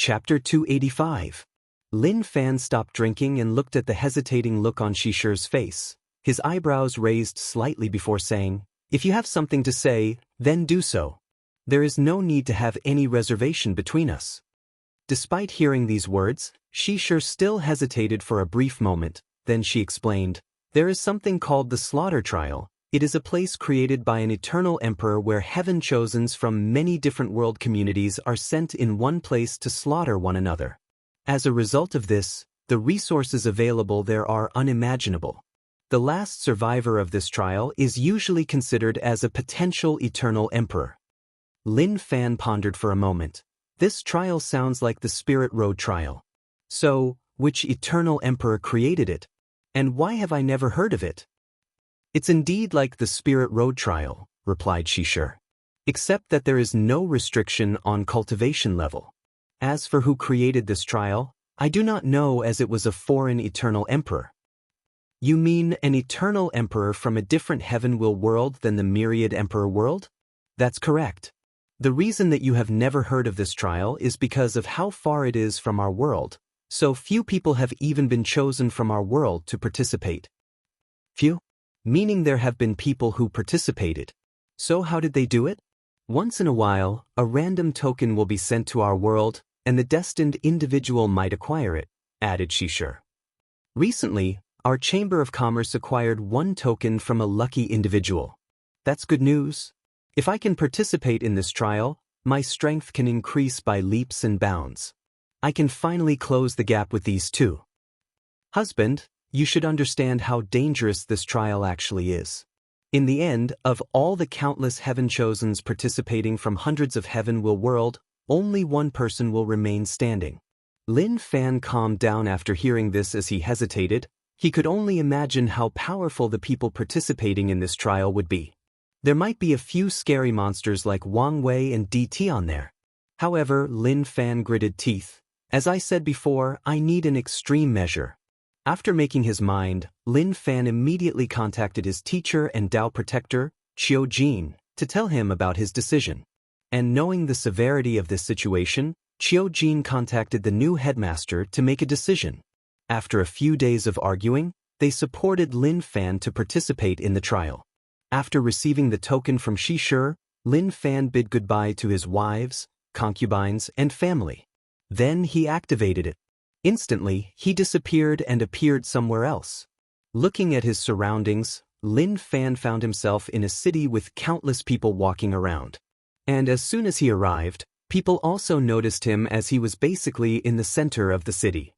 Chapter 285. Lin Fan stopped drinking and looked at the hesitating look on Xishi's face. His eyebrows raised slightly before saying, "If you have something to say, then do so. There is no need to have any reservation between us." Despite hearing these words, Xishi still hesitated for a brief moment, then she explained, "There is something called the Slaughter Trial. It is a place created by an eternal emperor where heaven-chosens from many different world communities are sent in one place to slaughter one another. As a result of this, the resources available there are unimaginable. The last survivor of this trial is usually considered as a potential eternal emperor." Lin Fan pondered for a moment. This trial sounds like the Spirit Road trial. So, which eternal emperor created it? And why have I never heard of it? "It's indeed like the Spirit Road trial," replied Xishi, "except that there is no restriction on cultivation level. As for who created this trial, I do not know, as it was a foreign eternal emperor." "You mean an eternal emperor from a different heaven-will world than the myriad emperor world?" "That's correct. The reason that you have never heard of this trial is because of how far it is from our world, so few people have even been chosen from our world to participate." "Few?" "Meaning there have been people who participated. So how did they do it?" "Once in a while, a random token will be sent to our world, and the destined individual might acquire it," added Xishi. "Recently, our Chamber of Commerce acquired one token from a lucky individual. That's good news. If I can participate in this trial, my strength can increase by leaps and bounds. I can finally close the gap with these two." "Husband, you should understand how dangerous this trial actually is. In the end, of all the countless heaven-chosens participating from hundreds of heaven-will world, only one person will remain standing." Lin Fan calmed down after hearing this as he hesitated. He could only imagine how powerful the people participating in this trial would be. There might be a few scary monsters like Wang Wei and DT on there. However, Lin Fan gritted teeth. "As I said before, I need an extreme measure." After making his mind, Lin Fan immediately contacted his teacher and Dao protector, Qiu Jin, to tell him about his decision. And knowing the severity of this situation, Qiu Jin contacted the new headmaster to make a decision. After a few days of arguing, they supported Lin Fan to participate in the trial. After receiving the token from Xishi, Lin Fan bid goodbye to his wives, concubines, and family. Then he activated it. Instantly, he disappeared and appeared somewhere else. Looking at his surroundings, Lin Fan found himself in a city with countless people walking around. And as soon as he arrived, people also noticed him as he was basically in the center of the city.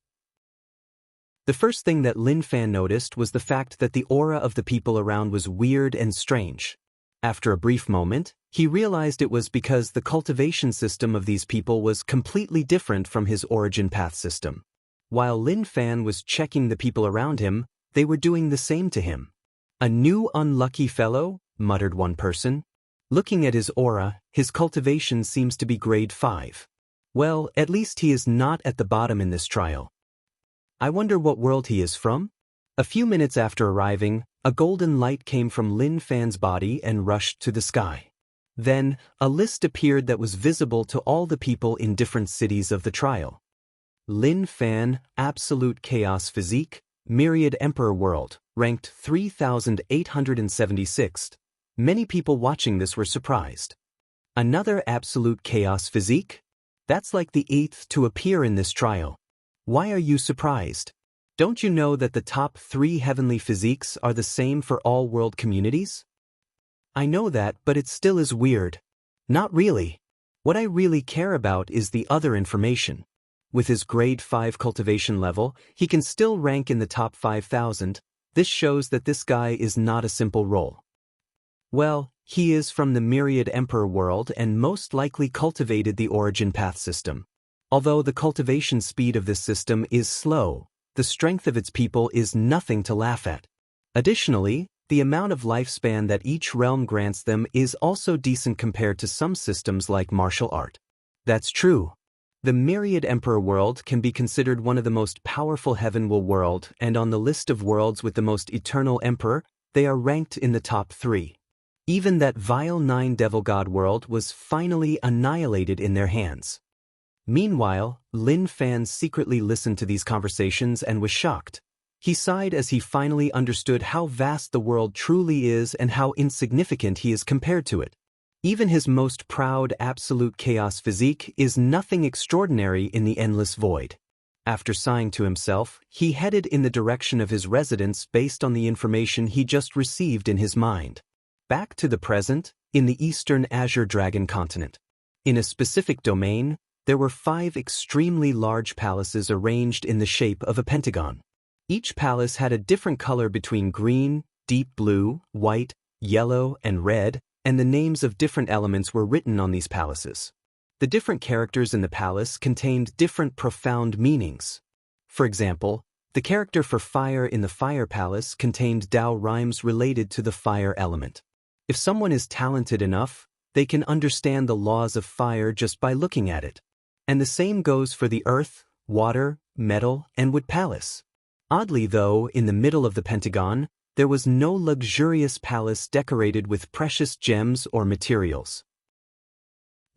The first thing that Lin Fan noticed was the fact that the aura of the people around was weird and strange. After a brief moment, he realized it was because the cultivation system of these people was completely different from his origin path system. While Lin Fan was checking the people around him, they were doing the same to him. "A new unlucky fellow," muttered one person. Looking at his aura, his cultivation seems to be grade 5. Well, at least he is not at the bottom in this trial. I wonder what world he is from? A few minutes after arriving, a golden light came from Lin Fan's body and rushed to the sky. Then, a list appeared that was visible to all the people in different cities of the trial. Lin Fan, Absolute Chaos Physique, Myriad Emperor World, ranked 3,876th. Many people watching this were surprised. Another Absolute Chaos Physique? That's like the 8th to appear in this trial. Why are you surprised? Don't you know that the top 3 heavenly physiques are the same for all world communities? I know that, but it still is weird. Not really. What I really care about is the other information. With his grade 5 cultivation level, he can still rank in the top 5,000. This shows that this guy is not a simple role. Well, he is from the Myriad Emperor world and most likely cultivated the origin path system. Although the cultivation speed of this system is slow, the strength of its people is nothing to laugh at. Additionally, the amount of lifespan that each realm grants them is also decent compared to some systems like martial art. That's true. The Myriad Emperor world can be considered one of the most powerful heaven-will world, and on the list of worlds with the most eternal emperor, they are ranked in the top 3. Even that vile 9 devil god world was finally annihilated in their hands. Meanwhile, Lin Fan secretly listened to these conversations and was shocked. He sighed as he finally understood how vast the world truly is and how insignificant he is compared to it. Even his most proud absolute chaos physique is nothing extraordinary in the endless void. After sighing to himself, he headed in the direction of his residence based on the information he just received in his mind. Back to the present, in the eastern Azure Dragon continent. In a specific domain, there were 5 extremely large palaces arranged in the shape of a pentagon. Each palace had a different color between green, deep blue, white, yellow, and red, and the names of different elements were written on these palaces. The different characters in the palace contained different profound meanings. For example, the character for fire in the fire palace contained Dao rhymes related to the fire element. If someone is talented enough, they can understand the laws of fire just by looking at it. And the same goes for the earth, water, metal, and wood palace. Oddly though, in the middle of the pentagon, there was no luxurious palace decorated with precious gems or materials.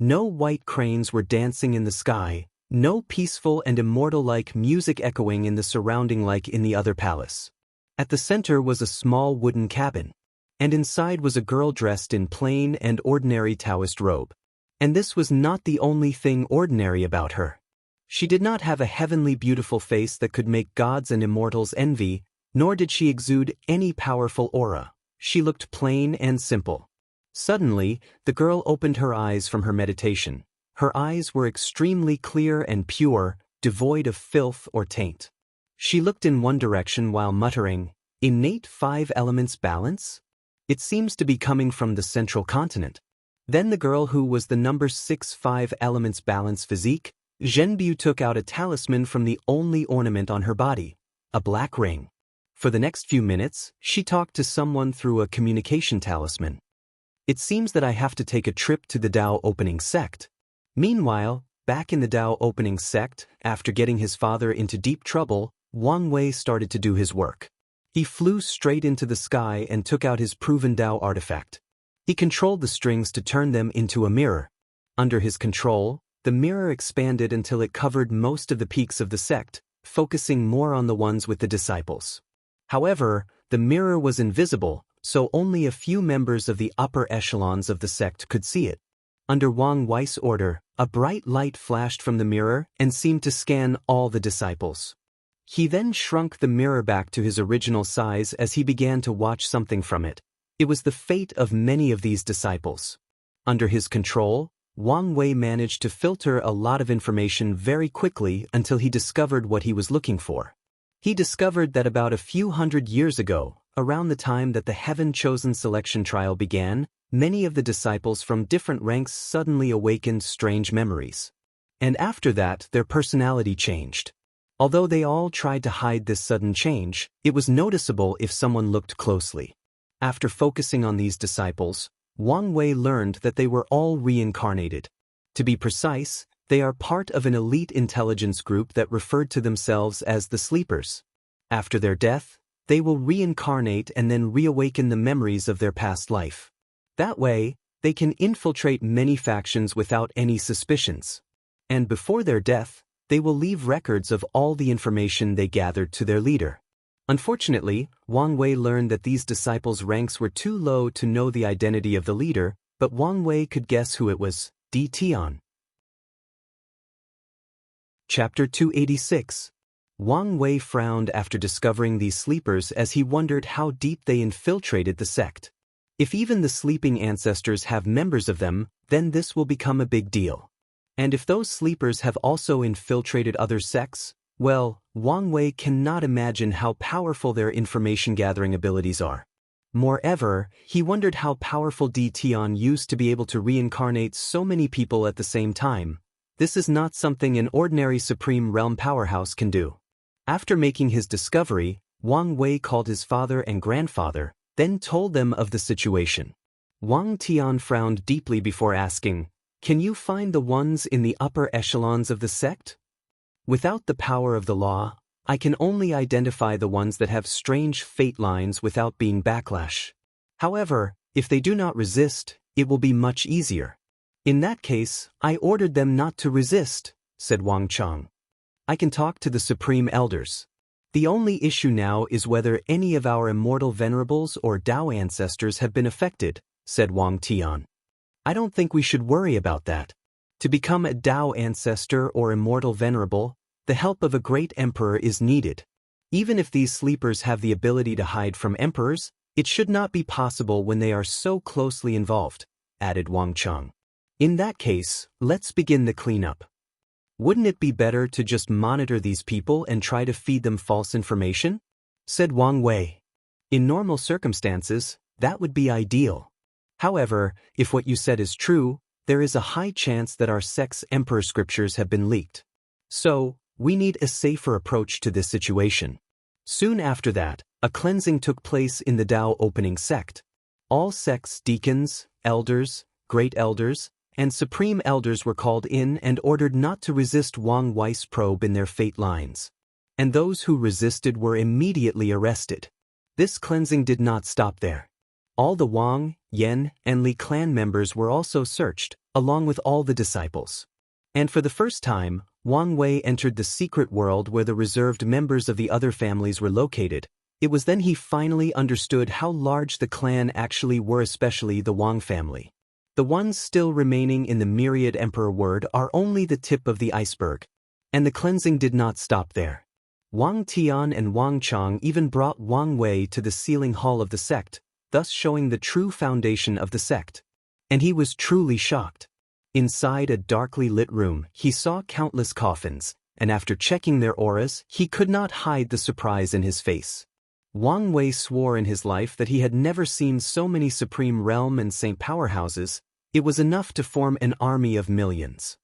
No white cranes were dancing in the sky, no peaceful and immortal-like music echoing in the surrounding like in the other palace. At the center was a small wooden cabin, and inside was a girl dressed in plain and ordinary Daoist robe. And this was not the only thing ordinary about her. She did not have a heavenly beautiful face that could make gods and immortals envy, nor did she exude any powerful aura. She looked plain and simple. Suddenly, the girl opened her eyes from her meditation. Her eyes were extremely clear and pure, devoid of filth or taint. She looked in one direction while muttering, "Innate 5 elements balance? It seems to be coming from the central continent." Then the girl who was the number 6 5 elements balance physique, Zhenbu took out a talisman from the only ornament on her body, a black ring. For the next few minutes, she talked to someone through a communication talisman. "It seems that I have to take a trip to the Dao opening sect." Meanwhile, back in the Dao opening sect, after getting his father into deep trouble, Wang Wei started to do his work. He flew straight into the sky and took out his proven Dao artifact. He controlled the strings to turn them into a mirror. Under his control, the mirror expanded until it covered most of the peaks of the sect, focusing more on the ones with the disciples. However, the mirror was invisible, so only a few members of the upper echelons of the sect could see it. Under Wang Wei's order, a bright light flashed from the mirror and seemed to scan all the disciples. He then shrunk the mirror back to his original size as he began to watch something from it. It was the fate of many of these disciples. Under his control, Wang Wei managed to filter a lot of information very quickly until he discovered what he was looking for. He discovered that about a few hundred years ago, around the time that the Heaven-Chosen selection trial began, many of the disciples from different ranks suddenly awakened strange memories. And after that, their personality changed. Although they all tried to hide this sudden change, it was noticeable if someone looked closely. After focusing on these disciples, Wang Wei learned that they were all reincarnated. To be precise, they are part of an elite intelligence group that referred to themselves as the Sleepers. After their death, they will reincarnate and then reawaken the memories of their past life. That way, they can infiltrate many factions without any suspicions. And before their death, they will leave records of all the information they gathered to their leader. Unfortunately, Wang Wei learned that these disciples' ranks were too low to know the identity of the leader, but Wang Wei could guess who it was, Di Tian. Chapter 286. Wang Wei frowned after discovering these sleepers as he wondered how deep they infiltrated the sect. If even the sleeping ancestors have members of them, then this will become a big deal. And if those sleepers have also infiltrated other sects, well, Wang Wei cannot imagine how powerful their information-gathering abilities are. Moreover, he wondered how powerful Di Tian used to be able to reincarnate so many people at the same time. This is not something an ordinary Supreme Realm powerhouse can do. After making his discovery, Wang Wei called his father and grandfather, then told them of the situation. Wang Tian frowned deeply before asking, "Can you find the ones in the upper echelons of the sect?" "Without the power of the law, I can only identify the ones that have strange fate lines without being backlash. However, if they do not resist, it will be much easier. In that case, I ordered them not to resist," said Wang Chang. I can talk to the Supreme Elders. The only issue now is whether any of our immortal venerables or Dao ancestors have been affected, said Wang Tian. I don't think we should worry about that. To become a Dao ancestor or immortal venerable, the help of a great emperor is needed. Even if these sleepers have the ability to hide from emperors, it should not be possible when they are so closely involved, added Wang Chang. In that case, let's begin the cleanup. Wouldn't it be better to just monitor these people and try to feed them false information? Said Wang Wei. In normal circumstances, that would be ideal. However, if what you said is true, there is a high chance that our sect's emperor scriptures have been leaked. So, we need a safer approach to this situation. Soon after that, a cleansing took place in the Dao opening sect. All sect's deacons, elders, great elders, and supreme elders were called in and ordered not to resist Wang Wei's probe in their fate lines. And those who resisted were immediately arrested. This cleansing did not stop there. All the Wang, Yan, and Li clan members were also searched, along with all the disciples. And for the first time, Wang Wei entered the secret world where the reserved members of the other families were located. It was then he finally understood how large the clan actually were, especially the Wang family. The ones still remaining in the myriad emperor word are only the tip of the iceberg. And the cleansing did not stop there. Wang Tian and Wang Chang even brought Wang Wei to the sealing hall of the sect, thus showing the true foundation of the sect. And he was truly shocked. Inside a darkly lit room, he saw countless coffins, and after checking their auras, he could not hide the surprise in his face. Wang Wei swore in his life that he had never seen so many Supreme Realm and Saint powerhouses. It was enough to form an army of millions.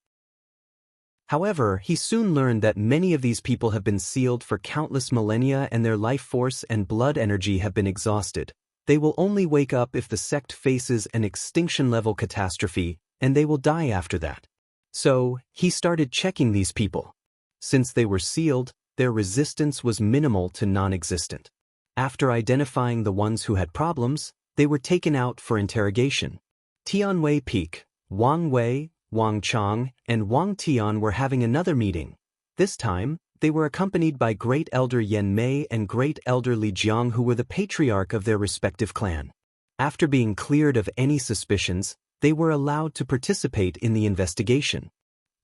However, he soon learned that many of these people have been sealed for countless millennia and their life force and blood energy have been exhausted. They will only wake up if the sect faces an extinction-level catastrophe, and they will die after that. So, he started checking these people. Since they were sealed, their resistance was minimal to non-existent. After identifying the ones who had problems, they were taken out for interrogation. Tianwei Peak, Wang Wei, Wang Chang, and Wang Tian were having another meeting. This time, they were accompanied by Great Elder Yan Mei and Great Elder Li Jiang, who were the patriarch of their respective clan. After being cleared of any suspicions, they were allowed to participate in the investigation.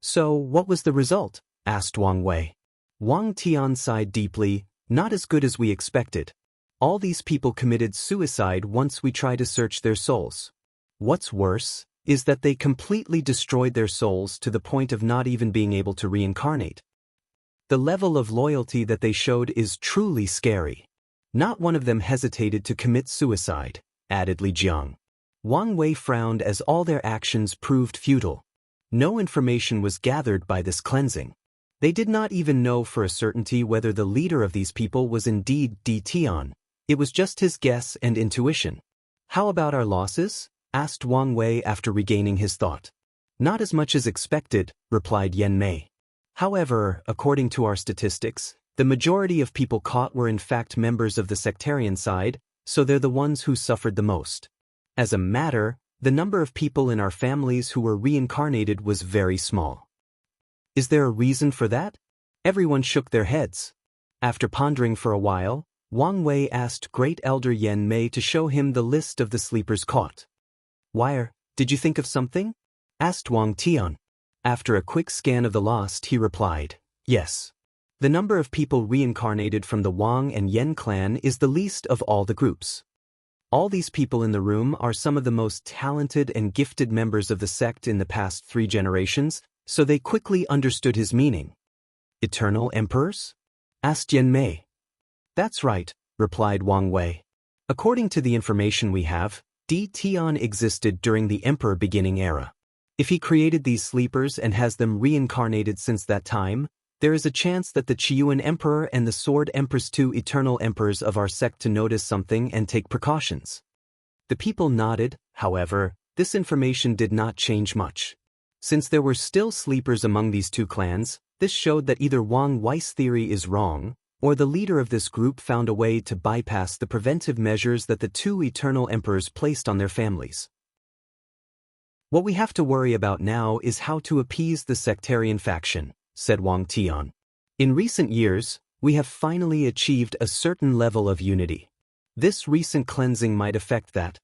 So, what was the result? Asked Wang Wei. Wang Tian sighed deeply. Not as good as we expected. All these people committed suicide once we tried to search their souls. What's worse is that they completely destroyed their souls to the point of not even being able to reincarnate. The level of loyalty that they showed is truly scary. Not one of them hesitated to commit suicide, added Li Jiang. Wang Wei frowned as all their actions proved futile. No information was gathered by this cleansing. They did not even know for a certainty whether the leader of these people was indeed Di Tian. It was just his guess and intuition. How about our losses? Asked Wang Wei after regaining his thought. Not as much as expected, replied Yan Mei. However, according to our statistics, the majority of people caught were in fact members of the sectarian side, so they're the ones who suffered the most. As a matter, the number of people in our families who were reincarnated was very small. Is there a reason for that? Everyone shook their heads. After pondering for a while, Wang Wei asked Great Elder Yan Mei to show him the list of the sleepers caught. Wire, did you think of something? Asked Wang Tian. After a quick scan of the lost, he replied, yes. The number of people reincarnated from the Wang and Yan clan is the least of all the groups. All these people in the room are some of the most talented and gifted members of the sect in the past 3 generations, so they quickly understood his meaning. Eternal emperors? Asked Yan Mei. That's right, replied Wang Wei. According to the information we have, Di Tian existed during the Emperor Beginning era. If he created these sleepers and has them reincarnated since that time, there is a chance that the Qiyuan Emperor and the Sword Empress, 2 eternal emperors of our sect, to notice something and take precautions. The people nodded. However, this information did not change much. Since there were still sleepers among these 2 clans, this showed that either Wang Wei's theory is wrong, or the leader of this group found a way to bypass the preventive measures that the 2 eternal emperors placed on their families. What we have to worry about now is how to appease the sectarian faction, said Wang Tian. In recent years, we have finally achieved a certain level of unity. This recent cleansing might affect that.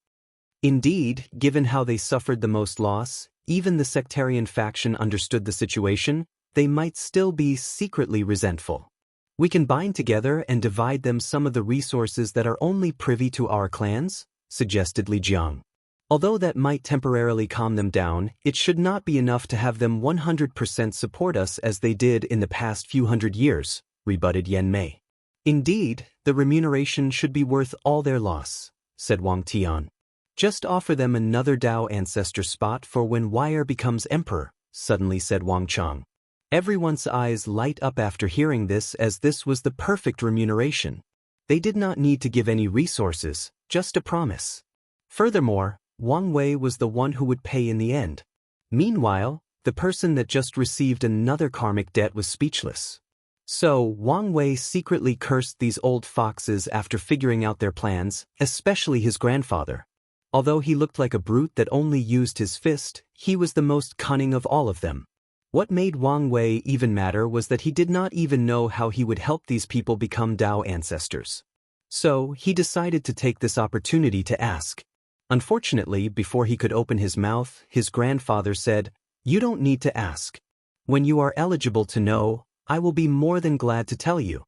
Indeed, given how they suffered the most loss, even the sectarian faction understood the situation, they might still be secretly resentful. We can bind together and divide them some of the resources that are only privy to our clans, suggested Li Jiang. Although that might temporarily calm them down, it should not be enough to have them 100% support us as they did in the past few hundred years, rebutted Yan Mei. Indeed, the remuneration should be worth all their loss, said Wang Tian. Just offer them another Dao ancestor spot for when Wire becomes emperor, suddenly said Wang Chang. Everyone's eyes light up after hearing this, as this was the perfect remuneration. They did not need to give any resources, just a promise. Furthermore, Wang Wei was the one who would pay in the end. Meanwhile, the person that just received another karmic debt was speechless. So, Wang Wei secretly cursed these old foxes after figuring out their plans, especially his grandfather. Although he looked like a brute that only used his fist, he was the most cunning of all of them. What made Wang Wei even madder was that he did not even know how he would help these people become Dao ancestors. So, he decided to take this opportunity to ask. Unfortunately, before he could open his mouth, his grandfather said, "You don't need to ask. When you are eligible to know, I will be more than glad to tell you."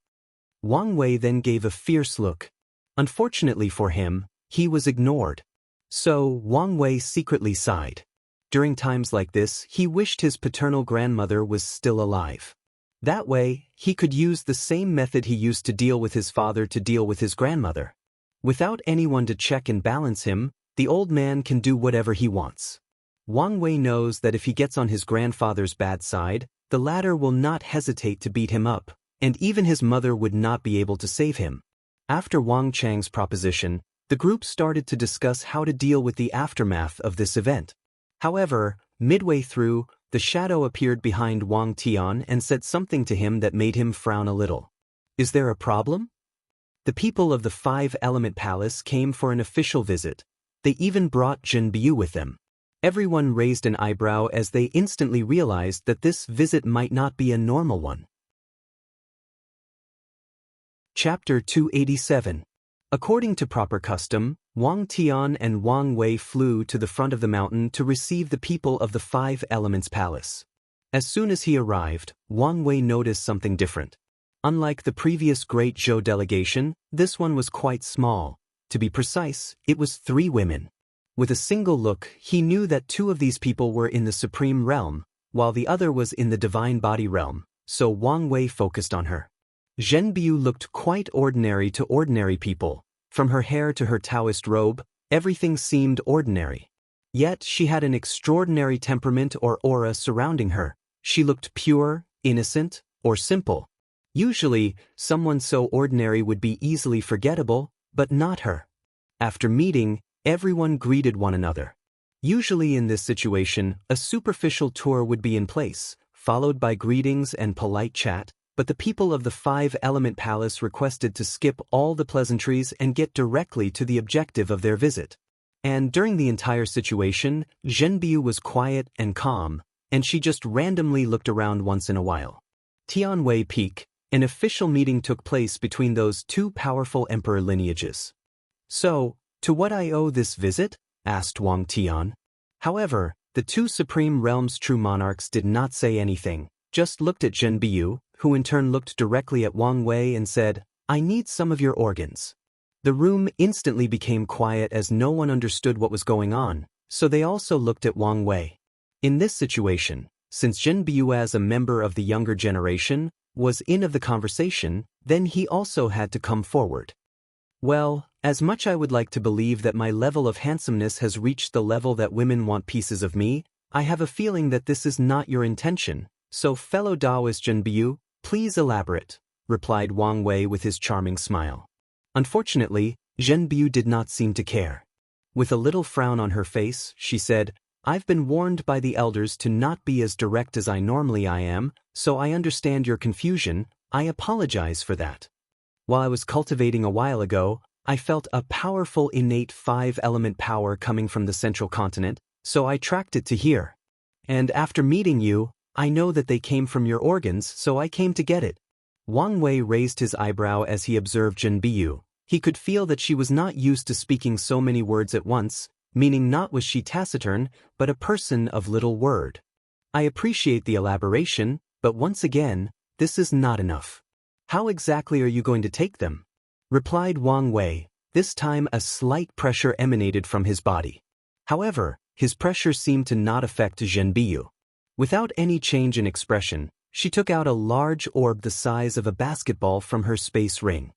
Wang Wei then gave a fierce look. Unfortunately for him, he was ignored. So, Wang Wei secretly sighed. During times like this, he wished his paternal grandmother was still alive. That way, he could use the same method he used to deal with his father to deal with his grandmother. Without anyone to check and balance him, the old man can do whatever he wants. Wang Wei knows that if he gets on his grandfather's bad side, the latter will not hesitate to beat him up, and even his mother would not be able to save him. After Wang Chang's proposition, the group started to discuss how to deal with the aftermath of this event. However, midway through, the shadow appeared behind Wang Tian and said something to him that made him frown a little. "Is there a problem?" The people of the Five-Element Palace came for an official visit. They even brought Jin Biu with them. Everyone raised an eyebrow as they instantly realized that this visit might not be a normal one. Chapter 287. According to proper custom, Wang Tian and Wang Wei flew to the front of the mountain to receive the people of the Five Elements Palace. As soon as he arrived, Wang Wei noticed something different. Unlike the previous Great Zhou delegation, this one was quite small. To be precise, it was 3 women. With a single look, he knew that 2 of these people were in the Supreme Realm, while the other was in the Divine Body Realm, so Wang Wei focused on her. Zhen Biu looked quite ordinary to ordinary people. From her hair to her Daoist robe, everything seemed ordinary. Yet she had an extraordinary temperament or aura surrounding her. She looked pure, innocent, or simple. Usually, someone so ordinary would be easily forgettable, but not her. After meeting, everyone greeted one another. Usually in this situation, a superficial tour would be in place, followed by greetings and polite chat, but the people of the Five-Element Palace requested to skip all the pleasantries and get directly to the objective of their visit. And during the entire situation, Zhen Biu was quiet and calm, and she just randomly looked around once in a while. Tianwei Peak, an official meeting took place between those 2 powerful emperor lineages. "So, to what I owe this visit?" asked Wang Tian. However, the 2 Supreme Realms' true monarchs did not say anything, just looked at Zhen Biu, who in turn looked directly at Wang Wei and said, "I need some of your organs." The room instantly became quiet as no one understood what was going on, so they also looked at Wang Wei. In this situation, since Zhen Biu as a member of the younger generation was in of the conversation, then he also had to come forward. "Well, as much I would like to believe that my level of handsomeness has reached the level that women want pieces of me, I have a feeling that this is not your intention, so fellow Daoist Zhen Biu, please elaborate," replied Wang Wei with his charming smile. Unfortunately, Zhen Biu did not seem to care. With a little frown on her face, she said, "I've been warned by the elders to not be as direct as I normally am, so I understand your confusion. I apologize for that. While I was cultivating a while ago, I felt a powerful innate 5-element power coming from the central continent, so I tracked it to here. And after meeting you, I know that they came from your organs, so I came to get it. Wang Wei raised his eyebrow as he observed Zhenbiyu. He could feel that she was not used to speaking so many words at once, meaning not was she taciturn, but a person of little word. I appreciate the elaboration, but once again, this is not enough. How exactly are you going to take them? Replied Wang Wei. This time a slight pressure emanated from his body. However, his pressure seemed to not affect Zhenbiyu. Without any change in expression, she took out a large orb the size of a basketball from her space ring.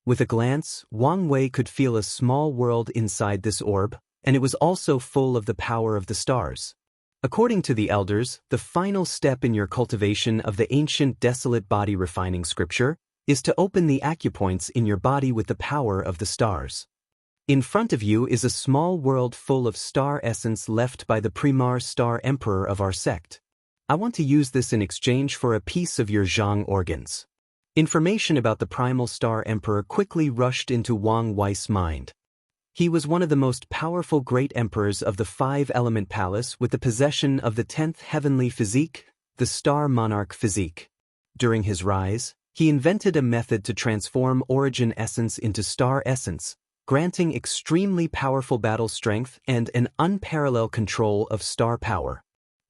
With a glance, Wang Wei could feel a small world inside this orb, and it was also full of the power of the stars. According to the elders, the final step in your cultivation of the ancient desolate body refining scripture is to open the acupoints in your body with the power of the stars. In front of you is a small world full of star essence left by the Primar Star Emperor of our sect. I want to use this in exchange for a piece of your Zhang organs. Information about the Primal Star Emperor quickly rushed into Wang Wei's mind. He was one of the most powerful great emperors of the Five-Element Palace with the possession of the 10th heavenly physique, the Star Monarch physique. During his rise, he invented a method to transform origin essence into star essence, granting extremely powerful battle strength and an unparalleled control of star power.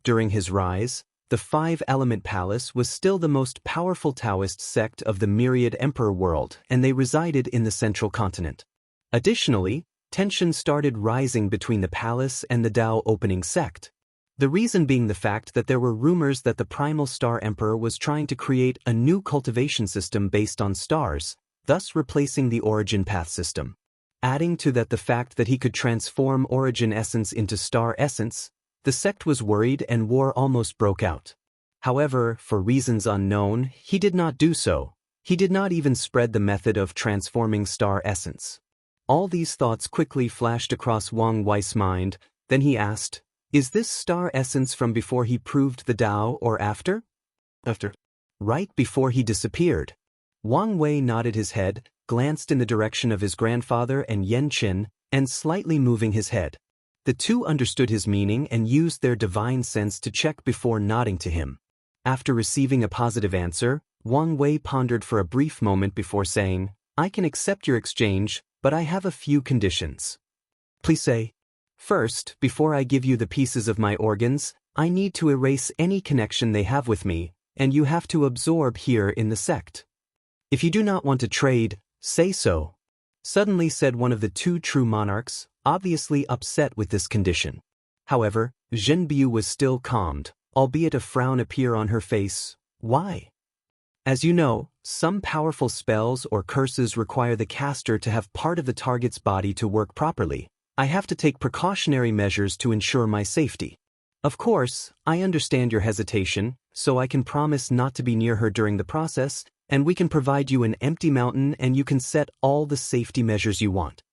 During his rise, the Five-Element Palace was still the most powerful Taoist sect of the myriad emperor world, and they resided in the central continent. Additionally, tension started rising between the palace and the Dao opening sect. The reason being the fact that there were rumors that the Primal Star Emperor was trying to create a new cultivation system based on stars, thus replacing the origin path system. Adding to that the fact that he could transform origin essence into star essence, the sect was worried and war almost broke out. However, for reasons unknown, he did not do so. He did not even spread the method of transforming star essence. All these thoughts quickly flashed across Wang Wei's mind, then he asked, "Is this star essence from before he proved the Dao or after?" After. Right before he disappeared. Wang Wei nodded his head, glanced in the direction of his grandfather and Yan Qin, and slightly moving his head. The two understood his meaning and used their divine sense to check before nodding to him. After receiving a positive answer, Wang Wei pondered for a brief moment before saying, "I can accept your exchange, but I have a few conditions." "Please say." "First, before I give you the pieces of my organs, I need to erase any connection they have with me, and you have to absorb here in the sect. If you do not want to trade, say so," suddenly said one of the two true monarchs, obviously upset with this condition. However, Zhenbiyu was still calmed, albeit a frown appeared on her face. "Why?" "As you know, some powerful spells or curses require the caster to have part of the target's body to work properly. I have to take precautionary measures to ensure my safety. Of course, I understand your hesitation, so I can promise not to be near her during the process, and we can provide you an empty mountain and you can set all the safety measures you want."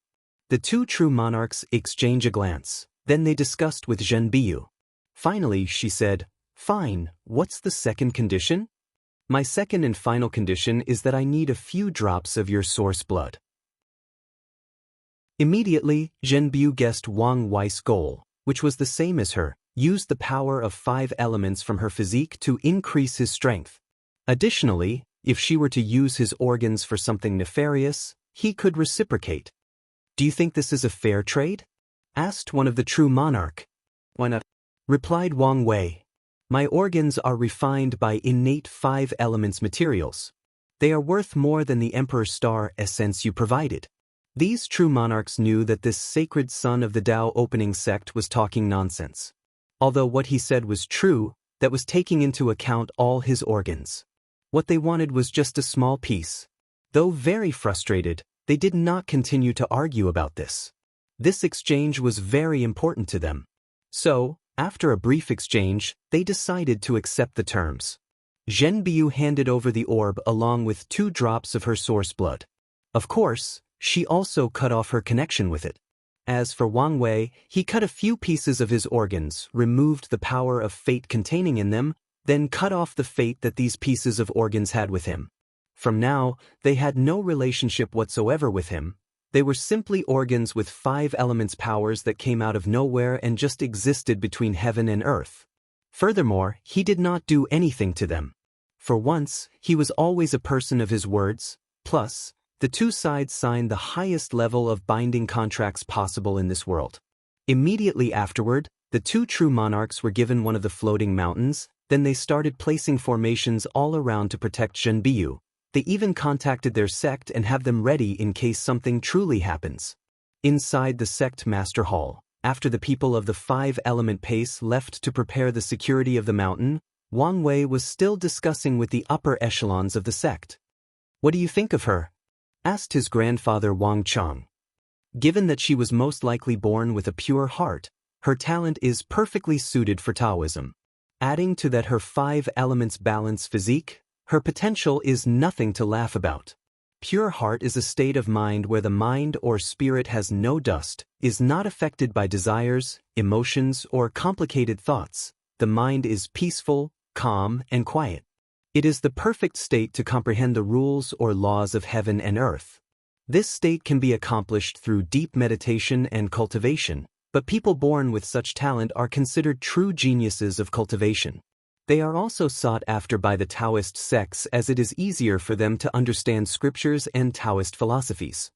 The two true monarchs exchanged a glance, then they discussed with Zhenbiyu. Finally, she said, "Fine, what's the second condition?" "My second and final condition is that I need a few drops of your source blood." Immediately, Zhenbiyu guessed Wang Wei's goal, which was the same as her, used the power of 5 elements from her physique to increase his strength. Additionally, if she were to use his organs for something nefarious, he could reciprocate. "Do you think this is a fair trade?" asked one of the true monarch. "Why not?" replied Wang Wei. "My organs are refined by innate 5 elements materials. They are worth more than the Emperor Star essence you provided." These true monarchs knew that this sacred son of the Dao opening sect was talking nonsense. Although what he said was true, that was taking into account all his organs. What they wanted was just a small piece. Though very frustrated, they did not continue to argue about this. This exchange was very important to them. So, after a brief exchange, they decided to accept the terms. Zhenbiyu handed over the orb along with 2 drops of her source blood. Of course, she also cut off her connection with it. As for Wang Wei, he cut a few pieces of his organs, removed the power of fate containing in them, then cut off the fate that these pieces of organs had with him. From now, they had no relationship whatsoever with him. They were simply organs with 5 elements powers that came out of nowhere and just existed between heaven and earth. Furthermore, he did not do anything to them. For once, he was always a person of his words. Plus, the two sides signed the highest level of binding contracts possible in this world. Immediately afterward, the two true monarchs were given one of the floating mountains. Then they started placing formations all around to protect Zhenbiu. They even contacted their sect and have them ready in case something truly happens. Inside the sect master hall, after the people of the 5-element pace left to prepare the security of the mountain, Wang Wei was still discussing with the upper echelons of the sect. "What do you think of her?" asked his grandfather Wang Cheng. Given that she was most likely born with a pure heart, her talent is perfectly suited for Taoism. Adding to that her 5 elements balance physique, her potential is nothing to laugh about. Pure heart is a state of mind where the mind or spirit has no dust, is not affected by desires, emotions, or complicated thoughts. The mind is peaceful, calm, and quiet. It is the perfect state to comprehend the rules or laws of heaven and earth. This state can be accomplished through deep meditation and cultivation, but people born with such talent are considered true geniuses of cultivation. They are also sought after by the Taoist sects as it is easier for them to understand scriptures and Taoist philosophies.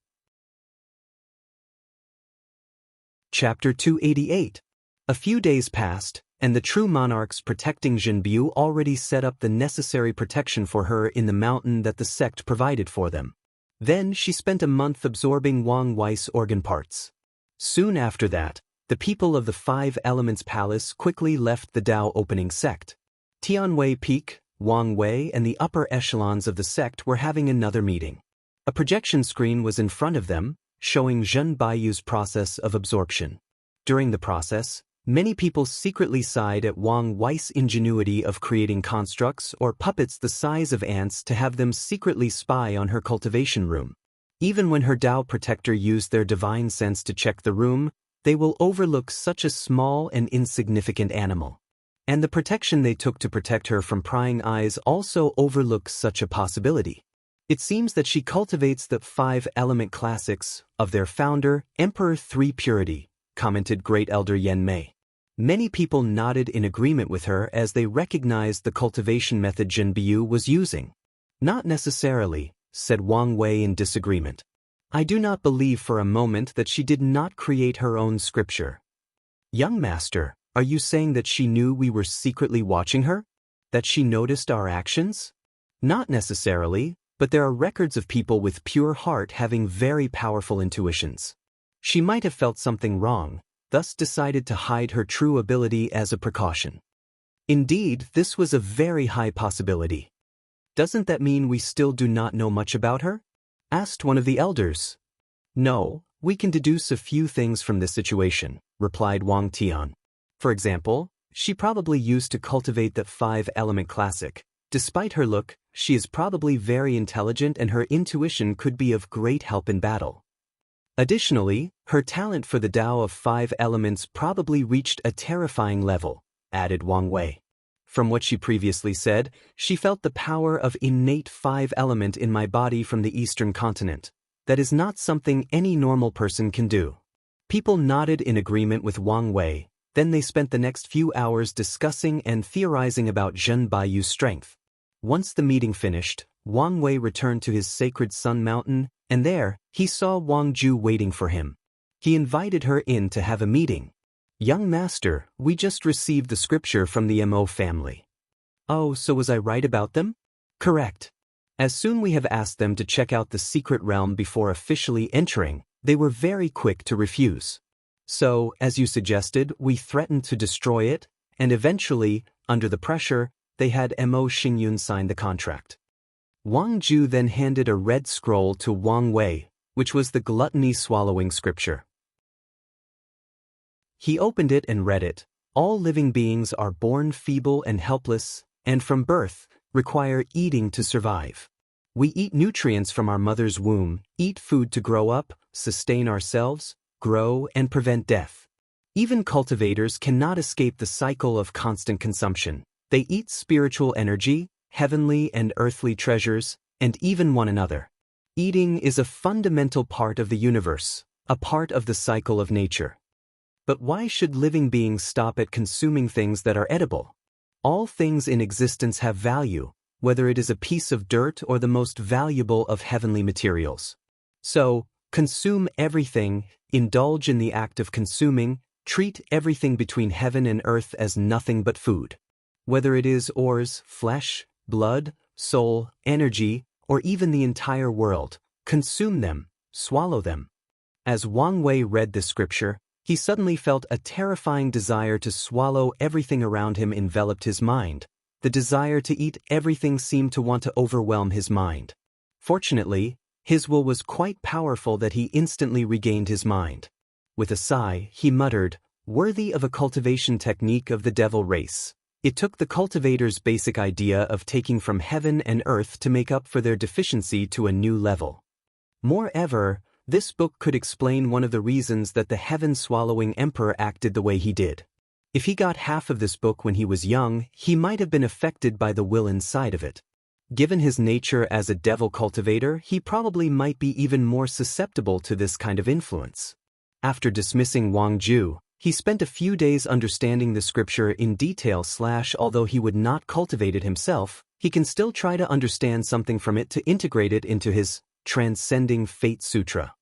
Chapter 288. A few days passed, and the true monarchs protecting Zhenbiu already set up the necessary protection for her in the mountain that the sect provided for them. Then she spent a month absorbing Wang Wei's organ parts. Soon after that, the people of the 5 Elements Palace quickly left the Dao opening sect. Tianwei Peak, Wang Wei and the upper echelons of the sect were having another meeting. A projection screen was in front of them, showing Zhen Baiyu's process of absorption. During the process, many people secretly sighed at Wang Wei's ingenuity of creating constructs or puppets the size of ants to have them secretly spy on her cultivation room. Even when her Dao protector used their divine sense to check the room, they will overlook such a small and insignificant animal. And the protection they took to protect her from prying eyes also overlooks such a possibility. It seems that she cultivates the 5-element classics of their founder, Emperor 3 Purity, commented Great Elder Yen Mei. Many people nodded in agreement with her as they recognized the cultivation method Zhenbiu was using. Not necessarily, said Wang Wei in disagreement. I do not believe for a moment that she did not create her own scripture. Young master, are you saying that she knew we were secretly watching her? That she noticed our actions? Not necessarily, but there are records of people with pure heart having very powerful intuitions. She might have felt something wrong, thus decided to hide her true ability as a precaution. Indeed, this was a very high possibility. Doesn't that mean we still do not know much about her? Asked one of the elders. No, we can deduce a few things from this situation, replied Wang Tian. For example, she probably used to cultivate the 5-element classic. Despite her look, she is probably very intelligent and her intuition could be of great help in battle. Additionally, her talent for the Tao of 5 elements probably reached a terrifying level, added Wang Wei. From what she previously said, she felt the power of innate 5-element in my body from the eastern continent. That is not something any normal person can do. People nodded in agreement with Wang Wei. Then they spent the next few hours discussing and theorizing about Zhen Baiyu's strength. Once the meeting finished, Wang Wei returned to his sacred Sun Mountain, and there, he saw Wang Ju waiting for him. He invited her in to have a meeting. Young master, we just received the scripture from the Mo family. Oh, so was I right about them? Correct. As soon we have asked them to check out the secret realm before officially entering, they were very quick to refuse. So, as you suggested, we threatened to destroy it, and eventually, under the pressure, they had Mo Xingyun sign the contract. Wang Ju then handed a red scroll to Wang Wei, which was the gluttony-swallowing scripture. He opened it and read it. All living beings are born feeble and helpless, and from birth, require eating to survive. We eat nutrients from our mother's womb, eat food to grow up, sustain ourselves, grow, and prevent death. Even cultivators cannot escape the cycle of constant consumption. They eat spiritual energy, heavenly and earthly treasures, and even one another. Eating is a fundamental part of the universe, a part of the cycle of nature. But why should living beings stop at consuming things that are edible? All things in existence have value, whether it is a piece of dirt or the most valuable of heavenly materials. So, consume everything, indulge in the act of consuming, treat everything between heaven and earth as nothing but food. Whether it is ores, flesh, blood, soul, energy, or even the entire world, consume them, swallow them. As Wang Wei read this scripture, he suddenly felt a terrifying desire to swallow everything around him enveloped his mind. The desire to eat everything seemed to want to overwhelm his mind. Fortunately, his will was quite powerful that he instantly regained his mind. With a sigh, he muttered, "Worthy of a cultivation technique of the devil race." It took the cultivator's basic idea of taking from heaven and earth to make up for their deficiency to a new level. Moreover, this book could explain one of the reasons that the heaven-swallowing emperor acted the way he did. If he got half of this book when he was young, he might have been affected by the will inside of it. Given his nature as a devil cultivator, he probably might be even more susceptible to this kind of influence. After dismissing Wang Ju, he spent a few days understanding the scripture in detail. Although he would not cultivate it himself, he can still try to understand something from it to integrate it into his Transcending Fate Sutra.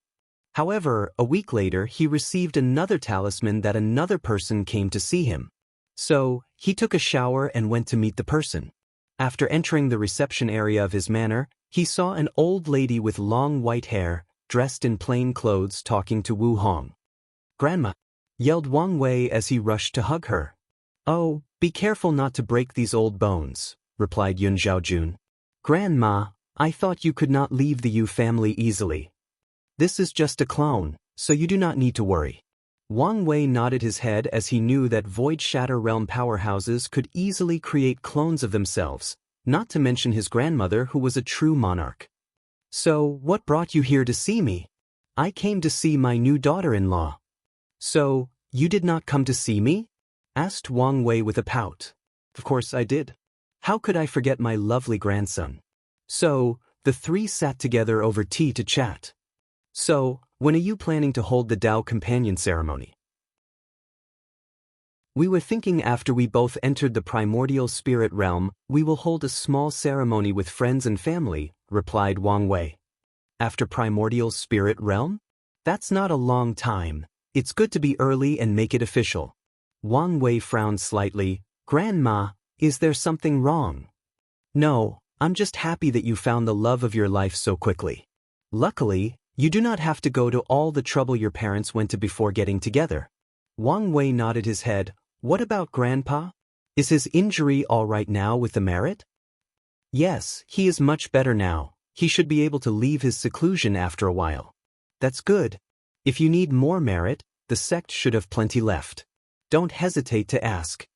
However, a week later he received another talisman that another person came to see him. So, he took a shower and went to meet the person. After entering the reception area of his manor, he saw an old lady with long white hair, dressed in plain clothes talking to Wu Hong. "Grandma!" yelled Wang Wei as he rushed to hug her. "Oh, be careful not to break these old bones," replied Yun Zhaojun. "Grandma, I thought you could not leave the Yu family easily. This is just a clone, so you do not need to worry." Wang Wei nodded his head as he knew that Void Shatter Realm powerhouses could easily create clones of themselves, not to mention his grandmother who was a true monarch. "So, what brought you here to see me?" "I came to see my new daughter-in-law." "So, you did not come to see me?" asked Wang Wei with a pout. "Of course I did. How could I forget my lovely grandson?" So, the three sat together over tea to chat. "So, when are you planning to hold the Dao Companion ceremony?" "We were thinking after we both entered the primordial spirit realm, we will hold a small ceremony with friends and family," replied Wang Wei. "After primordial spirit realm? That's not a long time. It's good to be early and make it official." Wang Wei frowned slightly. "Grandma, is there something wrong?" "No, I'm just happy that you found the love of your life so quickly. Luckily, you do not have to go to all the trouble your parents went to before getting together." Wang Wei nodded his head. "What about Grandpa? Is his injury all right now with the merit?" "Yes, he is much better now. He should be able to leave his seclusion after a while." "That's good. If you need more merit, the sect should have plenty left. Don't hesitate to ask."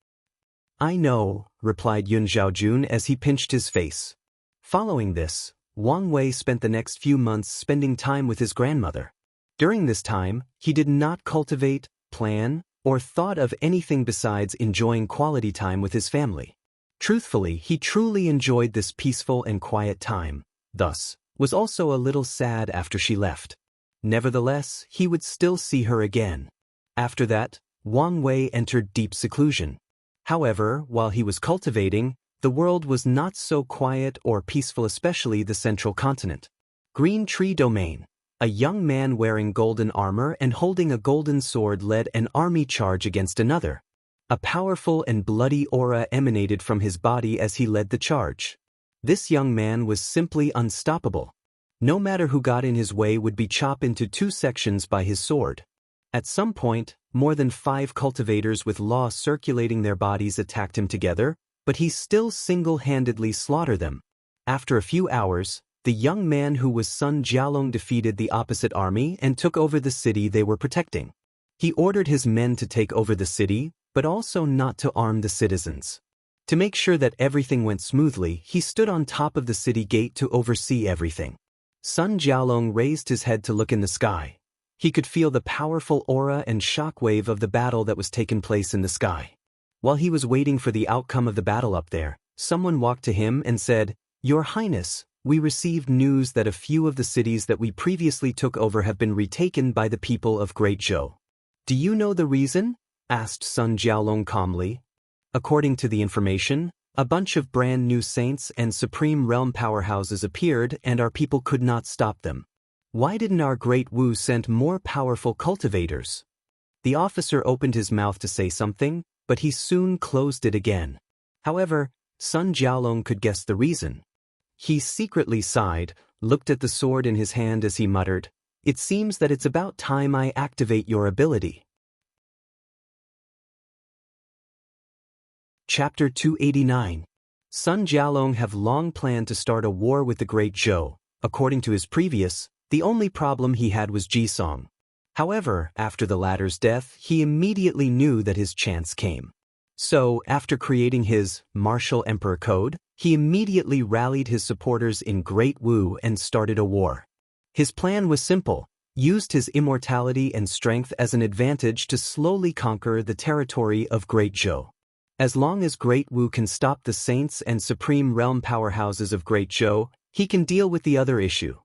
"I know," replied Yun Zhaojun as he pinched his face. Following this, Wang Wei spent the next few months spending time with his grandmother. During this time, he did not cultivate, plan, or thought of anything besides enjoying quality time with his family. Truthfully, he truly enjoyed this peaceful and quiet time, thus, was also a little sad after she left. Nevertheless, he would still see her again. After that, Wang Wei entered deep seclusion. However, while he was cultivating, the world was not so quiet or peaceful, especially the central continent. Green Tree Domain. A young man wearing golden armor and holding a golden sword led an army charge against another. A powerful and bloody aura emanated from his body as he led the charge. This young man was simply unstoppable. No matter who got in his way would be chopped into two sections by his sword. At some point, more than 5 cultivators with law circulating their bodies attacked him together, but he still single-handedly slaughtered them. After a few hours, the young man who was Sun Jialong defeated the opposite army and took over the city they were protecting. He ordered his men to take over the city, but also not to arm the citizens. To make sure that everything went smoothly, he stood on top of the city gate to oversee everything. Sun Jialong raised his head to look in the sky. He could feel the powerful aura and shockwave of the battle that was taking place in the sky. While he was waiting for the outcome of the battle up there, someone walked to him and said, "Your Highness, we received news that a few of the cities that we previously took over have been retaken by the people of Great Zhou. Do you know the reason? Asked Sun Jiaolong calmly. According to the information, a bunch of brand new saints and supreme realm powerhouses appeared and our people could not stop them. Why didn't our great Wu send more powerful cultivators? The officer opened his mouth to say something, but he soon closed it again. However, Sun Jiaolong could guess the reason. He secretly sighed, looked at the sword in his hand as he muttered, "It seems that it's about time I activate your ability." Chapter 289. Sun Jiaolong have long planned to start a war with the Great Zhou. According to his previous, the only problem he had was Jisong. However, after the latter's death, he immediately knew that his chance came. So, after creating his Martial Emperor Code, he immediately rallied his supporters in Great Wu and started a war. His plan was simple, used his immortality and strength as an advantage to slowly conquer the territory of Great Zhou. As long as Great Wu can stop the saints and supreme realm powerhouses of Great Zhou, he can deal with the other issue.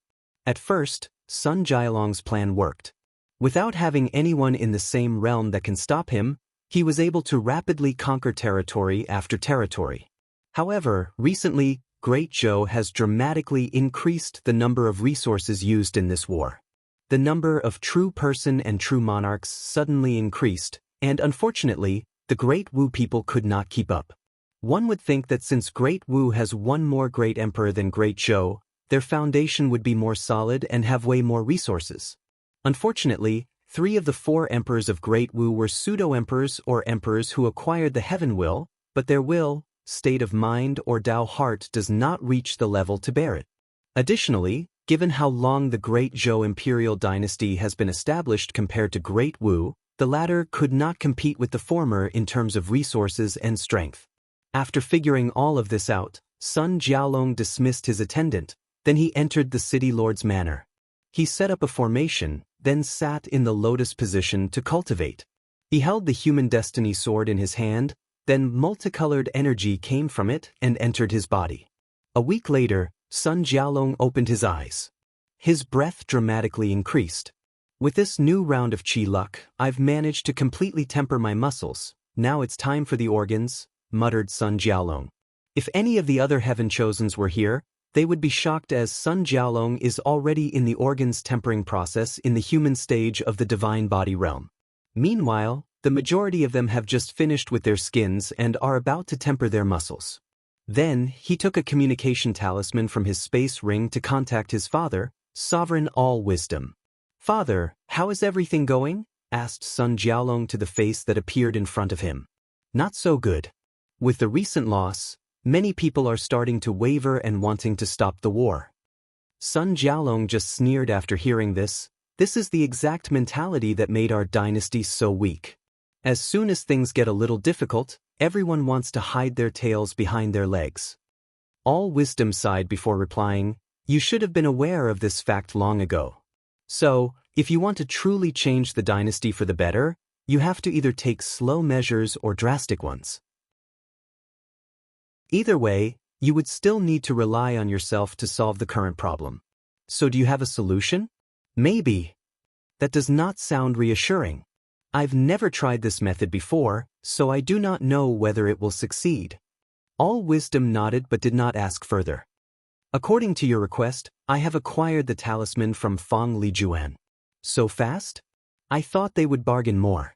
At first, Sun Jiaolong's plan worked. Without having anyone in the same realm that can stop him, he was able to rapidly conquer territory after territory. However, recently, Great Zhou has dramatically increased the number of resources used in this war. The number of true person and true monarchs suddenly increased, and unfortunately, the Great Wu people could not keep up. One would think that since Great Wu has one more great emperor than Great Zhou, their foundation would be more solid and have way more resources. Unfortunately, 3 of the 4 emperors of Great Wu were pseudo-emperors or emperors who acquired the heaven will, but their will, state of mind or Dao heart does not reach the level to bear it. Additionally, given how long the Great Zhou imperial dynasty has been established compared to Great Wu, the latter could not compete with the former in terms of resources and strength. After figuring all of this out, Sun Jiaolong dismissed his attendant, then he entered the city lord's manor. He set up a formation, then sat in the lotus position to cultivate. He held the human destiny sword in his hand, then multicolored energy came from it and entered his body. A week later, Sun Jiaolong opened his eyes. His breath dramatically increased. With this new round of qi luck, I've managed to completely temper my muscles. Now it's time for the organs, muttered Sun Jiaolong. If any of the other heaven chosens were here, they would be shocked as Sun Jiaolong is already in the organs tempering process in the human stage of the divine body realm. Meanwhile, the majority of them have just finished with their skins and are about to temper their muscles. Then, he took a communication talisman from his space ring to contact his father, Sovereign All-Wisdom. "Father, how is everything going?" asked Sun Jiaolong to the face that appeared in front of him. "Not so good. With the recent loss, many people are starting to waver and wanting to stop the war." Sun Jiaolong just sneered after hearing this. This is the exact mentality that made our dynasty so weak. As soon as things get a little difficult, everyone wants to hide their tails behind their legs. All Wisdom sighed before replying, "You should have been aware of this fact long ago. So, if you want to truly change the dynasty for the better, you have to either take slow measures or drastic ones. Either way, you would still need to rely on yourself to solve the current problem. So do you have a solution? Maybe. That does not sound reassuring. I've never tried this method before, so I do not know whether it will succeed." All Wisdom nodded but did not ask further. "According to your request, I have acquired the talisman from Feng Lijuan. So fast? I thought they would bargain more."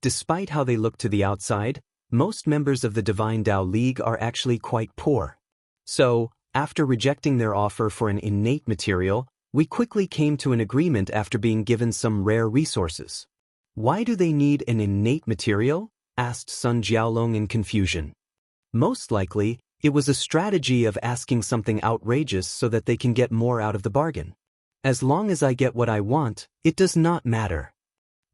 Despite how they look to the outside, most members of the Divine Tao League are actually quite poor. So, after rejecting their offer for an innate material, we quickly came to an agreement after being given some rare resources. "Why do they need an innate material?" asked Sun Jiaolong in confusion. Most likely, it was a strategy of asking something outrageous so that they can get more out of the bargain. "As long as I get what I want, it does not matter."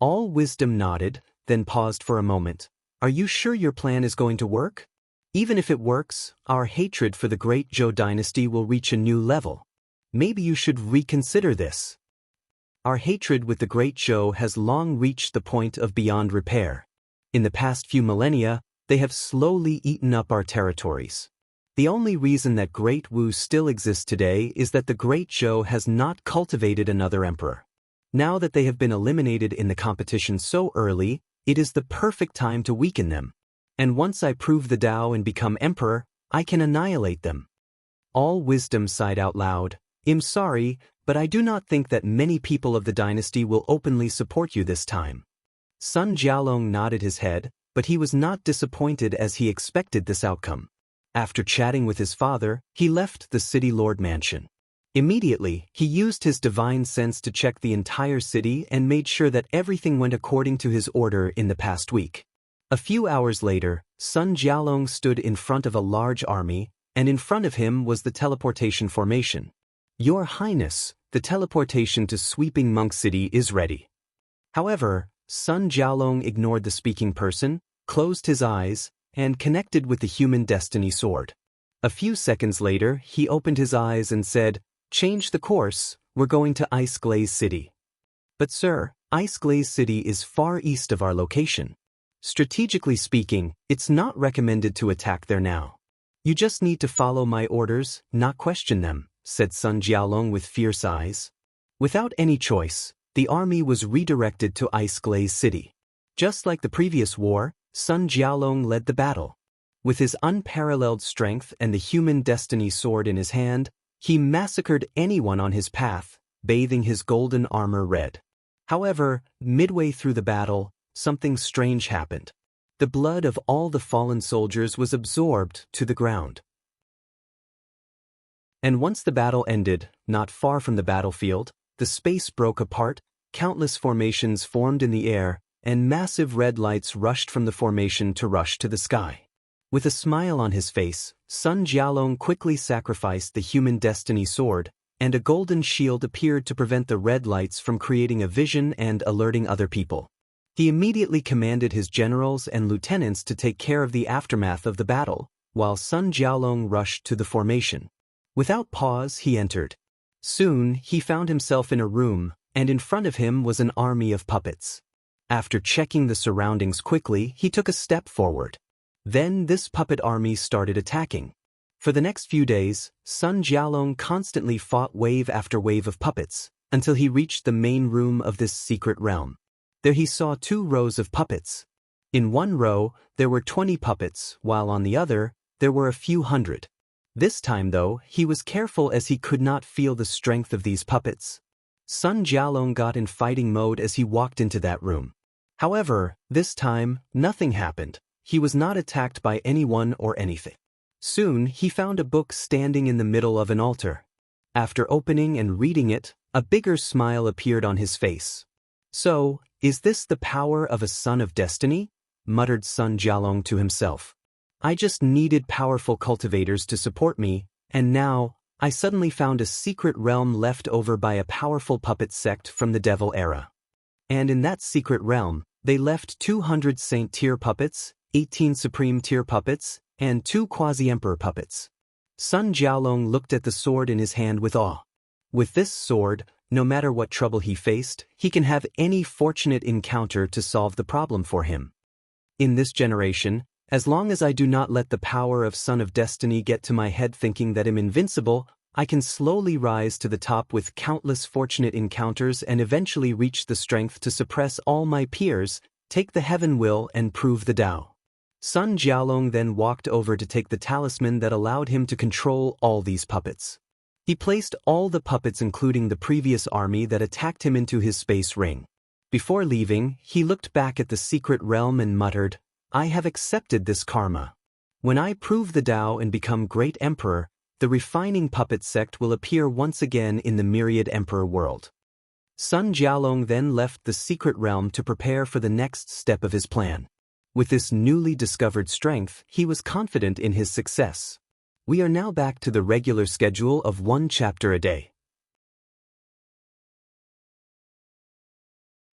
All Wisdom nodded, then paused for a moment. "Are you sure your plan is going to work? Even if it works, our hatred for the Great Zhou dynasty will reach a new level. Maybe you should reconsider this. Our hatred with the Great Zhou has long reached the point of beyond repair. In the past few millennia, they have slowly eaten up our territories. The only reason that Great Wu still exists today is that the Great Zhou has not cultivated another emperor. Now that they have been eliminated in the competition so early, it is the perfect time to weaken them. And once I prove the Tao and become emperor, I can annihilate them. All wisdom sighed out loud. I'm sorry, but I do not think that many people of the dynasty will openly support you this time. Sun Jialong nodded his head, but he was not disappointed as he expected this outcome. After chatting with his father, he left the city lord mansion. Immediately, he used his divine sense to check the entire city and made sure that everything went according to his order in the past week. A few hours later, Sun Jialong stood in front of a large army, and in front of him was the teleportation formation. Your Highness, the teleportation to Sweeping Monk City is ready. However, Sun Jialong ignored the speaking person, closed his eyes, and connected with the human destiny sword. A few seconds later, he opened his eyes and said, "Change the course, we're going to Ice Glaze City." "But sir, Ice Glaze City is far east of our location. Strategically speaking, it's not recommended to attack there now. You just need to follow my orders, not question them," said Sun Jialong with fierce eyes. Without any choice, the army was redirected to Ice Glaze City. Just like the previous war, Sun Jialong led the battle. With his unparalleled strength and the human destiny sword in his hand, he massacred anyone on his path, bathing his golden armor red. However, midway through the battle, something strange happened. The blood of all the fallen soldiers was absorbed to the ground. And once the battle ended, not far from the battlefield, the space broke apart, countless formations formed in the air, and massive red lights rushed from the formation to rush to the sky. With a smile on his face, Sun Jialong quickly sacrificed the human destiny sword, and a golden shield appeared to prevent the red lights from creating a vision and alerting other people. He immediately commanded his generals and lieutenants to take care of the aftermath of the battle, while Sun Jialong rushed to the formation. Without pause, he entered. Soon, he found himself in a room, and in front of him was an army of puppets. After checking the surroundings quickly, he took a step forward. Then this puppet army started attacking. For the next few days, Sun Jialong constantly fought wave after wave of puppets, until he reached the main room of this secret realm. There he saw 2 rows of puppets. In one row, there were 20 puppets, while on the other, there were a few hundred. This time though, he was careful as he could not feel the strength of these puppets. Sun Jialong got in fighting mode as he walked into that room. However, this time, nothing happened. He was not attacked by anyone or anything. Soon, he found a book standing in the middle of an altar. After opening and reading it, a bigger smile appeared on his face. "So, is this the power of a son of destiny?" muttered Sun Jialong to himself. "I just needed powerful cultivators to support me, and now, I suddenly found a secret realm left over by a powerful puppet sect from the Devil era. And in that secret realm, they left 200 Saint-tier puppets, 18 Supreme-tier puppets, and 2 Quasi-Emperor puppets." Sun Jialong looked at the sword in his hand with awe. With this sword, no matter what trouble he faced, he can have any fortunate encounter to solve the problem for him. In this generation, as long as I do not let the power of Son of Destiny get to my head thinking that I'm invincible, I can slowly rise to the top with countless fortunate encounters and eventually reach the strength to suppress all my peers, take the heaven will and prove the Tao. Sun Jialong then walked over to take the talisman that allowed him to control all these puppets. He placed all the puppets including the previous army that attacked him into his space ring. Before leaving, he looked back at the secret realm and muttered, "I have accepted this karma. When I prove the Tao and become great emperor, the refining puppet sect will appear once again in the myriad emperor world." Sun Jialong then left the secret realm to prepare for the next step of his plan. With this newly discovered strength, he was confident in his success. We are now back to the regular schedule of 1 chapter a day.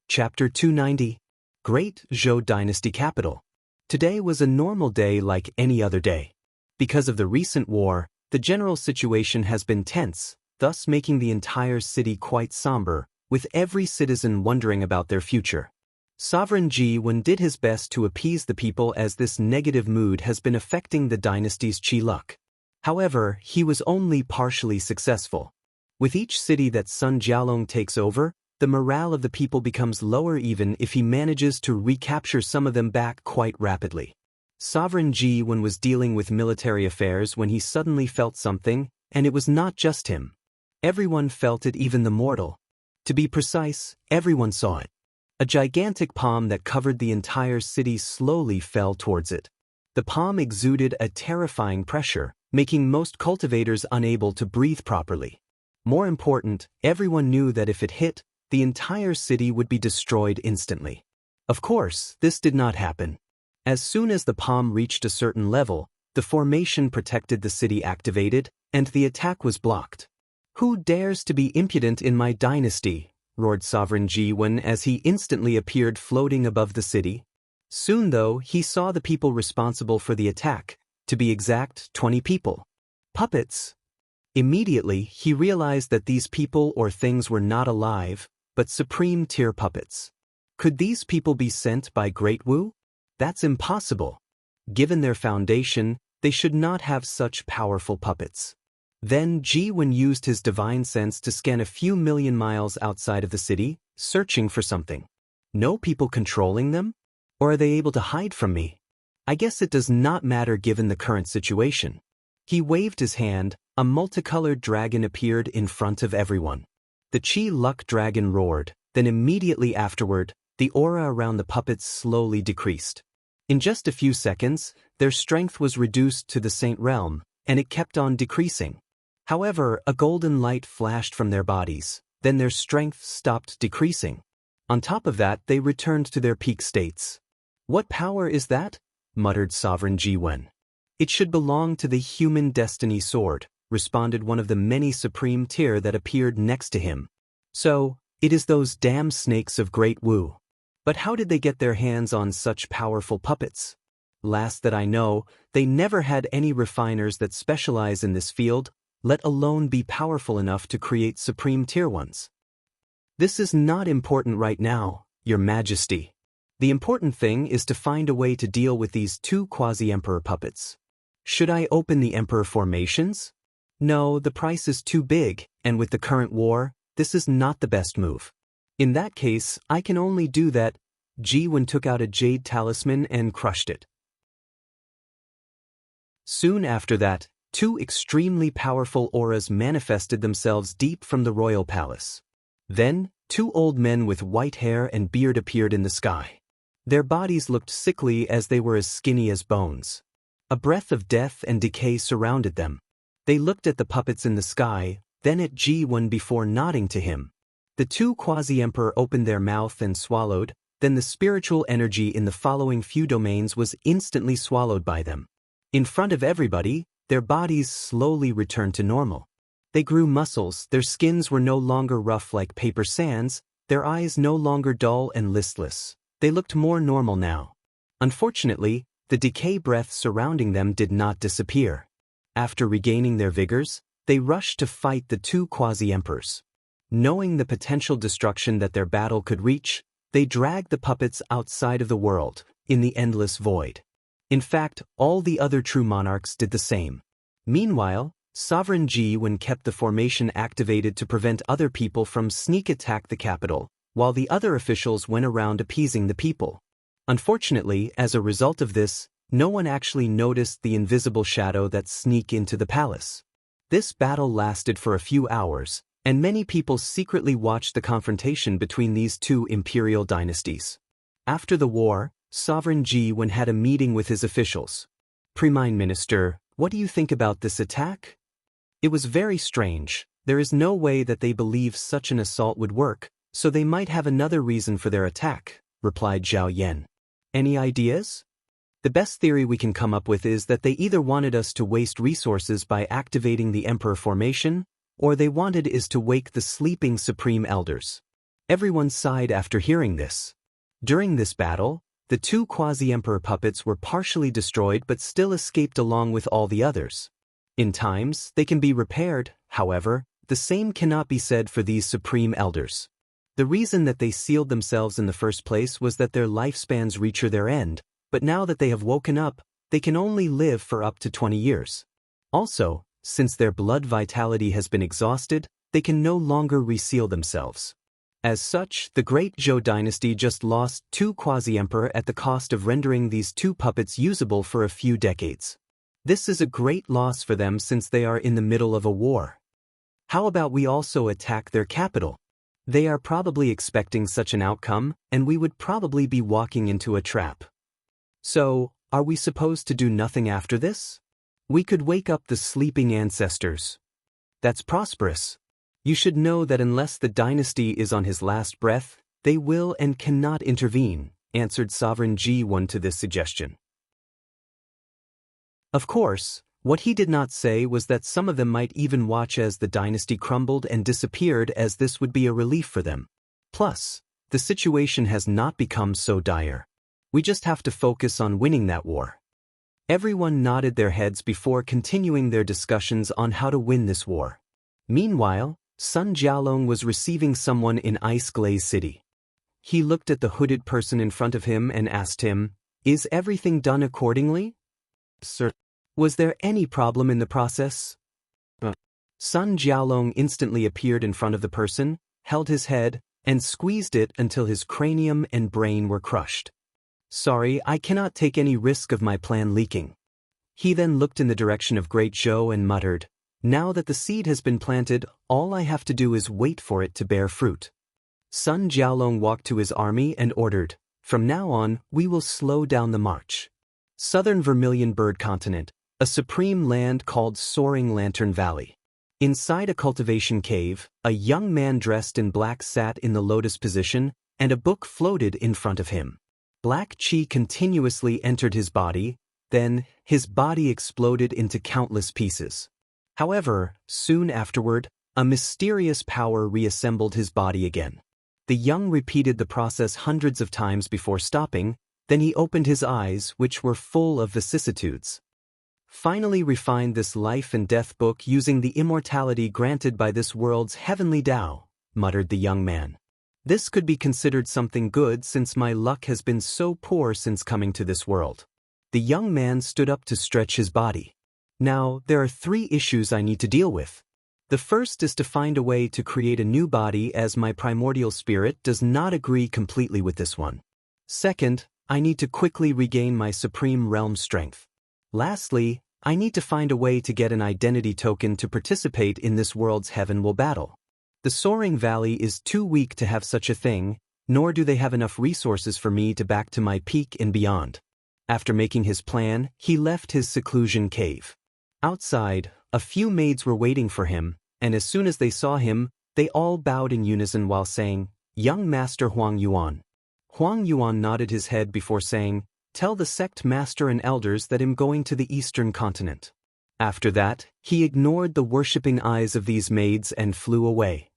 Chapter 290. Great Zhou Dynasty Capital. Today was a normal day like any other day. Because of the recent war, the general situation has been tense, thus making the entire city quite somber, with every citizen wondering about their future. Sovereign Ji Wen did his best to appease the people as this negative mood has been affecting the dynasty's chi luck. However, he was only partially successful. With each city that Sun Jialong takes over, the morale of the people becomes lower even if he manages to recapture some of them back quite rapidly. Sovereign Ji Wen was dealing with military affairs when he suddenly felt something, and it was not just him. Everyone felt it, even the mortal. To be precise, everyone saw it. A gigantic palm that covered the entire city slowly fell towards it. The palm exuded a terrifying pressure, making most cultivators unable to breathe properly. More important, everyone knew that if it hit, the entire city would be destroyed instantly. Of course, this did not happen. As soon as the palm reached a certain level, the formation protected the city activated, and the attack was blocked. "Who dares to be impudent in my dynasty?" roared Sovereign Ji Wen as he instantly appeared floating above the city. Soon though, he saw the people responsible for the attack, to be exact, 20 people. Puppets. Immediately, he realized that these people or things were not alive, but supreme-tier puppets. Could these people be sent by Great Wu? That's impossible. Given their foundation, they should not have such powerful puppets. Then Ji Wen used his divine sense to scan a few million miles outside of the city, searching for something. No people controlling them? Or are they able to hide from me? I guess it does not matter given the current situation. He waved his hand, a multicolored dragon appeared in front of everyone. The Chi Luck dragon roared, then immediately afterward, the aura around the puppets slowly decreased. In just a few seconds, their strength was reduced to the Saint Realm, and it kept on decreasing. However, a golden light flashed from their bodies, then their strength stopped decreasing. On top of that, they returned to their peak states. "What power is that?" muttered Sovereign Ji Wen. "It should belong to the human destiny sword," responded one of the many supreme tier that appeared next to him. "So, it is those damn snakes of Great Wu. But how did they get their hands on such powerful puppets? Last that I know, they never had any refiners that specialize in this field, let alone be powerful enough to create supreme tier ones. This is not important right now, Your Majesty. The important thing is to find a way to deal with these two quasi-emperor puppets. Should I open the emperor formations? No, the price is too big, and with the current war, this is not the best move. In that case, I can only do that." Ji Wen took out a jade talisman and crushed it. Soon after that, two extremely powerful auras manifested themselves deep from the royal palace. Then, two old men with white hair and beard appeared in the sky. Their bodies looked sickly as they were as skinny as bones. A breath of death and decay surrounded them. They looked at the puppets in the sky, then at Ji Wen before nodding to him. The two quasi-emperor opened their mouth and swallowed, then the spiritual energy in the following few domains was instantly swallowed by them. In front of everybody, their bodies slowly returned to normal. They grew muscles, their skins were no longer rough like paper sands, their eyes no longer dull and listless. They looked more normal now. Unfortunately, the decay breath surrounding them did not disappear. After regaining their vigors, they rushed to fight the two quasi-emperors. Knowing the potential destruction that their battle could reach, they dragged the puppets outside of the world, in the endless void. In fact, all the other true monarchs did the same. Meanwhile, Sovereign Ji Wen kept the formation activated to prevent other people from sneak attack the capital, while the other officials went around appeasing the people. Unfortunately, as a result of this, no one actually noticed the invisible shadow that sneaked into the palace. This battle lasted for a few hours, and many people secretly watched the confrontation between these two imperial dynasties. After the war, Sovereign Ji Wen had a meeting with his officials. "Prime Minister, what do you think about this attack?" "It was very strange. There is no way that they believe such an assault would work, so they might have another reason for their attack," replied Zhao Yan. "Any ideas?" "The best theory we can come up with is that they either wanted us to waste resources by activating the Emperor formation, or they wanted is to wake the sleeping Supreme Elders." Everyone sighed after hearing this. During this battle, the two quasi-emperor puppets were partially destroyed but still escaped along with all the others. In times, they can be repaired, however, the same cannot be said for these Supreme Elders. The reason that they sealed themselves in the first place was that their lifespans reach their end, but now that they have woken up, they can only live for up to 20 years. Also, since their blood vitality has been exhausted, they can no longer reseal themselves. As such, the Great Zhou dynasty just lost 2 quasi-emperor at the cost of rendering these 2 puppets usable for a few decades. This is a great loss for them since they are in the middle of a war. How about we also attack their capital? They are probably expecting such an outcome, and we would probably be walking into a trap. So, are we supposed to do nothing after this? We could wake up the sleeping ancestors. That's prosperous. You should know that unless the dynasty is on his last breath, they will and cannot intervene, answered Sovereign Ji1 to this suggestion. Of course, what he did not say was that some of them might even watch as the dynasty crumbled and disappeared, as this would be a relief for them. Plus, the situation has not become so dire. We just have to focus on winning that war. Everyone nodded their heads before continuing their discussions on how to win this war. Meanwhile, Sun Jialong was receiving someone in Ice Glaze City. He looked at the hooded person in front of him and asked him, "Is everything done accordingly?" "Sir, was there any problem in the process?" Sun Jialong instantly appeared in front of the person, held his head, and squeezed it until his cranium and brain were crushed. "Sorry, I cannot take any risk of my plan leaking." He then looked in the direction of Great Zhou and muttered, "Now that the seed has been planted, all I have to do is wait for it to bear fruit." Sun Jialong walked to his army and ordered, "From now on, we will slow down the march." Southern Vermilion Bird Continent, a supreme land called Soaring Lantern Valley. Inside a cultivation cave, a young man dressed in black sat in the lotus position, and a book floated in front of him. Black chi continuously entered his body, then, his body exploded into countless pieces. However, soon afterward, a mysterious power reassembled his body again. The young repeated the process hundreds of times before stopping, then he opened his eyes, which were full of vicissitudes. "Finally refined this life and death book using the immortality granted by this world's heavenly Tao," muttered the young man. "This could be considered something good since my luck has been so poor since coming to this world." The young man stood up to stretch his body. "Now, there are 3 issues I need to deal with. The first is to find a way to create a new body, as my primordial spirit does not agree completely with this one. Second, I need to quickly regain my supreme realm strength. Lastly, I need to find a way to get an identity token to participate in this world's heavenly battle. The Soaring Valley is too weak to have such a thing, nor do they have enough resources for me to back to my peak and beyond." After making his plan, he left his seclusion cave. Outside, a few maids were waiting for him, and as soon as they saw him, they all bowed in unison while saying, "Young Master Huang Yuan." Huang Yuan nodded his head before saying, "Tell the sect master and elders that I'm going to the eastern continent." After that, he ignored the worshipping eyes of these maids and flew away.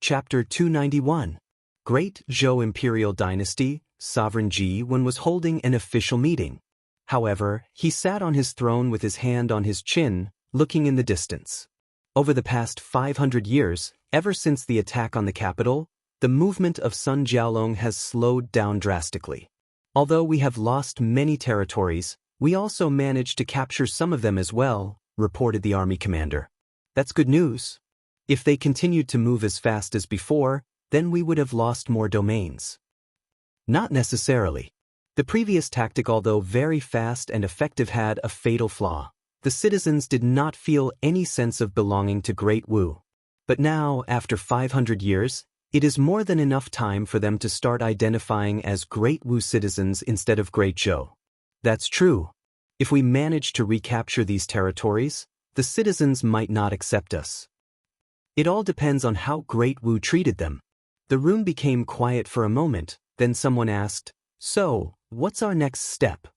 Chapter 291. Great Zhou Imperial Dynasty, Sovereign Ji1 was holding an official meeting. However, he sat on his throne with his hand on his chin, looking in the distance. Over the past 500 years, ever since the attack on the capital, the movement of Sun Jialong has slowed down drastically. Although we have lost many territories, we also managed to capture some of them as well, reported the army commander. That's good news. If they continued to move as fast as before, then we would have lost more domains. Not necessarily. The previous tactic, although very fast and effective, had a fatal flaw. The citizens did not feel any sense of belonging to Great Wu. But now, after 500 years, it is more than enough time for them to start identifying as Great Wu citizens instead of Great Zhou. That's true. If we manage to recapture these territories, the citizens might not accept us. It all depends on how Great Wu treated them. The room became quiet for a moment, then someone asked, "So, what's our next step?"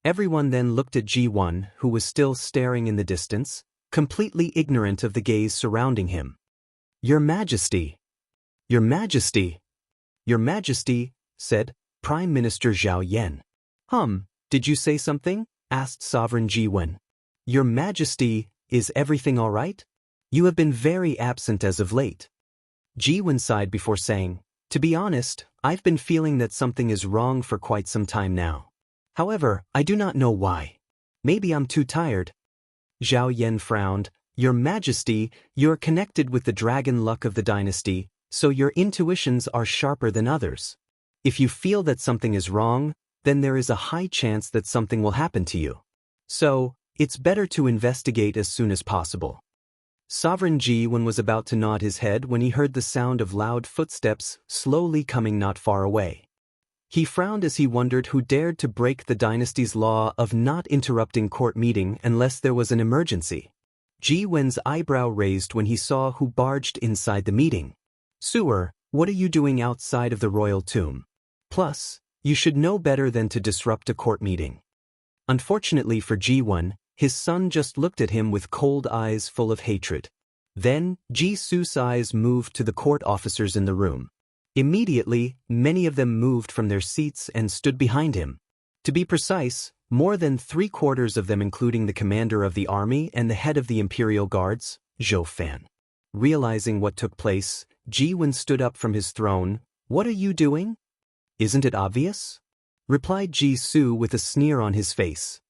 Everyone then looked at Ji1, who was still staring in the distance, completely ignorant of the gaze surrounding him. "Your Majesty! Your Majesty! Your Majesty," said Prime Minister Zhao Yan. Did you say something?" asked Sovereign Ji1. "Your Majesty, is everything all right? You have been very absent as of late." Ji1 sighed before saying, "To be honest, I've been feeling that something is wrong for quite some time now. However, I do not know why. Maybe I'm too tired. Zhao Yan frowned. Your Majesty, you're connected with the dragon luck of the dynasty, so your intuitions are sharper than others. If you feel that something is wrong, then there is a high chance that something will happen to you. So, it's better to investigate as soon as possible. Sovereign Ji-Wen was about to nod his head when he heard the sound of loud footsteps slowly coming not far away. He frowned as he wondered who dared to break the dynasty's law of not interrupting court meeting unless there was an emergency. Ji-Wen's eyebrow raised when he saw who barged inside the meeting. Sewer, what are you doing outside of the royal tomb? Plus, you should know better than to disrupt a court meeting. Unfortunately for Ji-Wen, his son just looked at him with cold eyes full of hatred. Then, Ji-Su's eyes moved to the court officers in the room. Immediately, many of them moved from their seats and stood behind him. To be precise, more than 3/4 of them, including the commander of the army and the head of the imperial guards, Zhou Fan. Realizing what took place, Ji-Wen stood up from his throne. What are you doing? Isn't it obvious? Replied Ji-Su with a sneer on his face.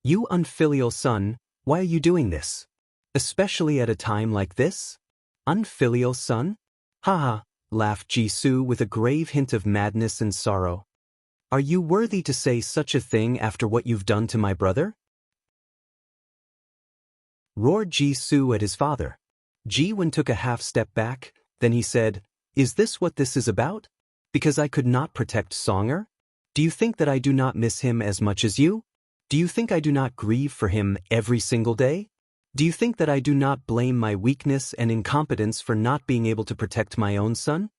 You unfilial son, why are you doing this? Especially at a time like this? Unfilial son? Haha, laughed Ji-Su with a grave hint of madness and sorrow. Are you worthy to say such a thing after what you've done to my brother? Roared Ji-Su at his father. Ji-Wen took a half step back, then he said, Is this what this is about? Because I could not protect Songer? Do you think that I do not miss him as much as you? Do you think I do not grieve for him every single day? Do you think that I do not blame my weakness and incompetence for not being able to protect my own son?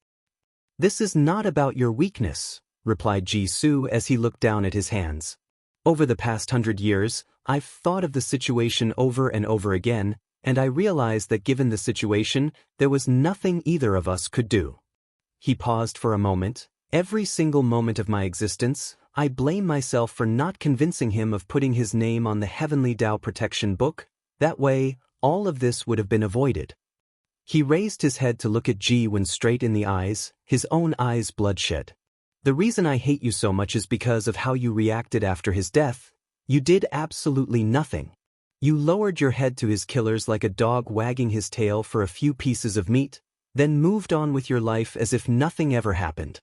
This is not about your weakness, replied Ji-Su as he looked down at his hands. Over the past 100 years, I've thought of the situation over and over again, and I realized that given the situation, there was nothing either of us could do. He paused for a moment. Every single moment of my existence, I blame myself for not convincing him of putting his name on the Heavenly Tao Protection Book. That way, all of this would have been avoided. He raised his head to look at Ji-Wen straight in the eyes, his own eyes bloodshot. The reason I hate you so much is because of how you reacted after his death. You did absolutely nothing. You lowered your head to his killers like a dog wagging his tail for a few pieces of meat, then moved on with your life as if nothing ever happened.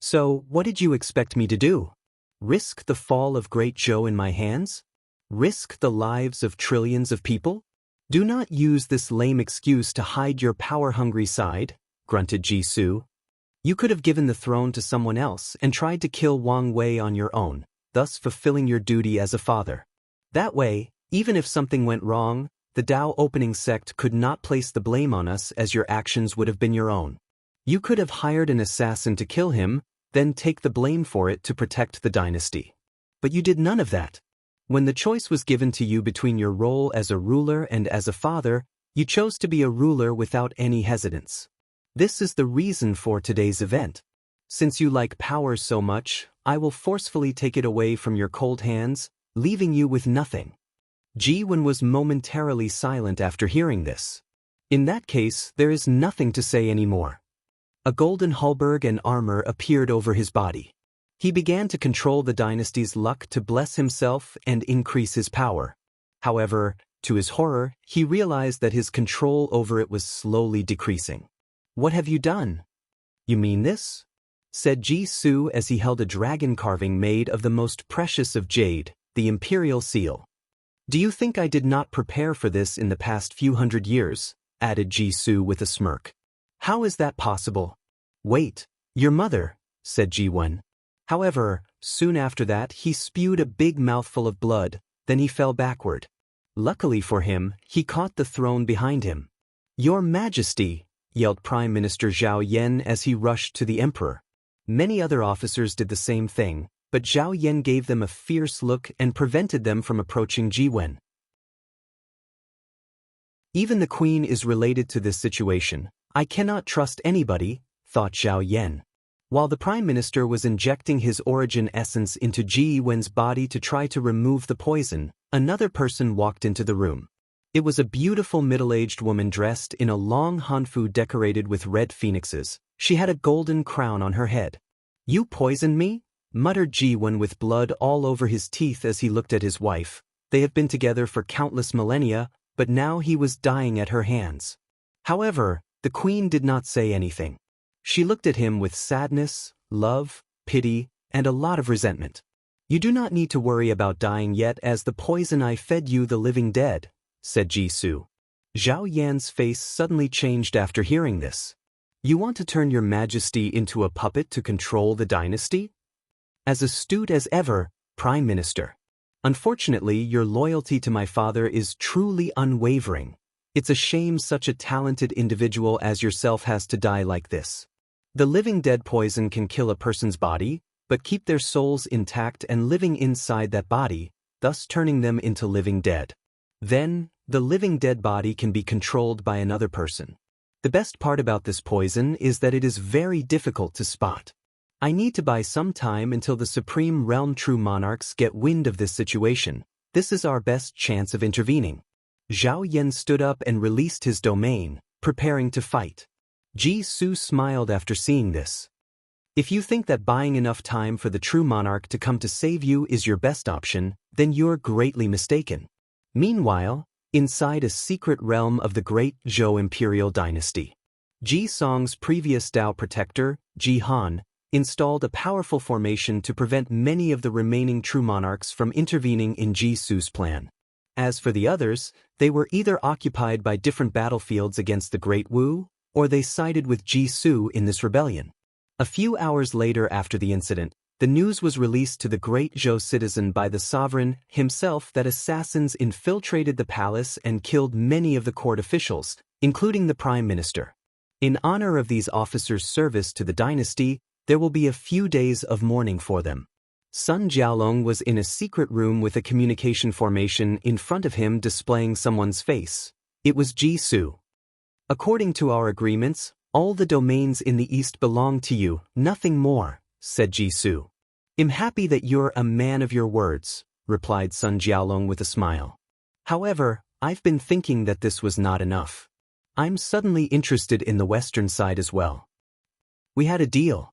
So, what did you expect me to do? Risk the fall of Great Zhou in my hands? Risk the lives of trillions of people? Do not use this lame excuse to hide your power-hungry side, grunted Ji-Su. You could have given the throne to someone else and tried to kill Wang Wei on your own, thus fulfilling your duty as a father. That way, even if something went wrong, the Dao opening sect could not place the blame on us as your actions would have been your own. You could have hired an assassin to kill him, then take the blame for it to protect the dynasty. But you did none of that. When the choice was given to you between your role as a ruler and as a father, you chose to be a ruler without any hesitance. This is the reason for today's event. Since you like power so much, I will forcefully take it away from your cold hands, leaving you with nothing. Ji-Wen was momentarily silent after hearing this. In that case, there is nothing to say anymore. A golden halberd and armor appeared over his body. He began to control the dynasty's luck to bless himself and increase his power. However, to his horror, he realized that his control over it was slowly decreasing. What have you done? You mean this? Said Ji-Su as he held a dragon carving made of the most precious of jade, the imperial seal. Do you think I did not prepare for this in the past few hundred years? Added Ji-Su with a smirk. How is that possible? Wait, your mother, said Ji-Wen. However, soon after that he spewed a big mouthful of blood, then he fell backward. Luckily for him, he caught the throne behind him. Your Majesty, yelled Prime Minister Zhao Yan as he rushed to the emperor. Many other officers did the same thing, but Zhao Yan gave them a fierce look and prevented them from approaching Ji-Wen. Even the queen is related to this situation. I cannot trust anybody, thought Zhao Yan. While the prime minister was injecting his origin essence into Ji-Wen's body to try to remove the poison, another person walked into the room. It was a beautiful middle-aged woman dressed in a long hanfu decorated with red phoenixes. She had a golden crown on her head. You poisoned me? muttered Ji-Wen with blood all over his teeth as he looked at his wife. They have been together for countless millennia, but now he was dying at her hands. However, the queen did not say anything. She looked at him with sadness, love, pity, and a lot of resentment. "You do not need to worry about dying yet, as the poison I fed you the living dead," said Ji-Su. Zhao Yan's face suddenly changed after hearing this. "You want to turn your majesty into a puppet to control the dynasty? As astute as ever, Prime Minister. Unfortunately, your loyalty to my father is truly unwavering. It's a shame such a talented individual as yourself has to die like this. The living dead poison can kill a person's body, but keep their souls intact and living inside that body, thus turning them into living dead. Then, the living dead body can be controlled by another person. The best part about this poison is that it is very difficult to spot. I need to buy some time until the Supreme Realm True Monarchs get wind of this situation. This is our best chance of intervening." Zhao Yan stood up and released his domain, preparing to fight. Ji-Su smiled after seeing this. "If you think that buying enough time for the True Monarch to come to save you is your best option, then you're greatly mistaken." Meanwhile, inside a secret realm of the great Zhou imperial dynasty, Ji Song's previous Dao protector, Ji Han, installed a powerful formation to prevent many of the remaining true monarchs from intervening in Ji-Su's plan. As for the others, they were either occupied by different battlefields against the Great Wu, or they sided with Ji-Su in this rebellion. A few hours later after the incident, the news was released to the great Zhou citizen by the sovereign himself that assassins infiltrated the palace and killed many of the court officials, including the prime minister. In honor of these officers' service to the dynasty, there will be a few days of mourning for them. Sun Jiaolong was in a secret room with a communication formation in front of him displaying someone's face. It was Ji-Su. "According to our agreements, all the domains in the east belong to you, nothing more," said Ji-Su. "I'm happy that you're a man of your words," replied Sun Jiaolong with a smile. "However, I've been thinking that this was not enough. I'm suddenly interested in the western side as well. We had a deal.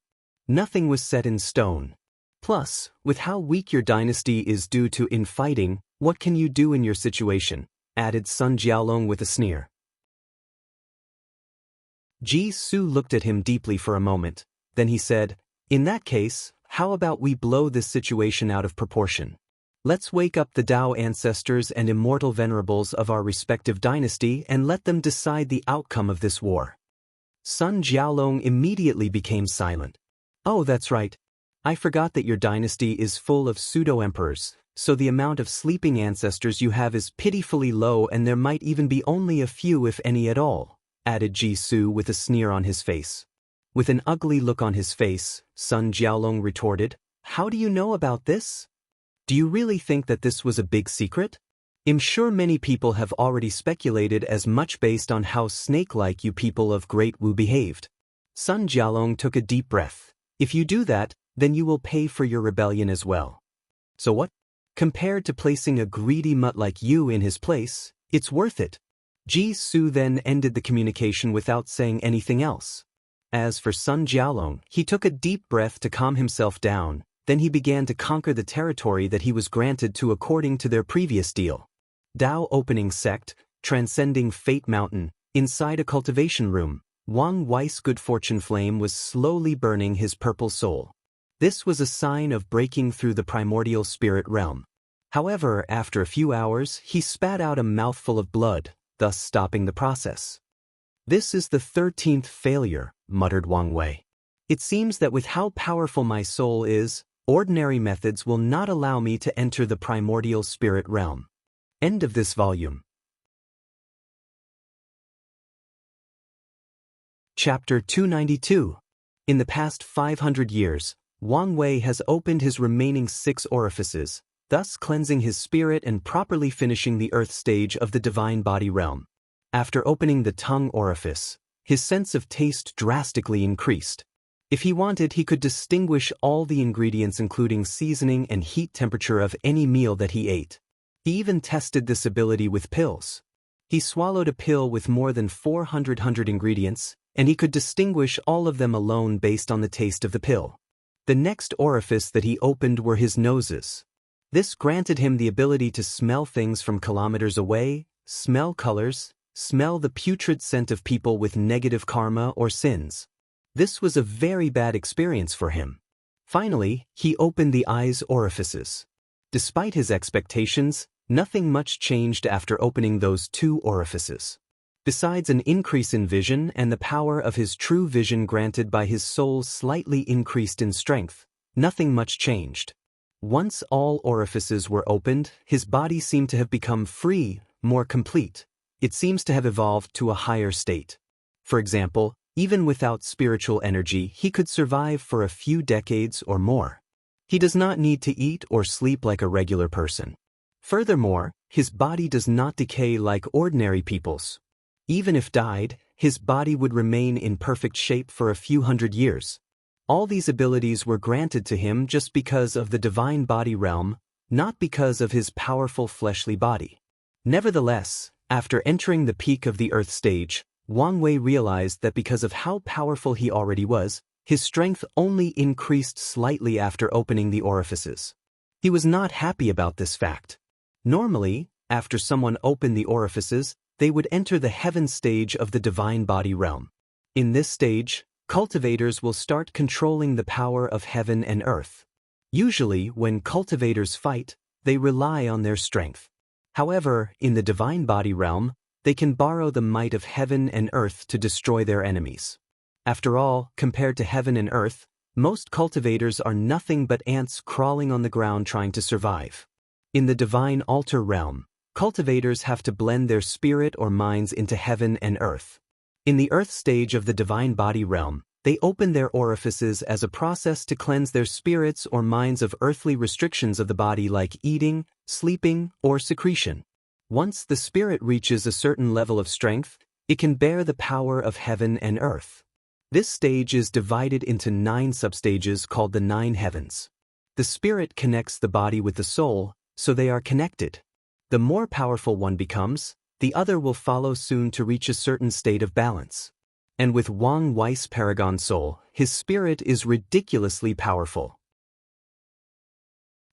Nothing was set in stone. Plus, with how weak your dynasty is due to infighting, what can you do in your situation?" added Sun Jiaolong with a sneer. Ji-Su looked at him deeply for a moment. Then he said, "In that case, how about we blow this situation out of proportion? Let's wake up the Dao ancestors and immortal venerables of our respective dynasty and let them decide the outcome of this war." Sun Jiaolong immediately became silent. "Oh, that's right. I forgot that your dynasty is full of pseudo-emperors, so the amount of sleeping ancestors you have is pitifully low and there might even be only a few if any at all," added Ji-Su with a sneer on his face. With an ugly look on his face, Sun Jiaolong retorted, "How do you know about this? Do you really think that this was a big secret? I'm sure many people have already speculated as much based on how snake-like you people of Great Wu behaved." Sun Jiaolong took a deep breath. "If you do that, then you will pay for your rebellion as well. So what? Compared to placing a greedy mutt like you in his place, it's worth it." Ji-Su then ended the communication without saying anything else. As for Sun Jiaolong, he took a deep breath to calm himself down, then he began to conquer the territory that he was granted to according to their previous deal. Dao Opening Sect, transcending Fate Mountain, inside a cultivation room, Wang Wei's good fortune flame was slowly burning his purple soul. This was a sign of breaking through the primordial spirit realm. However, after a few hours, he spat out a mouthful of blood, thus stopping the process. "This is the 13th failure," muttered Wang Wei. "It seems that with how powerful my soul is, ordinary methods will not allow me to enter the primordial spirit realm." End of this volume. Chapter 292. In the past 500 years, Wang Wei has opened his remaining 6 orifices, thus cleansing his spirit and properly finishing the earth stage of the divine body realm. After opening the tongue orifice, his sense of taste drastically increased. If he wanted, he could distinguish all the ingredients including seasoning and heat temperature of any meal that he ate. He even tested this ability with pills. He swallowed a pill with more than 400 ingredients, and he could distinguish all of them alone based on the taste of the pill. The next orifice that he opened were his noses. This granted him the ability to smell things from kilometers away, smell colors, smell the putrid scent of people with negative karma or sins. This was a very bad experience for him. Finally, he opened the eyes orifices. Despite his expectations, nothing much changed after opening those 2 orifices. Besides an increase in vision and the power of his true vision granted by his soul slightly increased in strength, nothing much changed. Once all orifices were opened, his body seemed to have become free, more complete. It seems to have evolved to a higher state. For example, even without spiritual energy, he could survive for a few decades or more. He does not need to eat or sleep like a regular person. Furthermore, his body does not decay like ordinary people's. Even if died, his body would remain in perfect shape for a few hundred years. All these abilities were granted to him just because of the divine body realm, not because of his powerful fleshly body. Nevertheless, after entering the peak of the earth stage, Wang Wei realized that because of how powerful he already was, his strength only increased slightly after opening the orifices. He was not happy about this fact. Normally, after someone opened the orifices, they would enter the heaven stage of the divine body realm. In this stage, cultivators will start controlling the power of heaven and earth. Usually, when cultivators fight, they rely on their strength. However, in the divine body realm, they can borrow the might of heaven and earth to destroy their enemies. After all, compared to heaven and earth, most cultivators are nothing but ants crawling on the ground trying to survive. In the divine altar realm, cultivators have to blend their spirit or minds into heaven and earth. In the earth stage of the divine body realm, they open their orifices as a process to cleanse their spirits or minds of earthly restrictions of the body like eating, sleeping, or secretion. Once the spirit reaches a certain level of strength, it can bear the power of heaven and earth. This stage is divided into 9 substages called the 9 heavens. The spirit connects the body with the soul, so they are connected. The more powerful one becomes, the other will follow soon to reach a certain state of balance. And with Wang Wei's paragon soul, his spirit is ridiculously powerful.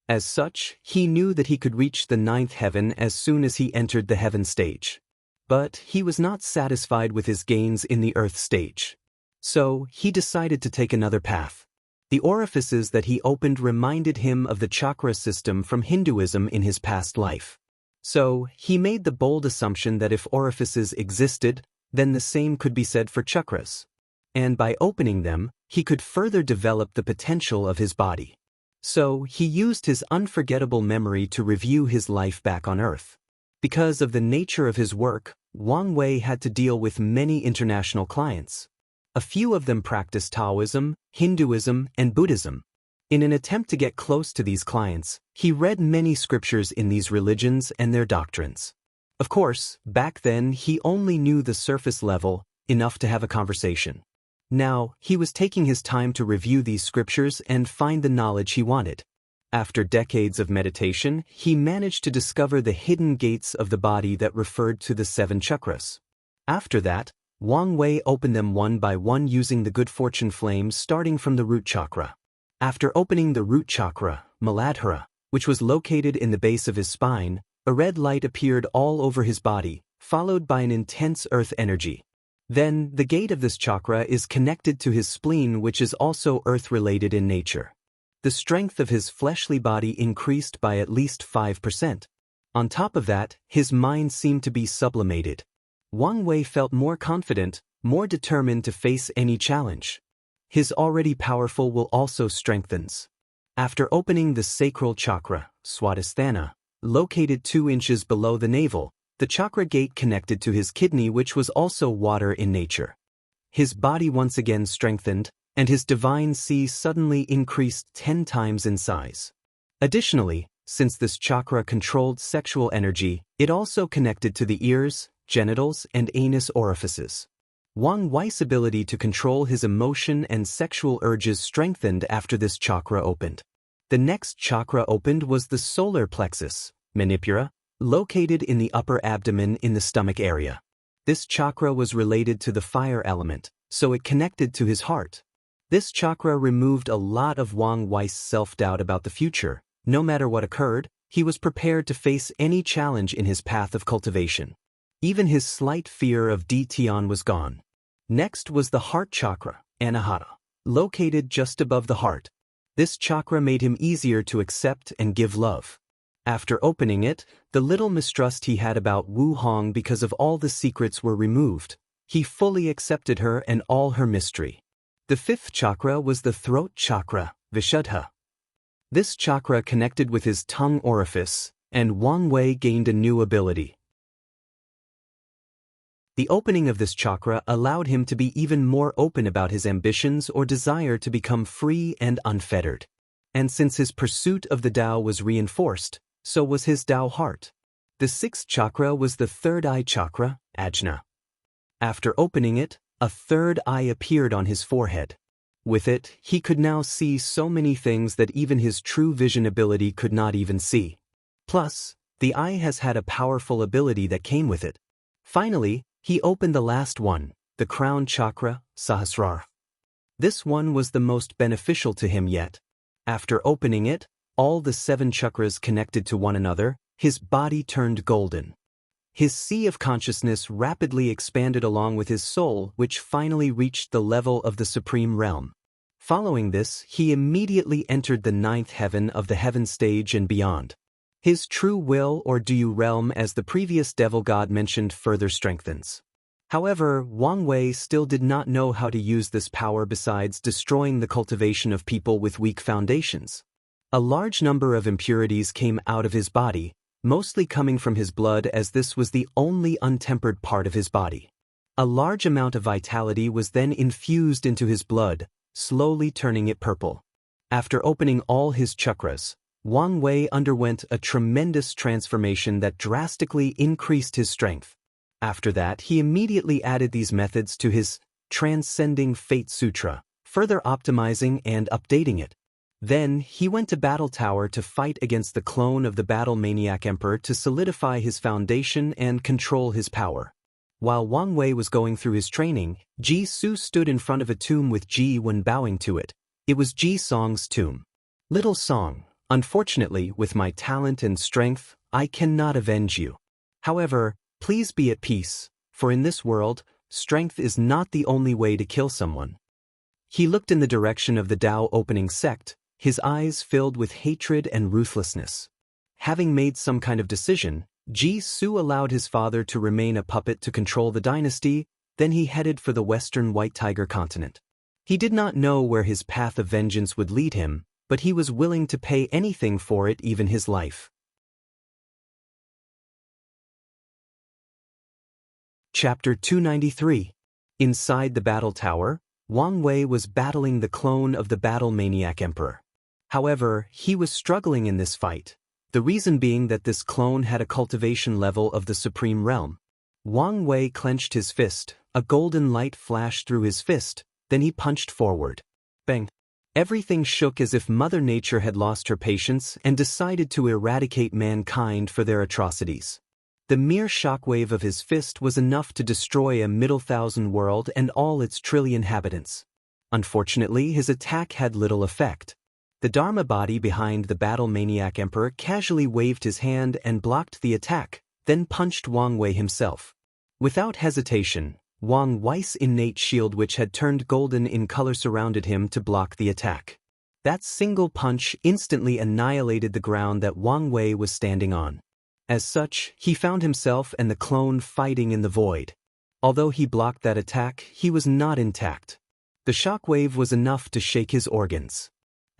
As such, he knew that he could reach the 9th heaven as soon as he entered the heaven stage. But he was not satisfied with his gains in the earth stage. So, he decided to take another path. The orifices that he opened reminded him of the chakra system from Hinduism in his past life. So, he made the bold assumption that if orifices existed, then the same could be said for chakras. And by opening them, he could further develop the potential of his body. So, he used his unforgettable memory to review his life back on Earth. Because of the nature of his work, Wang Wei had to deal with many international clients. A few of them practiced Taoism, Hinduism, and Buddhism. In an attempt to get close to these clients, he read many scriptures in these religions and their doctrines. Of course, back then he only knew the surface level, enough to have a conversation. Now, he was taking his time to review these scriptures and find the knowledge he wanted. After decades of meditation, he managed to discover the hidden gates of the body that referred to the 7 chakras. After that, Wang Wei opened them one by one using the good fortune flame starting from the root chakra. After opening the root chakra, Muladhara, which was located in the base of his spine, a red light appeared all over his body, followed by an intense earth energy. Then, the gate of this chakra is connected to his spleen, which is also earth-related in nature. The strength of his fleshly body increased by at least 5%. On top of that, his mind seemed to be sublimated. Wang Wei felt more confident, more determined to face any challenge. His already powerful will also strengthens. After opening the sacral chakra, Swadhisthana, located 2 inches below the navel, the chakra gate connected to his kidney, which was also water in nature. His body once again strengthened, and his divine C suddenly increased 10 times in size. Additionally, since this chakra controlled sexual energy, it also connected to the ears, genitals, and anus orifices. Wang Wei's ability to control his emotion and sexual urges strengthened after this chakra opened. The next chakra opened was the solar plexus, Manipura, located in the upper abdomen in the stomach area. This chakra was related to the fire element, so it connected to his heart. This chakra removed a lot of Wang Wei's self-doubt about the future. No matter what occurred, he was prepared to face any challenge in his path of cultivation. Even his slight fear of Tian was gone. Next was the heart chakra, Anahata, located just above the heart. This chakra made him easier to accept and give love. After opening it, the little mistrust he had about Wu Hong because of all the secrets were removed. He fully accepted her and all her mystery. The fifth chakra was the throat chakra, Vishuddha. This chakra connected with his tongue orifice, and Wang Wei gained a new ability. The opening of this chakra allowed him to be even more open about his ambitions or desire to become free and unfettered. And since his pursuit of the Tao was reinforced, so was his Tao heart. The sixth chakra was the third eye chakra, Ajna. After opening it, a third eye appeared on his forehead. With it, he could now see so many things that even his true vision ability could not even see. Plus, the eye has had a powerful ability that came with it. Finally, he opened the last one, the crown chakra, Sahasrara. This one was the most beneficial to him yet. After opening it, all the 7 chakras connected to one another, his body turned golden. His sea of consciousness rapidly expanded along with his soul, which finally reached the level of the supreme realm. Following this, he immediately entered the 9th heaven of the heaven stage and beyond. His true will or Duyu realm, as the previous devil god mentioned, further strengthens. However, Wang Wei still did not know how to use this power besides destroying the cultivation of people with weak foundations. A large number of impurities came out of his body, mostly coming from his blood, as this was the only untempered part of his body. A large amount of vitality was then infused into his blood, slowly turning it purple. After opening all his chakras, Wang Wei underwent a tremendous transformation that drastically increased his strength. After that, he immediately added these methods to his Transcending Fate Sutra, further optimizing and updating it. Then, he went to Battle Tower to fight against the clone of the Battle Maniac Emperor to solidify his foundation and control his power. While Wang Wei was going through his training, Ji Su stood in front of a tomb with Ji when bowing to it. It was Ji Song's tomb. Little Song, unfortunately, with my talent and strength, I cannot avenge you. However, please be at peace, for in this world, strength is not the only way to kill someone. He looked in the direction of the Tao opening sect, his eyes filled with hatred and ruthlessness. Having made some kind of decision, Ji Su allowed his father to remain a puppet to control the dynasty, then he headed for the western White Tiger continent. He did not know where his path of vengeance would lead him, but he was willing to pay anything for it, even his life. Chapter 293. Inside the battle tower, Wang Wei was battling the clone of the Battle Maniac Emperor. However, he was struggling in this fight, the reason being that this clone had a cultivation level of the supreme realm. Wang Wei clenched his fist, a golden light flashed through his fist, then he punched forward. Bang! Everything shook as if Mother Nature had lost her patience and decided to eradicate mankind for their atrocities. The mere shockwave of his fist was enough to destroy a middle thousand world and all its trillion inhabitants. Unfortunately, his attack had little effect. The Dharma body behind the Battle Maniac Emperor casually waved his hand and blocked the attack, then punched Wang Wei himself. Without hesitation, Wang Wei's innate shield, which had turned golden in color, surrounded him to block the attack. That single punch instantly annihilated the ground that Wang Wei was standing on. As such, he found himself and the clone fighting in the void. Although he blocked that attack, he was not intact. The shockwave was enough to shake his organs.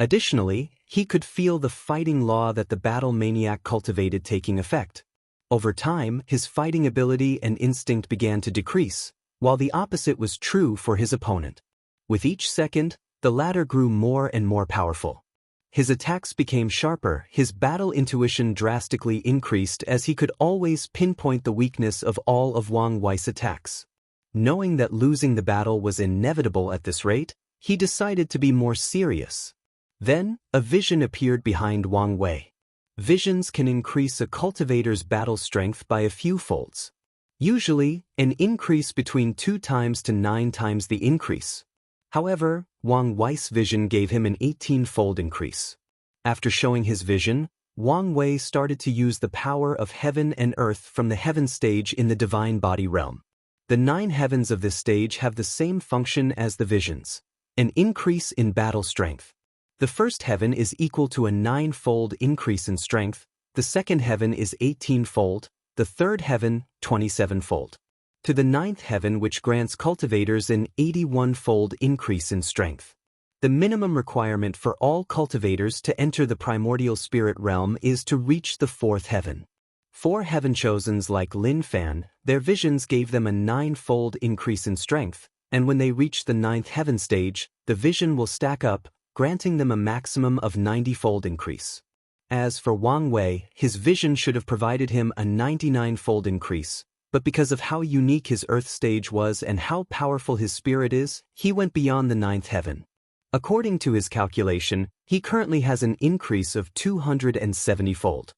Additionally, he could feel the fighting law that the Battle Maniac cultivated taking effect. Over time, his fighting ability and instinct began to decrease, while the opposite was true for his opponent. With each second, the latter grew more and more powerful. His attacks became sharper, his battle intuition drastically increased as he could always pinpoint the weakness of all of Wang Wei's attacks. Knowing that losing the battle was inevitable at this rate, he decided to be more serious. Then, a vision appeared behind Wang Wei. Visions can increase a cultivator's battle strength by a few folds. Usually, an increase between 2 times to 9 times the increase. However, Wang Wei's vision gave him an 18-fold increase. After showing his vision, Wang Wei started to use the power of heaven and earth from the heaven stage in the divine body realm. The 9 heavens of this stage have the same function as the visions: an increase in battle strength. The first heaven is equal to a 9-fold increase in strength, the second heaven is 18-fold, the third heaven 27-fold. To the 9th heaven, which grants cultivators an 81-fold increase in strength. The minimum requirement for all cultivators to enter the primordial spirit realm is to reach the 4th heaven. 4 heaven chosens like Lin Fan, their visions gave them a 9-fold increase in strength, and when they reach the 9th heaven stage, the vision will stack up, granting them a maximum of 90-fold increase. As for Wang Wei, his vision should have provided him a 99-fold increase, but because of how unique his earth stage was and how powerful his spirit is, he went beyond the 9th heaven. According to his calculation, he currently has an increase of 270-fold.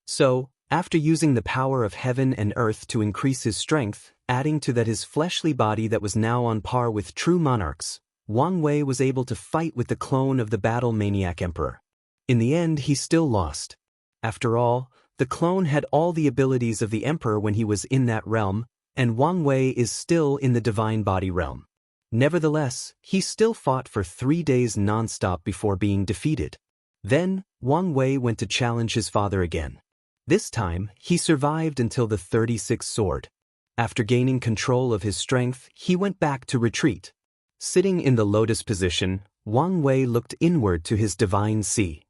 So, after using the power of heaven and earth to increase his strength, adding to that his fleshly body that was now on par with true monarchs, Wang Wei was able to fight with the clone of the battle-maniac emperor. In the end, he still lost. After all, the clone had all the abilities of the emperor when he was in that realm, and Wang Wei is still in the divine body realm. Nevertheless, he still fought for 3 days non-stop before being defeated. Then, Wang Wei went to challenge his father again. This time, he survived until the 36th sword. After gaining control of his strength, he went back to retreat. Sitting in the lotus position, Wang Wei looked inward to his divine sea.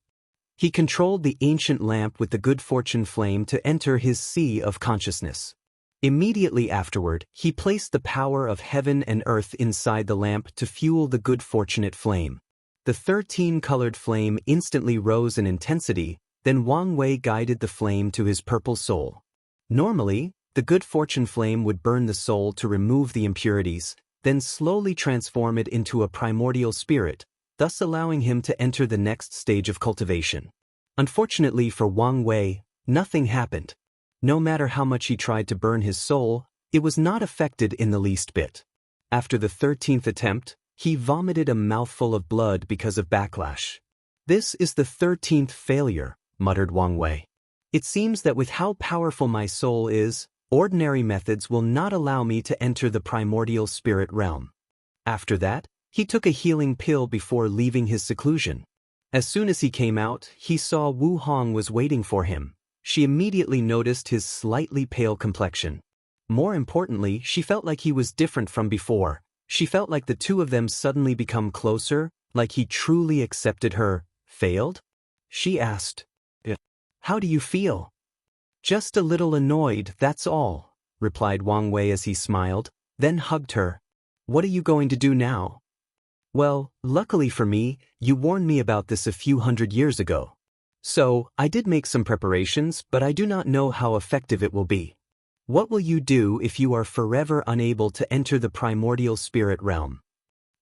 He controlled the ancient lamp with the good fortune flame to enter his sea of consciousness. Immediately afterward, he placed the power of heaven and earth inside the lamp to fuel the good fortunate flame. The 13-colored flame instantly rose in intensity, then Wang Wei guided the flame to his purple soul. Normally, the good fortune flame would burn the soul to remove the impurities, then slowly transform it into a primordial spirit, thus allowing him to enter the next stage of cultivation. Unfortunately for Wang Wei, nothing happened. No matter how much he tried to burn his soul, it was not affected in the least bit. After the 13th attempt, he vomited a mouthful of blood because of backlash. "This is the 13th failure," muttered Wang Wei. "It seems that with how powerful my soul is, ordinary methods will not allow me to enter the primordial spirit realm." After that, he took a healing pill before leaving his seclusion. As soon as he came out, he saw Wu Hong was waiting for him. She immediately noticed his slightly pale complexion. More importantly, she felt like he was different from before. She felt like the two of them suddenly become closer, like he truly accepted her. "Failed?" she asked. "How do you feel?" "Just a little annoyed, that's all," replied Wang Wei as he smiled, then hugged her. "What are you going to do now?" "Well, luckily for me, you warned me about this a few hundred years ago. So, I did make some preparations, but I do not know how effective it will be." "What will you do if you are forever unable to enter the primordial spirit realm?"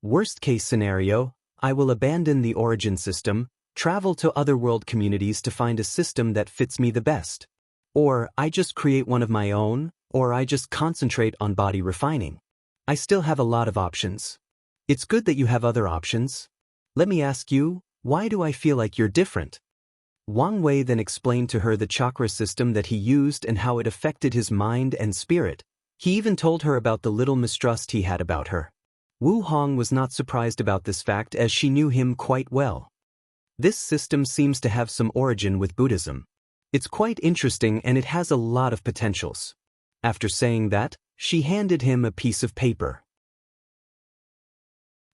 "Worst case scenario, I will abandon the origin system, travel to other world communities to find a system that fits me the best. Or I just create one of my own, or I just concentrate on body refining. I still have a lot of options." "It's good that you have other options. Let me ask you, why do I feel like you're different?" Wang Wei then explained to her the chakra system that he used and how it affected his mind and spirit. He even told her about the little mistrust he had about her. Wu Hong was not surprised about this fact as she knew him quite well. This system seems to have some origin with Buddhism. It's quite interesting and it has a lot of potentials. After saying that, she handed him a piece of paper.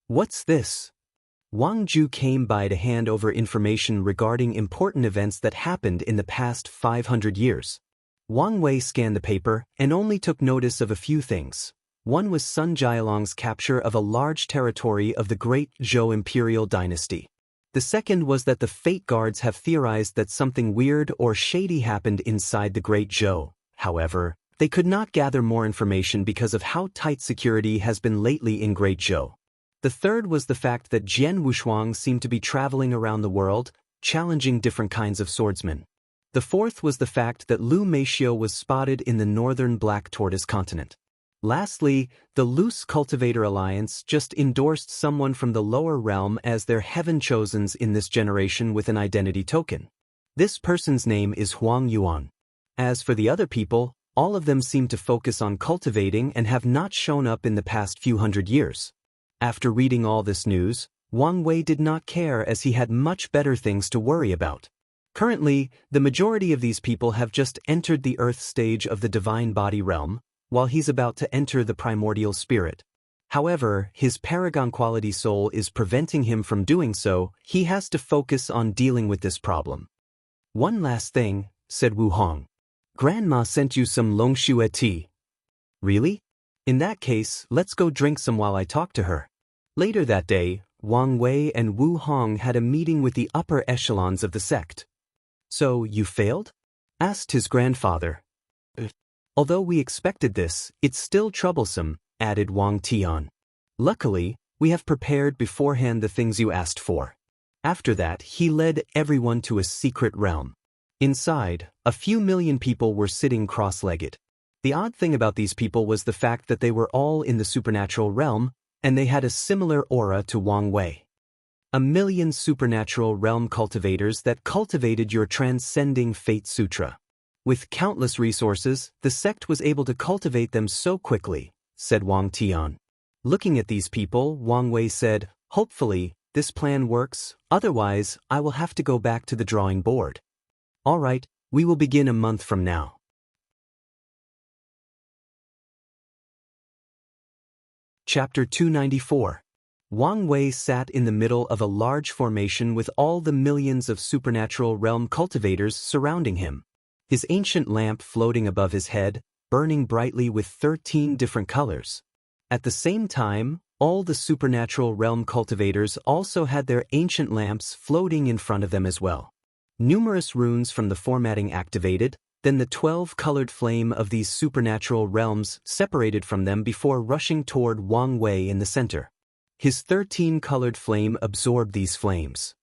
"What's this?" Wang Ju came by to hand over information regarding important events that happened in the past 500 years. Wang Wei scanned the paper and only took notice of a few things. One was Sun Jialong's capture of a large territory of the Great Zhou Imperial Dynasty. The second was that the Fate Guards have theorized that something weird or shady happened inside the Great Zhou. However, they could not gather more information because of how tight security has been lately in Great Zhou. The third was the fact that Jian Wushuang seemed to be traveling around the world, challenging different kinds of swordsmen. The fourth was the fact that Lu Meishio was spotted in the northern Black Tortoise continent. Lastly, the Loose Cultivator Alliance just endorsed someone from the lower realm as their heaven-chosens in this generation with an identity token. This person's name is Huang Yuan. As for the other people, all of them seem to focus on cultivating and have not shown up in the past few hundred years. After reading all this news, Wang Wei did not care as he had much better things to worry about. Currently, the majority of these people have just entered the earth stage of the divine body realm, while he's about to enter the primordial spirit. However, his paragon quality soul is preventing him from doing so. He has to focus on dealing with this problem. One last thing, said Wu Hong. Grandma sent you some longshue tea. Really? In that case, let's go drink some while I talk to her. Later that day, Wang Wei and Wu Hong had a meeting with the upper echelons of the sect. So, you failed? Asked his grandfather. Although we expected this, it's still troublesome, added Wang Tian. Luckily, we have prepared beforehand the things you asked for. After that, he led everyone to a secret realm. Inside, a few million people were sitting cross-legged. The odd thing about these people was the fact that they were all in the supernatural realm, and they had a similar aura to Wang Wei. 1,000,000 supernatural realm cultivators that cultivated your transcending fate sutra. With countless resources, the sect was able to cultivate them so quickly, said Wang Tian. Looking at these people, Wang Wei said, hopefully, this plan works, otherwise, I will have to go back to the drawing board. All right, we will begin a month from now. Chapter 294. Wang Wei sat in the middle of a large formation with all the millions of supernatural realm cultivators surrounding him. His ancient lamp floating above his head, burning brightly with 13 different colors. At the same time, all the supernatural realm cultivators also had their ancient lamps floating in front of them as well. Numerous runes from the formatting activated, then the 12-colored flame of these supernatural realms separated from them before rushing toward Wang Wei in the center. His 13-colored flame absorbed these flames.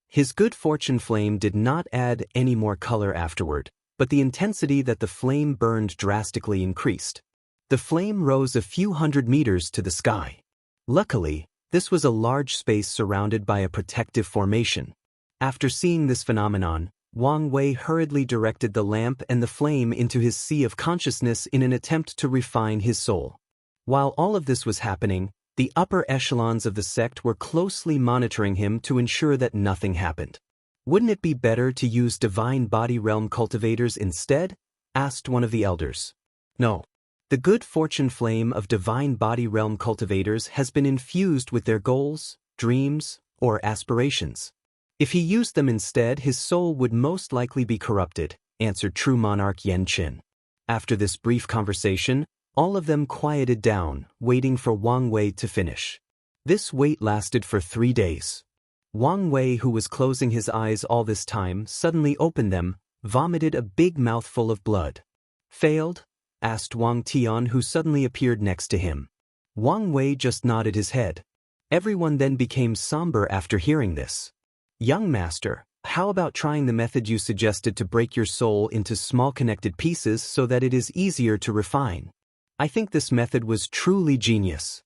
His good fortune flame did not add any more color afterward, but the intensity that the flame burned drastically increased. The flame rose a few hundred meters to the sky. Luckily, this was a large space surrounded by a protective formation. After seeing this phenomenon, Wang Wei hurriedly directed the lamp and the flame into his sea of consciousness in an attempt to refine his soul. While all of this was happening, the upper echelons of the sect were closely monitoring him to ensure that nothing happened. Wouldn't it be better to use divine body realm cultivators instead? Asked one of the elders. No. The good fortune flame of divine body realm cultivators has been infused with their goals, dreams, or aspirations. If he used them instead, his soul would most likely be corrupted, answered true monarch Yan Qin. After this brief conversation, all of them quieted down, waiting for Wang Wei to finish. This wait lasted for 3 days. Wang Wei, who was closing his eyes all this time, suddenly opened them, vomited a big mouthful of blood. Failed? Asked Wang Tian, who suddenly appeared next to him. Wang Wei just nodded his head. Everyone then became somber after hearing this. Young master, how about trying the method you suggested to break your soul into small connected pieces so that it is easier to refine? I think this method was truly genius.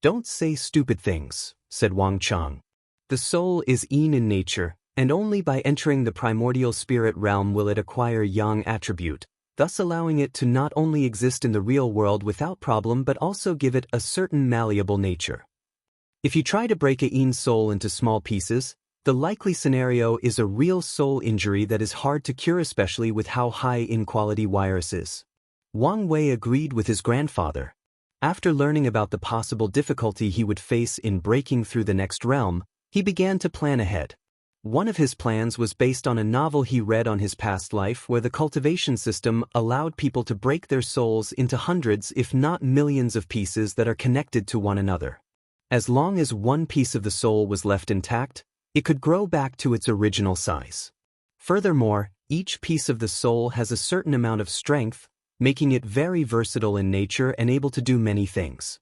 Don't say stupid things, said Wang Chang. The soul is yin in nature, and only by entering the primordial spirit realm will it acquire yang attribute, thus allowing it to not only exist in the real world without problem but also give it a certain malleable nature. If you try to break a yin soul into small pieces, the likely scenario is a real soul injury that is hard to cure, especially with how high in-quality virus is. Wang Wei agreed with his grandfather. After learning about the possible difficulty he would face in breaking through the next realm, he began to plan ahead. One of his plans was based on a novel he read on his past life where the cultivation system allowed people to break their souls into hundreds if not millions of pieces that are connected to one another. As long as one piece of the soul was left intact, it could grow back to its original size. Furthermore, each piece of the soul has a certain amount of strength, making it very versatile in nature and able to do many things.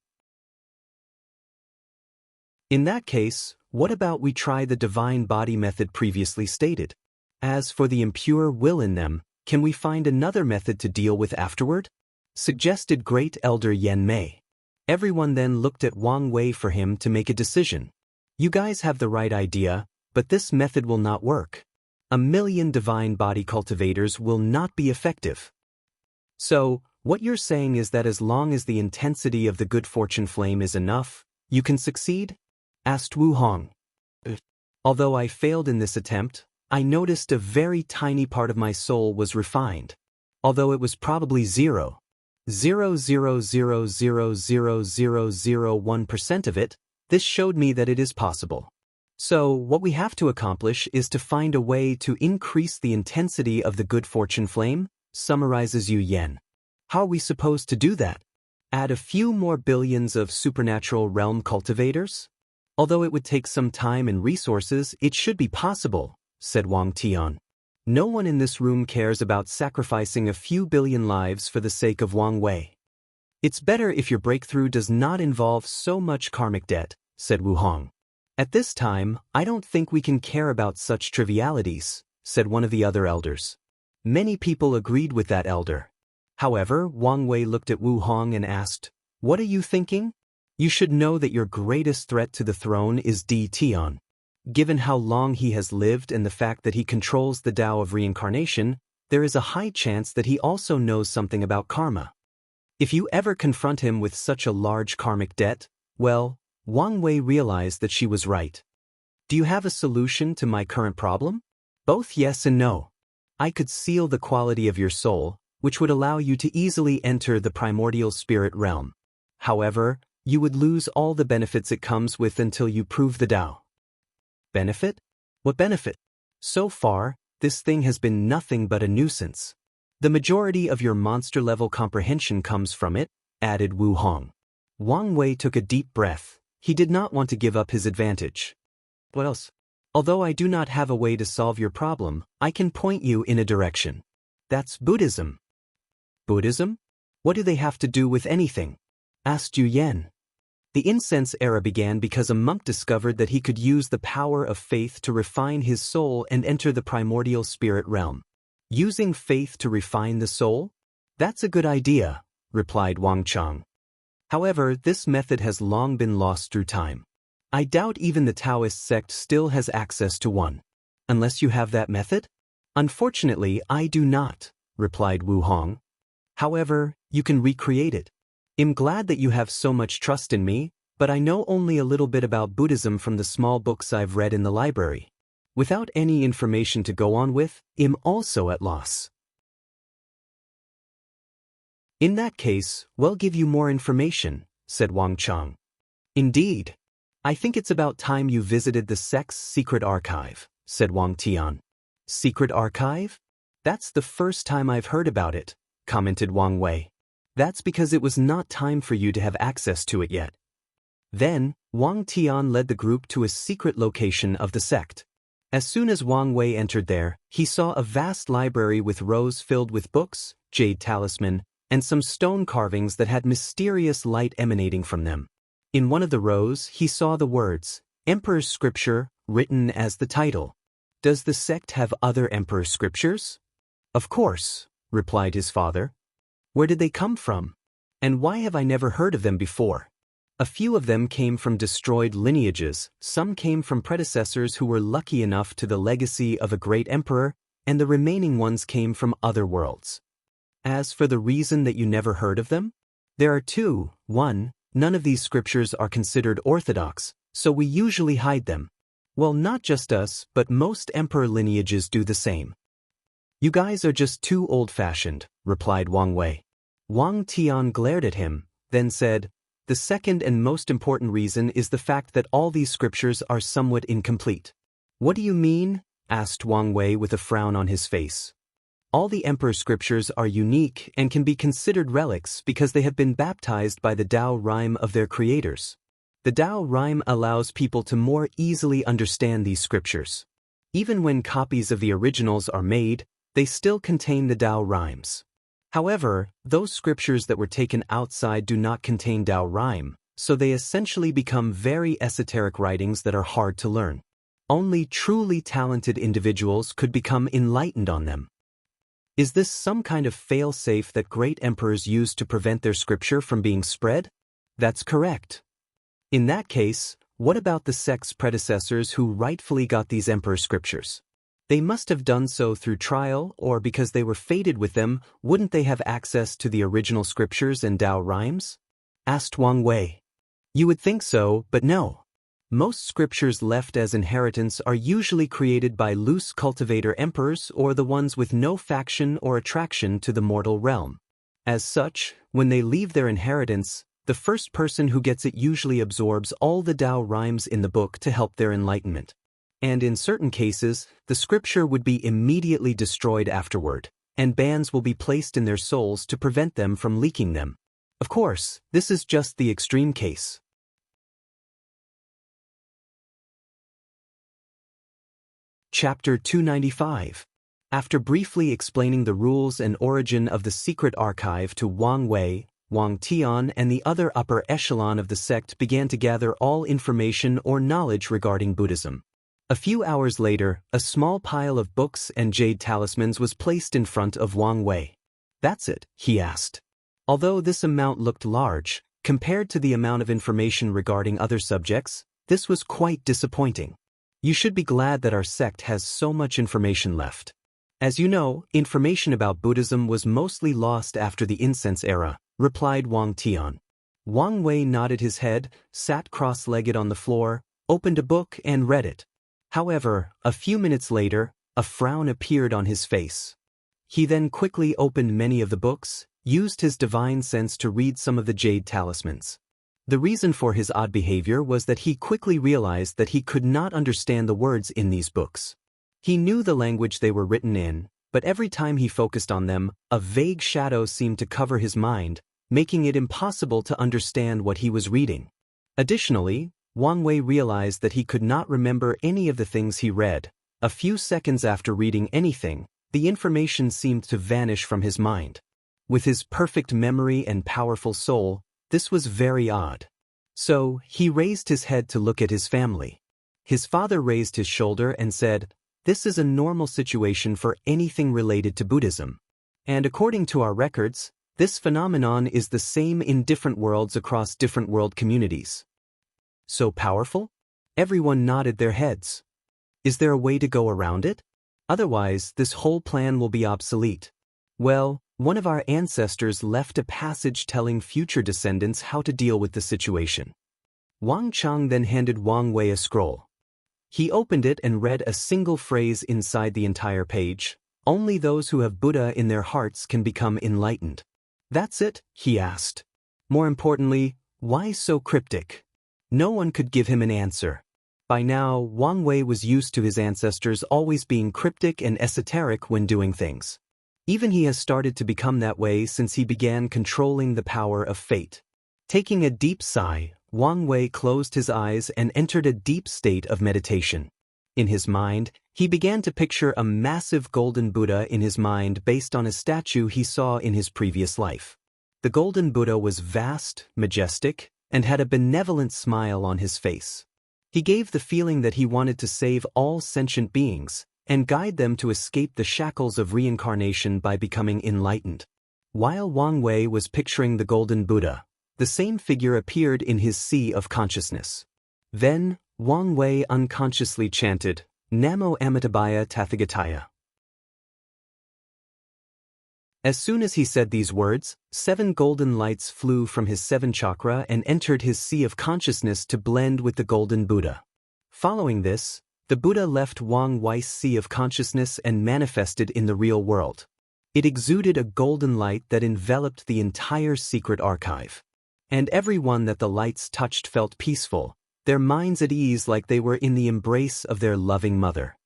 In that case, what about we try the divine body method previously stated? As for the impure will in them, can we find another method to deal with afterward? suggested Great Elder Yan Mei. Everyone then looked at Wang Wei for him to make a decision. You guys have the right idea, but this method will not work. 1,000,000 divine body cultivators will not be effective. So, what you're saying is that as long as the intensity of the good fortune flame is enough, you can succeed? Asked Wu Hong. Although I failed in this attempt, I noticed a very tiny part of my soul was refined. Although it was probably 0.000000001% of it, this showed me that it is possible. So, what we have to accomplish is to find a way to increase the intensity of the good fortune flame, summarizes Yu Yen. How are we supposed to do that? Add a few more billions of supernatural realm cultivators? Although it would take some time and resources, it should be possible, said Wang Tian. No one in this room cares about sacrificing a few billion lives for the sake of Wang Wei. It's better if your breakthrough does not involve so much karmic debt, said Wu Hong. At this time, I don't think we can care about such trivialities, said one of the other elders. Many people agreed with that elder. However, Wang Wei looked at Wu Hong and asked, "What are you thinking? You should know that your greatest threat to the throne is Di Tian. Given how long he has lived and the fact that he controls the Tao of reincarnation, there is a high chance that he also knows something about karma. If you ever confront him with such a large karmic debt, well, Wang Wei realized that she was right. Do you have a solution to my current problem? Both yes and no. I could seal the quality of your soul, which would allow you to easily enter the primordial spirit realm. However, you would lose all the benefits it comes with until you prove the Tao." Benefit? What benefit? So far, this thing has been nothing but a nuisance. The majority of your monster-level comprehension comes from it, added Wu Hong. Wang Wei took a deep breath. He did not want to give up his advantage. What else? Although I do not have a way to solve your problem, I can point you in a direction. That's Buddhism. Buddhism? What do they have to do with anything? Asked Yu Yen. The incense era began because a monk discovered that he could use the power of faith to refine his soul and enter the primordial spirit realm. Using faith to refine the soul? That's a good idea, replied Wang Chang. However, this method has long been lost through time. I doubt even the Daoist sect still has access to one. Unless you have that method? Unfortunately, I do not, replied Wu Hong. However, you can recreate it. I'm glad that you have so much trust in me, but I know only a little bit about Buddhism from the small books I've read in the library. Without any information to go on with, I'm also at loss. In that case, we'll give you more information, said Wang Chang. Indeed. I think it's about time you visited the sect's secret archive, said Wang Tian. Secret archive? That's the first time I've heard about it, commented Wang Wei. That's because it was not time for you to have access to it yet. Then, Wang Tian led the group to a secret location of the sect. As soon as Wang Wei entered there, he saw a vast library with rows filled with books, jade talisman, and some stone carvings that had mysterious light emanating from them. In one of the rows, he saw the words, Emperor's Scripture, written as the title. Does the sect have other Emperor's Scriptures? Of course, replied his father. Where did they come from? And why have I never heard of them before? A few of them came from destroyed lineages, some came from predecessors who were lucky enough to the legacy of a great emperor, and the remaining ones came from other worlds. As for the reason that you never heard of them, there are two. One, none of these scriptures are considered orthodox, so we usually hide them. Well, not just us, but most emperor lineages do the same. You guys are just too old-fashioned, replied Wang Wei. Wang Tian glared at him, then said, the second and most important reason is the fact that all these scriptures are somewhat incomplete. What do you mean? Asked Wang Wei with a frown on his face. All the emperor's scriptures are unique and can be considered relics because they have been baptized by the Tao rhyme of their creators. The Tao rhyme allows people to more easily understand these scriptures. Even when copies of the originals are made, they still contain the Tao rhymes. However, those scriptures that were taken outside do not contain Tao rhyme, so they essentially become very esoteric writings that are hard to learn. Only truly talented individuals could become enlightened on them. Is this some kind of fail-safe that great emperors use to prevent their scripture from being spread? That's correct. In that case, what about the sect's predecessors who rightfully got these emperor scriptures? They must have done so through trial, or because they were fated with them, wouldn't they have access to the original scriptures and Dao rhymes? Asked Wang Wei. You would think so, but no. Most scriptures left as inheritance are usually created by loose cultivator emperors or the ones with no faction or attraction to the mortal realm. As such, when they leave their inheritance, the first person who gets it usually absorbs all the Dao rhymes in the book to help their enlightenment. And in certain cases, the scripture would be immediately destroyed afterward, and bans will be placed in their souls to prevent them from leaking them. Of course, this is just the extreme case. Chapter 295. After briefly explaining the rules and origin of the secret archive to Wang Wei, Wang Tian and the other upper echelon of the sect began to gather all information or knowledge regarding Buddhism. A few hours later, a small pile of books and jade talismans was placed in front of Wang Wei. That's it, he asked. Although this amount looked large, compared to the amount of information regarding other subjects, this was quite disappointing. You should be glad that our sect has so much information left. As you know, information about Buddhism was mostly lost after the incense era, replied Wang Tian. Wang Wei nodded his head, sat cross-legged on the floor, opened a book and read it. However, a few minutes later, a frown appeared on his face. He then quickly opened many of the books, used his divine sense to read some of the jade talismans. The reason for his odd behavior was that he quickly realized that he could not understand the words in these books. He knew the language they were written in, but every time he focused on them, a vague shadow seemed to cover his mind, making it impossible to understand what he was reading. Additionally, Wang Wei realized that he could not remember any of the things he read. A few seconds after reading anything, the information seemed to vanish from his mind. With his perfect memory and powerful soul, this was very odd. So, he raised his head to look at his family. His father raised his shoulder and said, "This is a normal situation for anything related to Buddhism. And according to our records, this phenomenon is the same in different worlds across different world communities." So powerful? Everyone nodded their heads. Is there a way to go around it? Otherwise, this whole plan will be obsolete. Well, one of our ancestors left a passage telling future descendants how to deal with the situation. Wang Chang then handed Wang Wei a scroll. He opened it and read a single phrase inside the entire page. Only those who have Buddha in their hearts can become enlightened. That's it? He asked. More importantly, why so cryptic? No one could give him an answer. By now, Wang Wei was used to his ancestors always being cryptic and esoteric when doing things. Even he has started to become that way since he began controlling the power of fate. Taking a deep sigh, Wang Wei closed his eyes and entered a deep state of meditation. In his mind, he began to picture a massive golden Buddha in his mind based on a statue he saw in his previous life. The golden Buddha was vast, majestic, and had a benevolent smile on his face. He gave the feeling that he wanted to save all sentient beings and guide them to escape the shackles of reincarnation by becoming enlightened. While Wang Wei was picturing the golden Buddha, the same figure appeared in his sea of consciousness. Then, Wang Wei unconsciously chanted, "Namo Amitabhaya Tathagataya." As soon as he said these words, 7 golden lights flew from his 7 chakra and entered his sea of consciousness to blend with the golden Buddha. Following this, the Buddha left Wang Wei's sea of consciousness and manifested in the real world. It exuded a golden light that enveloped the entire secret archive. And everyone that the lights touched felt peaceful, their minds at ease like they were in the embrace of their loving mother.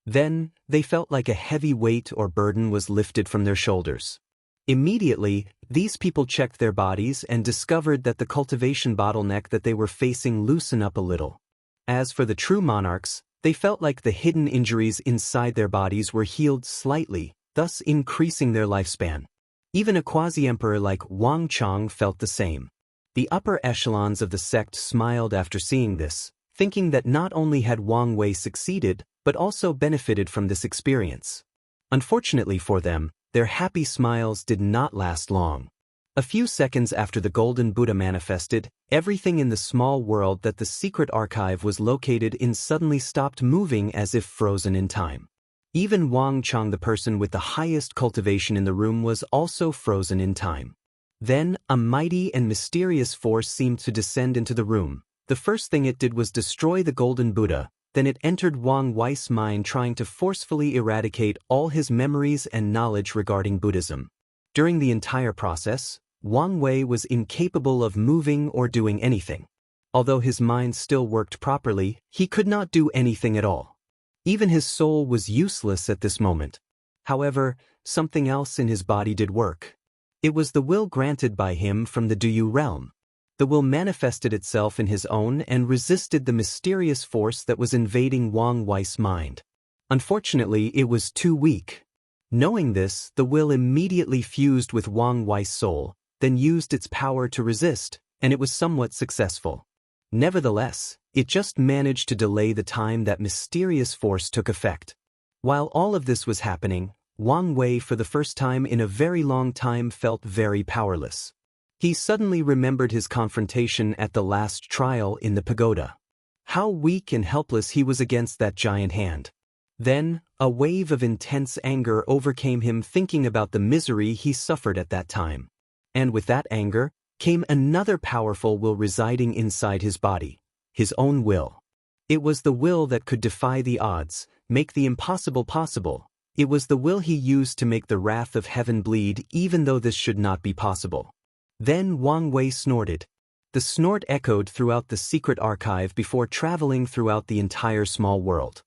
Then, they felt like a heavy weight or burden was lifted from their shoulders. Immediately, these people checked their bodies and discovered that the cultivation bottleneck that they were facing loosened up a little. As for the true monarchs, they felt like the hidden injuries inside their bodies were healed slightly, thus increasing their lifespan. Even a quasi-emperor like Wang Chang felt the same. The upper echelons of the sect smiled after seeing this, thinking that not only had Wang Wei succeeded, but also benefited from this experience. Unfortunately for them, their happy smiles did not last long. A few seconds after the Golden Buddha manifested, everything in the small world that the secret archive was located in suddenly stopped moving as if frozen in time. Even Wang Chang, the person with the highest cultivation in the room, was also frozen in time. Then, a mighty and mysterious force seemed to descend into the room. The first thing it did was destroy the Golden Buddha, then it entered Wang Wei's mind, trying to forcefully eradicate all his memories and knowledge regarding Buddhism. During the entire process, Wang Wei was incapable of moving or doing anything. Although his mind still worked properly, he could not do anything at all. Even his soul was useless at this moment. However, something else in his body did work. It was the will granted by him from the Duyu realm. The will manifested itself in his own and resisted the mysterious force that was invading Wang Wei's mind. Unfortunately, it was too weak. Knowing this, the will immediately fused with Wang Wei's soul, then used its power to resist, and it was somewhat successful. Nevertheless, it just managed to delay the time that mysterious force took effect. While all of this was happening, Wang Wei for the first time in a very long time felt very powerless. He suddenly remembered his confrontation at the last trial in the pagoda. How weak and helpless he was against that giant hand. Then, a wave of intense anger overcame him, thinking about the misery he suffered at that time. And with that anger, came another powerful will residing inside his body, his own will. It was the will that could defy the odds, make the impossible possible. It was the will he used to make the wrath of heaven bleed, even though this should not be possible. Then Wang Wei snorted. The snort echoed throughout the secret archive before traveling throughout the entire small world.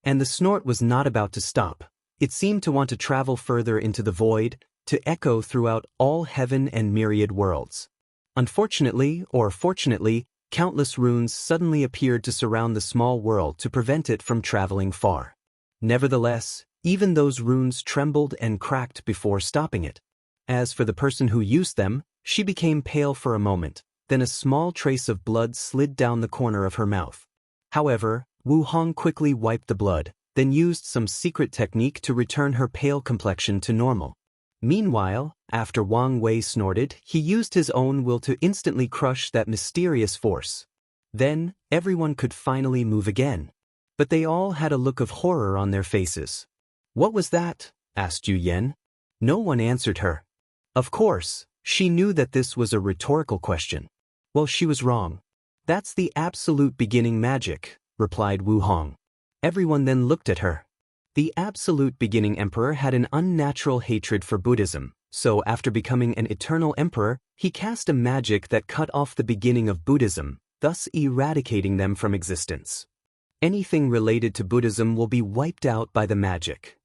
And the snort was not about to stop. It seemed to want to travel further into the void, to echo throughout all heaven and myriad worlds. Unfortunately, or fortunately, countless runes suddenly appeared to surround the small world to prevent it from traveling far. Nevertheless, even those runes trembled and cracked before stopping it. As for the person who used them, she became pale for a moment, then a small trace of blood slid down the corner of her mouth. However, Wu Hong quickly wiped the blood, then used some secret technique to return her pale complexion to normal. Meanwhile, after Wang Wei snorted, he used his own will to instantly crush that mysterious force. Then, everyone could finally move again. But they all had a look of horror on their faces. "What was that?" asked Yu Yan. No one answered her. Of course, she knew that this was a rhetorical question. Well, she was wrong. "That's the absolute beginning magic," replied Wu Hong. Everyone then looked at her. The absolute beginning emperor had an unnatural hatred for Buddhism, so after becoming an eternal emperor, he cast a magic that cut off the beginning of Buddhism, thus eradicating them from existence. Anything related to Buddhism will be wiped out by the magic.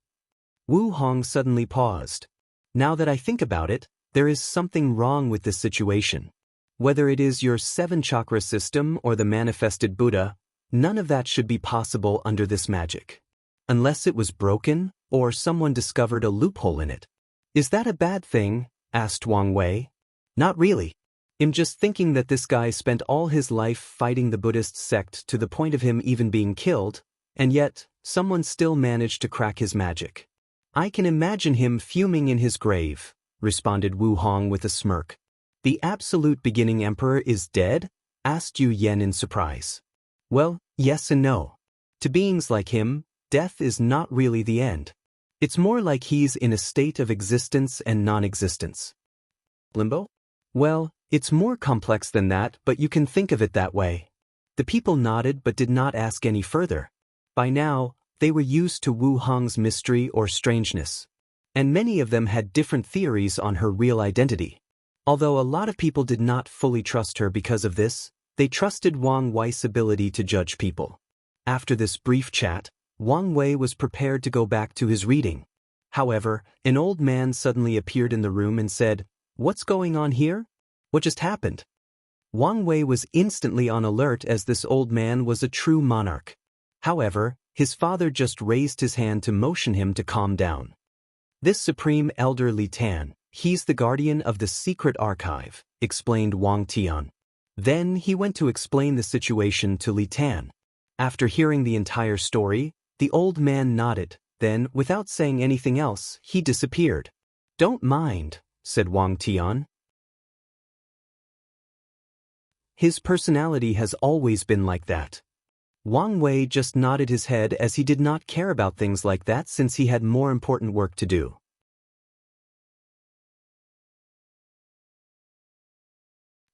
Wu Hong suddenly paused. Now that I think about it, there is something wrong with this situation. Whether it is your 7-chakra system or the manifested Buddha, none of that should be possible under this magic. Unless it was broken, or someone discovered a loophole in it. "Is that a bad thing?" asked Wang Wei. "Not really. I'm just thinking that this guy spent all his life fighting the Buddhist sect to the point of him even being killed, and yet, someone still managed to crack his magic. I can imagine him fuming in his grave," responded Wu Hong with a smirk. "The absolute beginning emperor is dead?" asked Yu Yan in surprise. "Well, yes and no. To beings like him, death is not really the end. It's more like he's in a state of existence and non-existence." "Limbo?" "Well, it's more complex than that, but you can think of it that way." The people nodded but did not ask any further. By now, they were used to Wu Hong's mystery or strangeness. And many of them had different theories on her real identity. Although a lot of people did not fully trust her because of this, they trusted Wang Wei's ability to judge people. After this brief chat, Wang Wei was prepared to go back to his reading. However, an old man suddenly appeared in the room and said, "What's going on here? What just happened?" Wang Wei was instantly on alert as this old man was a true monarch. However, his father just raised his hand to motion him to calm down. "This supreme elder Li Tan, he's the guardian of the secret archive," explained Wang Tian. Then he went to explain the situation to Li Tan. After hearing the entire story, the old man nodded, Then, without saying anything else, he disappeared. "Don't mind," said Wang Tian. His personality has always been like that. Wang Wei just nodded his head as he did not care about things like that since he had more important work to do.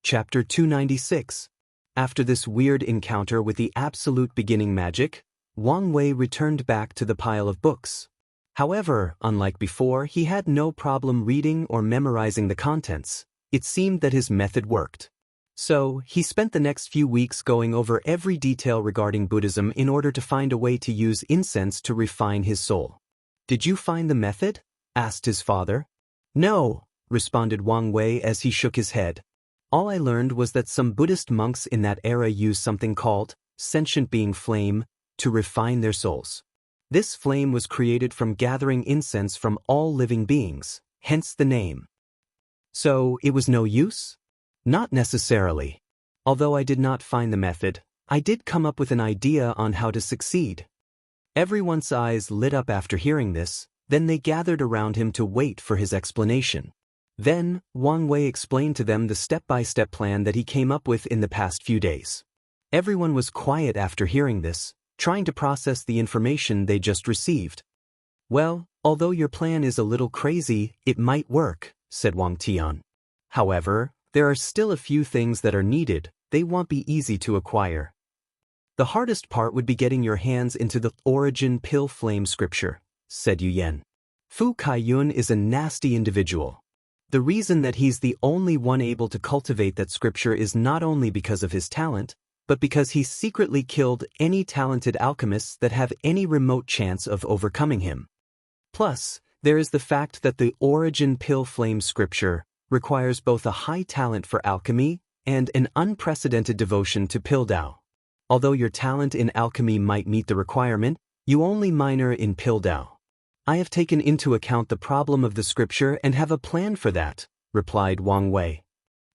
Chapter 296. After this weird encounter with the absolute beginning magic, Wang Wei returned back to the pile of books. However, unlike before, he had no problem reading or memorizing the contents. It seemed that his method worked. So, he spent the next few weeks going over every detail regarding Buddhism in order to find a way to use incense to refine his soul. "Did you find the method?" asked his father. "No," responded Wang Wei as he shook his head. "All I learned was that some Buddhist monks in that era used something called sentient being flame to refine their souls. This flame was created from gathering incense from all living beings, hence the name." "So, it was no use?" "Not necessarily. Although I did not find the method, I did come up with an idea on how to succeed." Everyone's eyes lit up after hearing this, then they gathered around him to wait for his explanation. Then, Wang Wei explained to them the step-by-step plan that he came up with in the past few days. Everyone was quiet after hearing this, trying to process the information they just received. "Well, although your plan is a little crazy, it might work," said Wang Tian. "However, there are still a few things that are needed. They won't be easy to acquire. The hardest part would be getting your hands into the origin pill flame scripture," said Yu Yan. "Fu Kaiyun is a nasty individual. The reason that he's the only one able to cultivate that scripture is not only because of his talent, but because he secretly killed any talented alchemists that have any remote chance of overcoming him. Plus, there is the fact that the origin pill flame scripture requires both a high talent for alchemy and an unprecedented devotion to pill Dao. Although your talent in alchemy might meet the requirement, you only minor in pill Dao. I have taken into account the problem of the scripture and have a plan for that," replied Wang Wei.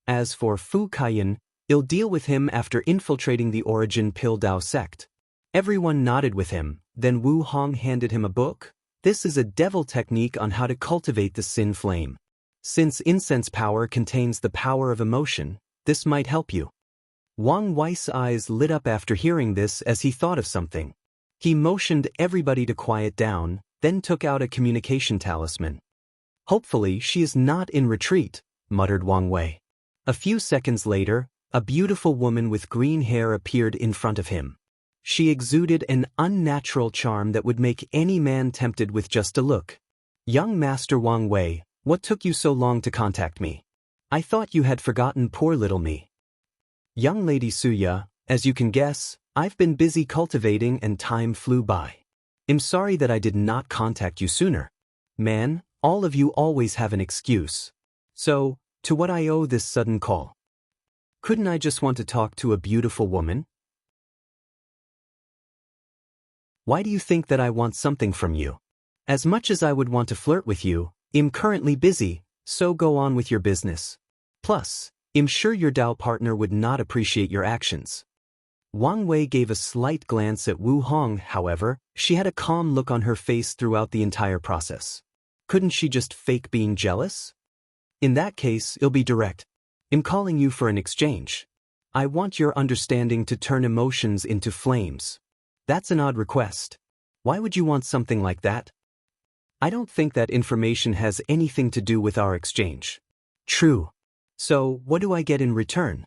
"As for Fu Kaiyun, I'll deal with him after infiltrating the origin pill Dao sect." Everyone nodded with him, then Wu Hong handed him a book. "This is a devil technique on how to cultivate the sin flame. Since incense power contains the power of emotion, this might help you." Wang Wei's eyes lit up after hearing this as he thought of something. He motioned everybody to quiet down, then took out a communication talisman. "Hopefully she is not in retreat," muttered Wang Wei. A few seconds later, a beautiful woman with green hair appeared in front of him. She exuded an unnatural charm that would make any man tempted with just a look. "Young Master Wang Wei, what took you so long to contact me? I thought you had forgotten poor little me." "Young Lady Suya, as you can guess, I've been busy cultivating and time flew by. I'm sorry that I did not contact you sooner. Man, all of you always have an excuse. So, to what I owe this sudden call? Couldn't I just want to talk to a beautiful woman? Why do you think that I want something from you? As much as I would want to flirt with you, I'm currently busy, so go on with your business. Plus, I'm sure your Dao partner would not appreciate your actions." Wang Wei gave a slight glance at Wu Hong, however, she had a calm look on her face throughout the entire process. Couldn't she just fake being jealous? "In that case, it'll be direct. I'm calling you for an exchange. I want your understanding to turn emotions into flames." "That's an odd request. Why would you want something like that?" "I don't think that information has anything to do with our exchange." "True. So, what do I get in return?"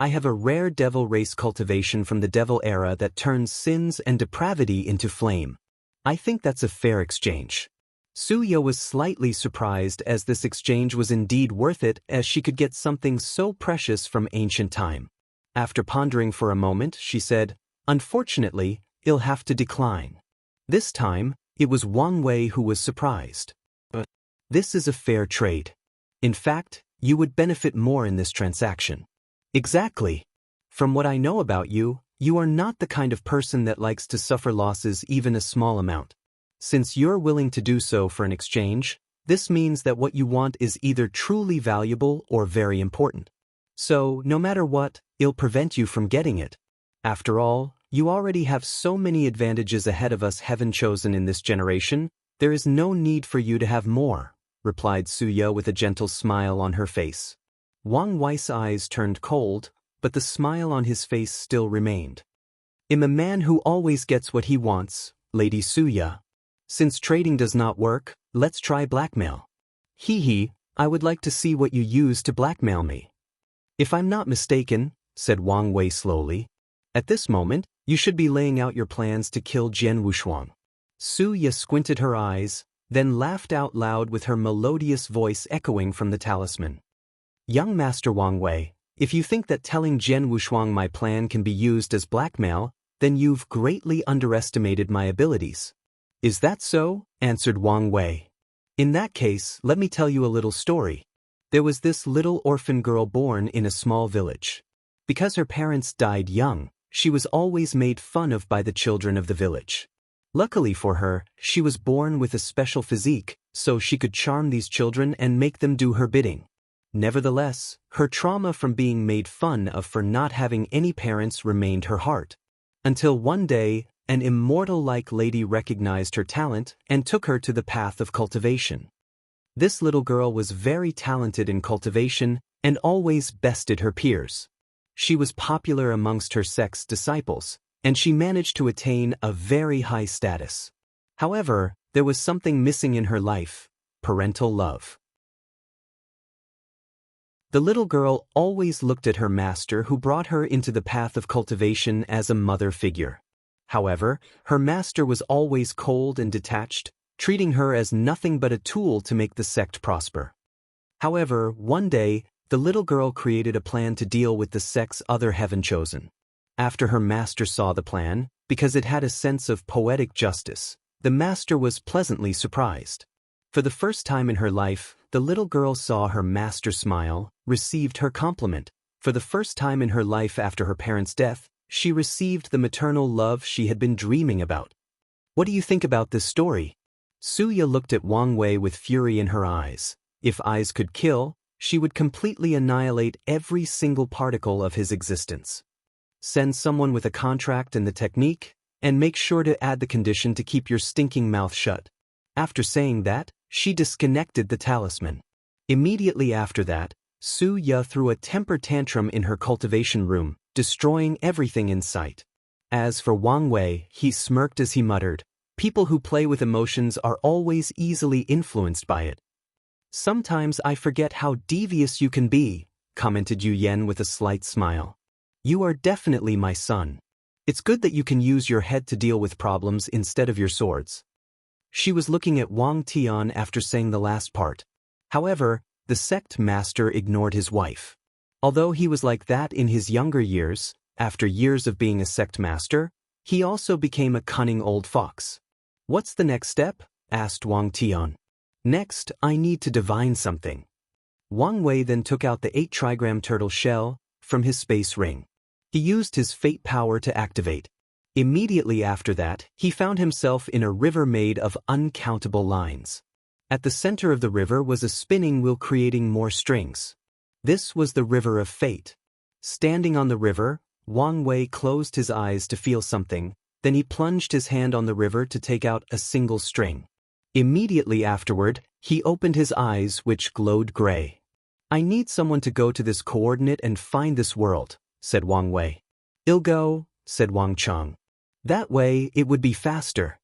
"I have a rare devil race cultivation from the devil era that turns sins and depravity into flame. I think that's a fair exchange." Suya was slightly surprised as this exchange was indeed worth it as she could get something so precious from ancient time. After pondering for a moment, she said, "Unfortunately, I'll have to decline." This time, it was Wang Wei who was surprised. "But this is a fair trade. In fact, you would benefit more in this transaction." "Exactly. From what I know about you, you are not the kind of person that likes to suffer losses even a small amount. Since you're willing to do so for an exchange, this means that what you want is either truly valuable or very important. So, no matter what, it'll prevent you from getting it. After all, You already have so many advantages ahead of us heaven chosen in this generation, there is no need for you to have more, replied Suya with a gentle smile on her face. Wang Wei's eyes turned cold, but the smile on his face still remained. I'm a man who always gets what he wants, Lady Suya. Since trading does not work, let's try blackmail. Hee, I would like to see what you use to blackmail me. If I'm not mistaken, said Wang Wei slowly, at this moment, you should be laying out your plans to kill Jian Wushuang. Suya squinted her eyes, then laughed out loud with her melodious voice echoing from the talisman. Young Master Wang Wei, if you think that telling Jian Wushuang my plan can be used as blackmail, then you've greatly underestimated my abilities. Is that so? Answered Wang Wei. In that case, let me tell you a little story. There was this little orphan girl born in a small village. Because her parents died young, she was always made fun of by the children of the village. Luckily for her, she was born with a special physique, so she could charm these children and make them do her bidding. Nevertheless, her trauma from being made fun of for not having any parents remained her heart. Until one day, an immortal-like lady recognized her talent and took her to the path of cultivation. This little girl was very talented in cultivation and always bested her peers. She was popular amongst her sect's disciples, and she managed to attain a very high status. However, there was something missing in her life: parental love. The little girl always looked at her master who brought her into the path of cultivation as a mother figure. However, her master was always cold and detached, treating her as nothing but a tool to make the sect prosper. However, one day, the little girl created a plan to deal with the sect's other heaven chosen. After her master saw the plan, because it had a sense of poetic justice, the master was pleasantly surprised. For the first time in her life, the little girl saw her master smile, received her compliment. For the first time in her life after her parents' death, she received the maternal love she had been dreaming about. What do you think about this story? Suya looked at Wang Wei with fury in her eyes. If eyes could kill, she would completely annihilate every single particle of his existence. Send someone with a contract and the technique, and make sure to add the condition to keep your stinking mouth shut. After saying that, she disconnected the talisman. Immediately after that, Suya threw a temper tantrum in her cultivation room, destroying everything in sight. As for Wang Wei, he smirked as he muttered, "People who play with emotions are always easily influenced by it." "Sometimes I forget how devious you can be," commented Yu Yen with a slight smile. "You are definitely my son. It's good that you can use your head to deal with problems instead of your swords." She was looking at Wang Tian after saying the last part. However, the sect master ignored his wife. Although he was like that in his younger years, after years of being a sect master, he also became a cunning old fox. "What's the next step?" asked Wang Tian. "Next, I need to divine something." Wang Wei then took out the 8-trigram turtle shell from his space ring. He used his fate power to activate. Immediately after that, he found himself in a river made of uncountable lines. At the center of the river was a spinning wheel creating more strings. This was the river of fate. Standing on the river, Wang Wei closed his eyes to feel something, then he plunged his hand on the river to take out a single string. Immediately afterward, he opened his eyes which glowed gray. "I need someone to go to this coordinate and find this world," said Wang Wei. "I'll go," said Wang Cheng. "That way it would be faster."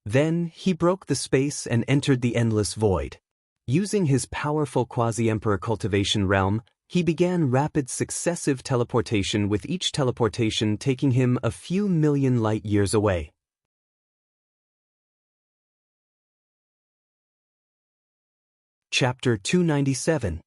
Then he broke the space and entered the endless void. Using his powerful quasi-emperor cultivation realm, he began rapid successive teleportation, with each teleportation taking him a few million light years away. Chapter 297.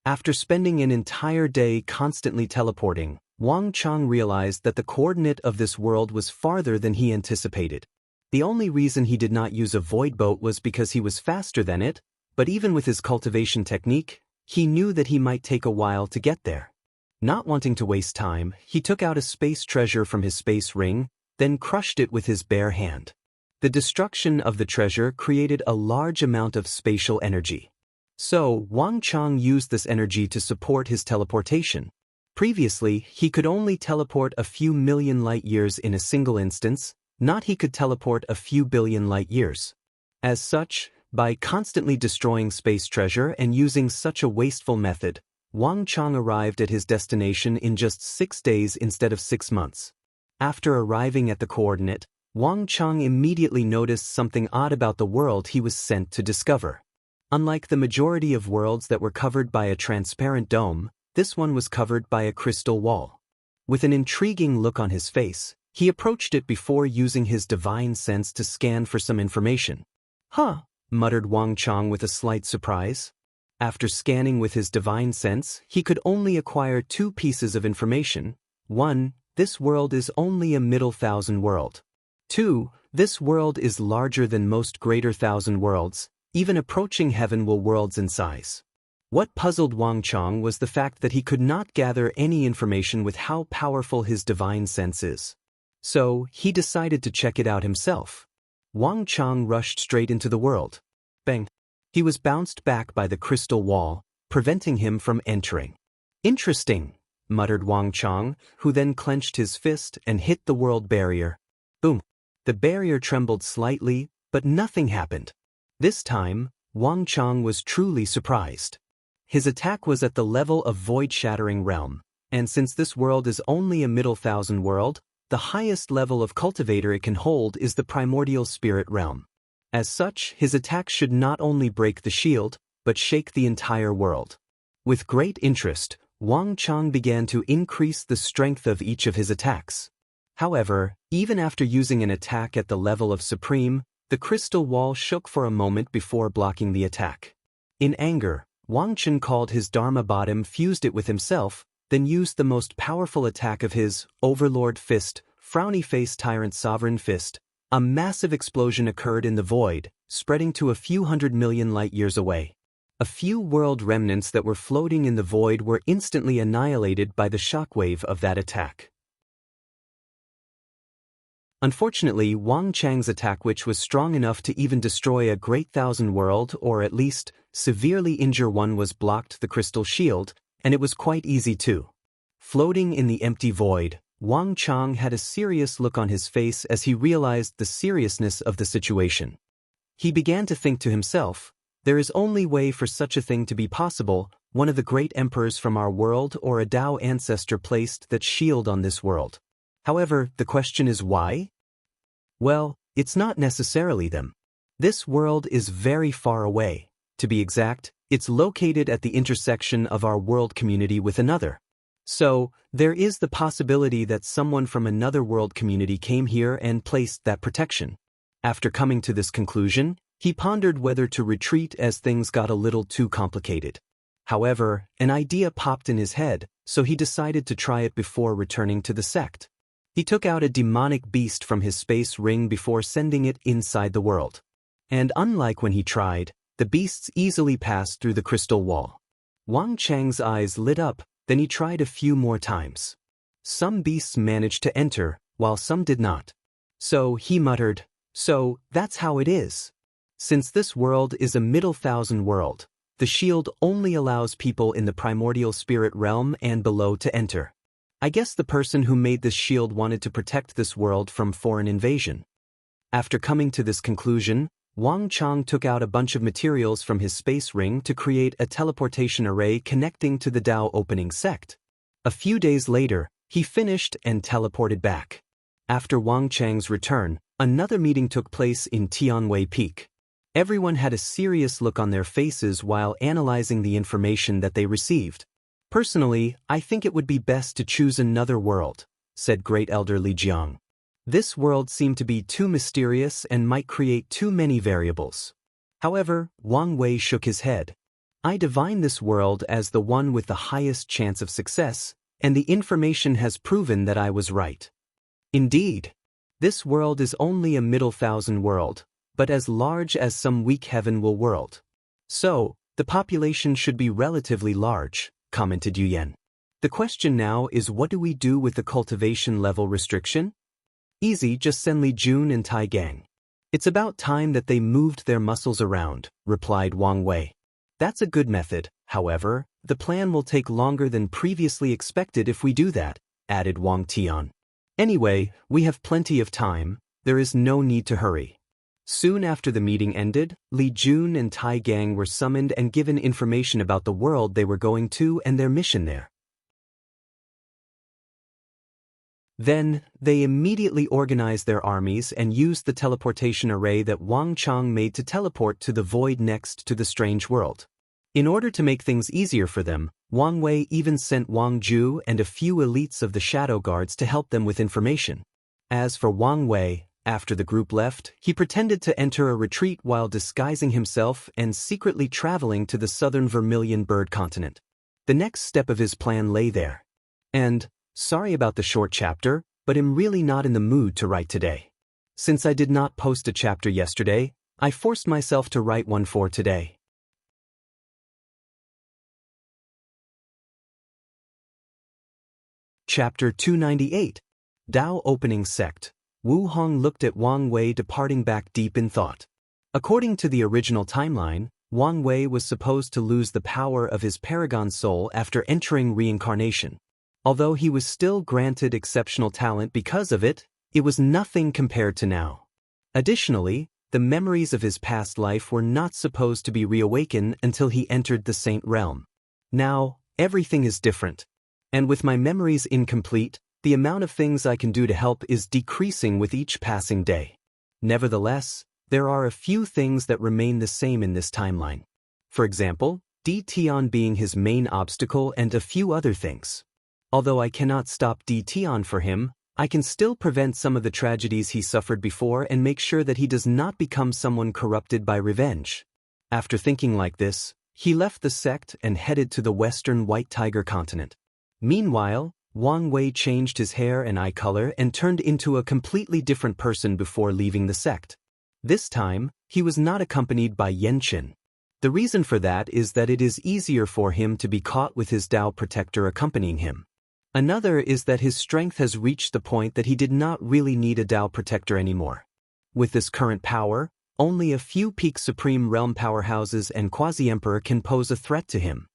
After spending an entire day constantly teleporting, Wang Cheng realized that the coordinate of this world was farther than he anticipated. The only reason he did not use a void boat was because he was faster than it, but even with his cultivation technique, he knew that he might take a while to get there. Not wanting to waste time, he took out a space treasure from his space ring, then crushed it with his bare hand. The destruction of the treasure created a large amount of spatial energy. So, Wang Cheng used this energy to support his teleportation. Previously, he could only teleport a few million light years in a single instance, not he could teleport a few billion light years. As such, by constantly destroying space treasure and using such a wasteful method, Wang Chang arrived at his destination in just 6 days instead of 6 months. After arriving at the coordinate, Wang Chang immediately noticed something odd about the world he was sent to discover. Unlike the majority of worlds that were covered by a transparent dome, this one was covered by a crystal wall. With an intriguing look on his face, he approached it before using his divine sense to scan for some information. "Huh," muttered Wang Chang with a slight surprise. After scanning with his divine sense, he could only acquire 2 pieces of information. 1. This world is only a middle thousand world. 2. This world is larger than most greater thousand worlds, even approaching heaven-will worlds in size. What puzzled Wang Chang was the fact that he could not gather any information with how powerful his divine sense is. So, he decided to check it out himself. Wang Chang rushed straight into the world. Bang! He was bounced back by the crystal wall, preventing him from entering. "Interesting," muttered Wang Chang, who then clenched his fist and hit the world barrier. Boom! The barrier trembled slightly, but nothing happened. This time, Wang Chang was truly surprised. His attack was at the level of void-shattering realm, and since this world is only a middle thousand world, the highest level of cultivator it can hold is the primordial spirit realm. As such, his attack should not only break the shield, but shake the entire world. With great interest, Wang Chang began to increase the strength of each of his attacks. However, even after using an attack at the level of supreme, the crystal wall shook for a moment before blocking the attack. In anger, Wang Chang called his Dharma bottom, fused it with himself, then used the most powerful attack of his Overlord Fist, Frowny Face Tyrant Sovereign Fist. A massive explosion occurred in the void, spreading to a few hundred million light years away. A few world remnants that were floating in the void were instantly annihilated by the shockwave of that attack. Unfortunately, Wang Chang's attack, which was strong enough to even destroy a great thousand world or at least severely injure one, was blocked the crystal shield, and it was quite easy too. Floating in the empty void, Wang Chang had a serious look on his face as he realized the seriousness of the situation. He began to think to himself, there is only way for such a thing to be possible. One of the great emperors from our world or a Dao ancestor placed that shield on this world. However, the question is why? Well, it's not necessarily them. This world is very far away. To be exact, it's located at the intersection of our world community with another. So, there is the possibility that someone from another world community came here and placed that protection. After coming to this conclusion, he pondered whether to retreat as things got a little too complicated. However, an idea popped in his head, so he decided to try it before returning to the sect. He took out a demonic beast from his space ring before sending it inside the world. And unlike when he tried, the beasts easily passed through the crystal wall. Wang Chang's eyes lit up, then he tried a few more times. Some beasts managed to enter, while some did not. So, he muttered, so, that's how it is. Since this world is a middle thousand world, the shield only allows people in the primordial spirit realm and below to enter. I guess the person who made this shield wanted to protect this world from foreign invasion. After coming to this conclusion, Wang Chang took out a bunch of materials from his space ring to create a teleportation array connecting to the Dao opening sect. A few days later, he finished and teleported back. After Wang Chang's return, another meeting took place in Tianwei Peak. Everyone had a serious look on their faces while analyzing the information that they received. Personally, I think it would be best to choose another world, said Great Elder Li Jiang. This world seemed to be too mysterious and might create too many variables. However, Wang Wei shook his head. I divine this world as the one with the highest chance of success, and the information has proven that I was right. Indeed, this world is only a middle thousand world, but as large as some weak heaven-will world. So, the population should be relatively large, commented Yu Yan. The question now is, what do we do with the cultivation level restriction? Easy, just send Li Jun and Tai Gang. It's about time that they moved their muscles around, replied Wang Wei. That's a good method, However, the plan will take longer than previously expected if we do that, added Wang Tian. Anyway, we have plenty of time, there is no need to hurry. Soon after the meeting ended, Li Jun and Tai Gang were summoned and given information about the world they were going to and their mission there. Then, they immediately organized their armies and used the teleportation array that Wang Chang made to teleport to the void next to the strange world. In order to make things easier for them, Wang Wei even sent Wang Ju and a few elites of the Shadow Guards to help them with information. As for Wang Wei, after the group left, he pretended to enter a retreat while disguising himself and secretly traveling to the southern Vermilion Bird continent. The next step of his plan lay there. And, sorry about the short chapter, but I'm really not in the mood to write today. Since I did not post a chapter yesterday, I forced myself to write one for today. Chapter 298. Dao Opening Sect. Wu Hong looked at Wang Wei departing back deep in thought. According to the original timeline, Wang Wei was supposed to lose the power of his Paragon Soul after entering reincarnation. Although he was still granted exceptional talent because of it, it was nothing compared to now. Additionally, the memories of his past life were not supposed to be reawakened until he entered the Saint Realm. Now, everything is different. And with my memories incomplete, the amount of things I can do to help is decreasing with each passing day. Nevertheless, there are a few things that remain the same in this timeline. For example, Di Tian being his main obstacle and a few other things. Although I cannot stop Di Tian for him, I can still prevent some of the tragedies he suffered before and make sure that he does not become someone corrupted by revenge. After thinking like this, he left the sect and headed to the western White Tiger continent. Meanwhile, Wang Wei changed his hair and eye color and turned into a completely different person before leaving the sect. This time, he was not accompanied by Yanqin. The reason for that is that it is easier for him to be caught with his Dao protector accompanying him. Another is that his strength has reached the point that he did not really need a Dao protector anymore. With this current power, only a few peak supreme realm powerhouses and quasi-emperor can pose a threat to him.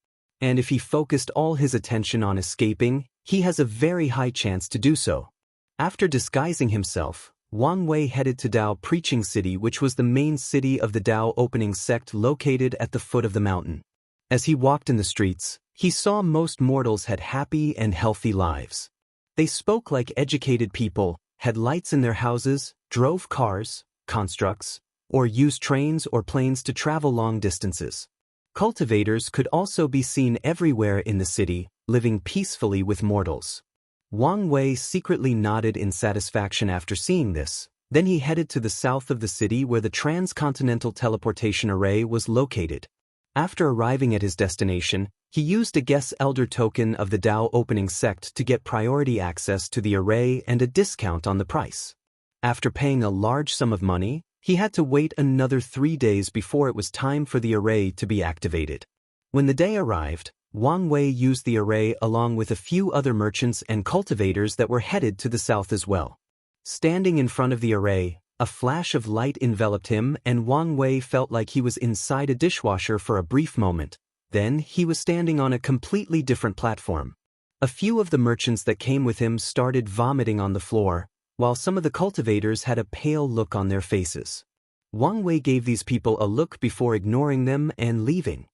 And if he focused all his attention on escaping, he has a very high chance to do so. After disguising himself, Wang Wei headed to Dao Preaching City, which was the main city of the Dao Opening Sect located at the foot of the mountain. As he walked in the streets, he saw most mortals had happy and healthy lives. They spoke like educated people, had lights in their houses, drove cars, constructs, or used trains or planes to travel long distances. Cultivators could also be seen everywhere in the city, living peacefully with mortals. Wang Wei secretly nodded in satisfaction after seeing this. Then he headed to the south of the city where the transcontinental teleportation array was located. After arriving at his destination, he used a guest elder token of the Dao Opening Sect to get priority access to the array and a discount on the price. After paying a large sum of money, he had to wait another 3 days before it was time for the array to be activated. When the day arrived, Wang Wei used the array along with a few other merchants and cultivators that were headed to the south as well. Standing in front of the array, a flash of light enveloped him and Wang Wei felt like he was inside a dishwasher for a brief moment. Then he was standing on a completely different platform. A few of the merchants that came with him started vomiting on the floor, while some of the cultivators had a pale look on their faces. Wang Wei gave these people a look before ignoring them and leaving.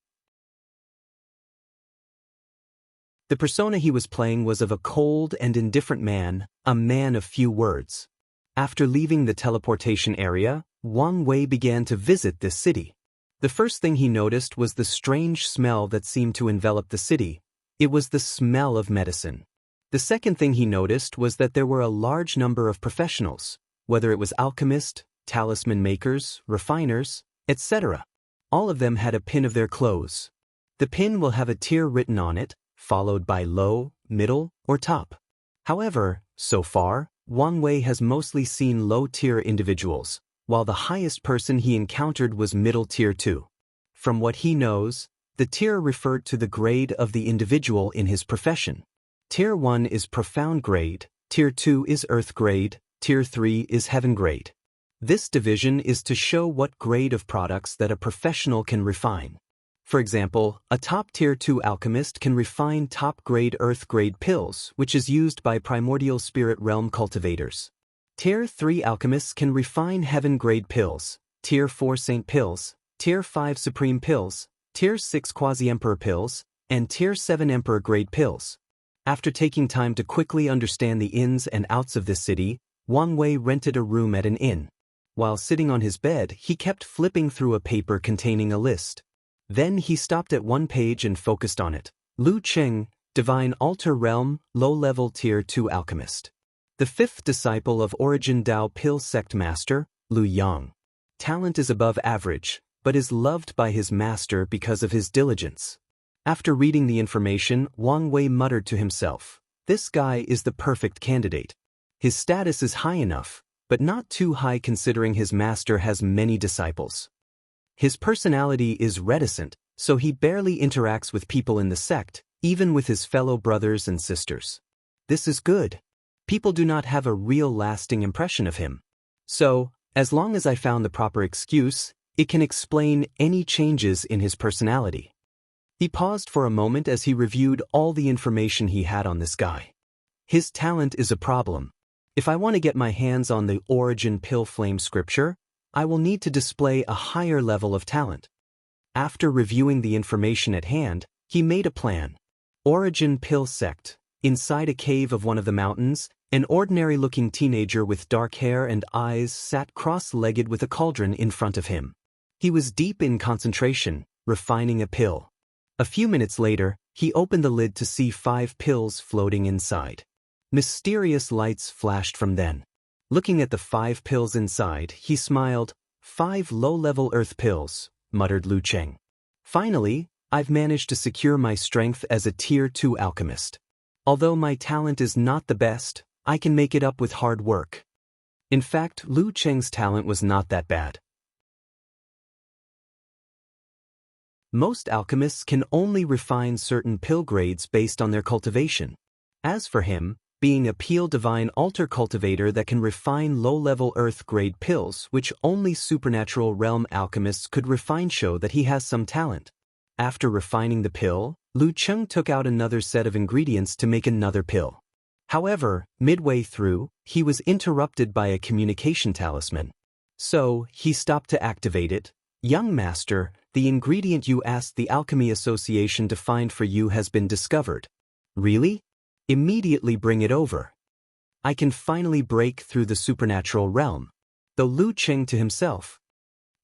The persona he was playing was of a cold and indifferent man, a man of few words. After leaving the teleportation area, Wang Wei began to visit this city. The first thing he noticed was the strange smell that seemed to envelop the city. It was the smell of medicine. The second thing he noticed was that there were a large number of professionals, whether it was alchemists, talisman makers, refiners, etc. All of them had a pin of their clothes. The pin will have a tier written on it, followed by low, middle, or top. However, so far, Wang Wei has mostly seen low-tier individuals, while the highest person he encountered was middle tier 2. From what he knows, the tier referred to the grade of the individual in his profession. Tier 1 is profound grade, Tier 2 is earth grade, Tier 3 is heaven grade. This division is to show what grade of products that a professional can refine. For example, a top tier 2 alchemist can refine top-grade earth-grade pills, which is used by primordial spirit realm cultivators. Tier 3 alchemists can refine heaven-grade pills, Tier 4 saint pills, Tier 5 supreme pills, Tier 6 quasi-emperor pills, and Tier 7 emperor-grade pills. After taking time to quickly understand the ins and outs of this city, Wang Wei rented a room at an inn. While sitting on his bed, he kept flipping through a paper containing a list. Then he stopped at one page and focused on it. Lu Cheng, Divine Altar Realm, Low-Level Tier 2 Alchemist. The 5th disciple of Origin Dao Pill Sect Master, Lu Yang. Talent is above average, but is loved by his master because of his diligence. After reading the information, Wang Wei muttered to himself, "This guy is the perfect candidate. His status is high enough, but not too high considering his master has many disciples. His personality is reticent, so he barely interacts with people in the sect, even with his fellow brothers and sisters. This is good. People do not have a real lasting impression of him. So, as long as I found the proper excuse, it can explain any changes in his personality." He paused for a moment as he reviewed all the information he had on this guy. His talent is a problem. If I want to get my hands on the Origin Pill Flame scripture, I will need to display a higher level of talent. After reviewing the information at hand, he made a plan. Origin Pill Sect. Inside a cave of one of the mountains, an ordinary-looking teenager with dark hair and eyes sat cross-legged with a cauldron in front of him. He was deep in concentration, refining a pill. A few minutes later, he opened the lid to see 5 pills floating inside. Mysterious lights flashed from them. Looking at the 5 pills inside, he smiled. 5 low-level earth pills, muttered Lu Cheng. Finally, I've managed to secure my strength as a Tier 2 alchemist. Although my talent is not the best, I can make it up with hard work. In fact, Lu Cheng's talent was not that bad. Most alchemists can only refine certain pill grades based on their cultivation. As for him, being a Peel Divine Altar cultivator that can refine low-level earth-grade pills which only supernatural realm alchemists could refine show that he has some talent. After refining the pill, Lu Cheng took out another set of ingredients to make another pill. However, midway through, he was interrupted by a communication talisman. So, he stopped to activate it. "Young master, the ingredient you asked the Alchemy Association to find for you has been discovered." "Really? Immediately bring it over. I can finally break through the supernatural realm." Though Lu Cheng to himself,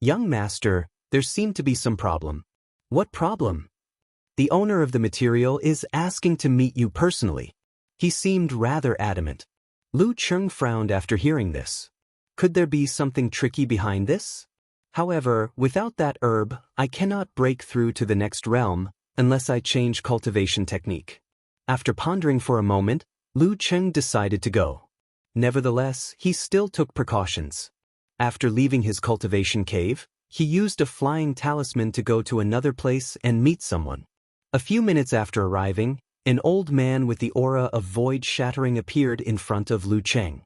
"Young master, there seemed to be some problem." "What problem?" "The owner of the material is asking to meet you personally." He seemed rather adamant. Lu Cheng frowned after hearing this. Could there be something tricky behind this? However, without that herb, I cannot break through to the next realm unless I change cultivation technique. After pondering for a moment, Lu Cheng decided to go. Nevertheless, he still took precautions. After leaving his cultivation cave, he used a flying talisman to go to another place and meet someone. A few minutes after arriving, an old man with the aura of void shattering appeared in front of Lu Cheng.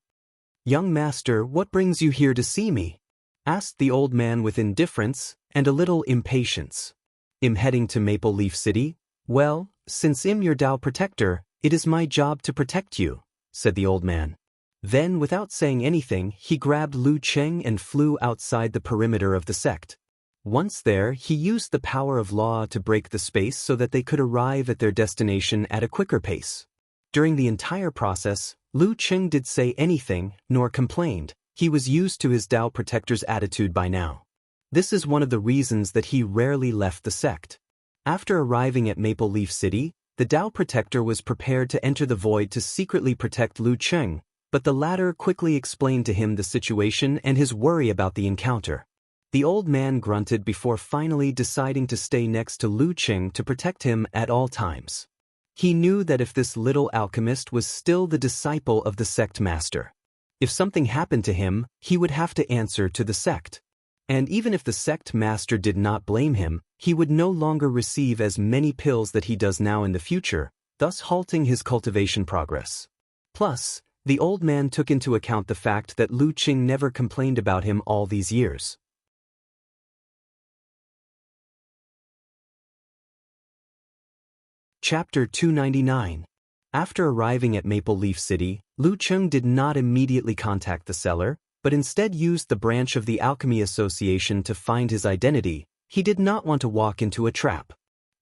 "Young master, what brings you here to see me?" asked the old man with indifference and a little impatience. "I'm heading to Maple Leaf City. Well, since I'm your Dao protector, it is my job to protect you," said the old man. Then, without saying anything, he grabbed Lu Cheng and flew outside the perimeter of the sect. Once there, he used the power of law to break the space so that they could arrive at their destination at a quicker pace. During the entire process, Lu Cheng didn't say anything, nor complained. He was used to his Dao protector's attitude by now. This is one of the reasons that he rarely left the sect. After arriving at Maple Leaf City, the Dao protector was prepared to enter the void to secretly protect Lu Cheng, but the latter quickly explained to him the situation and his worry about the encounter. The old man grunted before finally deciding to stay next to Lu Cheng to protect him at all times. He knew that if this little alchemist was still the disciple of the sect master, if something happened to him, he would have to answer to the sect. And even if the sect master did not blame him, he would no longer receive as many pills that he does now in the future, thus halting his cultivation progress. Plus, the old man took into account the fact that Lu Cheng never complained about him all these years. Chapter 299. After arriving at Maple Leaf City, Lu Cheng did not immediately contact the seller, but instead used the branch of the Alchemy Association to find his identity. He did not want to walk into a trap.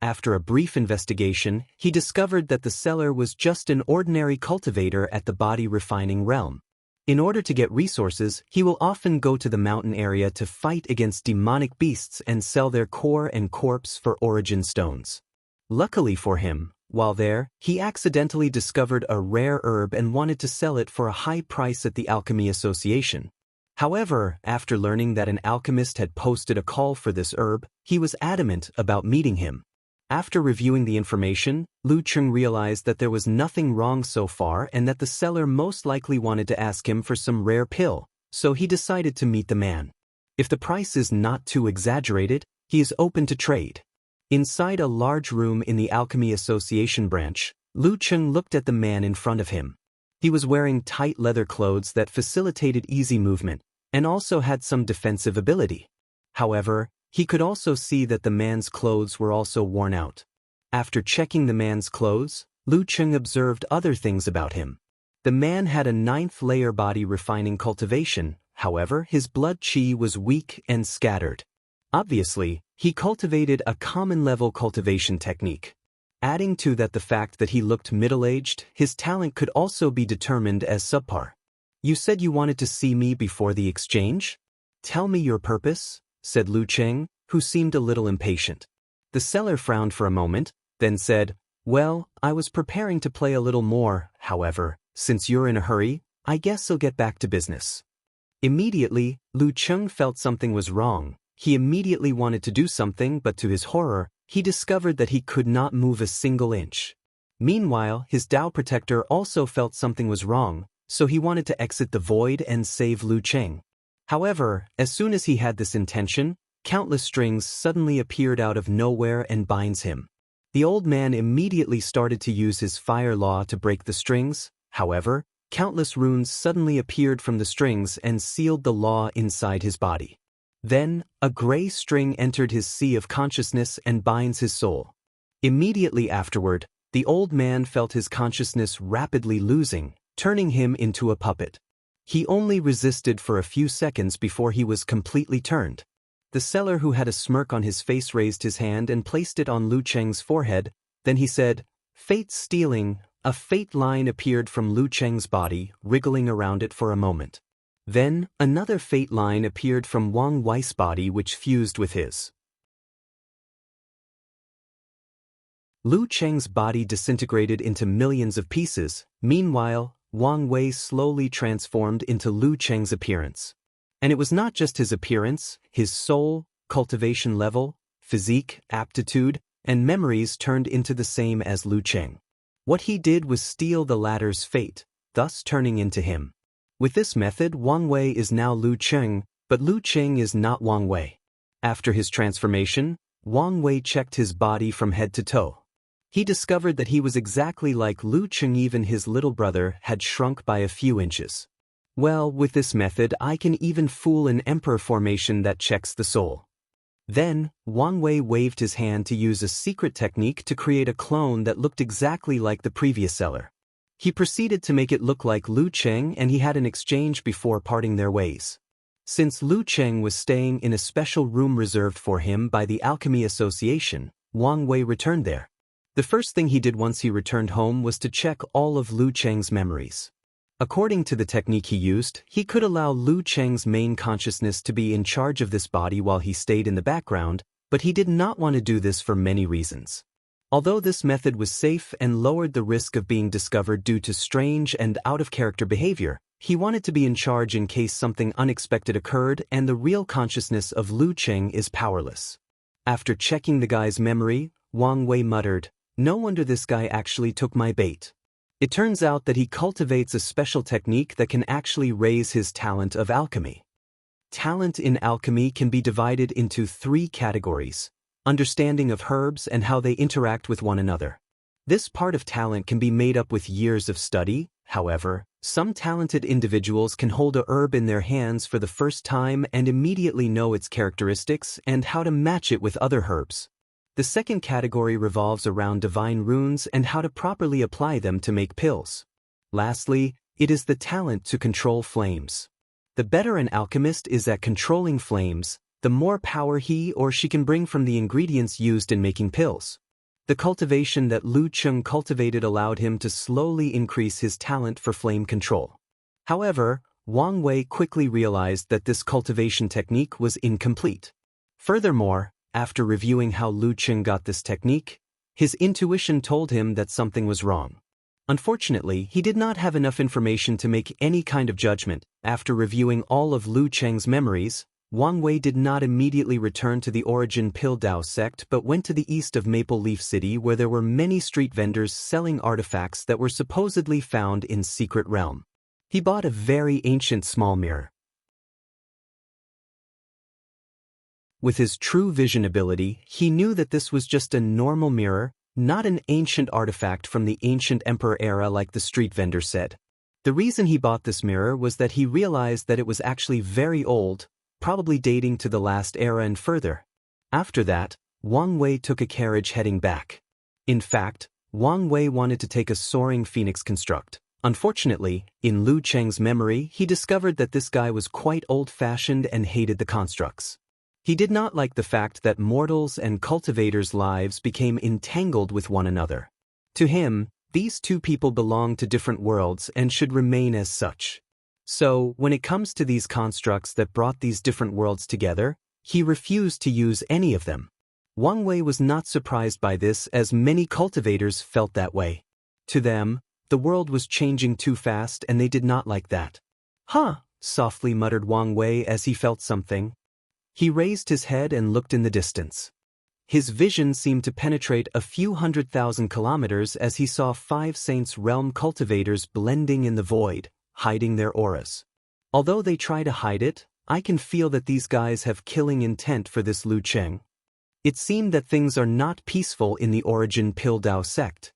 After a brief investigation, he discovered that the seller was just an ordinary cultivator at the body refining realm. In order to get resources, he will often go to the mountain area to fight against demonic beasts and sell their core and corpse for origin stones. Luckily for him, while there, he accidentally discovered a rare herb and wanted to sell it for a high price at the Alchemy Association. However, after learning that an alchemist had posted a call for this herb, he was adamant about meeting him. After reviewing the information, Lu Cheng realized that there was nothing wrong so far and that the seller most likely wanted to ask him for some rare pill, so he decided to meet the man. If the price is not too exaggerated, he is open to trade. Inside a large room in the Alchemy Association branch, Lu Cheng looked at the man in front of him. He was wearing tight leather clothes that facilitated easy movement, and also had some defensive ability. However, he could also see that the man's clothes were also worn out. After checking the man's clothes, Lu Cheng observed other things about him. The man had a 9th-layer body refining cultivation, however, his blood chi was weak and scattered. Obviously, he cultivated a common-level cultivation technique. Adding to that the fact that he looked middle-aged, his talent could also be determined as subpar. "You said you wanted to see me before the exchange? Tell me your purpose," said Lu Cheng, who seemed a little impatient. The seller frowned for a moment, then said, "Well, I was preparing to play a little more, however, since you're in a hurry, I guess I'll get back to business." Immediately, Lu Cheng felt something was wrong. He immediately wanted to do something, but to his horror, he discovered that he could not move a single inch. Meanwhile, his Dao protector also felt something was wrong, so he wanted to exit the void and save Lu Cheng. However, as soon as he had this intention, countless strings suddenly appeared out of nowhere and binds him. The old man immediately started to use his fire law to break the strings. However, countless runes suddenly appeared from the strings and sealed the law inside his body. Then, a gray string entered his sea of consciousness and binds his soul. Immediately afterward, the old man felt his consciousness rapidly losing, turning him into a puppet. He only resisted for a few seconds before he was completely turned. The seller, who had a smirk on his face, raised his hand and placed it on Lu Cheng's forehead. Then he said, "Fate stealing." A fate line appeared from Lu Cheng's body, wriggling around it for a moment. Then, another fate line appeared from Wang Wei's body, which fused with his. Lu Cheng's body disintegrated into millions of pieces. Meanwhile, Wang Wei slowly transformed into Lu Cheng's appearance. And it was not just his appearance, his soul, cultivation level, physique, aptitude, and memories turned into the same as Lu Cheng. What he did was steal the latter's fate, thus turning into him. With this method, Wang Wei is now Lu Cheng, but Lu Cheng is not Wang Wei. After his transformation, Wang Wei checked his body from head to toe. He discovered that he was exactly like Lu Cheng, even his little brother had shrunk by a few inches. Well, with this method I can even fool an emperor formation that checks the soul. Then, Wang Wei waved his hand to use a secret technique to create a clone that looked exactly like the previous seller. He proceeded to make it look like Lu Cheng, and he had an exchange before parting their ways. Since Lu Cheng was staying in a special room reserved for him by the Alchemy Association, Wang Wei returned there. The first thing he did once he returned home was to check all of Lu Cheng's memories. According to the technique he used, he could allow Lu Cheng's main consciousness to be in charge of this body while he stayed in the background, but he did not want to do this for many reasons. Although this method was safe and lowered the risk of being discovered due to strange and out-of-character behavior, he wanted to be in charge in case something unexpected occurred and the real consciousness of Lu Cheng is powerless. After checking the guy's memory, Wang Wei muttered, "No wonder this guy actually took my bait." It turns out that he cultivates a special technique that can actually raise his talent of alchemy. Talent in alchemy can be divided into 3 categories: understanding of herbs and how they interact with one another. This part of talent can be made up with years of study. However, some talented individuals can hold a herb in their hands for the first time and immediately know its characteristics and how to match it with other herbs. The second category revolves around divine runes and how to properly apply them to make pills. Lastly, it is the talent to control flames. The better an alchemist is at controlling flames, the more power he or she can bring from the ingredients used in making pills. The cultivation that Lu Cheng cultivated allowed him to slowly increase his talent for flame control. However, Wang Wei quickly realized that this cultivation technique was incomplete. Furthermore, after reviewing how Lu Cheng got this technique, his intuition told him that something was wrong. Unfortunately, he did not have enough information to make any kind of judgment. After reviewing all of Lu Cheng's memories, Wang Wei did not immediately return to the origin Pill Dao sect but went to the east of Maple Leaf City where there were many street vendors selling artifacts that were supposedly found in Secret Realm. He bought a very ancient small mirror. With his true vision ability, he knew that this was just a normal mirror, not an ancient artifact from the ancient emperor era like the street vendor said. The reason he bought this mirror was that he realized that it was actually very old, probably dating to the last era and further. After that, Wang Wei took a carriage heading back. In fact, Wang Wei wanted to take a soaring phoenix construct. Unfortunately, in Lu Cheng's memory, he discovered that this guy was quite old-fashioned and hated the constructs. He did not like the fact that mortals and cultivators' lives became entangled with one another. To him, these two people belonged to different worlds and should remain as such. So, when it comes to these constructs that brought these different worlds together, he refused to use any of them. Wang Wei was not surprised by this as many cultivators felt that way. To them, the world was changing too fast and they did not like that. "Huh," softly muttered Wang Wei as he felt something. He raised his head and looked in the distance. His vision seemed to penetrate a few 100,000 kilometers as he saw 5 Saints Realm cultivators blending in the void, hiding their auras. Although they try to hide it, I can feel that these guys have killing intent for this Lu Cheng. It seemed that things are not peaceful in the origin Pill Dao sect.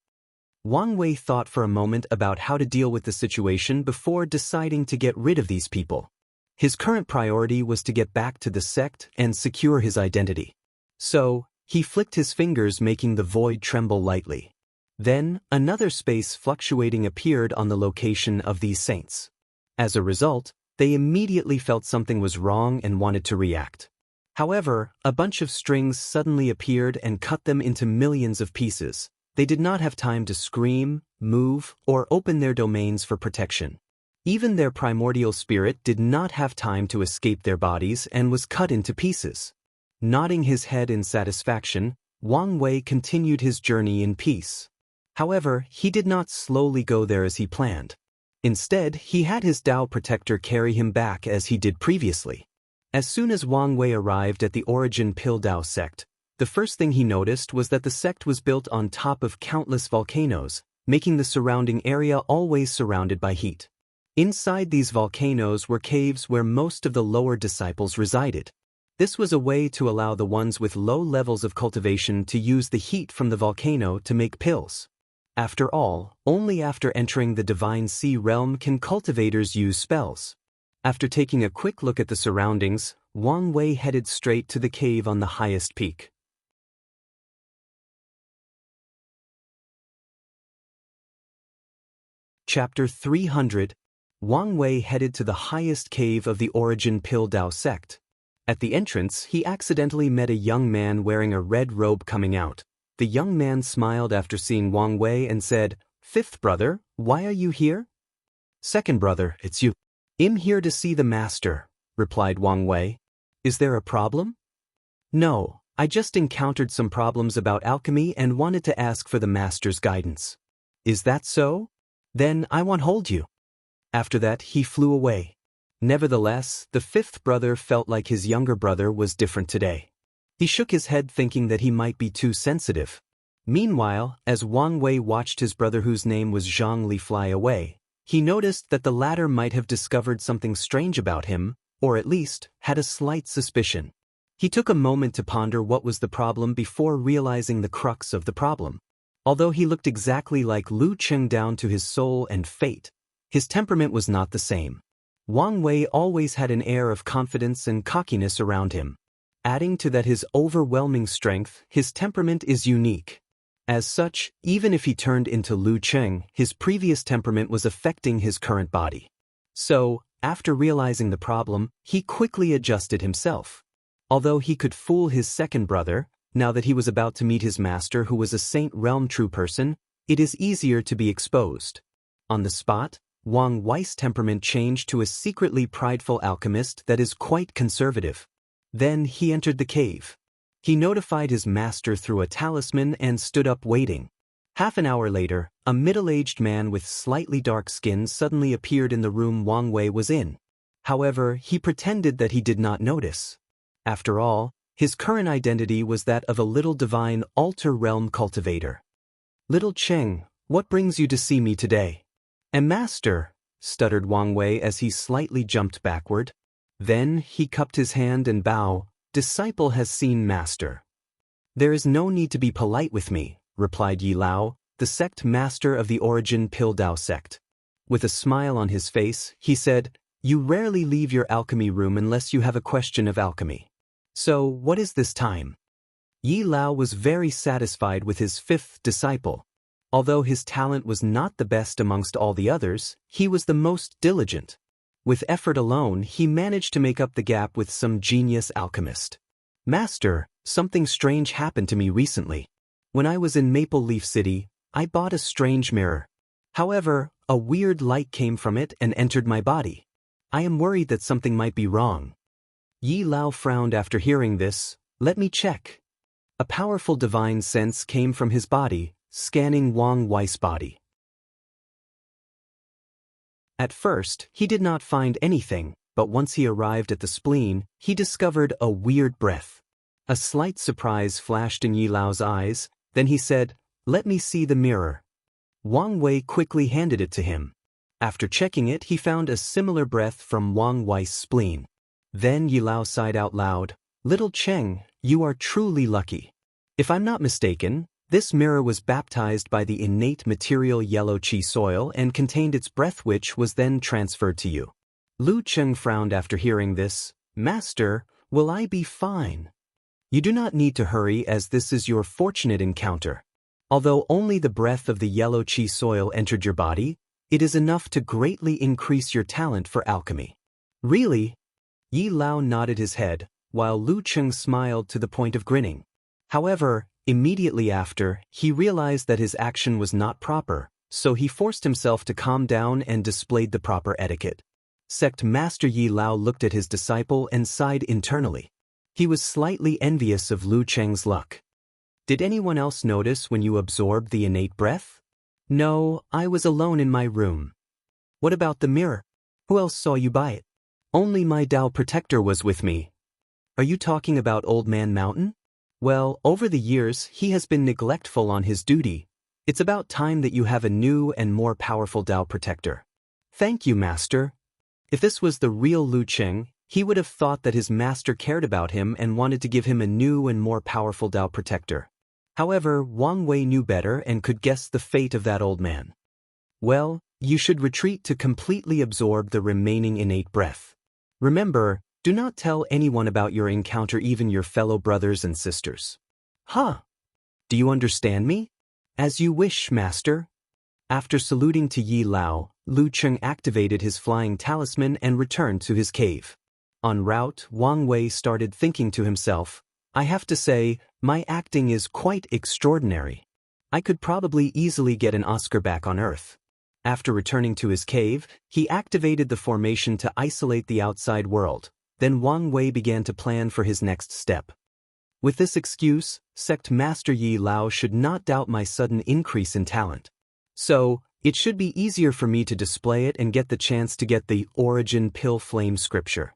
Wang Wei thought for a moment about how to deal with the situation before deciding to get rid of these people. His current priority was to get back to the sect and secure his identity. So, he flicked his fingers making the void tremble lightly. Then, another space fluctuating appeared on the location of these saints. As a result, they immediately felt something was wrong and wanted to react. However, a bunch of strings suddenly appeared and cut them into millions of pieces. They did not have time to scream, move, or open their domains for protection. Even their primordial spirit did not have time to escape their bodies and was cut into pieces. Nodding his head in satisfaction, Wang Wei continued his journey in peace. However, he did not slowly go there as he planned. Instead, he had his Dao protector carry him back as he did previously. As soon as Wang Wei arrived at the origin Pill Dao sect, the first thing he noticed was that the sect was built on top of countless volcanoes, making the surrounding area always surrounded by heat. Inside these volcanoes were caves where most of the lower disciples resided. This was a way to allow the ones with low levels of cultivation to use the heat from the volcano to make pills. After all, only after entering the Divine Sea realm can cultivators use spells. After taking a quick look at the surroundings, Wang Wei headed straight to the cave on the highest peak. Chapter 300. Wang Wei headed to the highest cave of the origin Pill Dao sect. At the entrance, he accidentally met a young man wearing a red robe coming out. The young man smiled after seeing Wang Wei and said, "Fifth brother, why are you here?" "Second brother, it's you." "I'm here to see the master," replied Wang Wei. "Is there a problem?" "No, I just encountered some problems about alchemy and wanted to ask for the master's guidance." "Is that so? Then I won't hold you." After that, he flew away. Nevertheless, the fifth brother felt like his younger brother was different today. He shook his head thinking that he might be too sensitive. Meanwhile, as Wang Wei watched his brother whose name was Zhang Li fly away, he noticed that the latter might have discovered something strange about him, or at least, had a slight suspicion. He took a moment to ponder what was the problem before realizing the crux of the problem. Although he looked exactly like Lu Cheng down to his soul and fate, his temperament was not the same. Wang Wei always had an air of confidence and cockiness around him. Adding to that his overwhelming strength, his temperament is unique. As such, even if he turned into Lu Cheng, his previous temperament was affecting his current body. So, after realizing the problem, he quickly adjusted himself. Although he could fool his second brother, now that he was about to meet his master who was a Saint Realm true person, it is easier to be exposed. On the spot, Wang Wei's temperament changed to a secretly prideful alchemist that is quite conservative. Then he entered the cave. He notified his master through a talisman and stood up waiting. Half an hour later, a middle-aged man with slightly dark skin suddenly appeared in the room Wang Wei was in. However, he pretended that he did not notice. After all, his current identity was that of a little divine altar realm cultivator. "Little Cheng, what brings you to see me today?" "Master," stuttered Wang Wei as he slightly jumped backward. Then he cupped his hand and bowed. "Disciple has seen master." "There is no need to be polite with me," replied Yi Lao, the sect master of the Origin Pill Dao sect. With a smile on his face, he said, "You rarely leave your alchemy room unless you have a question of alchemy. So, what is this time?" Yi Lao was very satisfied with his fifth disciple. Although his talent was not the best amongst all the others, he was the most diligent. With effort alone, he managed to make up the gap with some genius alchemist. "Master, something strange happened to me recently. When I was in Maple Leaf City, I bought a strange mirror. However, a weird light came from it and entered my body. I am worried that something might be wrong." Yi Lao frowned after hearing this. "Let me check." A powerful divine sense came from his body, scanning Wang Wei's body. At first, he did not find anything, but once he arrived at the spleen, he discovered a weird breath. A slight surprise flashed in Yi Lao's eyes, then he said, "Let me see the mirror." Wang Wei quickly handed it to him. After checking it, he found a similar breath from Wang Wei's spleen. Then Yi Lao sighed out loud, "Little Cheng, you are truly lucky. If I'm not mistaken, this mirror was baptized by the innate material yellow qi soil and contained its breath, which was then transferred to you." Lu Cheng frowned after hearing this. "Master, will I be fine?" "You do not need to hurry, as this is your fortunate encounter. Although only the breath of the yellow qi soil entered your body, it is enough to greatly increase your talent for alchemy." "Really?" Yi Lao nodded his head, while Lu Cheng smiled to the point of grinning. However, immediately after, he realized that his action was not proper, so he forced himself to calm down and displayed the proper etiquette. Sect Master Yi Lao looked at his disciple and sighed internally. He was slightly envious of Lu Cheng's luck. "Did anyone else notice when you absorbed the innate breath?" "No, I was alone in my room." "What about the mirror? Who else saw you buy it?" "Only my Dao protector was with me." "Are you talking about Old Man Mountain?" "Well, over the years, he has been neglectful on his duty. It's about time that you have a new and more powerful Dao protector." "Thank you, Master." If this was the real Lu Cheng, he would have thought that his master cared about him and wanted to give him a new and more powerful Dao protector. However, Wang Wei knew better and could guess the fate of that old man. "Well, you should retreat to completely absorb the remaining innate breath. Remember, do not tell anyone about your encounter, even your fellow brothers and sisters." "Huh? Do you understand me?" "As you wish, Master." After saluting to Yi Lao, Lu Cheng activated his flying talisman and returned to his cave. En route, Wang Wei started thinking to himself, "I have to say, my acting is quite extraordinary. I could probably easily get an Oscar back on Earth." After returning to his cave, he activated the formation to isolate the outside world. Then Wang Wei began to plan for his next step. With this excuse, Sect Master Yi Lao should not doubt my sudden increase in talent. So, it should be easier for me to display it and get the chance to get the Origin Pill Flame scripture.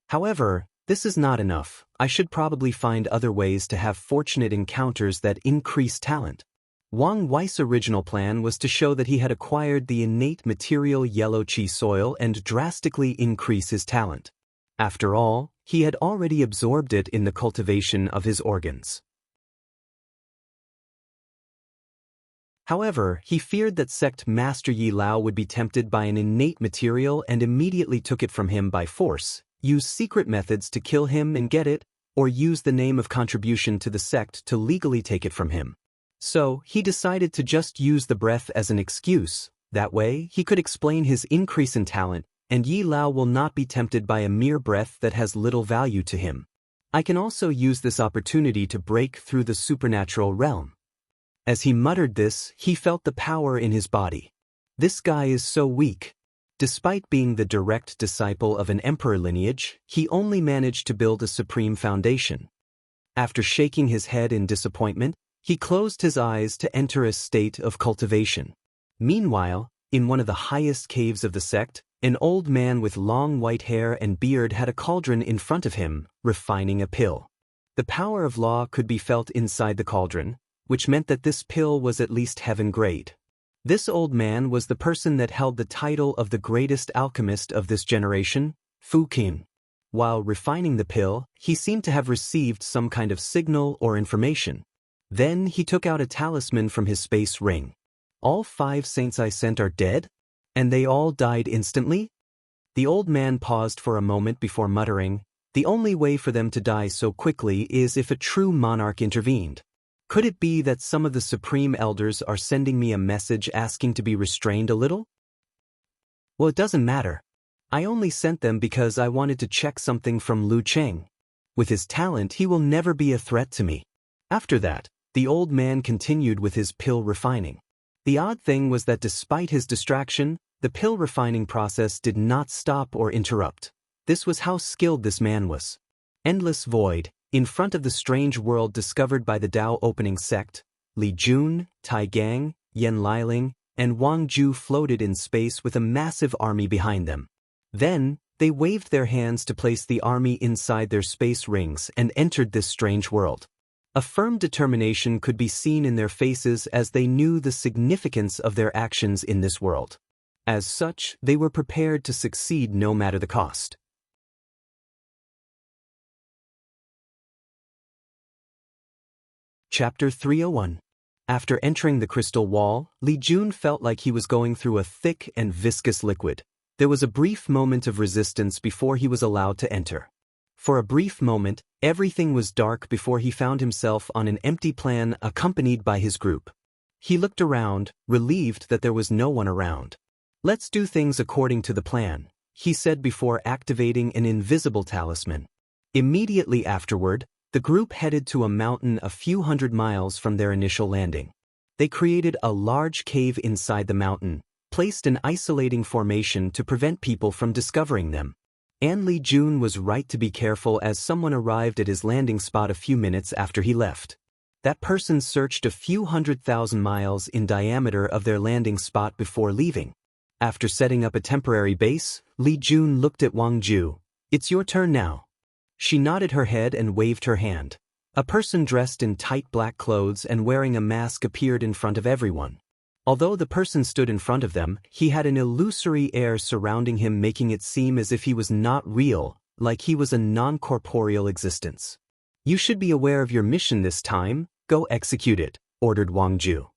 However, this is not enough. I should probably find other ways to have fortunate encounters that increase talent. Wang Wei's original plan was to show that he had acquired the innate material yellow qi soil and drastically increase his talent. After all, he had already absorbed it in the cultivation of his organs. However, he feared that Sect Master Yi Lao would be tempted by an innate material and immediately took it from him by force, used secret methods to kill him and get it, or use the name of contribution to the sect to legally take it from him. So, he decided to just use the breath as an excuse. That way, he could explain his increase in talent, and Yi Lao will not be tempted by a mere breath that has little value to him. I can also use this opportunity to break through the supernatural realm. As he muttered this, he felt the power in his body. This guy is so weak. Despite being the direct disciple of an emperor lineage, he only managed to build a supreme foundation. After shaking his head in disappointment, he closed his eyes to enter a state of cultivation. Meanwhile, in one of the highest caves of the sect, an old man with long white hair and beard had a cauldron in front of him, refining a pill. The power of law could be felt inside the cauldron, which meant that this pill was at least heaven grade. This old man was the person that held the title of the greatest alchemist of this generation, Fu Qin. While refining the pill, he seemed to have received some kind of signal or information. Then he took out a talisman from his space ring. All 5 saints I sent are dead? And they all died instantly? The old man paused for a moment before muttering, "The only way for them to die so quickly is if a true monarch intervened. Could it be that some of the supreme elders are sending me a message asking to be restrained a little? Well, it doesn't matter. I only sent them because I wanted to check something from Lu Cheng. With his talent, he will never be a threat to me." After that, the old man continued with his pill refining. The odd thing was that despite his distraction, the pill refining process did not stop or interrupt. This was how skilled this man was. Endless void. In front of the strange world discovered by the Dao opening sect, Li Jun, Tai Gang, Yan Liling, and Wang Ju floated in space with a massive army behind them. Then, they waved their hands to place the army inside their space rings and entered this strange world. A firm determination could be seen in their faces as they knew the significance of their actions in this world. As such, they were prepared to succeed no matter the cost. Chapter 301. After entering the crystal wall, Li Jun felt like he was going through a thick and viscous liquid. There was a brief moment of resistance before he was allowed to enter. For a brief moment, everything was dark before he found himself on an empty plan accompanied by his group. He looked around, relieved that there was no one around. "Let's do things according to the plan," he said before activating an invisible talisman. Immediately afterward, the group headed to a mountain a few hundred miles from their initial landing. They created a large cave inside the mountain, placed an isolating formation to prevent people from discovering them. And Li Jun was right to be careful as someone arrived at his landing spot a few minutes after he left. That person searched a few 100,000 miles in diameter of their landing spot before leaving. After setting up a temporary base, Li Jun looked at Wang Ju. "It's your turn now." She nodded her head and waved her hand. A person dressed in tight black clothes and wearing a mask appeared in front of everyone. Although the person stood in front of them, he had an illusory air surrounding him, making it seem as if he was not real, like he was a non-corporeal existence. "You should be aware of your mission this time. Go execute it," ordered Wang Ju.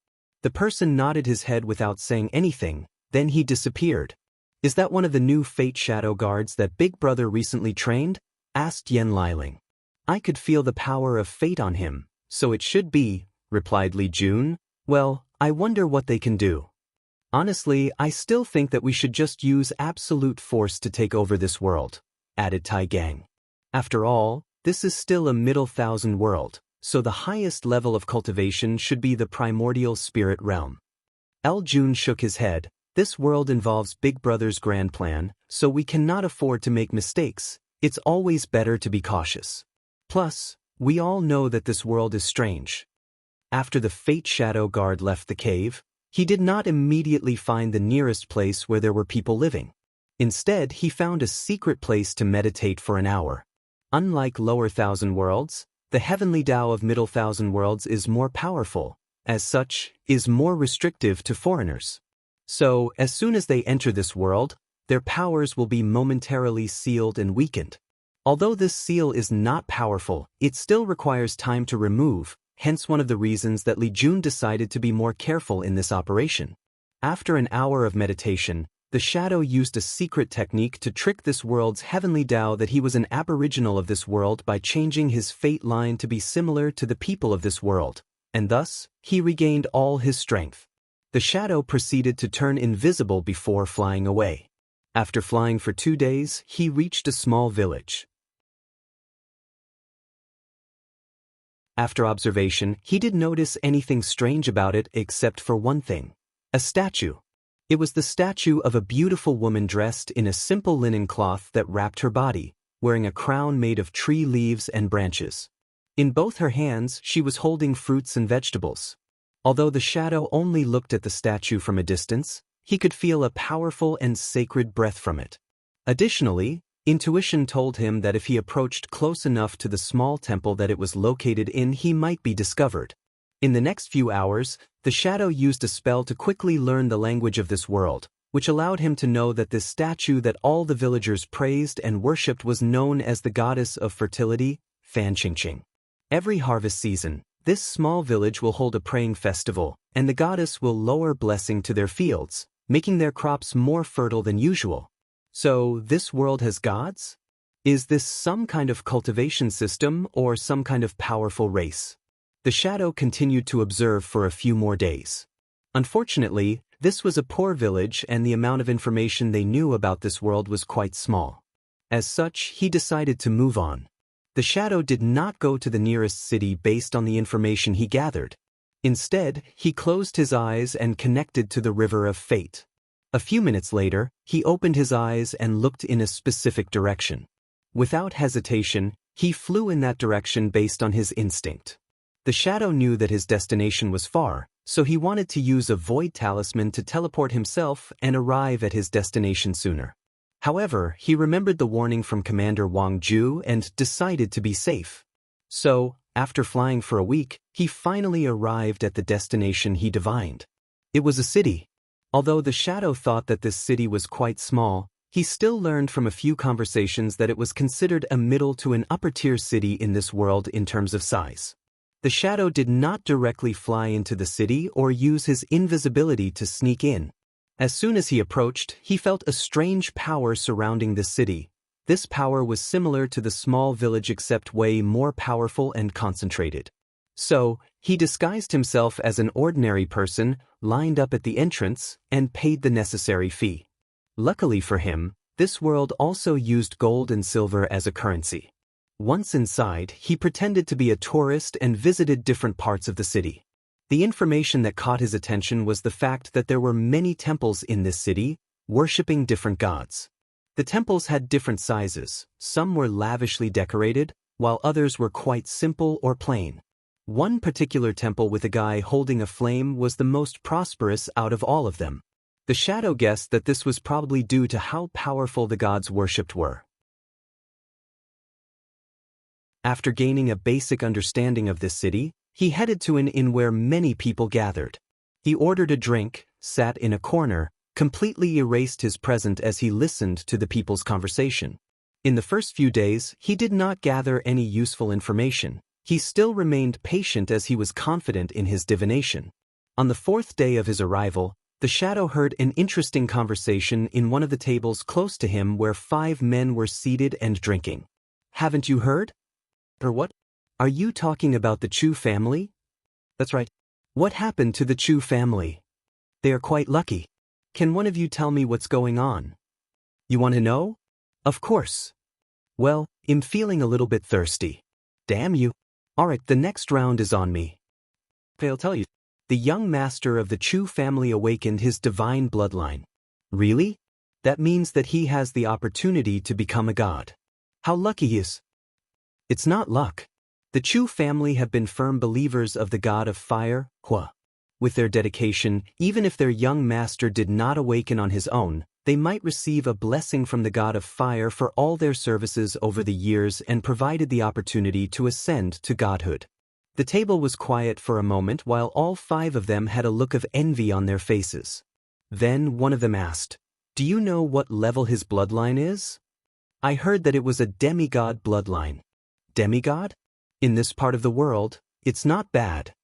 The person nodded his head without saying anything, then he disappeared. "Is that one of the new Fate Shadow Guards that Big Brother recently trained?" asked Yan Liling. "I could feel the power of fate on him, so it should be," replied Li Jun. "Well, I wonder what they can do. Honestly, I still think that we should just use absolute force to take over this world," added Tai Gang. "After all, this is still a middle thousand world, so the highest level of cultivation should be the primordial spirit realm." El Jun shook his head. "This world involves Big Brother's grand plan, so we cannot afford to make mistakes. It's always better to be cautious. Plus, we all know that this world is strange." After the Fate Shadow Guard left the cave, he did not immediately find the nearest place where there were people living. Instead, he found a secret place to meditate for an hour. Unlike lower thousand worlds, the heavenly Tao of middle thousand worlds is more powerful, as such, is more restrictive to foreigners. So, as soon as they enter this world, their powers will be momentarily sealed and weakened. Although this seal is not powerful, it still requires time to remove, hence one of the reasons that Li Jun decided to be more careful in this operation. After an hour of meditation, The shadow used a secret technique to trick this world's heavenly Dao that he was an aboriginal of this world by changing his fate line to be similar to the people of this world, and thus, he regained all his strength. The shadow proceeded to turn invisible before flying away. After flying for 2 days, he reached a small village. After observation, he didn't notice anything strange about it except for one thing: a statue. It was the statue of a beautiful woman dressed in a simple linen cloth that wrapped her body, wearing a crown made of tree leaves and branches. In both her hands, she was holding fruits and vegetables. Although the shadow only looked at the statue from a distance, he could feel a powerful and sacred breath from it. Additionally, intuition told him that if he approached close enough to the small temple that it was located in, he might be discovered. In the next few hours, the shadow used a spell to quickly learn the language of this world, which allowed him to know that this statue that all the villagers praised and worshipped was known as the goddess of fertility, Fan Qingqing. Every harvest season, this small village will hold a praying festival, and the goddess will lower blessing to their fields, making their crops more fertile than usual. So, this world has gods? Is this some kind of cultivation system or some kind of powerful race? The shadow continued to observe for a few more days. Unfortunately, this was a poor village and the amount of information they knew about this world was quite small. As such, he decided to move on. The shadow did not go to the nearest city based on the information he gathered. Instead, he closed his eyes and connected to the river of fate. A few minutes later, he opened his eyes and looked in a specific direction. Without hesitation, he flew in that direction based on his instinct. The shadow knew that his destination was far, so he wanted to use a void talisman to teleport himself and arrive at his destination sooner. However, he remembered the warning from Commander Wang Ju and decided to be safe. So, after flying for a week, he finally arrived at the destination he divined. It was a city. Although the shadow thought that this city was quite small, he still learned from a few conversations that it was considered a middle to an upper-tier city in this world in terms of size. The shadow did not directly fly into the city or use his invisibility to sneak in. As soon as he approached, he felt a strange power surrounding the city. This power was similar to the small village except way more powerful and concentrated. So, he disguised himself as an ordinary person, lined up at the entrance, and paid the necessary fee. Luckily for him, this world also used gold and silver as a currency. Once inside, he pretended to be a tourist and visited different parts of the city. The information that caught his attention was the fact that there were many temples in this city, worshipping different gods. The temples had different sizes, some were lavishly decorated, while others were quite simple or plain. One particular temple with a guy holding a flame was the most prosperous out of all of them. The shadow guessed that this was probably due to how powerful the gods worshipped were. After gaining a basic understanding of this city, he headed to an inn where many people gathered. He ordered a drink, sat in a corner, completely erased his present as he listened to the people's conversation. In the first few days, he did not gather any useful information. He still remained patient as he was confident in his divination. On the 4th day of his arrival, the shadow heard an interesting conversation in one of the tables close to him where 5 men were seated and drinking. "Haven't you heard?" "Or what? Are you talking about the Chu family?" "That's right." "What happened to the Chu family?" "They are quite lucky." "Can one of you tell me what's going on?" "You want to know?" "Of course." "Well, I'm feeling a little bit thirsty." "Damn you." "Alright, the next round is on me." "I'll tell you." The young master of the Chu family awakened his divine bloodline. "Really? That means that he has the opportunity to become a god. How lucky he is." "It's not luck. The Chu family have been firm believers of the god of fire, Hua. With their dedication, even if their young master did not awaken on his own, they might receive a blessing from the god of fire for all their services over the years and provided the opportunity to ascend to godhood." The table was quiet for a moment while all 5 of them had a look of envy on their faces. Then one of them asked, "Do you know what level his bloodline is?" "I heard that it was a demigod bloodline." "Demigod? In this part of the world, it's not bad."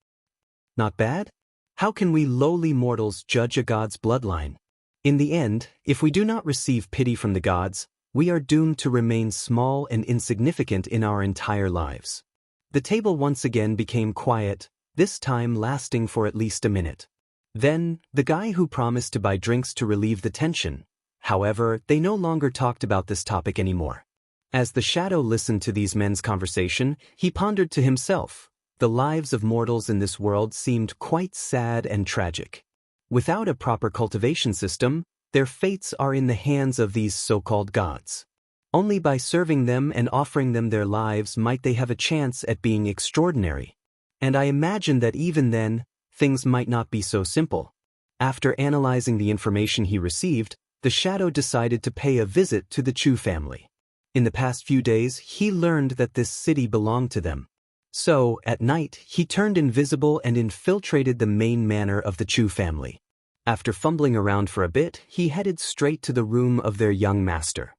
"Not bad? How can we lowly mortals judge a god's bloodline?" In the end, if we do not receive pity from the gods, we are doomed to remain small and insignificant in our entire lives. The table once again became quiet, this time lasting for at least a minute. Then, the guy who promised to buy drinks to relieve the tension. However, they no longer talked about this topic anymore. As the shadow listened to these men's conversation, he pondered to himself, the lives of mortals in this world seemed quite sad and tragic. Without a proper cultivation system, their fates are in the hands of these so-called gods. Only by serving them and offering them their lives might they have a chance at being extraordinary. And I imagine that even then, things might not be so simple. After analyzing the information he received, the shadow decided to pay a visit to the Chu family. In the past few days, he learned that this city belonged to them. So, at night, he turned invisible and infiltrated the main manor of the Chu family. After fumbling around for a bit, he headed straight to the room of their young master.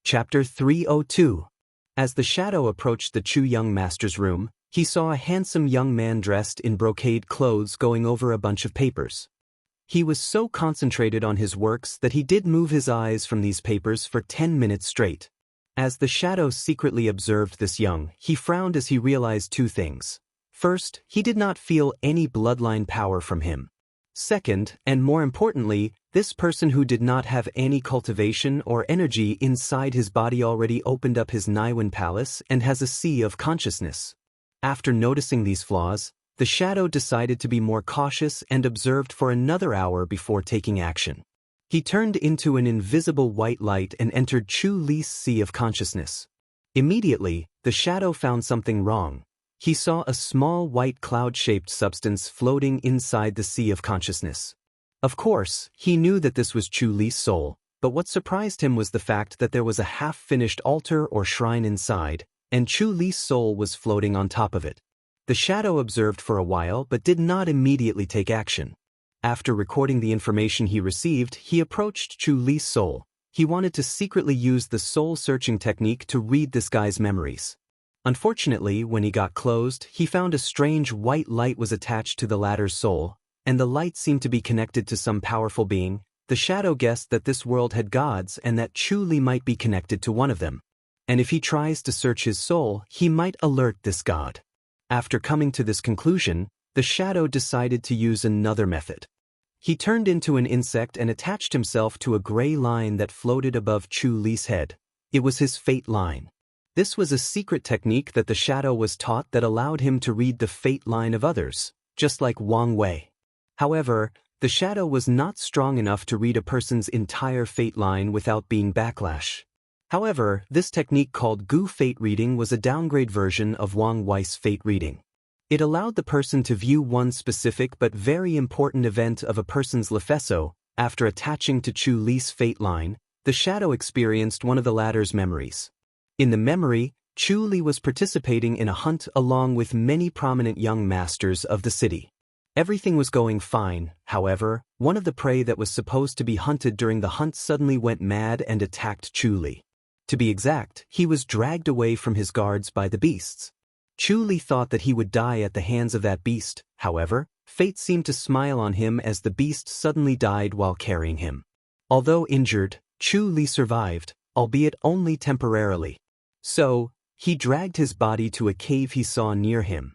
Chapter 302. As the shadow approached the Chu young master's room, he saw a handsome young man dressed in brocade clothes going over a bunch of papers. He was so concentrated on his works that he did move his eyes from these papers for 10 minutes straight. As the shadow secretly observed this young, he frowned as he realized two things. First, he did not feel any bloodline power from him. Second, and more importantly, this person who did not have any cultivation or energy inside his body already opened up his Niwen palace and has a sea of consciousness. After noticing these flaws, the shadow decided to be more cautious and observed for another hour before taking action. He turned into an invisible white light and entered Chu Li's sea of consciousness. Immediately, the shadow found something wrong. He saw a small white cloud-shaped substance floating inside the sea of consciousness. Of course, he knew that this was Chu Li's soul, but what surprised him was the fact that there was a half-finished altar or shrine inside, and Chu Li's soul was floating on top of it. The shadow observed for a while but did not immediately take action. After recording the information he received, he approached Chu Li's soul. He wanted to secretly use the soul-searching technique to read this guy's memories. Unfortunately, when he got closed, he found a strange white light was attached to the latter's soul, and the light seemed to be connected to some powerful being. The shadow guessed that this world had gods and that Chu Li might be connected to one of them. And if he tries to search his soul, he might alert this god. After coming to this conclusion, the shadow decided to use another method. He turned into an insect and attached himself to a gray line that floated above Chu Li's head. It was his fate line. This was a secret technique that the shadow was taught that allowed him to read the fate line of others, just like Wang Wei. However, the shadow was not strong enough to read a person's entire fate line without being backlash. However, this technique called Gu fate reading was a downgrade version of Wang Wei's fate reading. It allowed the person to view one specific but very important event of a person's lefeso. After attaching to Chu Li's fate line, the shadow experienced one of the latter's memories. In the memory, Chu Li was participating in a hunt along with many prominent young masters of the city. Everything was going fine, however, one of the prey that was supposed to be hunted during the hunt suddenly went mad and attacked Chu Li. To be exact, he was dragged away from his guards by the beasts. Chu Li thought that he would die at the hands of that beast. However, fate seemed to smile on him as the beast suddenly died while carrying him. Although injured, Chu Li survived, albeit only temporarily. So, he dragged his body to a cave he saw near him.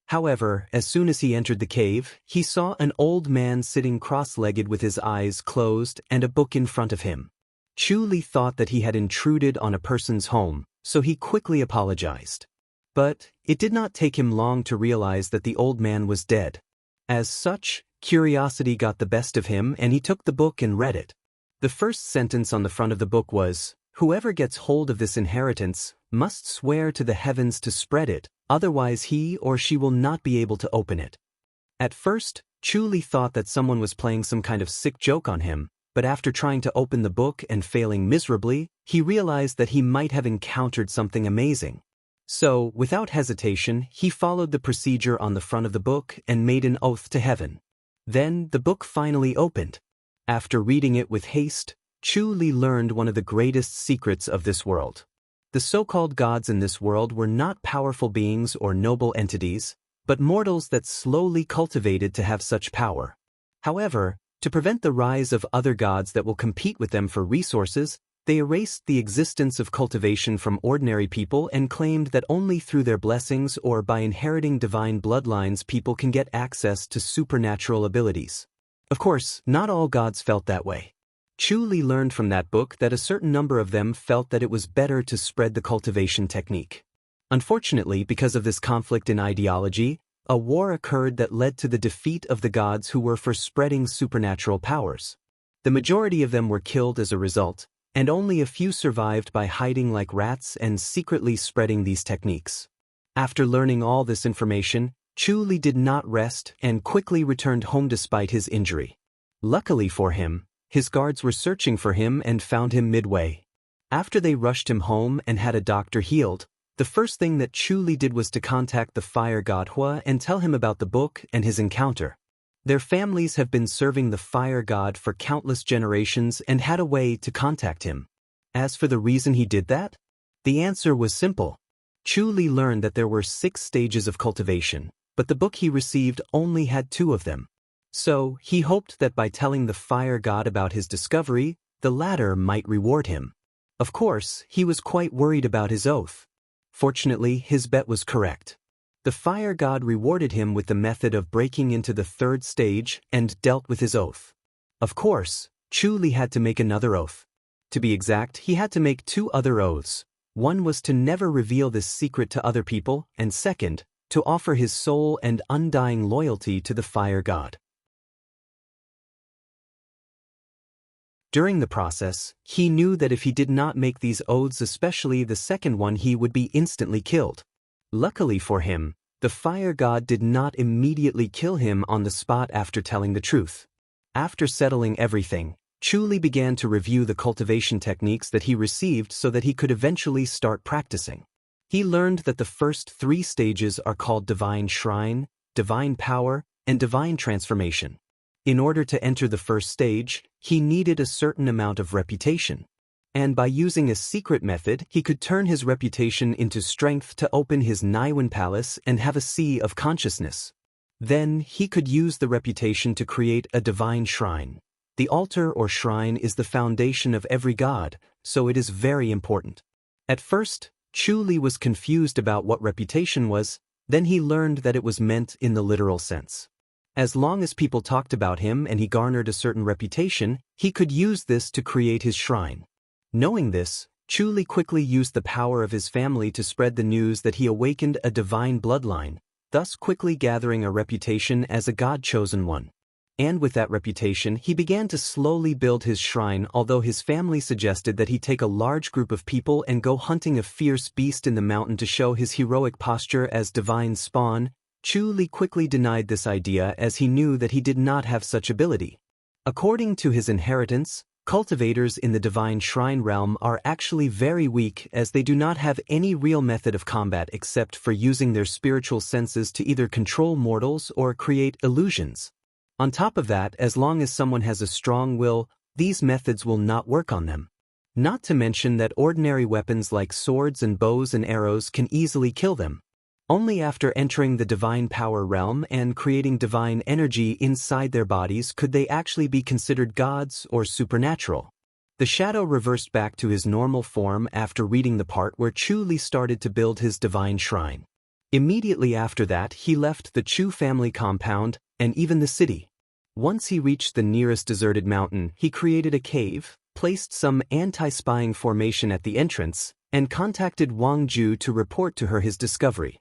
However, as soon as he entered the cave, he saw an old man sitting cross-legged with his eyes closed and a book in front of him. Chu Li thought that he had intruded on a person's home, so he quickly apologized. But it did not take him long to realize that the old man was dead. As such, curiosity got the best of him and he took the book and read it. The first sentence on the front of the book was, "Whoever gets hold of this inheritance must swear to the heavens to spread it, otherwise he or she will not be able to open it." At first, Chu Li thought that someone was playing some kind of sick joke on him, but after trying to open the book and failing miserably, he realized that he might have encountered something amazing. So, without hesitation, he followed the procedure on the front of the book and made an oath to heaven. Then, the book finally opened. After reading it with haste, Chu Li learned one of the greatest secrets of this world. The so-called gods in this world were not powerful beings or noble entities, but mortals that slowly cultivated to have such power. However, to prevent the rise of other gods that will compete with them for resources, they erased the existence of cultivation from ordinary people and claimed that only through their blessings or by inheriting divine bloodlines people can get access to supernatural abilities. Of course, not all gods felt that way. Chu Li learned from that book that a certain number of them felt that it was better to spread the cultivation technique. Unfortunately, because of this conflict in ideology, a war occurred that led to the defeat of the gods who were for spreading supernatural powers. The majority of them were killed as a result, and only a few survived by hiding like rats and secretly spreading these techniques. After learning all this information, Chu Li did not rest and quickly returned home despite his injury. Luckily for him, his guards were searching for him and found him midway. After they rushed him home and had a doctor healed, the first thing that Chu Li did was to contact the fire god Hua and tell him about the book and his encounter. Their families have been serving the fire god for countless generations and had a way to contact him. As for the reason he did that, the answer was simple. Chu Li learned that there were 6 stages of cultivation, but the book he received only had 2 of them. So, he hoped that by telling the fire god about his discovery, the latter might reward him. Of course, he was quite worried about his oath. Fortunately, his bet was correct. The fire god rewarded him with the method of breaking into the 3rd stage and dealt with his oath. Of course, Chu Li had to make another oath. To be exact, he had to make 2 other oaths. One was to never reveal this secret to other people, and second, to offer his soul and undying loyalty to the fire god. During the process, he knew that if he did not make these oaths, especially the second one, he would be instantly killed. Luckily for him, the fire god did not immediately kill him on the spot after telling the truth. After settling everything, Chu Li began to review the cultivation techniques that he received so that he could eventually start practicing. He learned that the first 3 stages are called Divine Shrine, Divine Power, and Divine Transformation. In order to enter the first stage, he needed a certain amount of reputation. And by using a secret method, he could turn his reputation into strength to open his Naiwan palace and have a sea of consciousness. Then, he could use the reputation to create a divine shrine. The altar or shrine is the foundation of every god, so it is very important. At first, Chu Li was confused about what reputation was, then he learned that it was meant in the literal sense. As long as people talked about him and he garnered a certain reputation, he could use this to create his shrine. Knowing this, Chu Li quickly used the power of his family to spread the news that he awakened a divine bloodline, thus quickly gathering a reputation as a god-chosen one. And with that reputation, he began to slowly build his shrine, although his family suggested that he take a large group of people and go hunting a fierce beast in the mountain to show his heroic posture as divine spawn. Chu Li quickly denied this idea as he knew that he did not have such ability. According to his inheritance, cultivators in the divine shrine realm are actually very weak as they do not have any real method of combat except for using their spiritual senses to either control mortals or create illusions. On top of that, as long as someone has a strong will, these methods will not work on them. Not to mention that ordinary weapons like swords and bows and arrows can easily kill them. Only after entering the divine power realm and creating divine energy inside their bodies could they actually be considered gods or supernatural. The shadow reversed back to his normal form after reading the part where Chu Li started to build his divine shrine. Immediately after that, he left the Chu family compound and even the city. Once he reached the nearest deserted mountain, he created a cave, placed some anti-spying formation at the entrance, and contacted Wang Ju to report to her his discovery.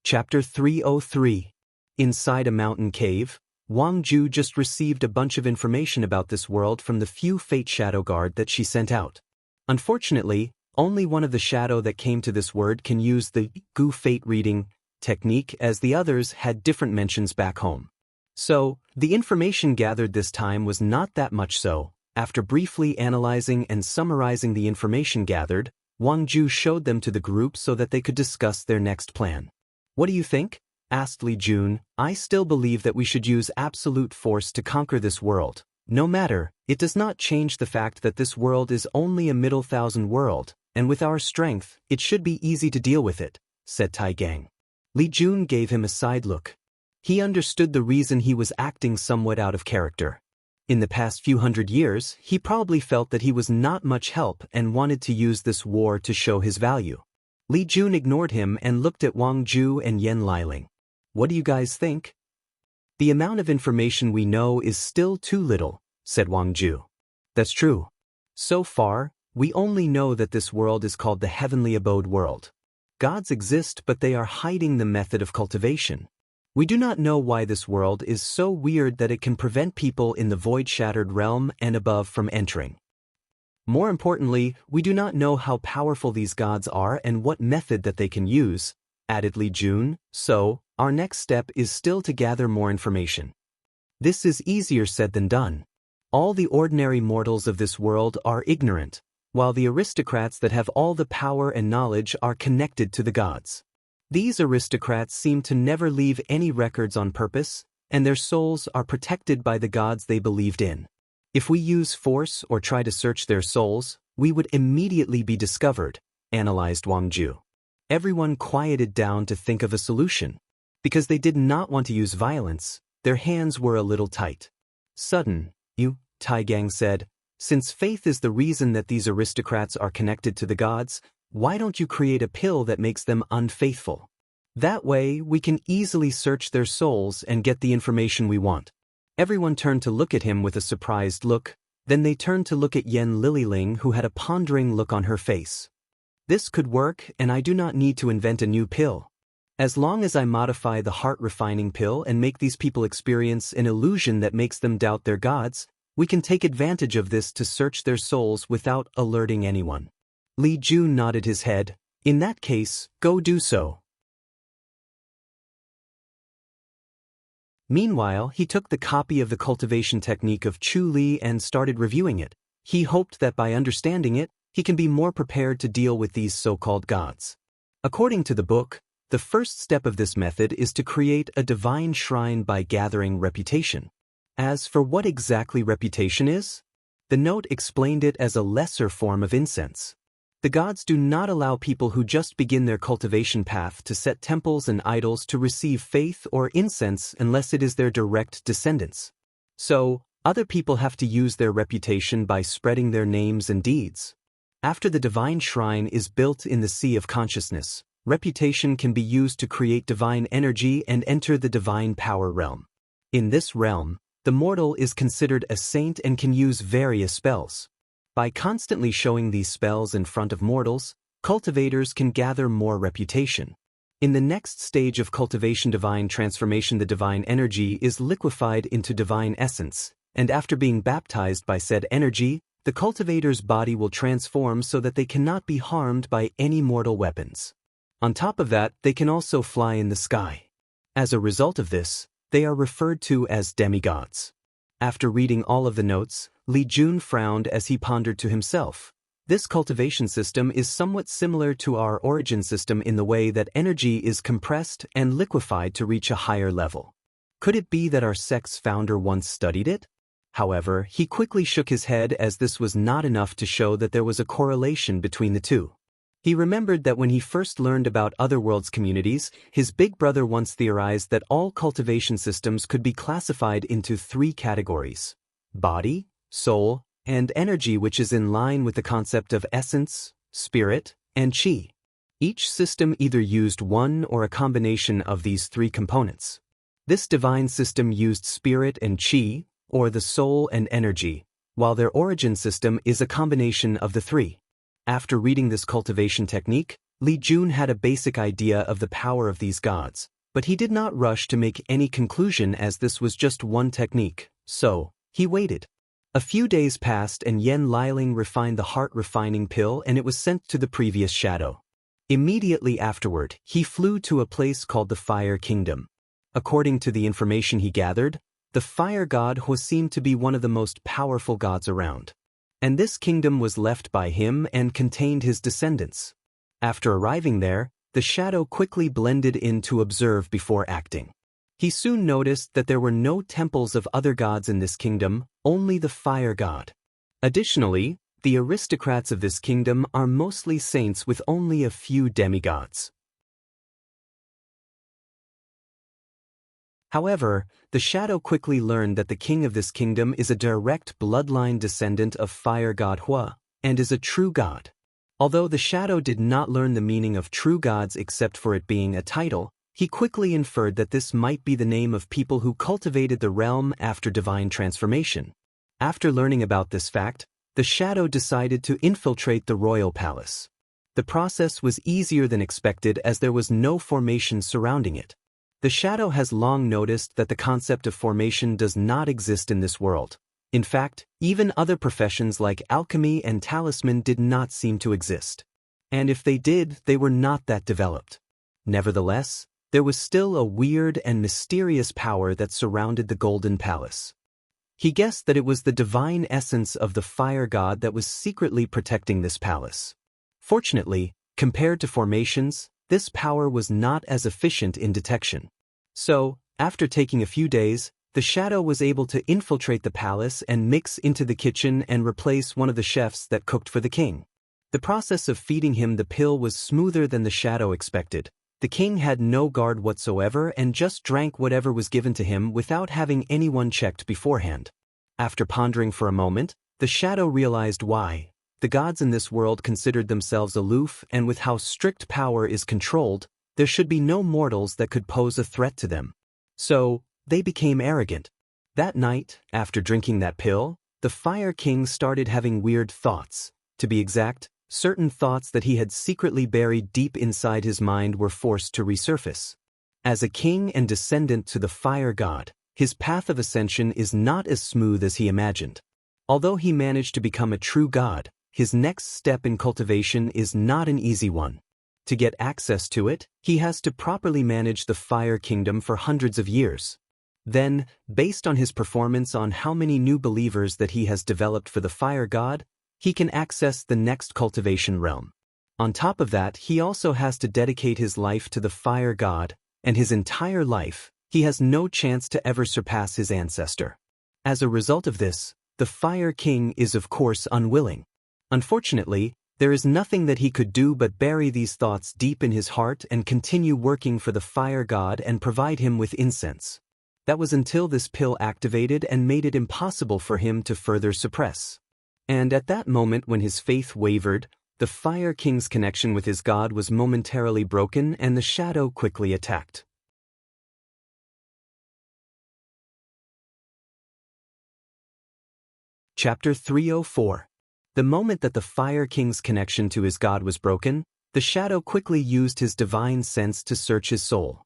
Chapter 303. Inside a mountain cave, Wang Ju just received a bunch of information about this world from the few Fate Shadow Guard that she sent out. Unfortunately, only one of the shadow that came to this word can use the Gu Fate reading technique, as the others had different mentions back home. So, the information gathered this time was not that much so. After briefly analyzing and summarizing the information gathered, Wang Ju showed them to the group so that they could discuss their next plan. "What do you think?" asked Li Jun. "I still believe that we should use absolute force to conquer this world. No matter, it does not change the fact that this world is only a middle thousand world, and with our strength, it should be easy to deal with it, said Taigang. Li Jun gave him a side look. He understood the reason he was acting somewhat out of character. In the past few hundred years, he probably felt that he was not much help and wanted to use this war to show his value. Li Jun ignored him and looked at Wang Ju and Yen Liling. What do you guys think? The amount of information we know is still too little, said Wang Ju. That's true. So far, we only know that this world is called the Heavenly Abode World. Gods exist, but they are hiding the method of cultivation. We do not know why this world is so weird that it can prevent people in the void-shattered realm and above from entering. More importantly, we do not know how powerful these gods are and what method that they can use, added Li Jun, so, our next step is still to gather more information. This is easier said than done. All the ordinary mortals of this world are ignorant, while the aristocrats that have all the power and knowledge are connected to the gods. These aristocrats seem to never leave any records on purpose, and their souls are protected by the gods they believed in. If we use force or try to search their souls, we would immediately be discovered, analyzed Wang Ju. Everyone quieted down to think of a solution. Because they did not want to use violence, their hands were a little tight. Taigang said, since faith is the reason that these aristocrats are connected to the gods, why don't you create a pill that makes them unfaithful? That way, we can easily search their souls and get the information we want. Everyone turned to look at him with a surprised look, then they turned to look at Yen Liling, who had a pondering look on her face. This could work, and I do not need to invent a new pill. As long as I modify the heart-refining pill and make these people experience an illusion that makes them doubt their gods, we can take advantage of this to search their souls without alerting anyone. Li Jun nodded his head. In that case, go do so. Meanwhile, he took the copy of the cultivation technique of Chu Li and started reviewing it. He hoped that by understanding it, he can be more prepared to deal with these so-called gods. According to the book, the first step of this method is to create a divine shrine by gathering reputation. As for what exactly reputation is, the note explained it as a lesser form of incense. The gods do not allow people who just begin their cultivation path to set temples and idols to receive faith or incense unless it is their direct descendants. So, other people have to use their reputation by spreading their names and deeds. After the divine shrine is built in the sea of consciousness, reputation can be used to create divine energy and enter the divine power realm. In this realm, the mortal is considered a saint and can use various spells. By constantly showing these spells in front of mortals, cultivators can gather more reputation. In the next stage of cultivation divine transformation, the divine energy is liquefied into divine essence, and after being baptized by said energy, the cultivator's body will transform so that they cannot be harmed by any mortal weapons. On top of that, they can also fly in the sky. As a result of this, they are referred to as demigods. After reading all of the notes, Li Jun frowned as he pondered to himself. This cultivation system is somewhat similar to our origin system in the way that energy is compressed and liquefied to reach a higher level. Could it be that our sect's founder once studied it? However, he quickly shook his head as this was not enough to show that there was a correlation between the two. He remembered that when he first learned about Otherworld's communities, his big brother once theorized that all cultivation systems could be classified into 3 categories: body, soul, and energy, which is in line with the concept of essence, spirit, and qi. Each system either used one or a combination of these 3 components. This divine system used spirit and qi, or the soul and energy, while their origin system is a combination of the 3. After reading this cultivation technique, Li Jun had a basic idea of the power of these gods, but he did not rush to make any conclusion as this was just one technique, so he waited. A few days passed and Yen Liling refined the heart-refining pill and it was sent to the previous shadow. Immediately afterward, he flew to a place called the Fire Kingdom. According to the information he gathered, the fire god seemed to be one of the most powerful gods around. And this kingdom was left by him and contained his descendants. After arriving there, the shadow quickly blended in to observe before acting. He soon noticed that there were no temples of other gods in this kingdom, only the fire god. Additionally, the aristocrats of this kingdom are mostly saints with only a few demigods. However, the shadow quickly learned that the king of this kingdom is a direct bloodline descendant of fire god Hua, and is a true god. Although the shadow did not learn the meaning of true gods except for it being a title, he quickly inferred that this might be the name of people who cultivated the realm after divine transformation. After learning about this fact, the shadow decided to infiltrate the royal palace. The process was easier than expected as there was no formation surrounding it. The shadow has long noticed that the concept of formation does not exist in this world. In fact, even other professions like alchemy and talisman did not seem to exist. And if they did, they were not that developed. Nevertheless, there was still a weird and mysterious power that surrounded the Golden Palace. He guessed that it was the divine essence of the fire god that was secretly protecting this palace. Fortunately, compared to formations, this power was not as efficient in detection. So, after taking a few days, the shadow was able to infiltrate the palace and mix into the kitchen and replace one of the chefs that cooked for the king. The process of feeding him the pill was smoother than the shadow expected. The king had no guard whatsoever and just drank whatever was given to him without having anyone checked beforehand. After pondering for a moment, the shadow realized why. The gods in this world considered themselves aloof, and with how strict power is controlled, there should be no mortals that could pose a threat to them. So, they became arrogant. That night, after drinking that pill, the Fire King started having weird thoughts. To be exact, certain thoughts that he had secretly buried deep inside his mind were forced to resurface. As a king and descendant to the fire god, his path of ascension is not as smooth as he imagined. Although he managed to become a true god, his next step in cultivation is not an easy one. To get access to it, he has to properly manage the Fire Kingdom for hundreds of years. Then, based on his performance on how many new believers that he has developed for the Fire God, he can access the next cultivation realm. On top of that, he also has to dedicate his life to the Fire God, and his entire life, he has no chance to ever surpass his ancestor. As a result of this, the Fire King is of course unwilling. Unfortunately, there is nothing that he could do but bury these thoughts deep in his heart and continue working for the fire god and provide him with incense. That was until this pill activated and made it impossible for him to further suppress. And at that moment when his faith wavered, the Fire King's connection with his god was momentarily broken and the shadow quickly attacked. Chapter 304. The moment that the Fire King's connection to his god was broken, the shadow quickly used his divine sense to search his soul.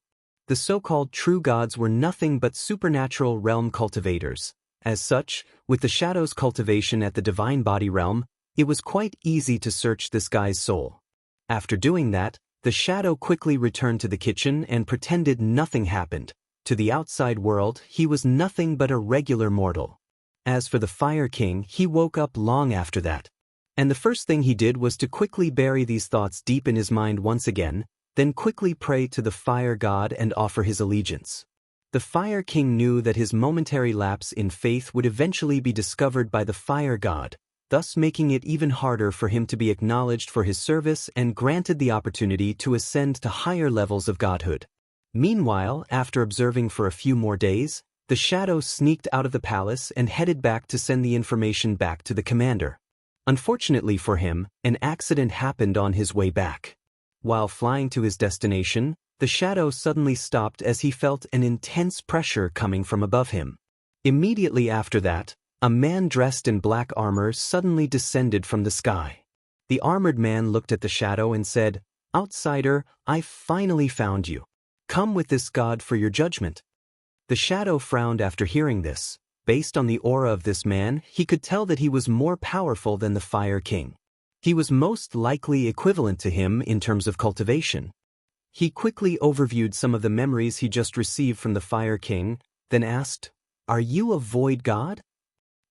The so-called true gods were nothing but supernatural realm cultivators. As such, with the shadow's cultivation at the divine body realm, it was quite easy to search this guy's soul. After doing that, the shadow quickly returned to the kitchen and pretended nothing happened. To the outside world, he was nothing but a regular mortal. As for the Fire King, he woke up long after that. And the first thing he did was to quickly bury these thoughts deep in his mind once again, then quickly pray to the fire god and offer his allegiance. The Fire King knew that his momentary lapse in faith would eventually be discovered by the fire god, thus making it even harder for him to be acknowledged for his service and granted the opportunity to ascend to higher levels of godhood. Meanwhile, after observing for a few more days, the shadow sneaked out of the palace and headed back to send the information back to the commander. Unfortunately for him, an accident happened on his way back. While flying to his destination, the shadow suddenly stopped as he felt an intense pressure coming from above him. Immediately after that, a man dressed in black armor suddenly descended from the sky. The armored man looked at the shadow and said, "Outsider, I finally found you. Come with this god for your judgment." The shadow frowned after hearing this. Based on the aura of this man, he could tell that he was more powerful than the Fire King. He was most likely equivalent to him in terms of cultivation. He quickly overviewed some of the memories he just received from the Fire King, then asked, "Are you a void god?"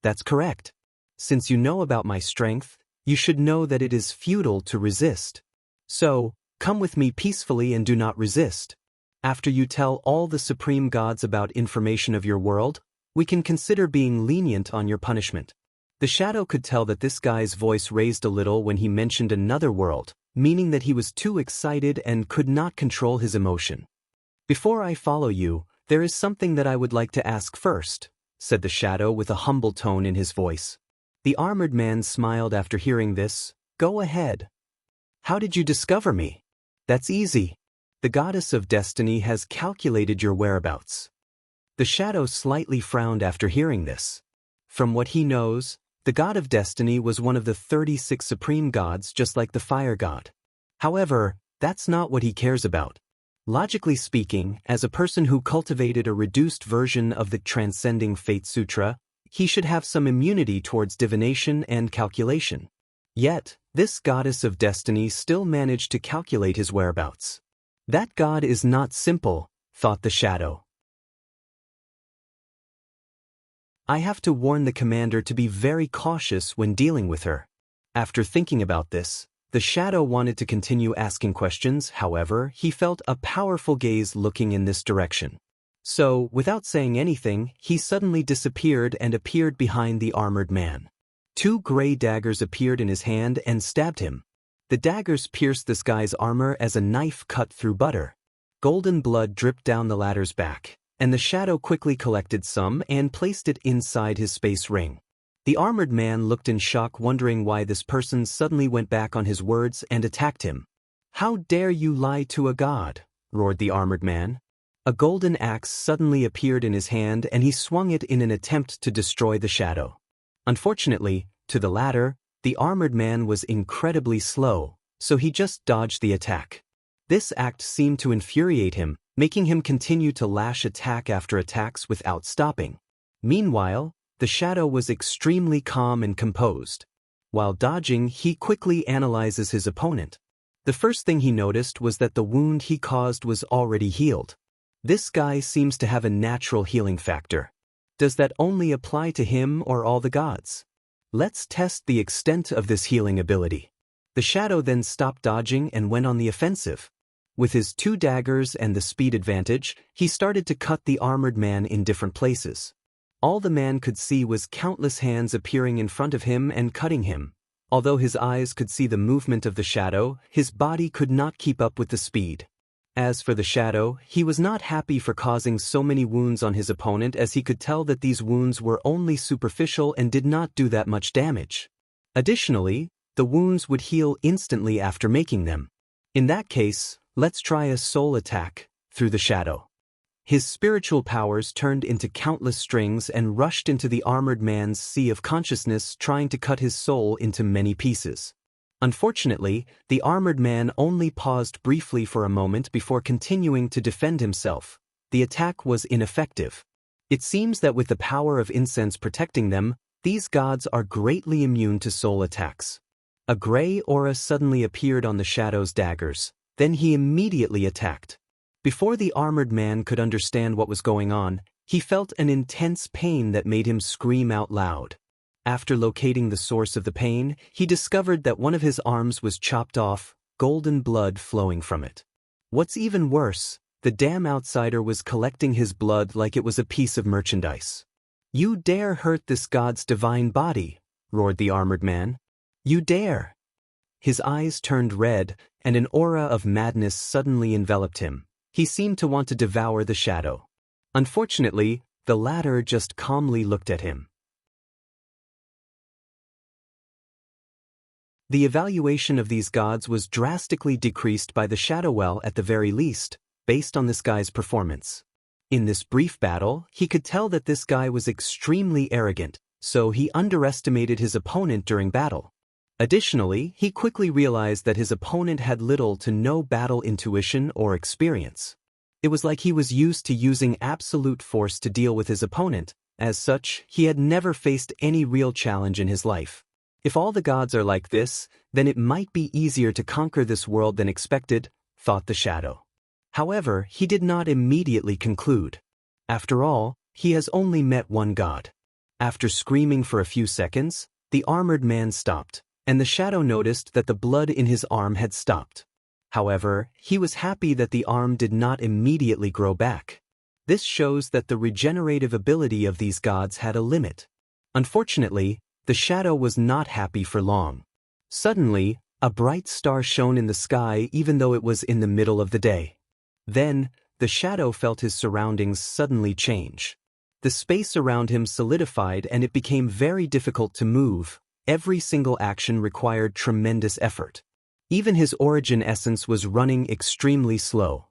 "That's correct. Since you know about my strength, you should know that it is futile to resist. So, come with me peacefully and do not resist." After you tell all the supreme gods about information of your world, we can consider being lenient on your punishment. The shadow could tell that this guy's voice raised a little when he mentioned another world, meaning that he was too excited and could not control his emotion. Before I follow you, there is something that I would like to ask first, said the shadow with a humble tone in his voice. The armored man smiled after hearing this. Go ahead. How did you discover me? That's easy. The goddess of destiny has calculated your whereabouts. The shadow slightly frowned after hearing this. From what he knows, the god of destiny was one of the 36 supreme gods, just like the fire god. However, that's not what he cares about. Logically speaking, as a person who cultivated a reduced version of the Transcending Fate Sutra, he should have some immunity towards divination and calculation. Yet, this goddess of destiny still managed to calculate his whereabouts. That god is not simple, thought the shadow. I have to warn the commander to be very cautious when dealing with her. After thinking about this, the shadow wanted to continue asking questions. However, he felt a powerful gaze looking in this direction. So, without saying anything, he suddenly disappeared and appeared behind the armored man. 2 gray daggers appeared in his hand and stabbed him. The daggers pierced this guy's armor as a knife cut through butter. Golden blood dripped down the ladder's back, and the shadow quickly collected some and placed it inside his space ring. The armored man looked in shock, wondering why this person suddenly went back on his words and attacked him. How dare you lie to a god? Roared the armored man. A golden axe suddenly appeared in his hand and he swung it in an attempt to destroy the shadow. Unfortunately, to the latter, the armored man was incredibly slow, so he just dodged the attack. This act seemed to infuriate him, making him continue to lash attack after attacks without stopping. Meanwhile, the shadow was extremely calm and composed. While dodging, he quickly analyzes his opponent. The first thing he noticed was that the wound he caused was already healed. This guy seems to have a natural healing factor. Does that only apply to him or all the gods? Let's test the extent of this healing ability. The shadow then stopped dodging and went on the offensive. With his 2 daggers and the speed advantage, he started to cut the armored man in different places. All the man could see was countless hands appearing in front of him and cutting him. Although his eyes could see the movement of the shadow, his body could not keep up with the speed. As for the shadow, he was not happy for causing so many wounds on his opponent, as he could tell that these wounds were only superficial and did not do that much damage. Additionally, the wounds would heal instantly after making them. In that case, let's try a soul attack through the shadow. His spiritual powers turned into countless strings and rushed into the armored man's sea of consciousness, trying to cut his soul into many pieces. Unfortunately, the armored man only paused briefly for a moment before continuing to defend himself. The attack was ineffective. It seems that with the power of incense protecting them, these gods are greatly immune to soul attacks. A gray aura suddenly appeared on the shadow's daggers. Then he immediately attacked. Before the armored man could understand what was going on, he felt an intense pain that made him scream out loud. After locating the source of the pain, he discovered that one of his arms was chopped off, golden blood flowing from it. What's even worse, the damn outsider was collecting his blood like it was a piece of merchandise. You dare hurt this god's divine body, roared the armored man. You dare. His eyes turned red, and an aura of madness suddenly enveloped him. He seemed to want to devour the shadow. Unfortunately, the latter just calmly looked at him. The evaluation of these gods was drastically decreased by the shadow, well, at the very least, based on this guy's performance. In this brief battle, he could tell that this guy was extremely arrogant, so he underestimated his opponent during battle. Additionally, he quickly realized that his opponent had little to no battle intuition or experience. It was like he was used to using absolute force to deal with his opponent. As such, he had never faced any real challenge in his life. If all the gods are like this, then it might be easier to conquer this world than expected, thought the shadow. However, he did not immediately conclude. After all, he has only met one god. After screaming for a few seconds, the armored man stopped, and the shadow noticed that the blood in his arm had stopped. However, he was happy that the arm did not immediately grow back. This shows that the regenerative ability of these gods had a limit. Unfortunately, the shadow was not happy for long. Suddenly, a bright star shone in the sky even though it was in the middle of the day. Then, the shadow felt his surroundings suddenly change. The space around him solidified and it became very difficult to move. Every single action required tremendous effort. Even his origin essence was running extremely slow.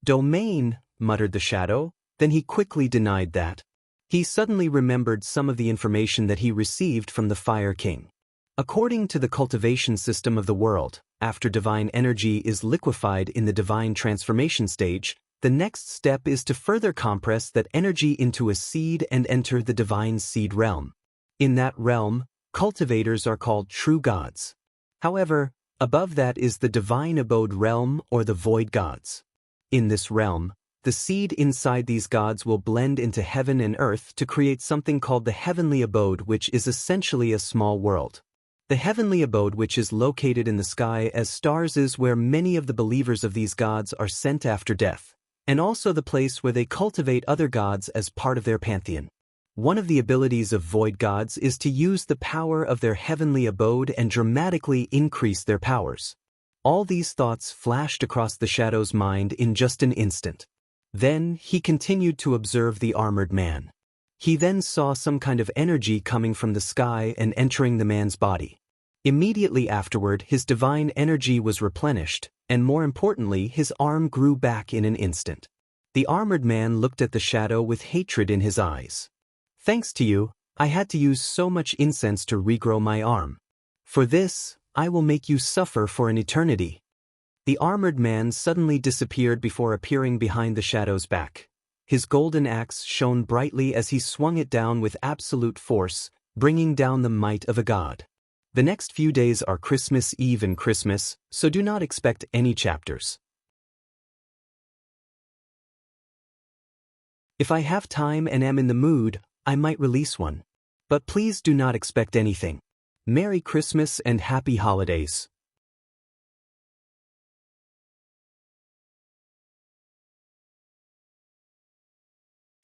"Domain," muttered the shadow, then he quickly denied that. He suddenly remembered some of the information that he received from the Fire King. According to the cultivation system of the world, after divine energy is liquefied in the divine transformation stage, the next step is to further compress that energy into a seed and enter the divine seed realm. In that realm, cultivators are called true gods. However, above that is the divine abode realm or the void gods. In this realm, the seed inside these gods will blend into heaven and earth to create something called the heavenly abode, which is essentially a small world. The heavenly abode, which is located in the sky as stars, is where many of the believers of these gods are sent after death, and also the place where they cultivate other gods as part of their pantheon. One of the abilities of void gods is to use the power of their heavenly abode and dramatically increase their powers. All these thoughts flashed across the shadow's mind in just an instant. Then he continued to observe the armored man. He then saw some kind of energy coming from the sky and entering the man's body. Immediately afterward, his divine energy was replenished, and more importantly, his arm grew back in an instant. The armored man looked at the shadow with hatred in his eyes. "Thanks to you, I had to use so much incense to regrow my arm. For this, I will make you suffer for an eternity." The armored man suddenly disappeared before appearing behind the shadow's back. His golden axe shone brightly as he swung it down with absolute force, bringing down the might of a god. The next few days are Christmas Eve and Christmas, so do not expect any chapters. If I have time and am in the mood, I might release one. But please do not expect anything. Merry Christmas and Happy Holidays.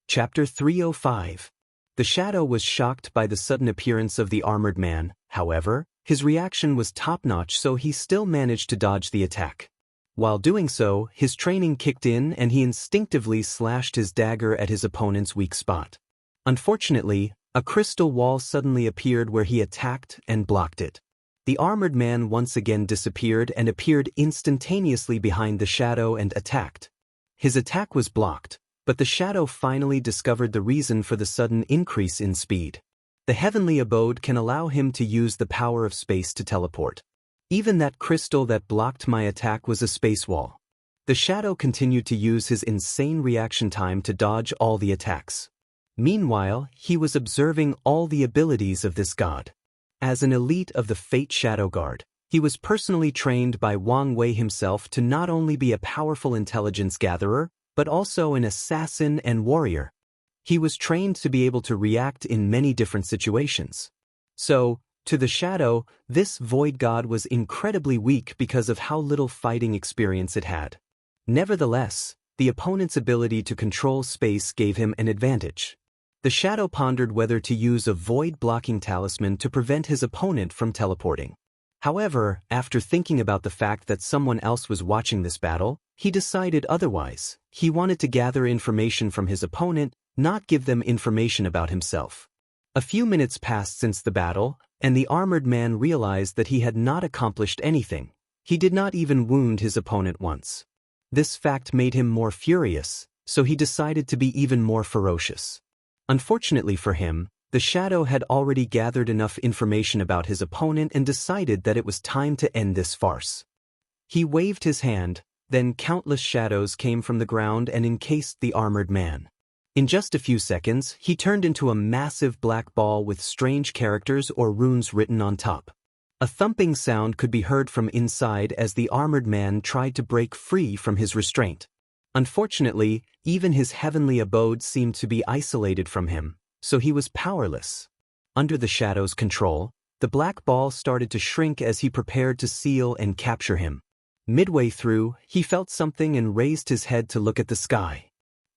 Chapter 305. The shadow was shocked by the sudden appearance of the armored man. However, his reaction was top-notch, so he still managed to dodge the attack. While doing so, his training kicked in and he instinctively slashed his dagger at his opponent's weak spot. Unfortunately, a crystal wall suddenly appeared where he attacked and blocked it. The armored man once again disappeared and appeared instantaneously behind the shadow and attacked. His attack was blocked, but the shadow finally discovered the reason for the sudden increase in speed. The heavenly abode can allow him to use the power of space to teleport. Even that crystal that blocked my attack was a space wall. The shadow continued to use his insane reaction time to dodge all the attacks. Meanwhile, he was observing all the abilities of this god. As an elite of the Fate Shadow Guard, he was personally trained by Wang Wei himself to not only be a powerful intelligence gatherer, but also an assassin and warrior. He was trained to be able to react in many different situations. So, to the shadow, this void god was incredibly weak because of how little fighting experience it had. Nevertheless, the opponent's ability to control space gave him an advantage. The shadow pondered whether to use a void blocking talisman to prevent his opponent from teleporting. However, after thinking about the fact that someone else was watching this battle, he decided otherwise. He wanted to gather information from his opponent, not give them information about himself. A few minutes passed since the battle, and the armored man realized that he had not accomplished anything. He did not even wound his opponent once. This fact made him more furious, so he decided to be even more ferocious. Unfortunately for him, the shadow had already gathered enough information about his opponent and decided that it was time to end this farce. He waved his hand, then countless shadows came from the ground and encased the armored man. In just a few seconds, he turned into a massive black ball with strange characters or runes written on top. A thumping sound could be heard from inside as the armored man tried to break free from his restraint. Unfortunately, even his heavenly abode seemed to be isolated from him, so he was powerless. Under the shadow's control, the black ball started to shrink as he prepared to seal and capture him. Midway through, he felt something and raised his head to look at the sky.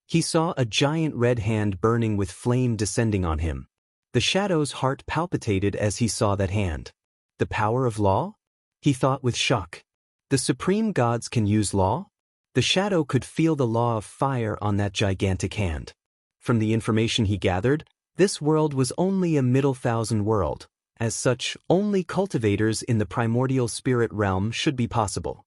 He saw a giant red hand burning with flame descending on him. The shadow's heart palpitated as he saw that hand. The power of law? He thought with shock. The supreme gods can use law? The shadow could feel the law of fire on that gigantic hand. From the information he gathered, this world was only a middle thousand world. As such, only cultivators in the primordial spirit realm should be possible.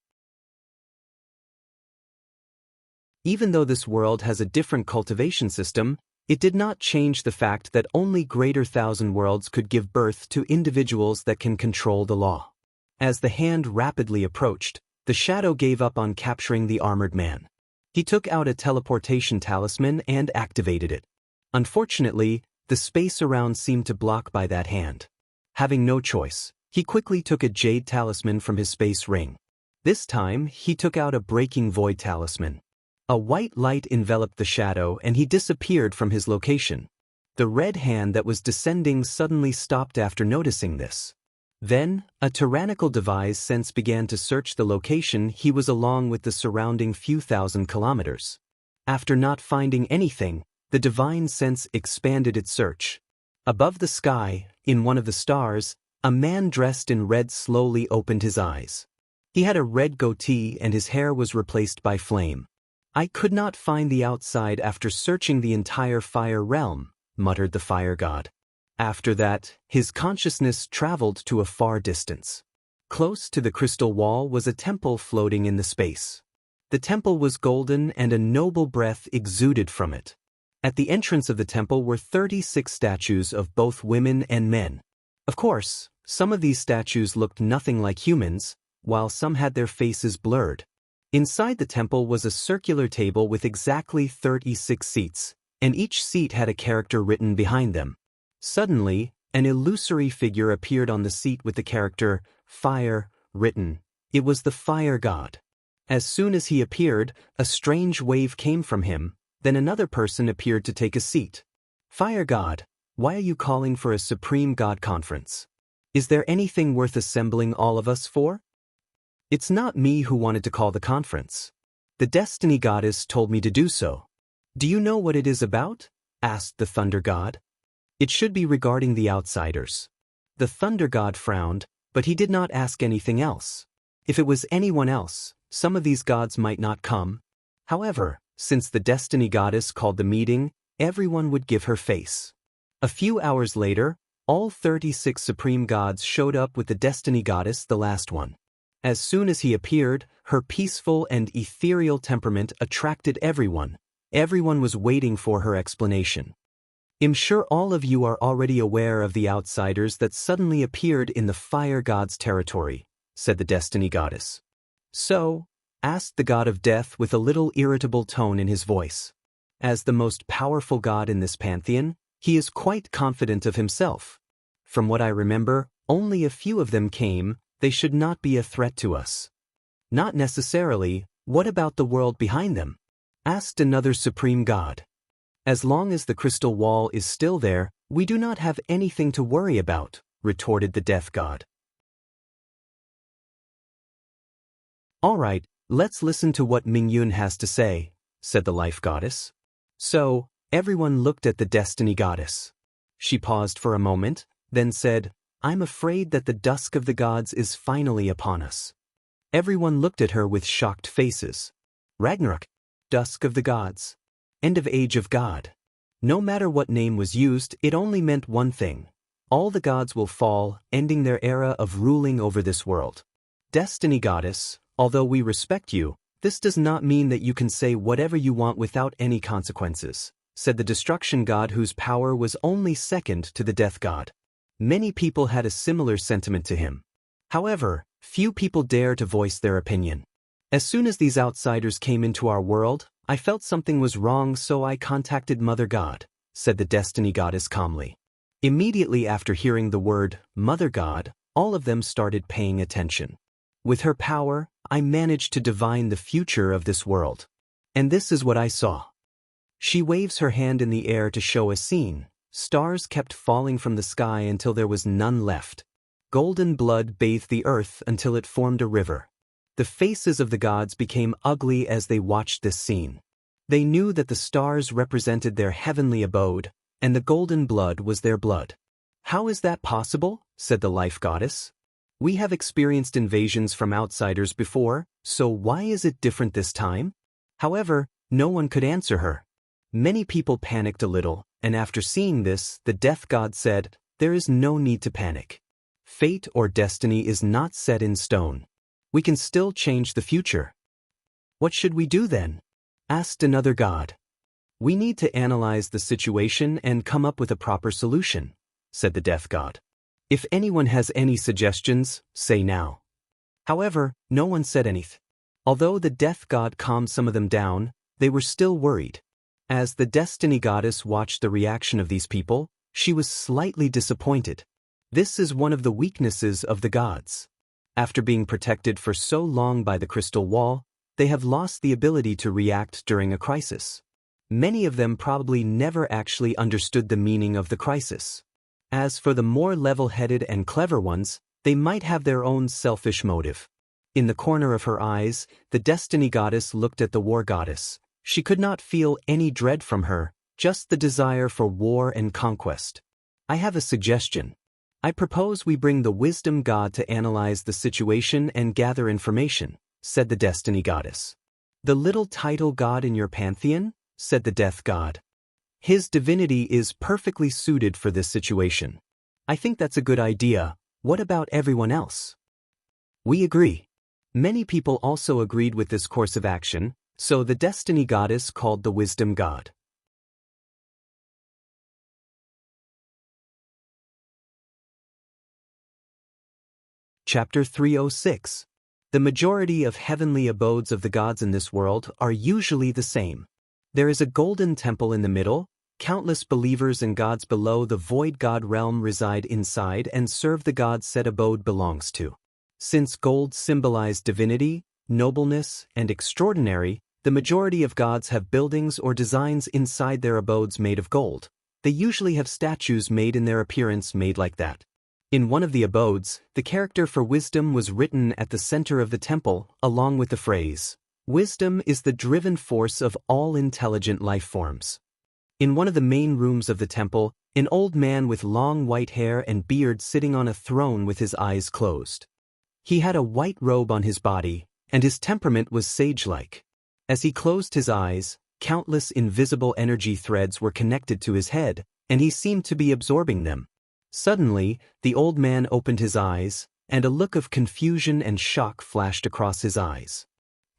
Even though this world has a different cultivation system, it did not change the fact that only greater thousand worlds could give birth to individuals that can control the law. As the hand rapidly approached, the shadow gave up on capturing the armored man. He took out a teleportation talisman and activated it. Unfortunately, the space around seemed to block by that hand. Having no choice, he quickly took a jade talisman from his space ring. This time, he took out a breaking void talisman. A white light enveloped the shadow and he disappeared from his location. The red hand that was descending suddenly stopped after noticing this. Then, a tyrannical Defies sense began to search the location he was along with the surrounding few thousand kilometers. After not finding anything, the divine sense expanded its search. Above the sky, in one of the stars, a man dressed in red slowly opened his eyes. He had a red goatee and his hair was replaced by flame. "I could not find the outside after searching the entire fire realm," muttered the fire god. After that, his consciousness traveled to a far distance. Close to the crystal wall was a temple floating in the space. The temple was golden and a noble breath exuded from it. At the entrance of the temple were 36 statues of both women and men. Of course, some of these statues looked nothing like humans, while some had their faces blurred. Inside the temple was a circular table with exactly 36 seats, and each seat had a character written behind them. Suddenly, an illusory figure appeared on the seat with the character, "Fire," written. It was the fire god. As soon as he appeared, a strange wave came from him, then another person appeared to take a seat. "Fire god, why are you calling for a supreme god conference? Is there anything worth assembling all of us for?" "It's not me who wanted to call the conference. The destiny goddess told me to do so." "Do you know what it is about?" asked the thunder god. "It should be regarding the outsiders." The thunder god frowned, but he did not ask anything else. If it was anyone else, some of these gods might not come. However, since the destiny goddess called the meeting, everyone would give her face. A few hours later, all 36 supreme gods showed up with the destiny goddess, the last one. As soon as he appeared, her peaceful and ethereal temperament attracted everyone. Everyone was waiting for her explanation. "I'm sure all of you are already aware of the outsiders that suddenly appeared in the fire god's territory," said the destiny goddess. "So?" asked the god of death with a little irritable tone in his voice. As the most powerful god in this pantheon, he is quite confident of himself. "From what I remember, only a few of them came. They should not be a threat to us." "Not necessarily. What about the world behind them?" asked another supreme god. "As long as the crystal wall is still there, we do not have anything to worry about," retorted the death god. "All right, let's listen to what Mingyun has to say," said the life goddess. So, everyone looked at the destiny goddess. She paused for a moment, then said, "I'm afraid that the dusk of the gods is finally upon us." Everyone looked at her with shocked faces. Ragnarok, dusk of the gods, end of age of God. No matter what name was used, it only meant one thing. All the gods will fall, ending their era of ruling over this world. Destiny goddess, although we respect you, this does not mean that you can say whatever you want without any consequences, said the destruction god whose power was only second to the death god. Many people had a similar sentiment to him. However, few people dare to voice their opinion. "As soon as these outsiders came into our world, I felt something was wrong, so I contacted Mother God," said the destiny goddess calmly. Immediately after hearing the word Mother God, all of them started paying attention. "With her power, I managed to divine the future of this world. And this is what I saw." She waves her hand in the air to show a scene. Stars kept falling from the sky until there was none left. Golden blood bathed the earth until it formed a river. The faces of the gods became ugly as they watched this scene. They knew that the stars represented their heavenly abode, and the golden blood was their blood. "How is that possible?" said the life goddess. "We have experienced invasions from outsiders before, so why is it different this time?" However, no one could answer her. Many people panicked a little, and after seeing this, the death god said, "There is no need to panic. Fate or destiny is not set in stone. We can still change the future." "What should we do then?" asked another god. "We need to analyze the situation and come up with a proper solution," said the death god. "If anyone has any suggestions, say now." However, no one said anything. Although the death god calmed some of them down, they were still worried. As the destiny goddess watched the reaction of these people, she was slightly disappointed. This is one of the weaknesses of the gods. After being protected for so long by the crystal wall, they have lost the ability to react during a crisis. Many of them probably never actually understood the meaning of the crisis. As for the more level-headed and clever ones, they might have their own selfish motive. In the corner of her eyes, the destiny goddess looked at the war goddess. She could not feel any dread from her, just the desire for war and conquest. "I have a suggestion. I propose we bring the wisdom god to analyze the situation and gather information," said the destiny goddess. "The little title god in your pantheon?" said the death god. "His divinity is perfectly suited for this situation. I think that's a good idea. What about everyone else?" "We agree." Many people also agreed with this course of action, so the destiny goddess called the wisdom god. Chapter 306. The majority of heavenly abodes of the gods in this world are usually the same. There is a golden temple in the middle. Countless believers and gods below the void god realm reside inside and serve the gods said abode belongs to. Since gold symbolized divinity, nobleness, and extraordinary, the majority of gods have buildings or designs inside their abodes made of gold. They usually have statues made in their appearance made like that. In one of the abodes, the character for wisdom was written at the center of the temple, along with the phrase, "Wisdom is the driven force of all intelligent life forms." In one of the main rooms of the temple, an old man with long white hair and beard sitting on a throne with his eyes closed. He had a white robe on his body, and his temperament was sage-like. As he closed his eyes, countless invisible energy threads were connected to his head, and he seemed to be absorbing them. Suddenly, the old man opened his eyes, and a look of confusion and shock flashed across his eyes.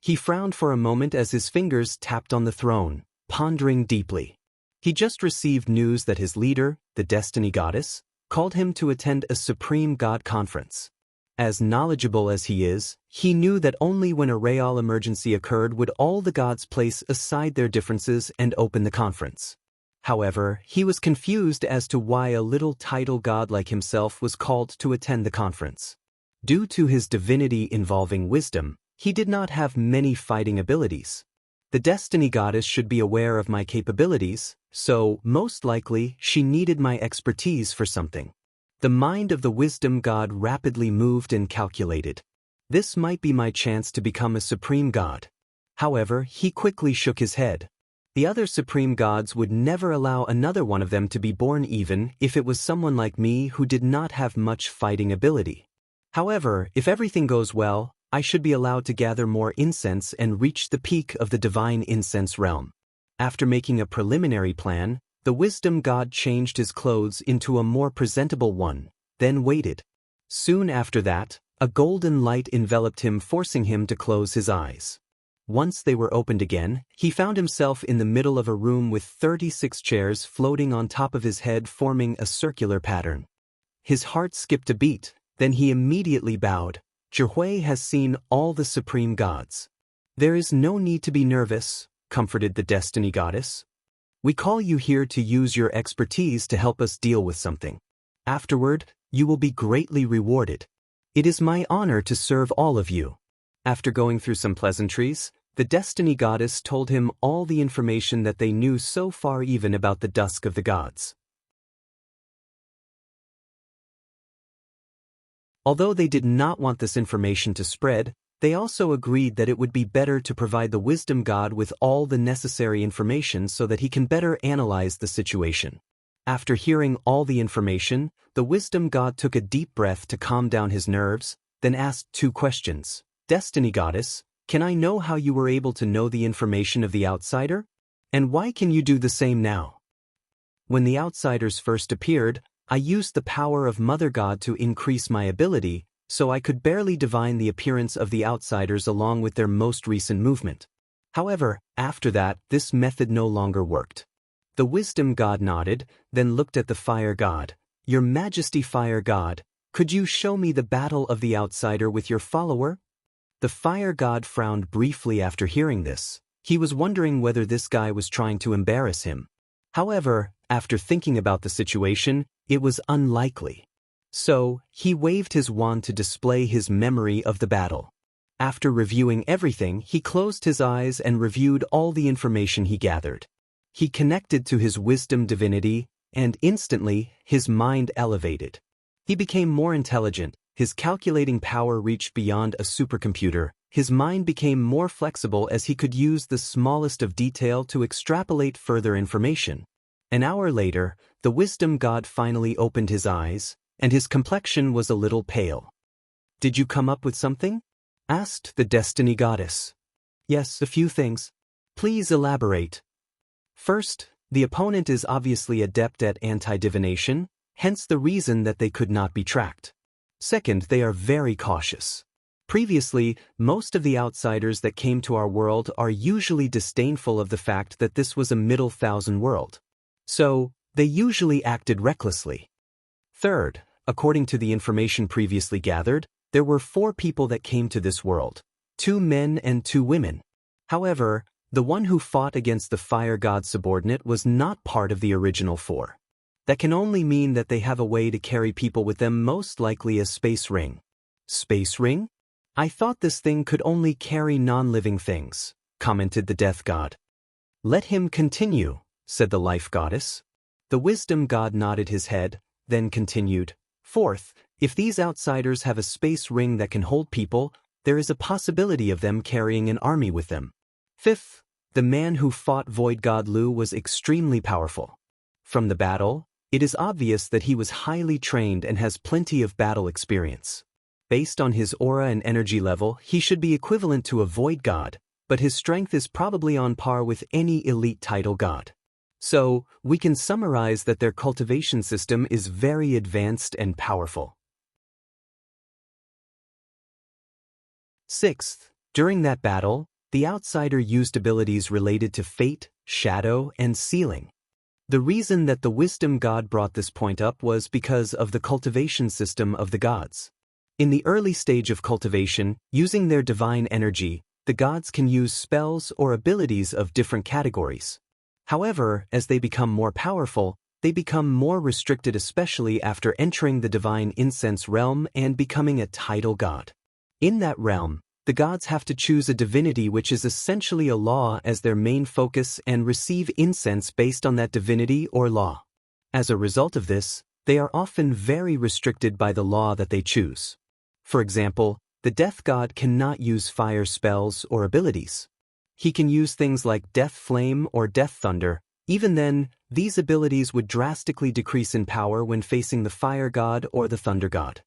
He frowned for a moment as his fingers tapped on the throne, pondering deeply. He just received news that his leader, the destiny goddess, called him to attend a supreme god conference. As knowledgeable as he is, he knew that only when a real emergency occurred would all the gods place aside their differences and open the conference. However, he was confused as to why a little title god like himself was called to attend the conference. Due to his divinity involving wisdom, he did not have many fighting abilities. The destiny goddess should be aware of my capabilities, so, most likely, she needed my expertise for something. The mind of the wisdom god rapidly moved and calculated. This might be my chance to become a supreme god. However, he quickly shook his head. The other supreme gods would never allow another one of them to be born even if it was someone like me who did not have much fighting ability. However, if everything goes well, I should be allowed to gather more incense and reach the peak of the divine incense realm. After making a preliminary plan, the wisdom god changed his clothes into a more presentable one, then waited. Soon after that, a golden light enveloped him, forcing him to close his eyes. Once they were opened again, he found himself in the middle of a room with 36 chairs floating on top of his head, forming a circular pattern. His heart skipped a beat, then he immediately bowed. "Zhihui has seen all the supreme gods. There is no need to be nervous," comforted the destiny goddess. "We call you here to use your expertise to help us deal with something. Afterward, you will be greatly rewarded. It is my honor to serve all of you." After going through some pleasantries, the destiny goddess told him all the information that they knew so far, even about the dusk of the gods. Although they did not want this information to spread, They also agreed that it would be better to provide the wisdom god with all the necessary information so that he can better analyze the situation. After hearing all the information, the wisdom god took a deep breath to calm down his nerves, then asked 2 questions. Destiny goddess, can I know how you were able to know the information of the outsider? And why can you do the same now? When the outsiders first appeared, I used the power of Mother God to increase my ability, so I could barely divine the appearance of the outsiders along with their most recent movement. However, after that, this method no longer worked. The wisdom god nodded, then looked at the fire god. Your Majesty Fire God, could you show me the battle of the outsider with your follower? The fire god frowned briefly after hearing this. He was wondering whether this guy was trying to embarrass him. However, after thinking about the situation, it was unlikely. So, he waved his wand to display his memory of the battle. After reviewing everything, he closed his eyes and reviewed all the information he gathered. He connected to his wisdom divinity, and instantly, his mind elevated. He became more intelligent, his calculating power reached beyond a supercomputer, his mind became more flexible as he could use the smallest of detail to extrapolate further information. An hour later, the wisdom god finally opened his eyes, and his complexion was a little pale. Did you come up with something? Asked the destiny goddess. Yes, a few things. Please elaborate. First, the opponent is obviously adept at anti-divination, hence the reason that they could not be tracked. Second, they are very cautious. Previously, most of the outsiders that came to our world are usually disdainful of the fact that this was a middle thousand world. So, they usually acted recklessly. Third, according to the information previously gathered, there were 4 people that came to this world, 2 men and 2 women. However, the one who fought against the fire god subordinate was not part of the original 4. That can only mean that they have a way to carry people with them, most likely a space ring. Space ring? I thought this thing could only carry non-living things, commented the death god. Let him continue, said the life goddess. The wisdom god nodded his head, then continued. Fourth, if these outsiders have a space ring that can hold people, there is a possibility of them carrying an army with them. Fifth, the man who fought Void God Lu was extremely powerful. From the battle, it is obvious that he was highly trained and has plenty of battle experience. Based on his aura and energy level, he should be equivalent to a Void God, but his strength is probably on par with any elite title god. So, we can summarize that their cultivation system is very advanced and powerful. Sixth, during that battle, the outsider used abilities related to fate, shadow, and sealing. The reason that the wisdom god brought this point up was because of the cultivation system of the gods. In the early stage of cultivation, using their divine energy, the gods can use spells or abilities of different categories. However, as they become more powerful, they become more restricted, especially after entering the divine incense realm and becoming a title god. In that realm, the gods have to choose a divinity which is essentially a law as their main focus and receive incense based on that divinity or law. As a result of this, they are often very restricted by the law that they choose. For example, the death god cannot use fire spells or abilities. He can use things like Death Flame or Death Thunder. Even then, these abilities would drastically decrease in power when facing the fire god or the thunder god.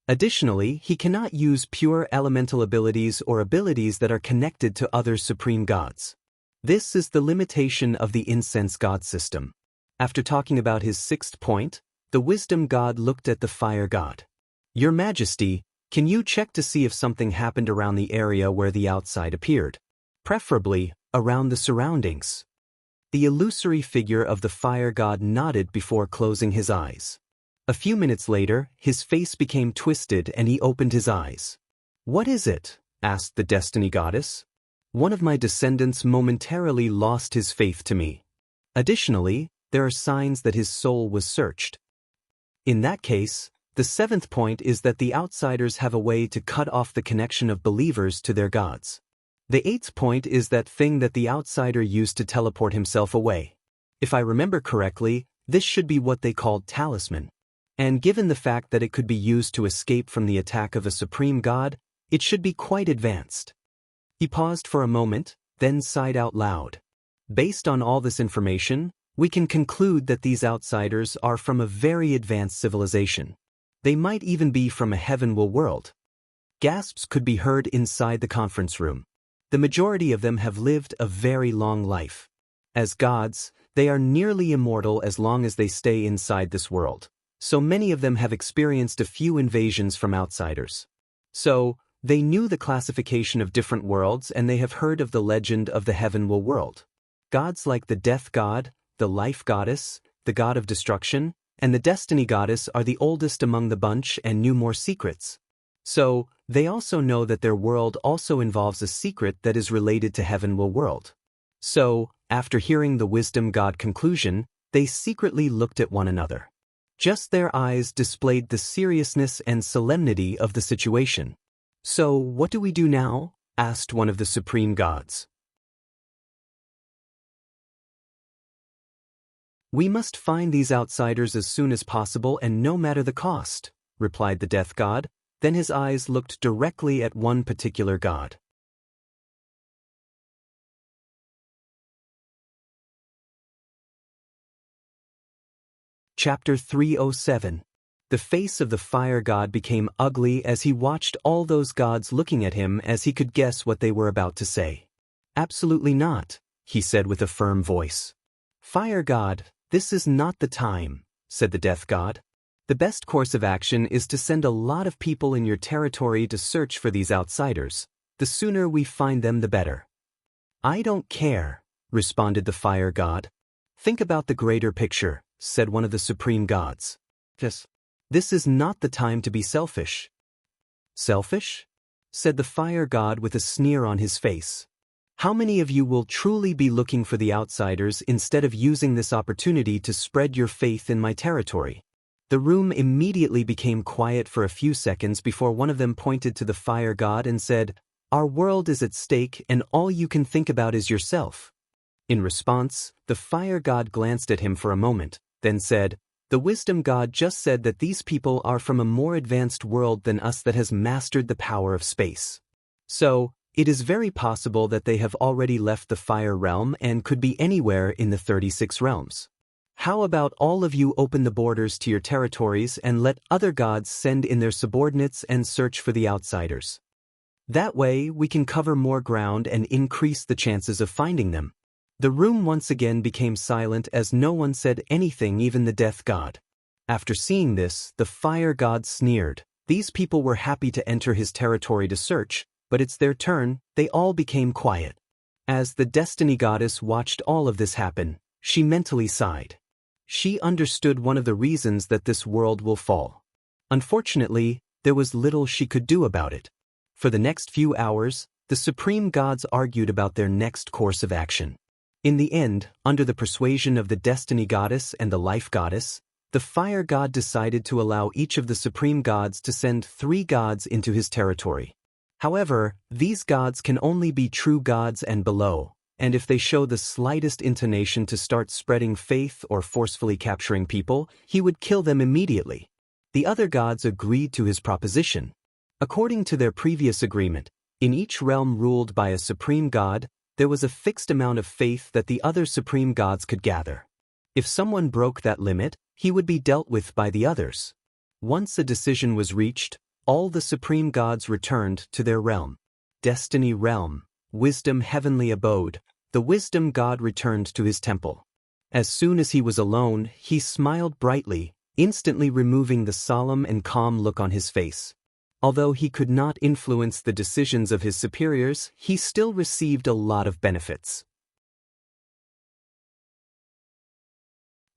Additionally, he cannot use pure elemental abilities or abilities that are connected to other supreme gods. This is the limitation of the incense god system. After talking about his 6th point, the wisdom god looked at the fire god. Your Majesty, can you check to see if something happened around the area where the outside appeared? Preferably, around the surroundings. The illusory figure of the fire god nodded before closing his eyes. A few minutes later, his face became twisted and he opened his eyes. What is it? Asked the destiny goddess. One of my descendants momentarily lost his faith to me. Additionally, there are signs that his soul was searched. In that case, the 7th point is that the outsiders have a way to cut off the connection of believers to their gods. The 8th point is that thing that the outsider used to teleport himself away. If I remember correctly, this should be what they called talisman. And given the fact that it could be used to escape from the attack of a supreme god, It should be quite advanced. He paused for a moment, then sighed out loud. Based on all this information, we can conclude that these outsiders are from a very advanced civilization. They might even be from a heavenward world. Gasps could be heard inside the conference room. The majority of them have lived a very long life. As gods, they are nearly immortal as long as they stay inside this world. So many of them have experienced a few invasions from outsiders. So, they knew the classification of different worlds and they have heard of the legend of the heavenward world. Gods like the death god, the life goddess, the god of destruction, and the destiny goddess are the oldest among the bunch and knew more secrets. So, they also know that their world also involves a secret that is related to heavenward world. So, after hearing the wisdom god conclusion, they secretly looked at one another. Just their eyes displayed the seriousness and solemnity of the situation. So, what do we do now? Asked one of the supreme gods. We must find these outsiders as soon as possible and no matter the cost, replied the death god. Then his eyes looked directly at one particular god. Chapter 307. The face of the fire god became ugly as he watched all those gods looking at him as he could guess what they were about to say. Absolutely not, he said with a firm voice. Fire god, this is not the time, said the death god. The best course of action is to send a lot of people in your territory to search for these outsiders. The sooner we find them, the better. I don't care, responded the fire god. Think about the greater picture, said one of the supreme gods. Yes. This is not the time to be selfish. Selfish? Said the fire god with a sneer on his face. How many of you will truly be looking for the outsiders instead of using this opportunity to spread your faith in my territory? The room immediately became quiet for a few seconds before one of them pointed to the fire god and said, Our world is at stake and all you can think about is yourself. In response, the fire god glanced at him for a moment, then said, The wisdom god just said that these people are from a more advanced world than us that has mastered the power of space. So, it is very possible that they have already left the fire realm and could be anywhere in the 36 realms. How about all of you open the borders to your territories and let other gods send in their subordinates and search for the outsiders? That way, we can cover more ground and increase the chances of finding them. The room once again became silent as no one said anything, even the death god. After seeing this, the fire god sneered. These people were happy to enter his territory to search, but it's their turn. They all became quiet. As the destiny goddess watched all of this happen, she mentally sighed. She understood one of the reasons that this world will fall. Unfortunately, there was little she could do about it. For the next few hours, the supreme gods argued about their next course of action. In the end, under the persuasion of the destiny goddess and the life goddess, the fire god decided to allow each of the supreme gods to send 3 gods into his territory. However, these gods can only be true gods and below, and if they show the slightest inclination to start spreading faith or forcefully capturing people, he would kill them immediately. The other gods agreed to his proposition. According to their previous agreement, in each realm ruled by a supreme god, there was a fixed amount of faith that the other supreme gods could gather. If someone broke that limit, he would be dealt with by the others. Once a decision was reached, all the supreme gods returned to their realm. Destiny realm, wisdom heavenly abode, the wisdom god returned to his temple. As soon as he was alone, he smiled brightly, instantly removing the solemn and calm look on his face. Although he could not influence the decisions of his superiors, he still received a lot of benefits.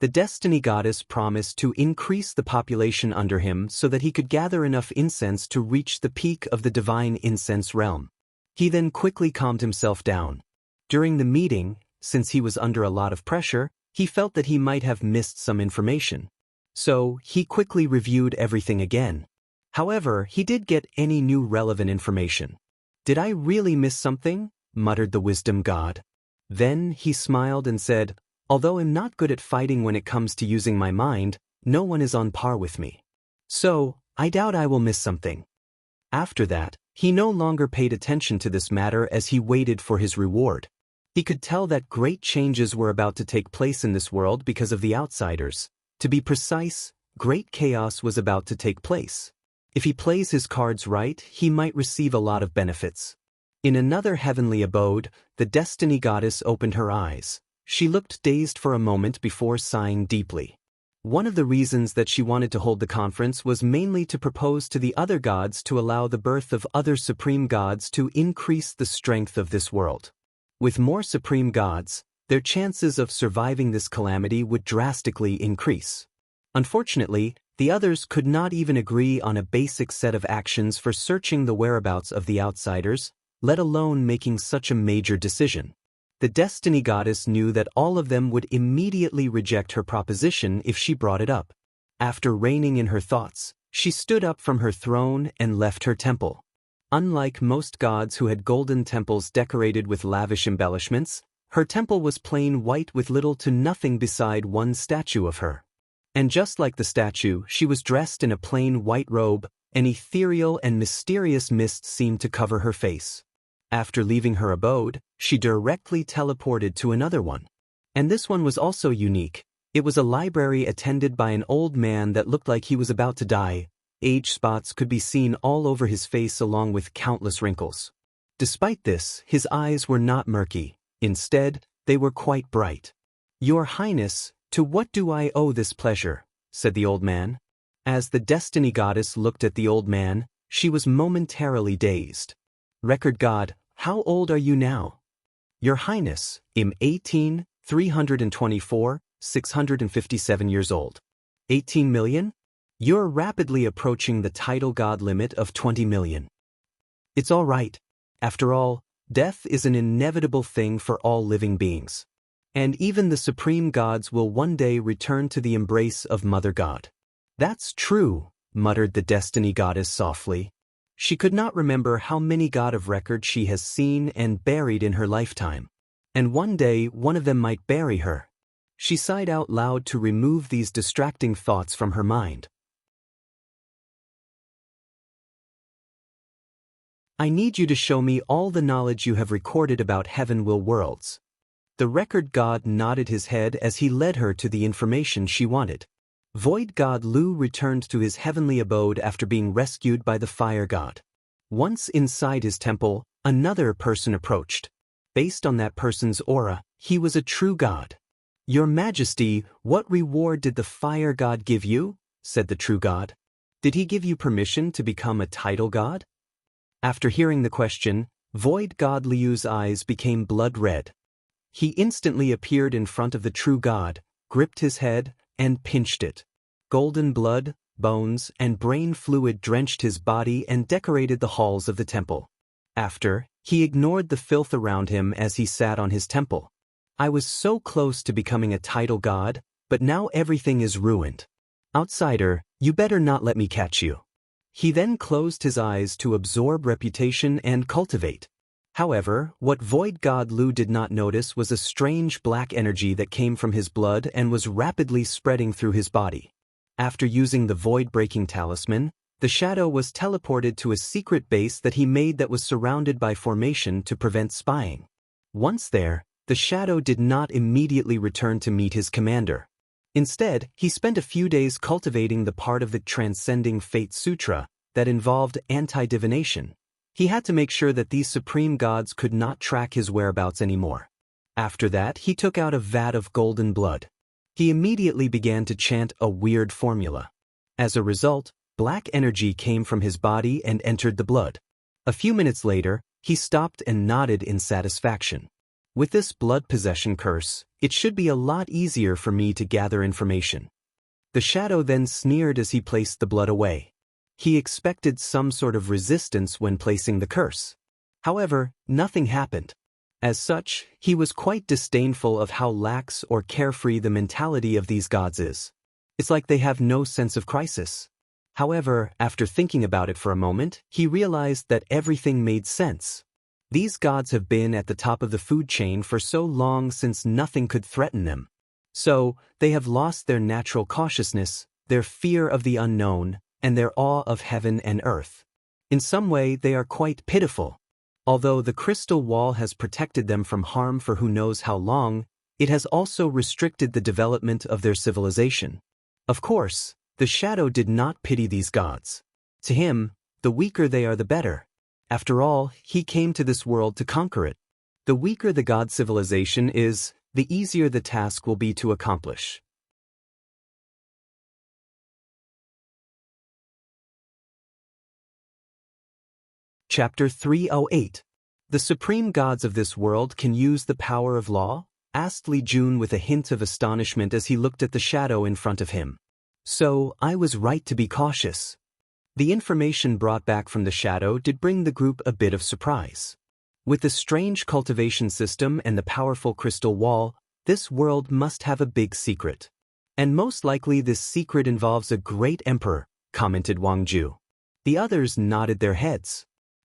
The destiny goddess promised to increase the population under him so that he could gather enough incense to reach the peak of the divine incense realm. He then quickly calmed himself down. During the meeting, since he was under a lot of pressure, he felt that he might have missed some information. So, he quickly reviewed everything again. However, he did get any new relevant information. Did I really miss something? Muttered the wisdom god. Then he smiled and said, Although I'm not good at fighting when it comes to using my mind, no one is on par with me. So, I doubt I will miss something. After that, he no longer paid attention to this matter as he waited for his reward. He could tell that great changes were about to take place in this world because of the outsiders. To be precise, great chaos was about to take place. If he plays his cards right, he might receive a lot of benefits. In another heavenly abode, the destiny goddess opened her eyes. She looked dazed for a moment before sighing deeply. One of the reasons that she wanted to hold the conference was mainly to propose to the other gods to allow the birth of other supreme gods to increase the strength of this world. With more supreme gods, their chances of surviving this calamity would drastically increase. Unfortunately, the others could not even agree on a basic set of actions for searching the whereabouts of the outsiders, let alone making such a major decision. The destiny goddess knew that all of them would immediately reject her proposition if she brought it up. After reining in her thoughts, she stood up from her throne and left her temple. Unlike most gods who had golden temples decorated with lavish embellishments, her temple was plain white with little to nothing beside one statue of her. And just like the statue, she was dressed in a plain white robe. An ethereal and mysterious mist seemed to cover her face. After leaving her abode, she directly teleported to another one. And this one was also unique. It was a library attended by an old man that looked like he was about to die. Age spots could be seen all over his face along with countless wrinkles. Despite this, his eyes were not murky. Instead, they were quite bright. "Your Highness, to what do I owe this pleasure?" said the old man. As the destiny goddess looked at the old man, she was momentarily dazed. "Record God, how old are you now?" "Your Highness, I'm 18, 324, 657 years old." 18 million? You're rapidly approaching the title god limit of 20 million. It's all right. After all, death is an inevitable thing for all living beings. And even the supreme gods will one day return to the embrace of Mother God. "That's true," muttered the destiny goddess softly. She could not remember how many god of record she has seen and buried in her lifetime. And one day one of them might bury her. She sighed out loud to remove these distracting thoughts from her mind. "I need you to show me all the knowledge you have recorded about heaven-will worlds." The record god nodded his head as he led her to the information she wanted. Void god Lu returned to his heavenly abode after being rescued by the fire god. Once inside his temple, another person approached. Based on that person's aura, he was a true god. "Your Majesty, what reward did the fire god give you?" said the true god. "Did he give you permission to become a title god?" After hearing the question, Void god Liu's eyes became blood red. He instantly appeared in front of the true god, gripped his head, and pinched it. Golden blood, bones, and brain fluid drenched his body and decorated the halls of the temple. After, he ignored the filth around him as he sat on his temple. "I was so close to becoming a title god, but now everything is ruined. Outsider, you better not let me catch you." He then closed his eyes to absorb reputation and cultivate. However, what Void God Lu did not notice was a strange black energy that came from his blood and was rapidly spreading through his body. After using the void-breaking talisman, the shadow was teleported to a secret base that he made that was surrounded by formation to prevent spying. Once there, the shadow did not immediately return to meet his commander. Instead, he spent a few days cultivating the part of the Transcending Fate Sutra that involved anti-divination. He had to make sure that these supreme gods could not track his whereabouts anymore. After that, he took out a vat of golden blood. He immediately began to chant a weird formula. As a result, black energy came from his body and entered the blood. A few minutes later, he stopped and nodded in satisfaction. "With this blood possession curse, it should be a lot easier for me to gather information." The shadow then sneered as he placed the blood away. He expected some sort of resistance when placing the curse. However, nothing happened. As such, he was quite disdainful of how lax or carefree the mentality of these gods is. It's like they have no sense of crisis. However, after thinking about it for a moment, he realized that everything made sense. These gods have been at the top of the food chain for so long since nothing could threaten them. So, they have lost their natural cautiousness, their fear of the unknown, and their awe of heaven and earth. In some way, they are quite pitiful. Although the crystal wall has protected them from harm for who knows how long, it has also restricted the development of their civilization. Of course, the shadow did not pity these gods. To him, the weaker they are the better. After all, he came to this world to conquer it. The weaker the god civilization is, the easier the task will be to accomplish. Chapter 308. The supreme gods of this world can use the power of law? Asked Li Jun with a hint of astonishment as he looked at the shadow in front of him. So, I was right to be cautious. The information brought back from the shadow did bring the group a bit of surprise. With the strange cultivation system and the powerful crystal wall, this world must have a big secret. And most likely this secret involves a great emperor, commented Wang Ju. The others nodded their heads.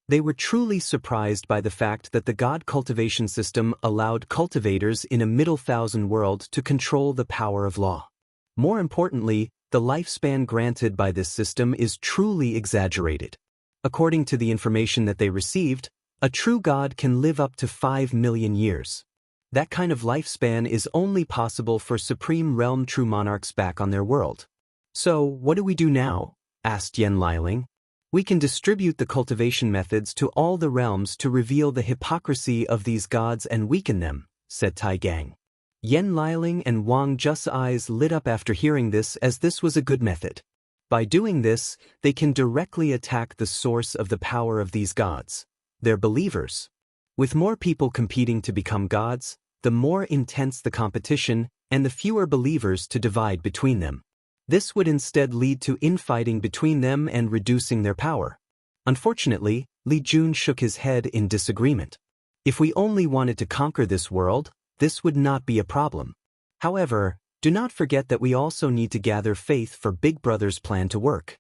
They were truly surprised by the fact that the god cultivation system allowed cultivators in a Middle Thousand world to control the power of law. More importantly, the lifespan granted by this system is truly exaggerated. According to the information that they received, a true god can live up to 5 million years. That kind of lifespan is only possible for Supreme Realm true monarchs back on their world. So, what do we do now? Asked Yen Liling. We can distribute the cultivation methods to all the realms to reveal the hypocrisy of these gods and weaken them, said Tai Gang. Yen Liling and Wang Ju's eyes lit up after hearing this, as this was a good method. By doing this, they can directly attack the source of the power of these gods, their believers. With more people competing to become gods, the more intense the competition and the fewer believers to divide between them. This would instead lead to infighting between them and reducing their power. Unfortunately, Li Jun shook his head in disagreement. If we only wanted to conquer this world, this would not be a problem. However, do not forget that we also need to gather faith for Big Brother's plan to work.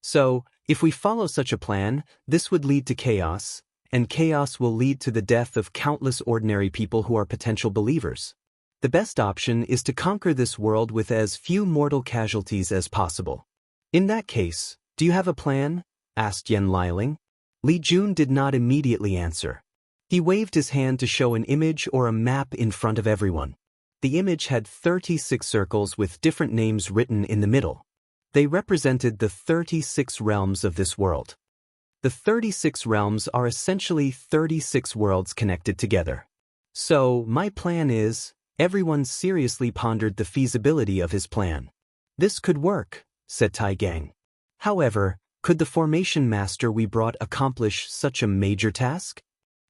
So, if we follow such a plan, this would lead to chaos, and chaos will lead to the death of countless ordinary people who are potential believers. The best option is to conquer this world with as few mortal casualties as possible. In that case, do you have a plan? Asked Yen Liling. Li Jun did not immediately answer. He waved his hand to show an image or a map in front of everyone. The image had 36 circles with different names written in the middle. They represented the 36 realms of this world. The 36 realms are essentially 36 worlds connected together. So, my plan is... Everyone seriously pondered the feasibility of his plan. This could work, said Tai Gang. However, could the formation master we brought accomplish such a major task?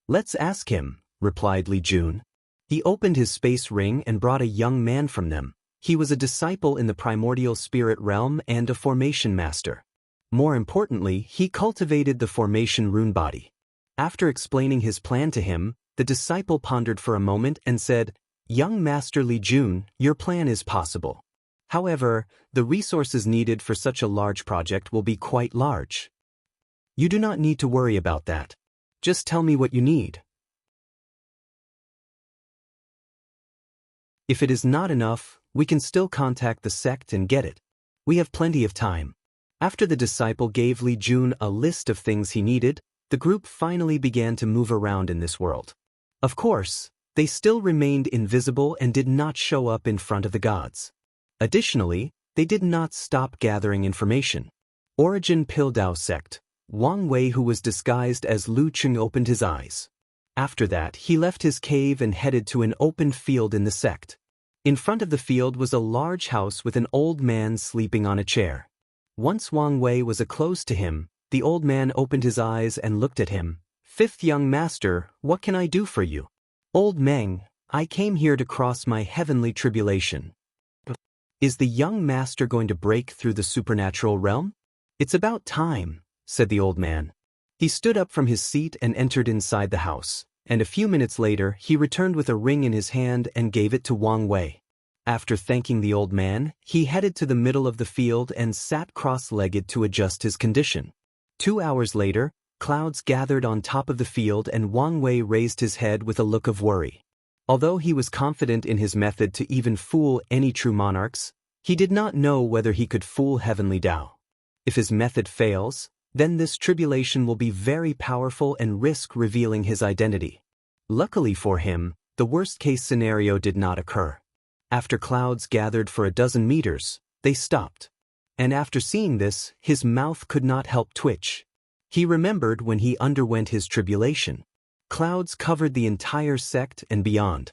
Let's ask him, replied Li Jun. He opened his space ring and brought a young man from them. He was a disciple in the primordial spirit realm and a formation master. More importantly, he cultivated the formation rune body. After explaining his plan to him, the disciple pondered for a moment and said, Young Master Li Jun, your plan is possible. However, the resources needed for such a large project will be quite large. You do not need to worry about that. Just tell me what you need. If it is not enough, we can still contact the sect and get it. We have plenty of time. After the disciple gave Li Jun a list of things he needed, the group finally began to move around in this world. Of course, they still remained invisible and did not show up in front of the gods. Additionally, they did not stop gathering information. Origin Pildao sect. Wang Wei, who was disguised as Lu Cheng, opened his eyes. After that, he left his cave and headed to an open field in the sect. In front of the field was a large house with an old man sleeping on a chair. Once Wang Wei was close to him, the old man opened his eyes and looked at him. Fifth young master, what can I do for you? Old Meng, I came here to cross my heavenly tribulation. Is the young master going to break through the supernatural realm? It's about time, said the old man. He stood up from his seat and entered inside the house, and a few minutes later he returned with a ring in his hand and gave it to Wang Wei. After thanking the old man, he headed to the middle of the field and sat cross-legged to adjust his condition. 2 hours later, clouds gathered on top of the field and Wang Wei raised his head with a look of worry. Although he was confident in his method to even fool any true monarchs, he did not know whether he could fool Heavenly Dao. If his method fails, then this tribulation will be very powerful and risk revealing his identity. Luckily for him, the worst-case scenario did not occur. After clouds gathered for a dozen meters, they stopped. And after seeing this, his mouth could not help twitch. He remembered when he underwent his tribulation. Clouds covered the entire sect and beyond.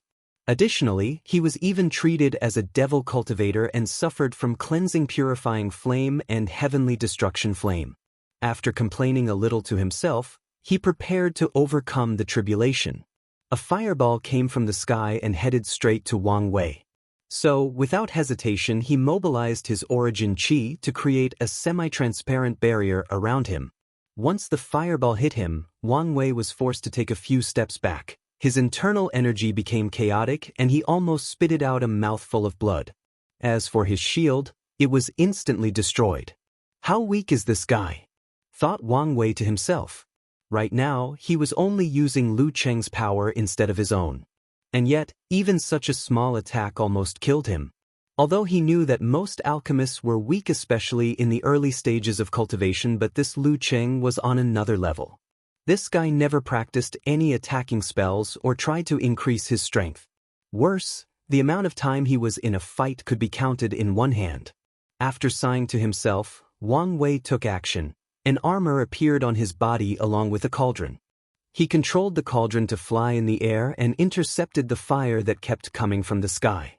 Additionally, he was even treated as a devil cultivator and suffered from cleansing purifying flame and heavenly destruction flame. After complaining a little to himself, he prepared to overcome the tribulation. A fireball came from the sky and headed straight to Wang Wei. So, without hesitation, he mobilized his origin chi to create a semi-transparent barrier around him. Once the fireball hit him, Wang Wei was forced to take a few steps back. His internal energy became chaotic and he almost spitted out a mouthful of blood. As for his shield, it was instantly destroyed. How weak is this guy? Thought Wang Wei to himself. Right now, he was only using Lu Cheng's power instead of his own. And yet, even such a small attack almost killed him. Although he knew that most alchemists were weak especially in the early stages of cultivation, but this Lu Cheng was on another level. This guy never practiced any attacking spells or tried to increase his strength. Worse, the amount of time he was in a fight could be counted in one hand. After sighing to himself, Wang Wei took action. An armor appeared on his body along with a cauldron. He controlled the cauldron to fly in the air and intercepted the fire that kept coming from the sky.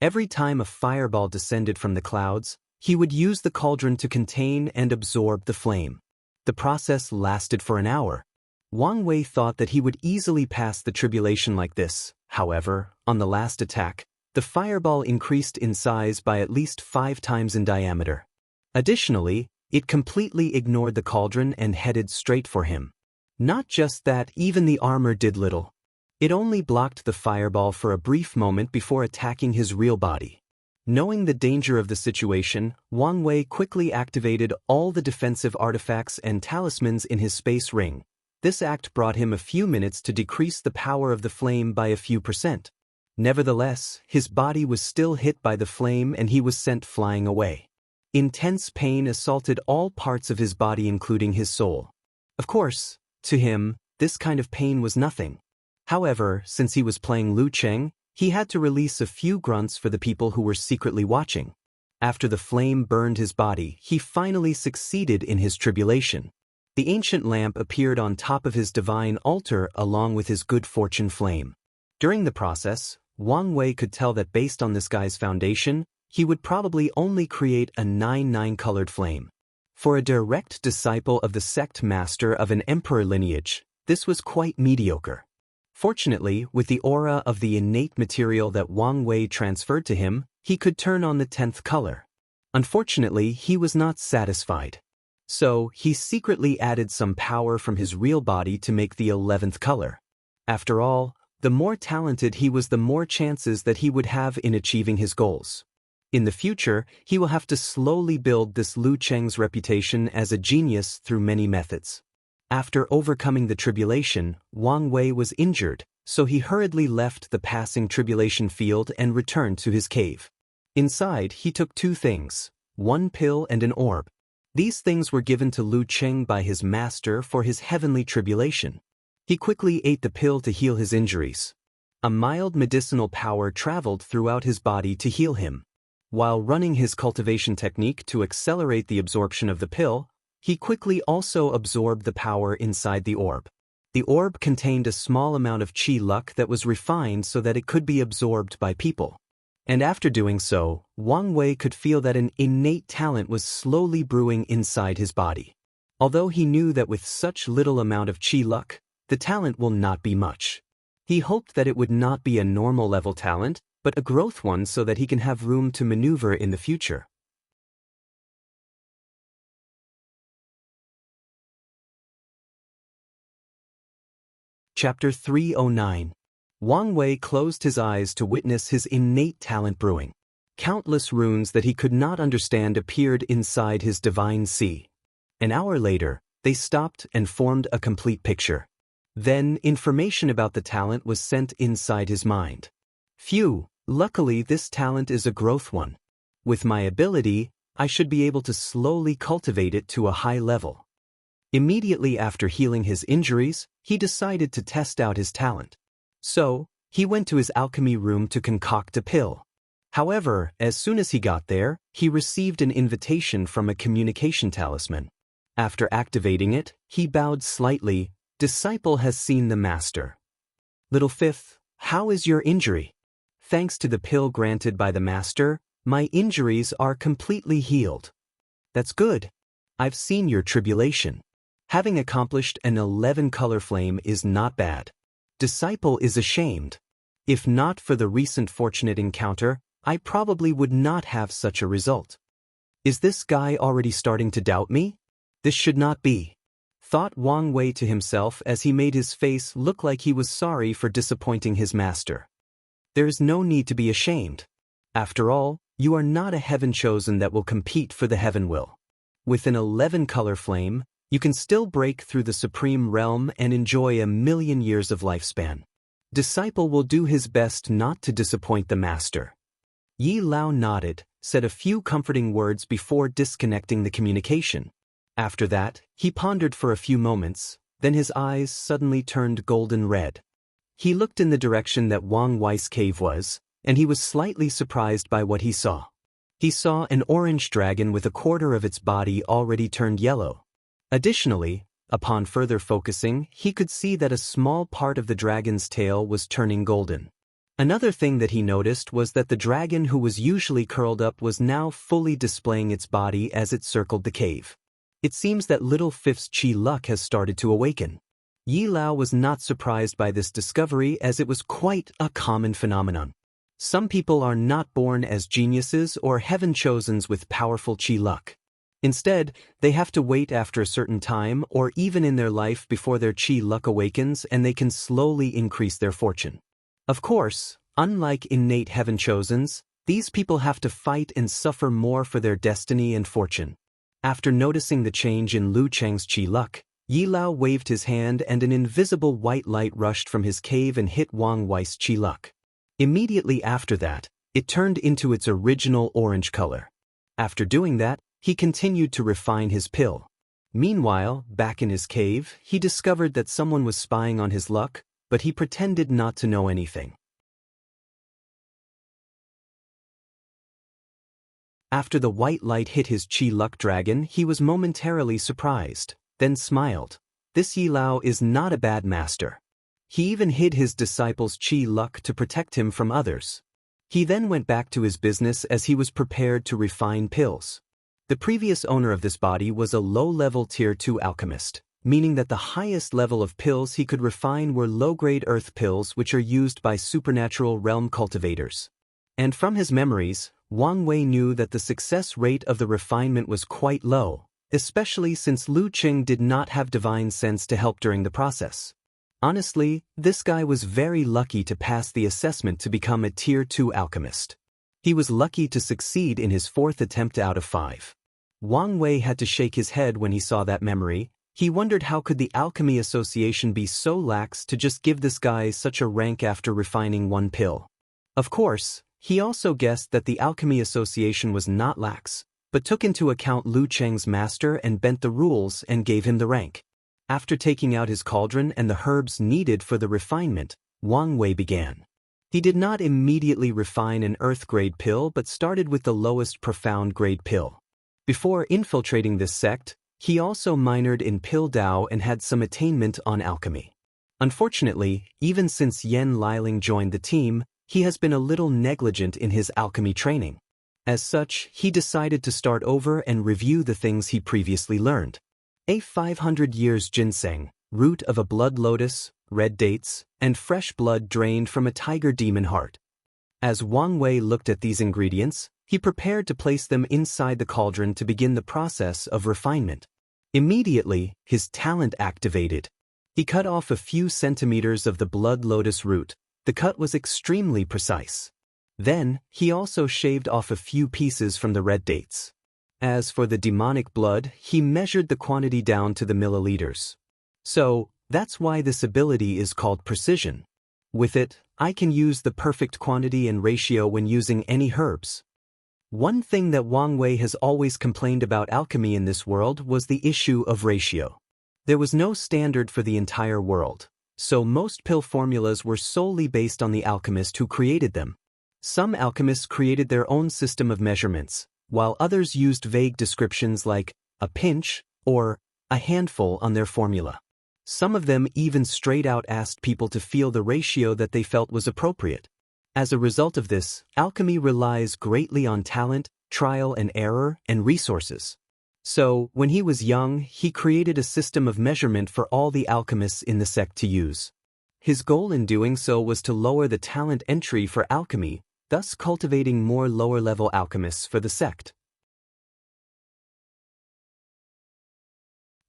Every time a fireball descended from the clouds, he would use the cauldron to contain and absorb the flame. The process lasted for an hour. Wang Wei thought that he would easily pass the tribulation like this. However, on the last attack, the fireball increased in size by at least 5 times in diameter. Additionally, it completely ignored the cauldron and headed straight for him. Not just that, even the armor did little. It only blocked the fireball for a brief moment before attacking his real body. Knowing the danger of the situation, Wang Wei quickly activated all the defensive artifacts and talismans in his space ring. This act brought him a few minutes to decrease the power of the flame by a few %. Nevertheless, his body was still hit by the flame and he was sent flying away. Intense pain assaulted all parts of his body including his soul. Of course, to him, this kind of pain was nothing. However, since he was playing Lu Cheng, he had to release a few grunts for the people who were secretly watching. After the flame burned his body, he finally succeeded in his tribulation. The ancient lamp appeared on top of his divine altar along with his good fortune flame. During the process, Wang Wei could tell that based on this guy's foundation, he would probably only create a 9-9 colored flame. For a direct disciple of the sect master of an emperor lineage, this was quite mediocre. Fortunately, with the aura of the innate material that Wang Wei transferred to him, he could turn on the 10th color. Unfortunately, he was not satisfied. So, he secretly added some power from his real body to make the 11th color. After all, the more talented he was, the more chances that he would have in achieving his goals. In the future, he will have to slowly build this Lu Cheng's reputation as a genius through many methods. After overcoming the tribulation, Wang Wei was injured, so he hurriedly left the passing tribulation field and returned to his cave. Inside, he took 2 things, 1 pill and an orb. These things were given to Lu Cheng by his master for his heavenly tribulation. He quickly ate the pill to heal his injuries. A mild medicinal power traveled throughout his body to heal him. While running his cultivation technique to accelerate the absorption of the pill, he quickly also absorbed the power inside the orb. The orb contained a small amount of chi luck that was refined so that it could be absorbed by people. And after doing so, Wang Wei could feel that an innate talent was slowly brewing inside his body. Although he knew that with such little amount of chi luck, the talent will not be much. He hoped that it would not be a normal level talent, but a growth one so that he can have room to maneuver in the future. Chapter 309. Wang Wei closed his eyes to witness his innate talent brewing. Countless runes that he could not understand appeared inside his divine sea. An hour later, they stopped and formed a complete picture. Then, information about the talent was sent inside his mind. Phew, luckily this talent is a growth one. With my ability, I should be able to slowly cultivate it to a high level. Immediately after healing his injuries, he decided to test out his talent. So, he went to his alchemy room to concoct a pill. However, as soon as he got there, he received an invitation from a communication talisman. After activating it, he bowed slightly. Disciple has seen the master. Little fifth, how is your injury? Thanks to the pill granted by the master, my injuries are completely healed. That's good. I've seen your tribulation. Having accomplished an 11-color flame is not bad. Disciple is ashamed. If not for the recent fortunate encounter, I probably would not have such a result. Is this guy already starting to doubt me? This should not be, thought Wang Wei to himself as he made his face look like he was sorry for disappointing his master. There is no need to be ashamed. After all, you are not a heaven chosen that will compete for the heaven will. With an 11-color flame, you can still break through the supreme realm and enjoy 1,000,000 years of lifespan. Disciple will do his best not to disappoint the master. Yi Lao nodded, said a few comforting words before disconnecting the communication. After that, he pondered for a few moments, then his eyes suddenly turned golden red. He looked in the direction that Wang Wei's cave was, and he was slightly surprised by what he saw. He saw an orange dragon with a quarter of its body already turned yellow. Additionally, upon further focusing, he could see that a small part of the dragon's tail was turning golden. Another thing that he noticed was that the dragon who was usually curled up was now fully displaying its body as it circled the cave. It seems that Little Fifth's chi luck has started to awaken. Yi Lao was not surprised by this discovery as it was quite a common phenomenon. Some people are not born as geniuses or heaven-chosens with powerful chi luck. Instead, they have to wait after a certain time or even in their life before their chi luck awakens and they can slowly increase their fortune. Of course, unlike innate heaven-chosens, these people have to fight and suffer more for their destiny and fortune. After noticing the change in Lu Cheng's chi luck, Yi Lao waved his hand and an invisible white light rushed from his cave and hit Wang Wei's chi luck. Immediately after that, it turned into its original orange color. After doing that, he continued to refine his pill. Meanwhile, back in his cave, he discovered that someone was spying on his luck, but he pretended not to know anything. After the white light hit his chi luck dragon, he was momentarily surprised, then smiled. This Yi Lao is not a bad master. He even hid his disciple's chi luck to protect him from others. He then went back to his business as he was prepared to refine pills. The previous owner of this body was a low-level Tier 2 alchemist, meaning that the highest level of pills he could refine were low-grade earth pills which are used by supernatural realm cultivators. And from his memories, Wang Wei knew that the success rate of the refinement was quite low, especially since Lu Qing did not have divine sense to help during the process. Honestly, this guy was very lucky to pass the assessment to become a Tier 2 alchemist. He was lucky to succeed in his 4th attempt out of 5. Wang Wei had to shake his head when he saw that memory. He wondered how could the Alchemy Association be so lax to just give this guy such a rank after refining one pill. Of course, he also guessed that the Alchemy Association was not lax, but took into account Lu Cheng's master and bent the rules and gave him the rank. After taking out his cauldron and the herbs needed for the refinement, Wang Wei began. He did not immediately refine an earth-grade pill but started with the lowest profound-grade pill. Before infiltrating this sect, he also minored in Pill Dao and had some attainment on alchemy. Unfortunately, even since Yan Liling joined the team, he has been a little negligent in his alchemy training. As such, he decided to start over and review the things he previously learned. A 500 years ginseng, root of a blood lotus, red dates, and fresh blood drained from a tiger demon heart. As Wang Wei looked at these ingredients, he prepared to place them inside the cauldron to begin the process of refinement. Immediately, his talent activated. He cut off a few centimeters of the blood lotus root. The cut was extremely precise. Then, he also shaved off a few pieces from the red dates. As for the demonic blood, he measured the quantity down to the milliliters. So, that's why this ability is called precision. With it, I can use the perfect quantity and ratio when using any herbs. One thing that Wang Wei has always complained about alchemy in this world was the issue of ratio. There was no standard for the entire world, so most pill formulas were solely based on the alchemist who created them. Some alchemists created their own system of measurements, while others used vague descriptions like a pinch or a handful on their formula. Some of them even straight out asked people to feel the ratio that they felt was appropriate. As a result of this, alchemy relies greatly on talent, trial and error, and resources. So, when he was young, he created a system of measurement for all the alchemists in the sect to use. His goal in doing so was to lower the talent entry for alchemy, thus cultivating more lower-level alchemists for the sect.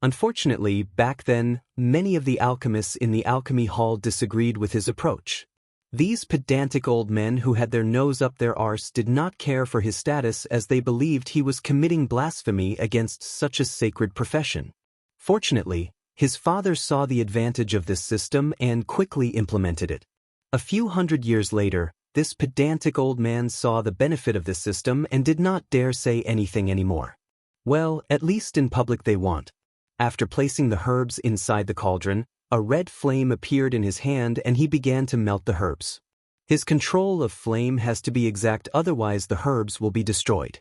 Unfortunately, back then, many of the alchemists in the alchemy hall disagreed with his approach. These pedantic old men who had their nose up their arse did not care for his status as they believed he was committing blasphemy against such a sacred profession. Fortunately, his father saw the advantage of this system and quickly implemented it. A few hundred years later, this pedantic old man saw the benefit of this system and did not dare say anything anymore. Well, at least in public they won't. After placing the herbs inside the cauldron, a red flame appeared in his hand and he began to melt the herbs. His control of flame has to be exact, otherwise the herbs will be destroyed.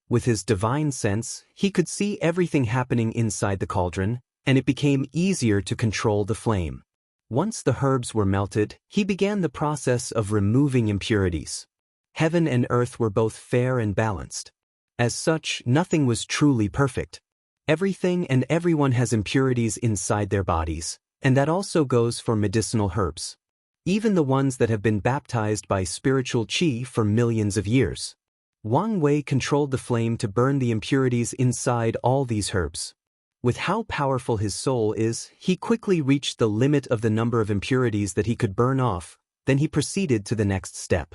With his divine sense, he could see everything happening inside the cauldron, and it became easier to control the flame. Once the herbs were melted, he began the process of removing impurities. Heaven and earth were both fair and balanced. As such, nothing was truly perfect. Everything and everyone has impurities inside their bodies, and that also goes for medicinal herbs. Even the ones that have been baptized by spiritual qi for millions of years. Wang Wei controlled the flame to burn the impurities inside all these herbs. With how powerful his soul is, he quickly reached the limit of the number of impurities that he could burn off, then he proceeded to the next step.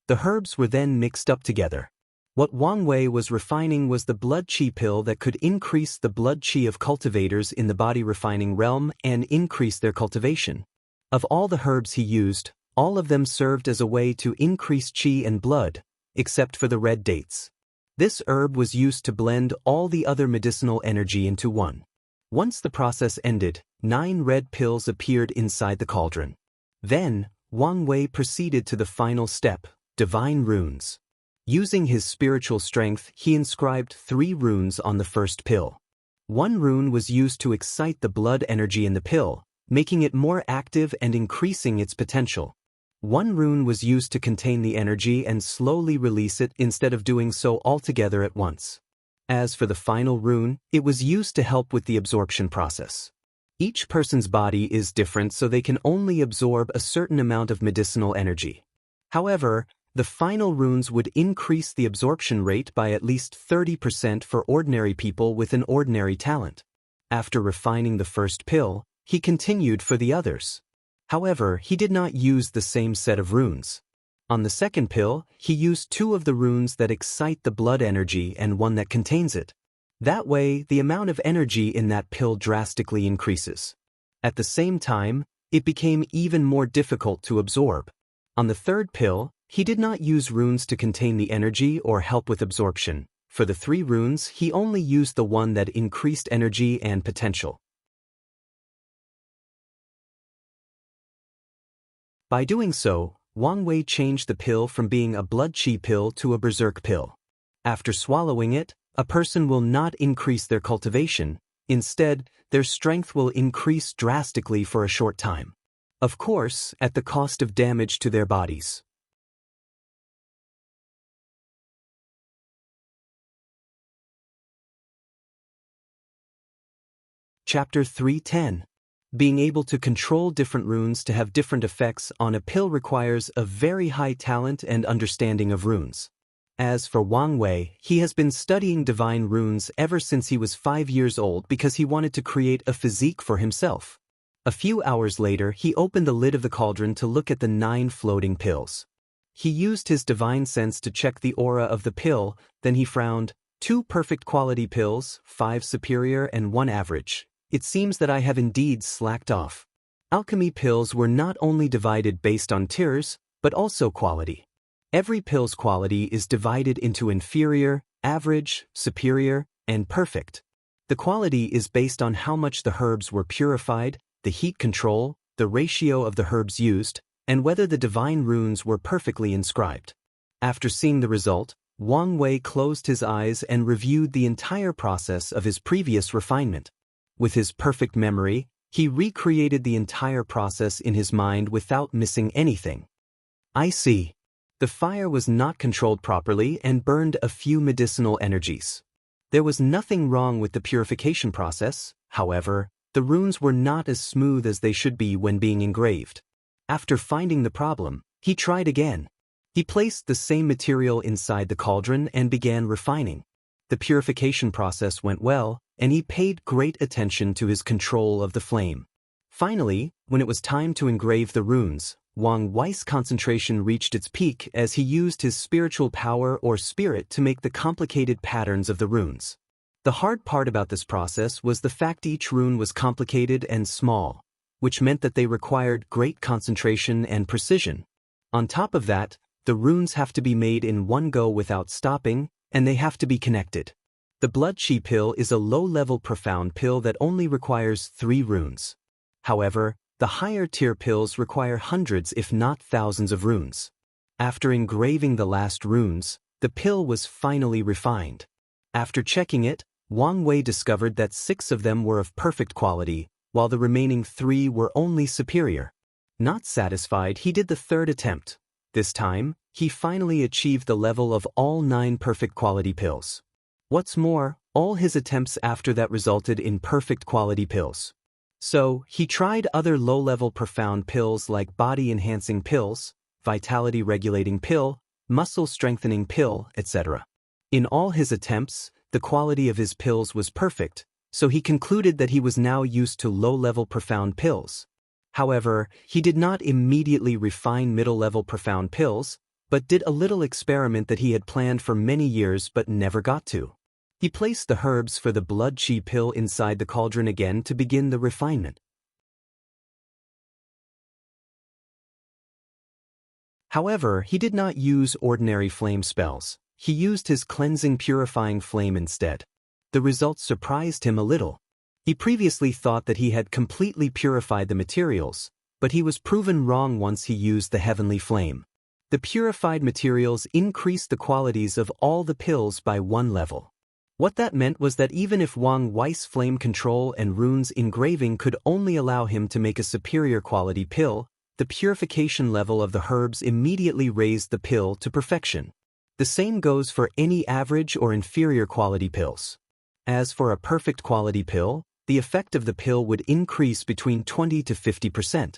The herbs were then mixed up together. What Wang Wei was refining was the blood qi pill that could increase the blood qi of cultivators in the body refining realm and increase their cultivation. Of all the herbs he used, all of them served as a way to increase qi and blood, except for the red dates. This herb was used to blend all the other medicinal energy into one. Once the process ended, 9 red pills appeared inside the cauldron. Then, Wang Wei proceeded to the final step, divine runes. Using his spiritual strength, he inscribed 3 runes on the first pill. 1 rune was used to excite the blood energy in the pill, making it more active and increasing its potential. 1 rune was used to contain the energy and slowly release it instead of doing so altogether at once. As for the final rune, it was used to help with the absorption process. Each person's body is different, so they can only absorb a certain amount of medicinal energy. However, the final runes would increase the absorption rate by at least 30% for ordinary people with an ordinary talent. After refining the first pill, he continued for the others. However, he did not use the same set of runes. On the second pill, he used 2 of the runes that excite the blood energy and 1 that contains it. That way, the amount of energy in that pill drastically increases. At the same time, it became even more difficult to absorb. On the third pill, he did not use runes to contain the energy or help with absorption. For the 3 runes, he only used the one that increased energy and potential. By doing so, Wang Wei changed the pill from being a blood qi pill to a berserk pill. After swallowing it, a person will not increase their cultivation. Instead, their strength will increase drastically for a short time. Of course, at the cost of damage to their bodies. Chapter 310. Being able to control different runes to have different effects on a pill requires a very high talent and understanding of runes. As for Wang Wei, he has been studying divine runes ever since he was 5 years old because he wanted to create a physique for himself. A few hours later, he opened the lid of the cauldron to look at the 9 floating pills. He used his divine sense to check the aura of the pill, then he frowned. 2 perfect quality pills, 5 superior and 1 average. It seems that I have indeed slacked off. Alchemy pills were not only divided based on tiers, but also quality. Every pill's quality is divided into inferior, average, superior, and perfect. The quality is based on how much the herbs were purified, the heat control, the ratio of the herbs used, and whether the divine runes were perfectly inscribed. After seeing the result, Wang Wei closed his eyes and reviewed the entire process of his previous refinement. With his perfect memory, he recreated the entire process in his mind without missing anything. I see. The fire was not controlled properly and burned a few medicinal energies. There was nothing wrong with the purification process, however, the runes were not as smooth as they should be when being engraved. After finding the problem, he tried again. He placed the same material inside the cauldron and began refining. The purification process went well, and he paid great attention to his control of the flame. Finally, when it was time to engrave the runes, Wang Wei's concentration reached its peak as he used his spiritual power or spirit to make the complicated patterns of the runes. The hard part about this process was the fact each rune was complicated and small, which meant that they required great concentration and precision. On top of that, the runes have to be made in one go without stopping, and they have to be connected. The Blood Chi pill is a low-level profound pill that only requires 3 runes. However, the higher-tier pills require hundreds if not thousands of runes. After engraving the last runes, the pill was finally refined. After checking it, Wang Wei discovered that 6 of them were of perfect quality, while the remaining 3 were only superior. Not satisfied, he did the 3rd attempt. This time, he finally achieved the level of all 9 perfect quality pills. What's more, all his attempts after that resulted in perfect quality pills. So, he tried other low-level profound pills like body-enhancing pills, vitality-regulating pill, muscle-strengthening pill, etc. In all his attempts, the quality of his pills was perfect, so he concluded that he was now used to low-level profound pills. However, he did not immediately refine middle-level profound pills, but did a little experiment that he had planned for many years but never got to. He placed the herbs for the Blood Chi pill inside the cauldron again to begin the refinement. However, he did not use ordinary flame spells. He used his cleansing purifying flame instead. The results surprised him a little. He previously thought that he had completely purified the materials, but he was proven wrong once he used the heavenly flame. The purified materials increased the qualities of all the pills by 1 level. What that meant was that even if Wang Wei's flame control and runes engraving could only allow him to make a superior quality pill, the purification level of the herbs immediately raised the pill to perfection. The same goes for any average or inferior quality pills. As for a perfect quality pill, the effect of the pill would increase between 20 to 50%.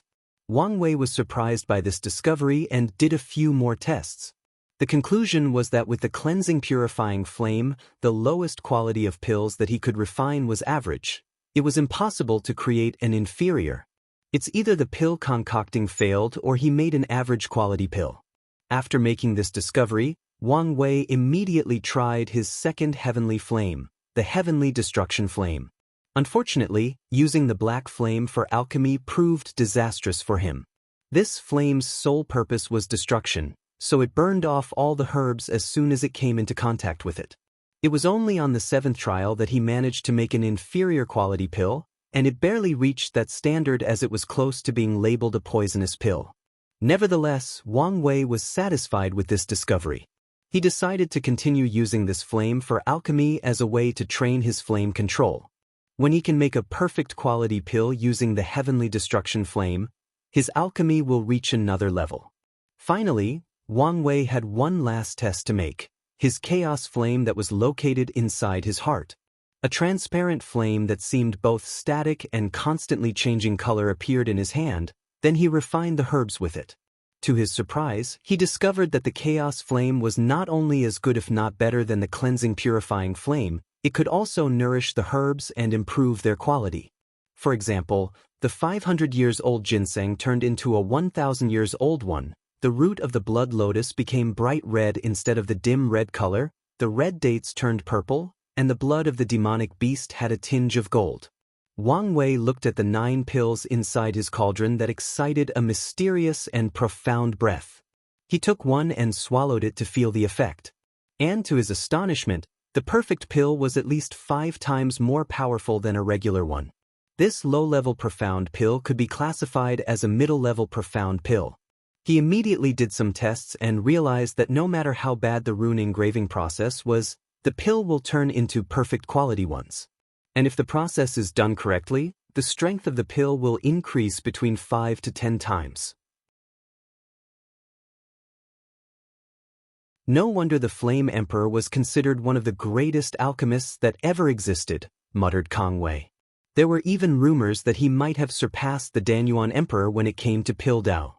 Wang Wei was surprised by this discovery and did a few more tests. The conclusion was that with the cleansing purifying flame, the lowest quality of pills that he could refine was average. It was impossible to create an inferior. It's either the pill concocting failed or he made an average quality pill. After making this discovery, Wang Wei immediately tried his second heavenly flame, the heavenly destruction flame. Unfortunately, using the black flame for alchemy proved disastrous for him. This flame's sole purpose was destruction, so it burned off all the herbs as soon as it came into contact with it. It was only on the 7th trial that he managed to make an inferior quality pill, and it barely reached that standard as it was close to being labeled a poisonous pill. Nevertheless, Wang Wei was satisfied with this discovery. He decided to continue using this flame for alchemy as a way to train his flame control. When he can make a perfect quality pill using the heavenly destruction flame, his alchemy will reach another level. Finally, Wang Wei had one last test to make, his chaos flame that was located inside his heart. A transparent flame that seemed both static and constantly changing color appeared in his hand, then he refined the herbs with it. To his surprise, he discovered that the chaos flame was not only as good if not better than the cleansing purifying flame, it could also nourish the herbs and improve their quality. For example, the 500 years old ginseng turned into a 1,000 years old one, the root of the blood lotus became bright red instead of the dim red color, the red dates turned purple, and the blood of the demonic beast had a tinge of gold. Wang Wei looked at the 9 pills inside his cauldron that excited a mysterious and profound breath. He took one and swallowed it to feel the effect. And to his astonishment, the perfect pill was at least 5 times more powerful than a regular one. This low-level profound pill could be classified as a middle-level profound pill. He immediately did some tests and realized that no matter how bad the rune engraving process was, the pill will turn into perfect quality ones. And if the process is done correctly, the strength of the pill will increase between 5 to 10 times. No wonder the Flame Emperor was considered one of the greatest alchemists that ever existed, muttered Kang Wei. There were even rumors that he might have surpassed the Danyuan Emperor when it came to pill Dao.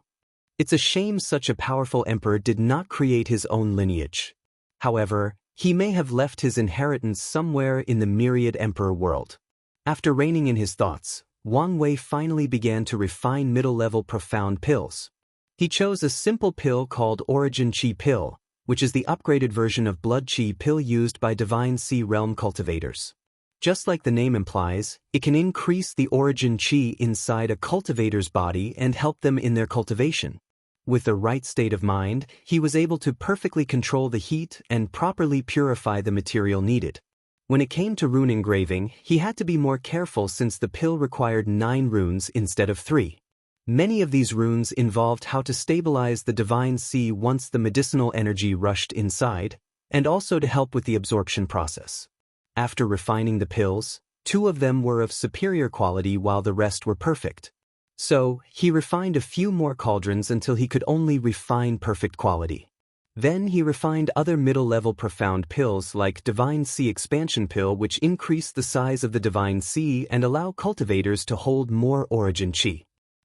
It's a shame such a powerful emperor did not create his own lineage. However, he may have left his inheritance somewhere in the myriad emperor world. After reining in his thoughts, Wang Wei finally began to refine middle-level profound pills. He chose a simple pill called Origin Qi Pill, which is the upgraded version of Blood Qi Pill used by Divine Sea Realm cultivators. Just like the name implies, it can increase the origin qi inside a cultivator's body and help them in their cultivation. With the right state of mind, he was able to perfectly control the heat and properly purify the material needed. When it came to rune engraving, he had to be more careful since the pill required 9 runes instead of 3. Many of these runes involved how to stabilize the divine sea once the medicinal energy rushed inside, and also to help with the absorption process. After refining the pills, 2 of them were of superior quality while the rest were perfect. So, he refined a few more cauldrons until he could only refine perfect quality. Then he refined other middle-level profound pills like Divine Sea Expansion Pill, which increase the size of the Divine Sea and allow cultivators to hold more Origin Qi.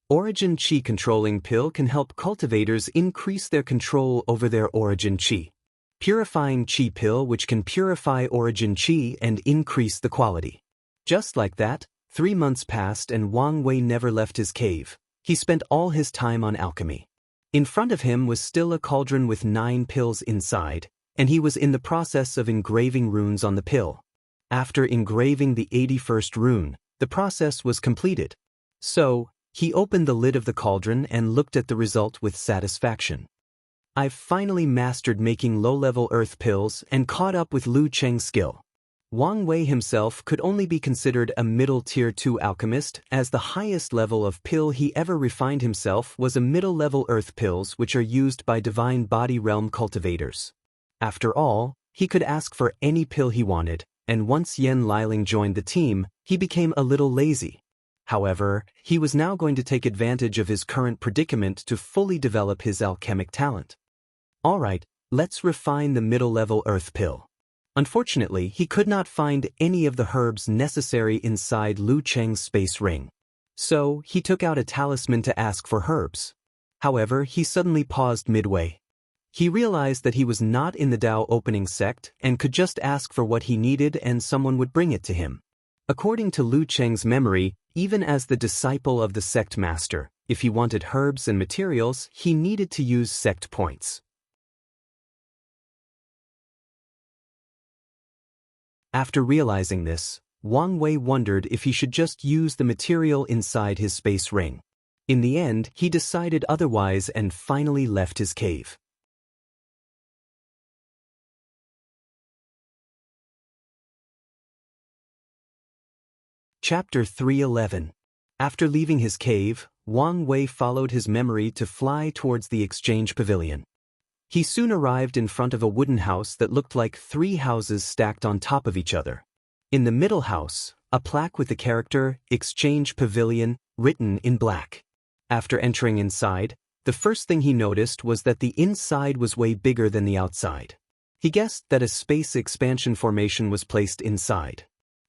Origin Qi Controlling Pill can help cultivators increase their control over their Origin Qi. Purifying Qi Pill, which can purify Origin Qi and increase the quality. Just like that, 3 months passed and Wang Wei never left his cave. He spent all his time on alchemy. In front of him was still a cauldron with 9 pills inside, and he was in the process of engraving runes on the pill. After engraving the 81st rune, the process was completed. So, he opened the lid of the cauldron and looked at the result with satisfaction. I've finally mastered making low-level earth pills and caught up with Lu Cheng's skill. Wang Wei himself could only be considered a middle tier 2 alchemist, as the highest level of pill he ever refined himself was a middle-level earth pills which are used by divine body realm cultivators. After all, he could ask for any pill he wanted, and once Yan Liling joined the team, he became a little lazy. However, he was now going to take advantage of his current predicament to fully develop his alchemic talent. Alright, let's refine the middle-level earth pill. Unfortunately, he could not find any of the herbs necessary inside Lu Cheng's space ring. So, he took out a talisman to ask for herbs. However, he suddenly paused midway. He realized that he was not in the Dao opening sect and could just ask for what he needed and someone would bring it to him. According to Lu Cheng's memory, even as the disciple of the sect master, if he wanted herbs and materials, he needed to use sect points. After realizing this, Wang Wei wondered if he should just use the material inside his space ring. In the end, he decided otherwise and finally left his cave. Chapter 311. After leaving his cave, Wang Wei followed his memory to fly towards the exchange pavilion. He soon arrived in front of a wooden house that looked like 3 houses stacked on top of each other. In the middle house, a plaque with the character, Exchange Pavilion, written in black. After entering inside, the first thing he noticed was that the inside was way bigger than the outside. He guessed that a space expansion formation was placed inside.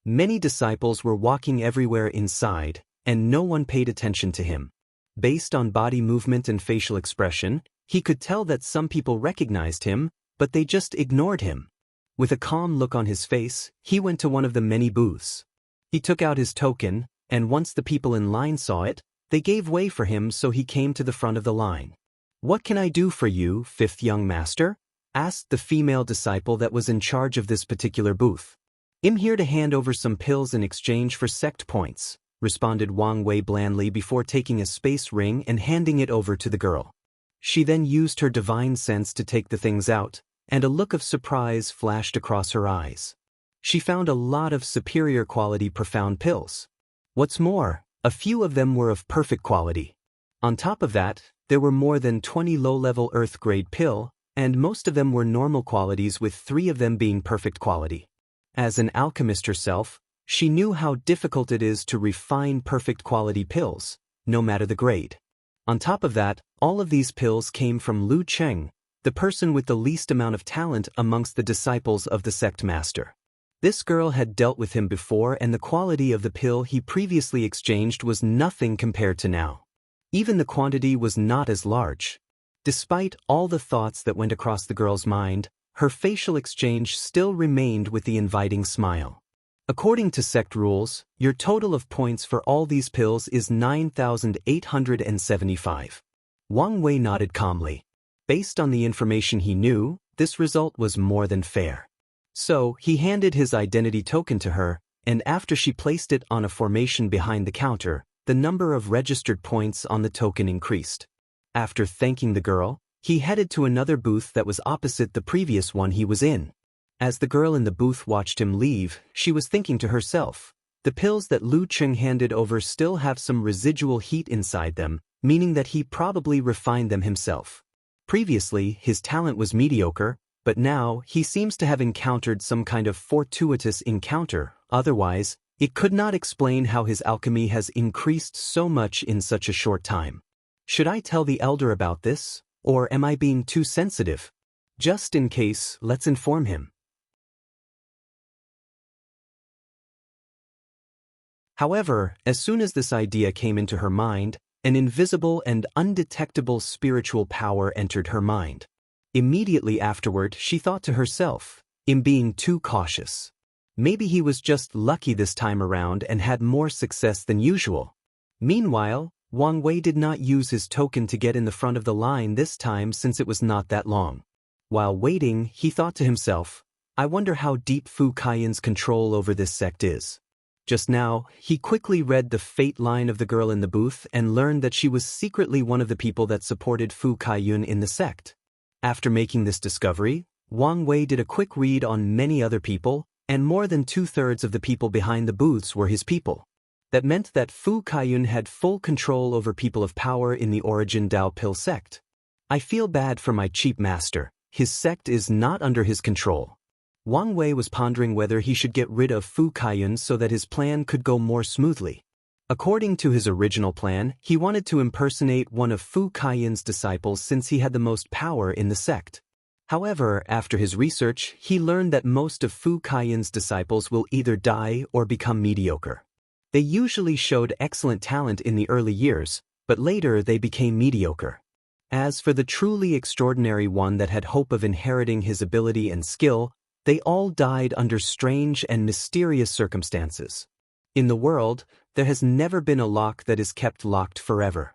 Many disciples were walking everywhere inside, and no one paid attention to him. Based on body movement and facial expression, he could tell that some people recognized him, but they just ignored him. With a calm look on his face, he went to one of the many booths. He took out his token, and once the people in line saw it, they gave way for him, so he came to the front of the line. "What can I do for you, 5th young master?" asked the female disciple that was in charge of this particular booth. "I'm here to hand over some pills in exchange for sect points," responded Wang Wei blandly before taking a space ring and handing it over to the girl. She then used her divine sense to take the things out, and a look of surprise flashed across her eyes. She found a lot of superior quality profound pills. What's more, a few of them were of perfect quality. On top of that, there were more than 20 low-level earth-grade pill, and most of them were normal qualities, with 3 of them being perfect quality. As an alchemist herself, she knew how difficult it is to refine perfect quality pills, no matter the grade. On top of that, all of these pills came from Lu Cheng, the person with the least amount of talent amongst the disciples of the sect master. This girl had dealt with him before, and the quality of the pill he previously exchanged was nothing compared to now. Even the quantity was not as large. Despite all the thoughts that went across the girl's mind, her facial exchange still remained with the inviting smile. According to sect rules, your total of points for all these pills is 9,875. Wang Wei nodded calmly. Based on the information he knew, this result was more than fair. So, he handed his identity token to her, and after she placed it on a formation behind the counter, the number of registered points on the token increased. After thanking the girl, he headed to another booth that was opposite the previous one he was in. As the girl in the booth watched him leave, she was thinking to herself, the pills that Lu Cheng handed over still have some residual heat inside them, meaning that he probably refined them himself. Previously, his talent was mediocre, but now he seems to have encountered some kind of fortuitous encounter, otherwise, it could not explain how his alchemy has increased so much in such a short time. Should I tell the elder about this, or am I being too sensitive? Just in case, let's inform him. However, as soon as this idea came into her mind, an invisible and undetectable spiritual power entered her mind. Immediately afterward, she thought to herself, I'm being too cautious. Maybe he was just lucky this time around and had more success than usual. Meanwhile, Wang Wei did not use his token to get in the front of the line this time, since it was not that long. While waiting, he thought to himself, I wonder how deep Fu Kaiyun's control over this sect is. Just now, he quickly read the fate line of the girl in the booth and learned that she was secretly one of the people that supported Fu Kaiyun in the sect. After making this discovery, Wang Wei did a quick read on many other people, and more than 2/3 of the people behind the booths were his people. That meant that Fu Kaiyun had full control over people of power in the origin Dao Pill sect. I feel bad for my cheap master, his sect is not under his control. Wang Wei was pondering whether he should get rid of Fu Kaiyun so that his plan could go more smoothly. According to his original plan, he wanted to impersonate one of Fu Kaiyun's disciples since he had the most power in the sect. However, after his research, he learned that most of Fu Kaiyun's disciples will either die or become mediocre. They usually showed excellent talent in the early years, but later they became mediocre. As for the truly extraordinary one that had hope of inheriting his ability and skill, they all died under strange and mysterious circumstances. In the world, there has never been a lock that is kept locked forever.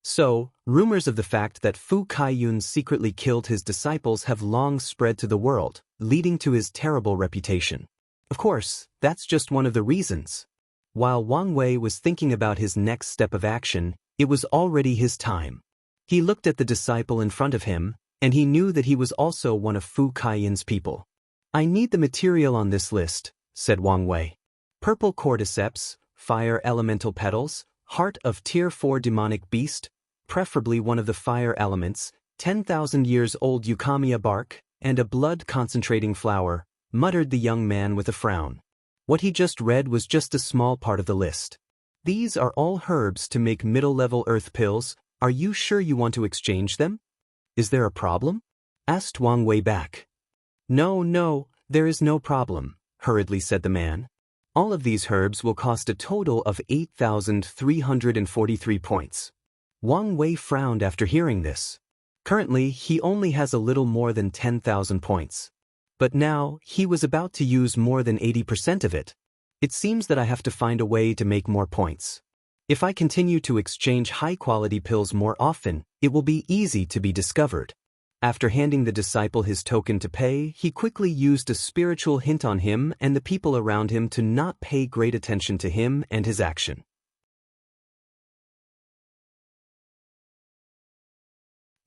So, rumors of the fact that Fu Kaiyun secretly killed his disciples have long spread to the world, leading to his terrible reputation. Of course, that's just one of the reasons. While Wang Wei was thinking about his next step of action, it was already his time. He looked at the disciple in front of him, and he knew that he was also one of Fu Kaiyun's people. I need the material on this list, said Wang Wei. Purple cordyceps, fire elemental petals, heart of tier 4 demonic beast, preferably one of the fire elements, 10,000 years old eukamia bark, and a blood-concentrating flower, muttered the young man with a frown. What he just read was just a small part of the list. These are all herbs to make middle-level earth pills. Are you sure you want to exchange them? Is there a problem? Asked Wang Wei back. No, there is no problem, hurriedly said the man. All of these herbs will cost a total of 8,343 points. Wang Wei frowned after hearing this. Currently, he only has a little more than 10,000 points. But now, he was about to use more than 80% of it. It seems that I have to find a way to make more points. If I continue to exchange high-quality pills more often, it will be easy to be discovered. After handing the disciple his token to pay, he quickly used a spiritual hint on him and the people around him to not pay great attention to him and his action.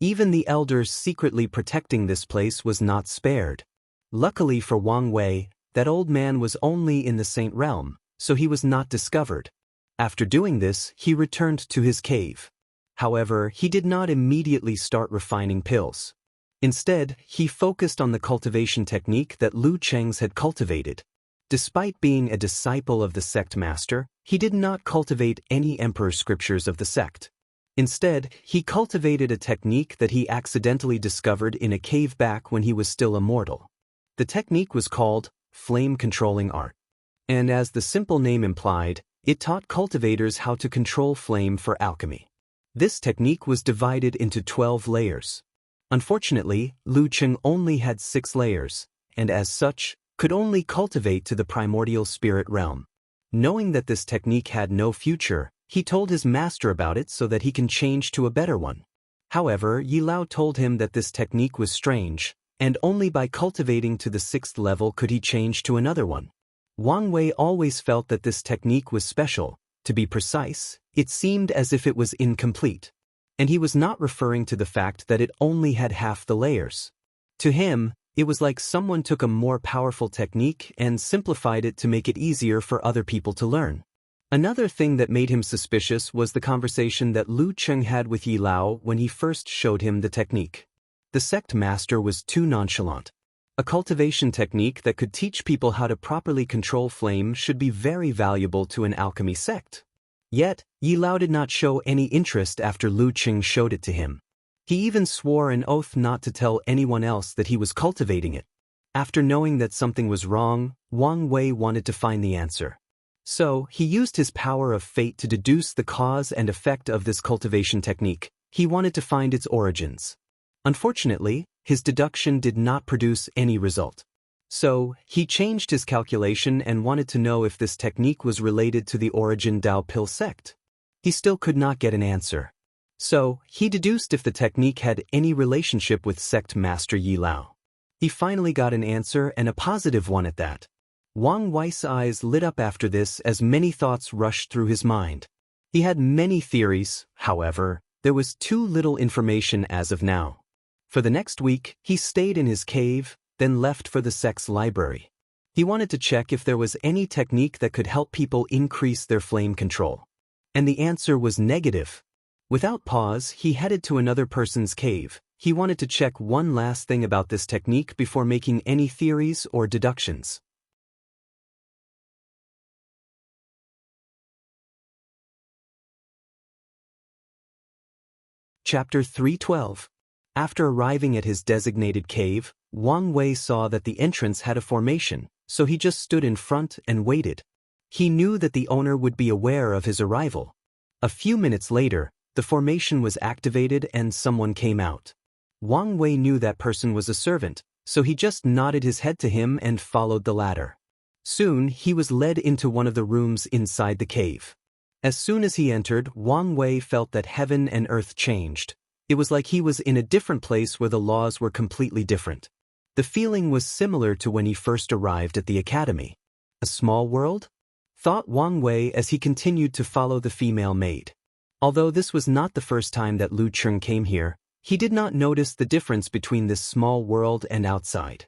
Even the elders secretly protecting this place was not spared. Luckily for Wang Wei, that old man was only in the Saint realm, so he was not discovered. After doing this, he returned to his cave. However, he did not immediately start refining pills. Instead, he focused on the cultivation technique that Lu Cheng's had cultivated. Despite being a disciple of the sect master, he did not cultivate any emperor scriptures of the sect. Instead, he cultivated a technique that he accidentally discovered in a cave back when he was still immortal. The technique was called flame-controlling art. And as the simple name implied, it taught cultivators how to control flame for alchemy. This technique was divided into 12 layers. Unfortunately, Lu Cheng only had 6 layers, and as such, could only cultivate to the primordial spirit realm. Knowing that this technique had no future, he told his master about it so that he can change to a better one. However, Yi Lao told him that this technique was strange, and only by cultivating to the 6th level could he change to another one. Wang Wei always felt that this technique was special. To be precise, it seemed as if it was incomplete. And he was not referring to the fact that it only had half the layers. To him, it was like someone took a more powerful technique and simplified it to make it easier for other people to learn. Another thing that made him suspicious was the conversation that Lu Cheng had with Yi Lao when he first showed him the technique. The sect master was too nonchalant. A cultivation technique that could teach people how to properly control flame should be very valuable to an alchemy sect. Yet, Yi Lao did not show any interest after Lu Cheng showed it to him. He even swore an oath not to tell anyone else that he was cultivating it. After knowing that something was wrong, Wang Wei wanted to find the answer. So, he used his power of fate to deduce the cause and effect of this cultivation technique. He wanted to find its origins. Unfortunately, his deduction did not produce any result. So, he changed his calculation and wanted to know if this technique was related to the origin Dao Pill sect. He still could not get an answer. So, he deduced if the technique had any relationship with sect master Yi Lao. He finally got an answer, and a positive one at that. Wang Wei's eyes lit up after this as many thoughts rushed through his mind. He had many theories, however, there was too little information as of now. For the next week, he stayed in his cave, then left for the sect's library. He wanted to check if there was any technique that could help people increase their flame control. And the answer was negative. Without pause, he headed to another person's cave. He wanted to check one last thing about this technique before making any theories or deductions. Chapter 312. After arriving at his designated cave, Wang Wei saw that the entrance had a formation, so he just stood in front and waited. He knew that the owner would be aware of his arrival. A few minutes later, the formation was activated and someone came out. Wang Wei knew that person was a servant, so he just nodded his head to him and followed the ladder. Soon, he was led into one of the rooms inside the cave. As soon as he entered, Wang Wei felt that heaven and earth changed. It was like he was in a different place where the laws were completely different. The feeling was similar to when he first arrived at the academy. A small world? Thought Wang Wei as he continued to follow the female maid. Although this was not the first time that Lu Cheng came here, he did not notice the difference between this small world and outside.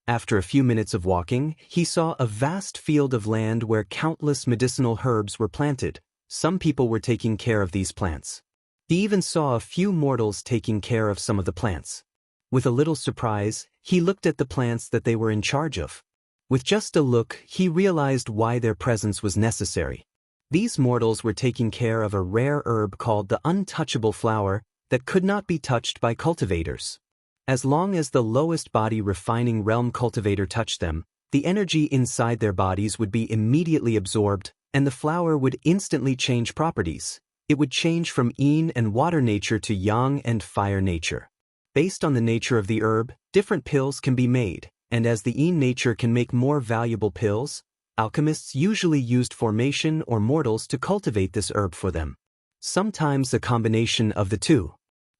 After a few minutes of walking, he saw a vast field of land where countless medicinal herbs were planted. Some people were taking care of these plants. He even saw a few mortals taking care of some of the plants. With a little surprise, he looked at the plants that they were in charge of. With just a look, he realized why their presence was necessary. These mortals were taking care of a rare herb called the untouchable flower that could not be touched by cultivators. As long as the lowest body refining realm cultivator touched them, the energy inside their bodies would be immediately absorbed, and the flower would instantly change properties. It would change from yin and water nature to yang and fire nature. Based on the nature of the herb, different pills can be made, and as the yin nature can make more valuable pills, alchemists usually used formation or mortals to cultivate this herb for them. Sometimes a combination of the two.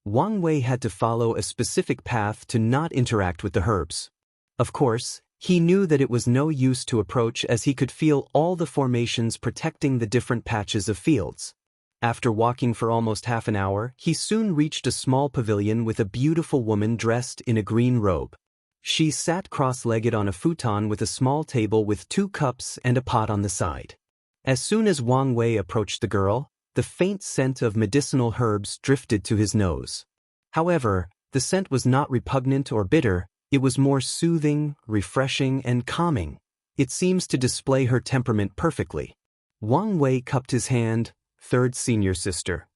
Wang Wei had to follow a specific path to not interact with the herbs. Of course, he knew that it was no use to approach as he could feel all the formations protecting the different patches of fields. After walking for almost half an hour, he soon reached a small pavilion with a beautiful woman dressed in a green robe. She sat cross-legged on a futon with a small table with 2 cups and a pot on the side. As soon as Wang Wei approached the girl, the faint scent of medicinal herbs drifted to his nose. However, the scent was not repugnant or bitter, it was more soothing, refreshing, and calming. It seems to display her temperament perfectly. Wang Wei cupped his hand. "Third senior sister."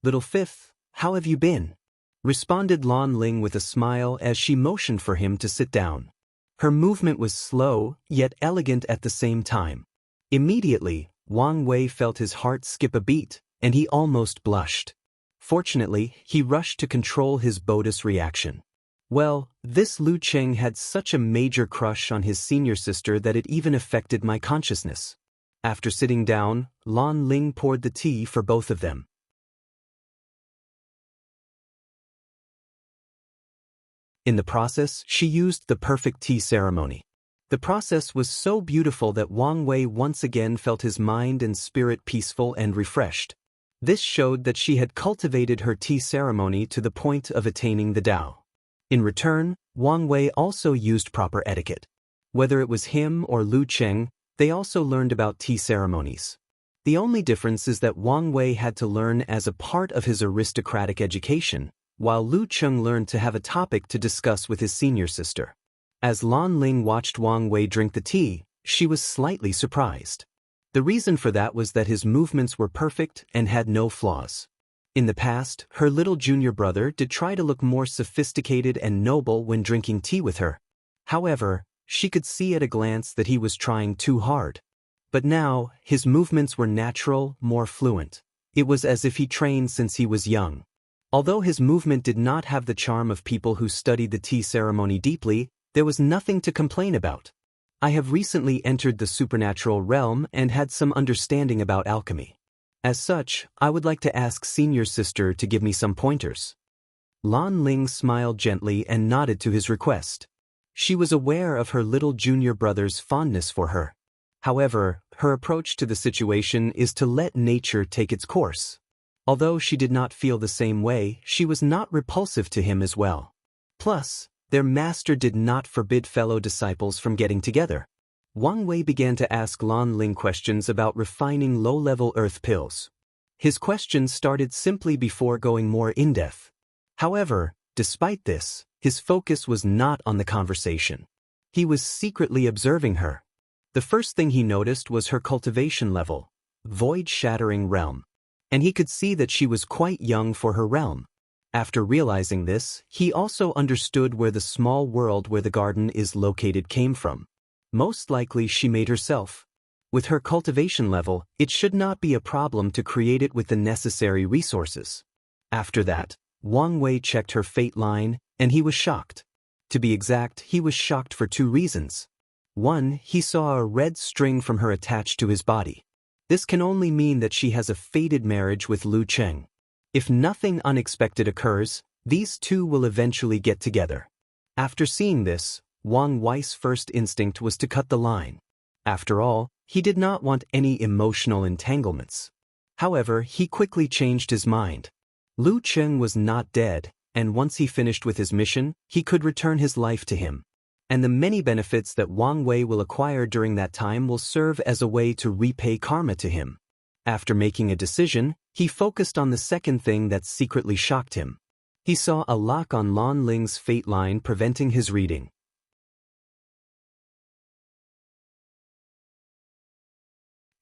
"Little fifth, how have you been?" responded Lan Ling with a smile as she motioned for him to sit down. Her movement was slow, yet elegant at the same time. Immediately, Wang Wei felt his heart skip a beat, and he almost blushed. Fortunately, he rushed to control his botus reaction. Well, this Lu Cheng had such a major crush on his senior sister that it even affected my consciousness. After sitting down, Lan Ling poured the tea for both of them. In the process, she used the perfect tea ceremony. The process was so beautiful that Wang Wei once again felt his mind and spirit peaceful and refreshed. This showed that she had cultivated her tea ceremony to the point of attaining the Tao. In return, Wang Wei also used proper etiquette. Whether it was him or Lu Cheng, they also learned about tea ceremonies. The only difference is that Wang Wei had to learn as a part of his aristocratic education, while Lu Cheng learned to have a topic to discuss with his senior sister. As Lan Ling watched Wang Wei drink the tea, she was slightly surprised. The reason for that was that his movements were perfect and had no flaws. In the past, her little junior brother did try to look more sophisticated and noble when drinking tea with her. However, she could see at a glance that he was trying too hard. But now, his movements were natural, more fluent. It was as if he trained since he was young. Although his movement did not have the charm of people who studied the tea ceremony deeply, there was nothing to complain about. I have recently entered the supernatural realm and had some understanding about alchemy. As such, I would like to ask senior sister to give me some pointers. Lan Ling smiled gently and nodded to his request. She was aware of her little junior brother's fondness for her. However, her approach to the situation is to let nature take its course. Although she did not feel the same way, she was not repulsive to him as well. Plus, their master did not forbid fellow disciples from getting together. Wang Wei began to ask Lan Ling questions about refining low-level earth pills. His questions started simply before going more in-depth. However, despite this, his focus was not on the conversation. He was secretly observing her. The first thing he noticed was her cultivation level, void-shattering realm. And he could see that she was quite young for her realm. After realizing this, he also understood where the small world where the garden is located came from. Most likely she made herself. With her cultivation level, it should not be a problem to create it with the necessary resources. After that, Wang Wei checked her fate line, and he was shocked. To be exact, he was shocked for 2 reasons. 1, he saw a red string from her attached to his body. This can only mean that she has a fated marriage with Lu Cheng. If nothing unexpected occurs, these two will eventually get together. After seeing this, Wang Wei's first instinct was to cut the line. After all, he did not want any emotional entanglements. However, he quickly changed his mind. Lu Cheng was not dead, and once he finished with his mission, he could return his life to him. And the many benefits that Wang Wei will acquire during that time will serve as a way to repay karma to him. After making a decision, he focused on the second thing that secretly shocked him. He saw a lock on Lan Ling's fate line preventing his reading.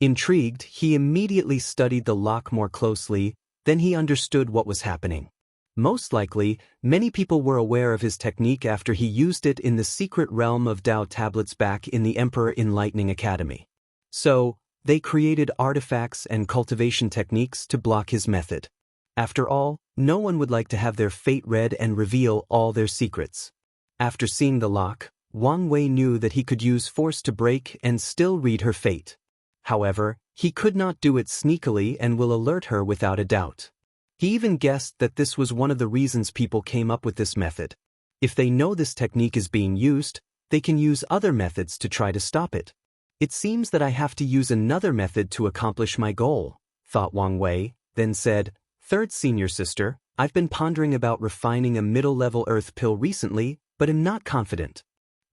Intrigued, he immediately studied the lock more closely, then he understood what was happening. Most likely, many people were aware of his technique after he used it in the secret realm of Tao tablets back in the Emperor Enlightening Academy. So, they created artifacts and cultivation techniques to block his method. After all, no one would like to have their fate read and reveal all their secrets. After seeing the lock, Wang Wei knew that he could use force to break and still read her fate. However, he could not do it sneakily and will alert her without a doubt. He even guessed that this was one of the reasons people came up with this method. If they know this technique is being used, they can use other methods to try to stop it. It seems that I have to use another method to accomplish my goal, thought Wang Wei, then said, "Third senior sister, I've been pondering about refining a middle-level earth pill recently, but am not confident.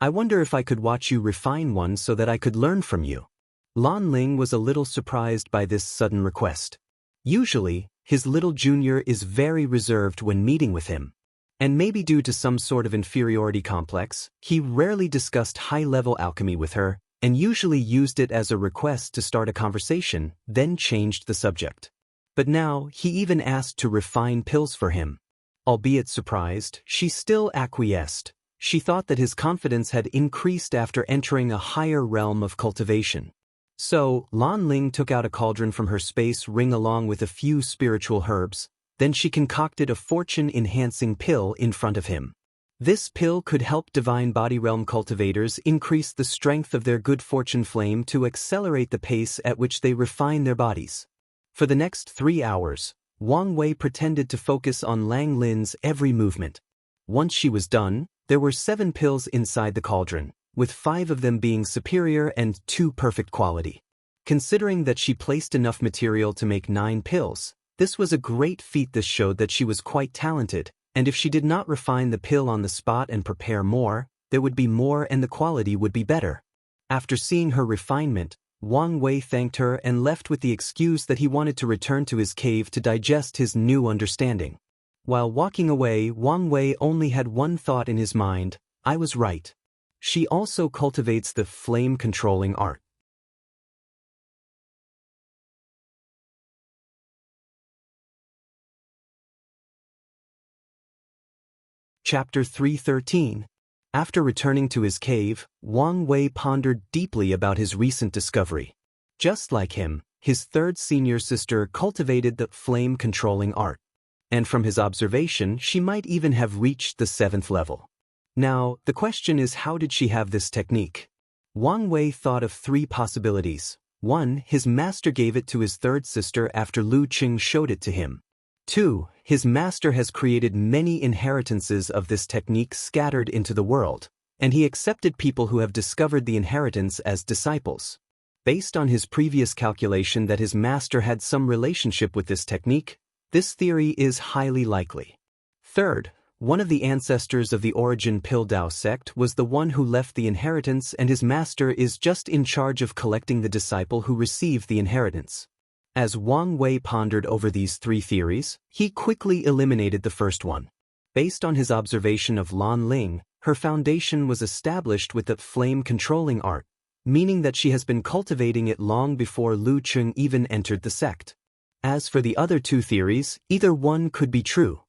I wonder if I could watch you refine one so that I could learn from you." Lan Ling was a little surprised by this sudden request. Usually, his little junior is very reserved when meeting with him. And maybe due to some sort of inferiority complex, he rarely discussed high-level alchemy with her, and usually used it as a request to start a conversation, then changed the subject. But now, he even asked to refine pills for him. Albeit surprised, she still acquiesced. She thought that his confidence had increased after entering a higher realm of cultivation. So, Lan Ling took out a cauldron from her space ring along with a few spiritual herbs, then she concocted a fortune-enhancing pill in front of him. This pill could help divine body realm cultivators increase the strength of their good fortune flame to accelerate the pace at which they refine their bodies. For the next 3 hours, Wang Wei pretended to focus on Lang Lin's every movement. Once she was done, there were 7 pills inside the cauldron, with 5 of them being superior and 2 perfect quality. Considering that she placed enough material to make 9 pills, this was a great feat. This showed that she was quite talented, and if she did not refine the pill on the spot and prepare more, there would be more and the quality would be better. After seeing her refinement, Wang Wei thanked her and left with the excuse that he wanted to return to his cave to digest his new understanding. While walking away, Wang Wei only had one thought in his mind: I was right. She also cultivates the flame-controlling art. Chapter 313. After returning to his cave, Wang Wei pondered deeply about his recent discovery. Just like him, his third senior sister cultivated the flame-controlling art. And from his observation, she might even have reached the 7th level. Now, the question is, how did she have this technique? Wang Wei thought of 3 possibilities. 1. His master gave it to his third sister after Lu Qing showed it to him. 2. His master has created many inheritances of this technique scattered into the world, and he accepted people who have discovered the inheritance as disciples. Based on his previous calculation that his master had some relationship with this technique, this theory is highly likely. Third, one of the ancestors of the origin Pill Dao sect was the one who left the inheritance, and his master is just in charge of collecting the disciple who received the inheritance. As Wang Wei pondered over these 3 theories, he quickly eliminated the first one. Based on his observation of Lan Ling, her foundation was established with the flame-controlling art, meaning that she has been cultivating it long before Lu Qing even entered the sect. As for the other 2 theories, either one could be true.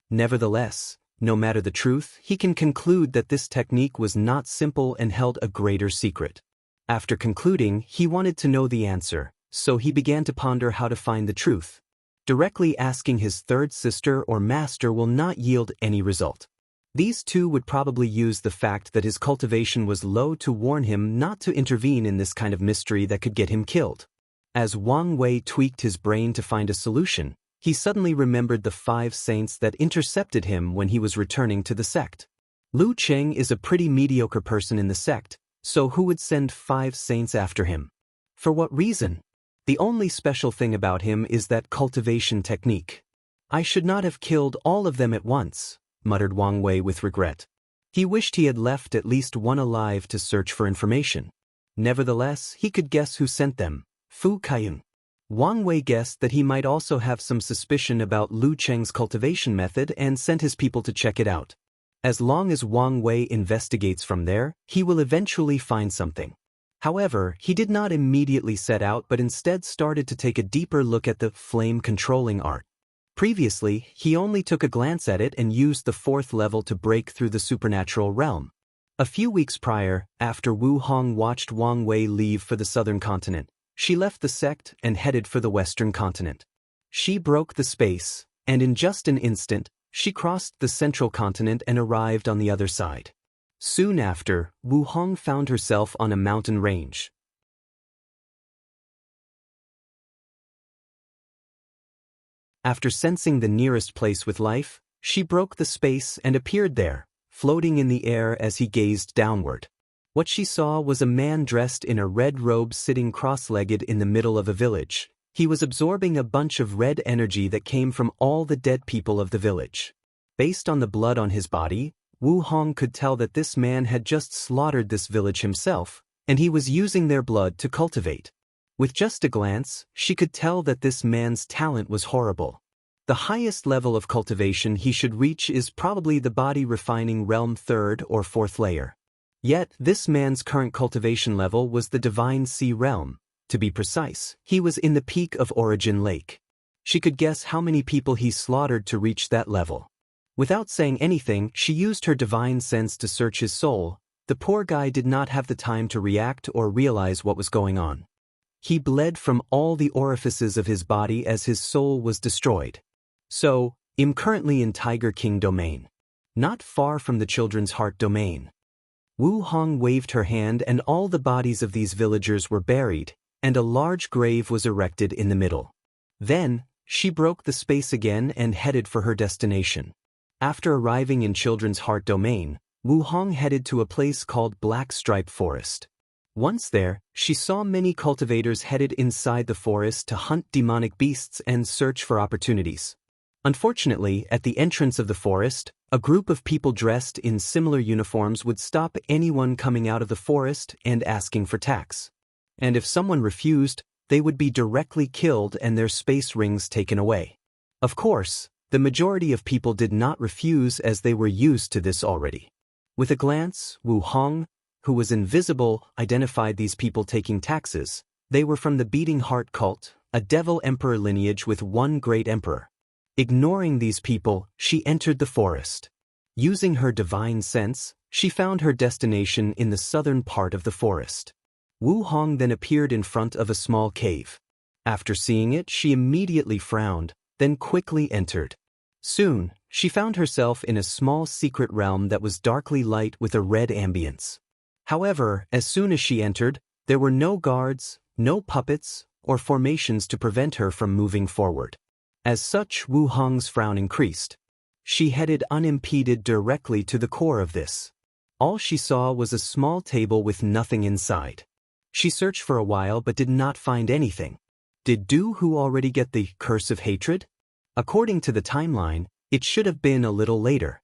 Nevertheless, no matter the truth, he can conclude that this technique was not simple and held a greater secret. After concluding, he wanted to know the answer, so he began to ponder how to find the truth. Directly asking his third sister or master will not yield any result. These 2 would probably use the fact that his cultivation was low to warn him not to intervene in this kind of mystery that could get him killed. As Wang Wei tweaked his brain to find a solution, he suddenly remembered the 5 saints that intercepted him when he was returning to the sect. Lu Qing is a pretty mediocre person in the sect, so who would send 5 saints after him? For what reason? The only special thing about him is that cultivation technique. I should not have killed all of them at once, muttered Wang Wei with regret. He wished he had left at least one alive to search for information. Nevertheless, he could guess who sent them: Fu Kaiyun. Wang Wei guessed that he might also have some suspicion about Lu Cheng's cultivation method and sent his people to check it out. As long as Wang Wei investigates from there, he will eventually find something. However, he did not immediately set out but instead started to take a deeper look at the flame-controlling art. Previously, he only took a glance at it and used the 4th level to break through the supernatural realm. A few weeks prior, after Wu Hong watched Wang Wei leave for the southern continent, she left the sect and headed for the western continent. She broke the space, and in just an instant, she crossed the central continent and arrived on the other side. Soon after, Wu Hong found herself on a mountain range. After sensing the nearest place with life, she broke the space and appeared there, floating in the air as he gazed downward. What she saw was a man dressed in a red robe sitting cross-legged in the middle of a village. He was absorbing a bunch of red energy that came from all the dead people of the village. Based on the blood on his body, Wu Hong could tell that this man had just slaughtered this village himself, and he was using their blood to cultivate. With just a glance, she could tell that this man's talent was horrible. The highest level of cultivation he should reach is probably the body refining realm 3rd or 4th layer. Yet, this man's current cultivation level was the divine sea realm. To be precise, he was in the peak of Origin Lake. She could guess how many people he slaughtered to reach that level. Without saying anything, she used her divine sense to search his soul. The poor guy did not have the time to react or realize what was going on. He bled from all the orifices of his body as his soul was destroyed. So, I'm currently in Tiger King domain. Not far from the Children's Heart domain. Wu Hong waved her hand and all the bodies of these villagers were buried, and a large grave was erected in the middle. Then, she broke the space again and headed for her destination. After arriving in Children's Heart domain, Wu Hong headed to a place called Black Stripe Forest. Once there, she saw many cultivators headed inside the forest to hunt demonic beasts and search for opportunities. Unfortunately, at the entrance of the forest, a group of people dressed in similar uniforms would stop anyone coming out of the forest and asking for tax. And if someone refused, they would be directly killed and their space rings taken away. Of course, the majority of people did not refuse as they were used to this already. With a glance, Wu Hong, who was invisible, identified these people taking taxes. They were from the Beating Heart cult, a devil emperor lineage with one great emperor. Ignoring these people, she entered the forest. Using her divine sense, she found her destination in the southern part of the forest. Wu Hong then appeared in front of a small cave. After seeing it, she immediately frowned, then quickly entered. Soon, she found herself in a small secret realm that was darkly light with a red ambience. However, as soon as she entered, there were no guards, no puppets, or formations to prevent her from moving forward. As such, Wu Hong's frown increased. She headed unimpeded directly to the core of this. All she saw was a small table with nothing inside. She searched for a while but did not find anything. Did Du Hu already get the curse of hatred? According to the timeline, it should have been a little later.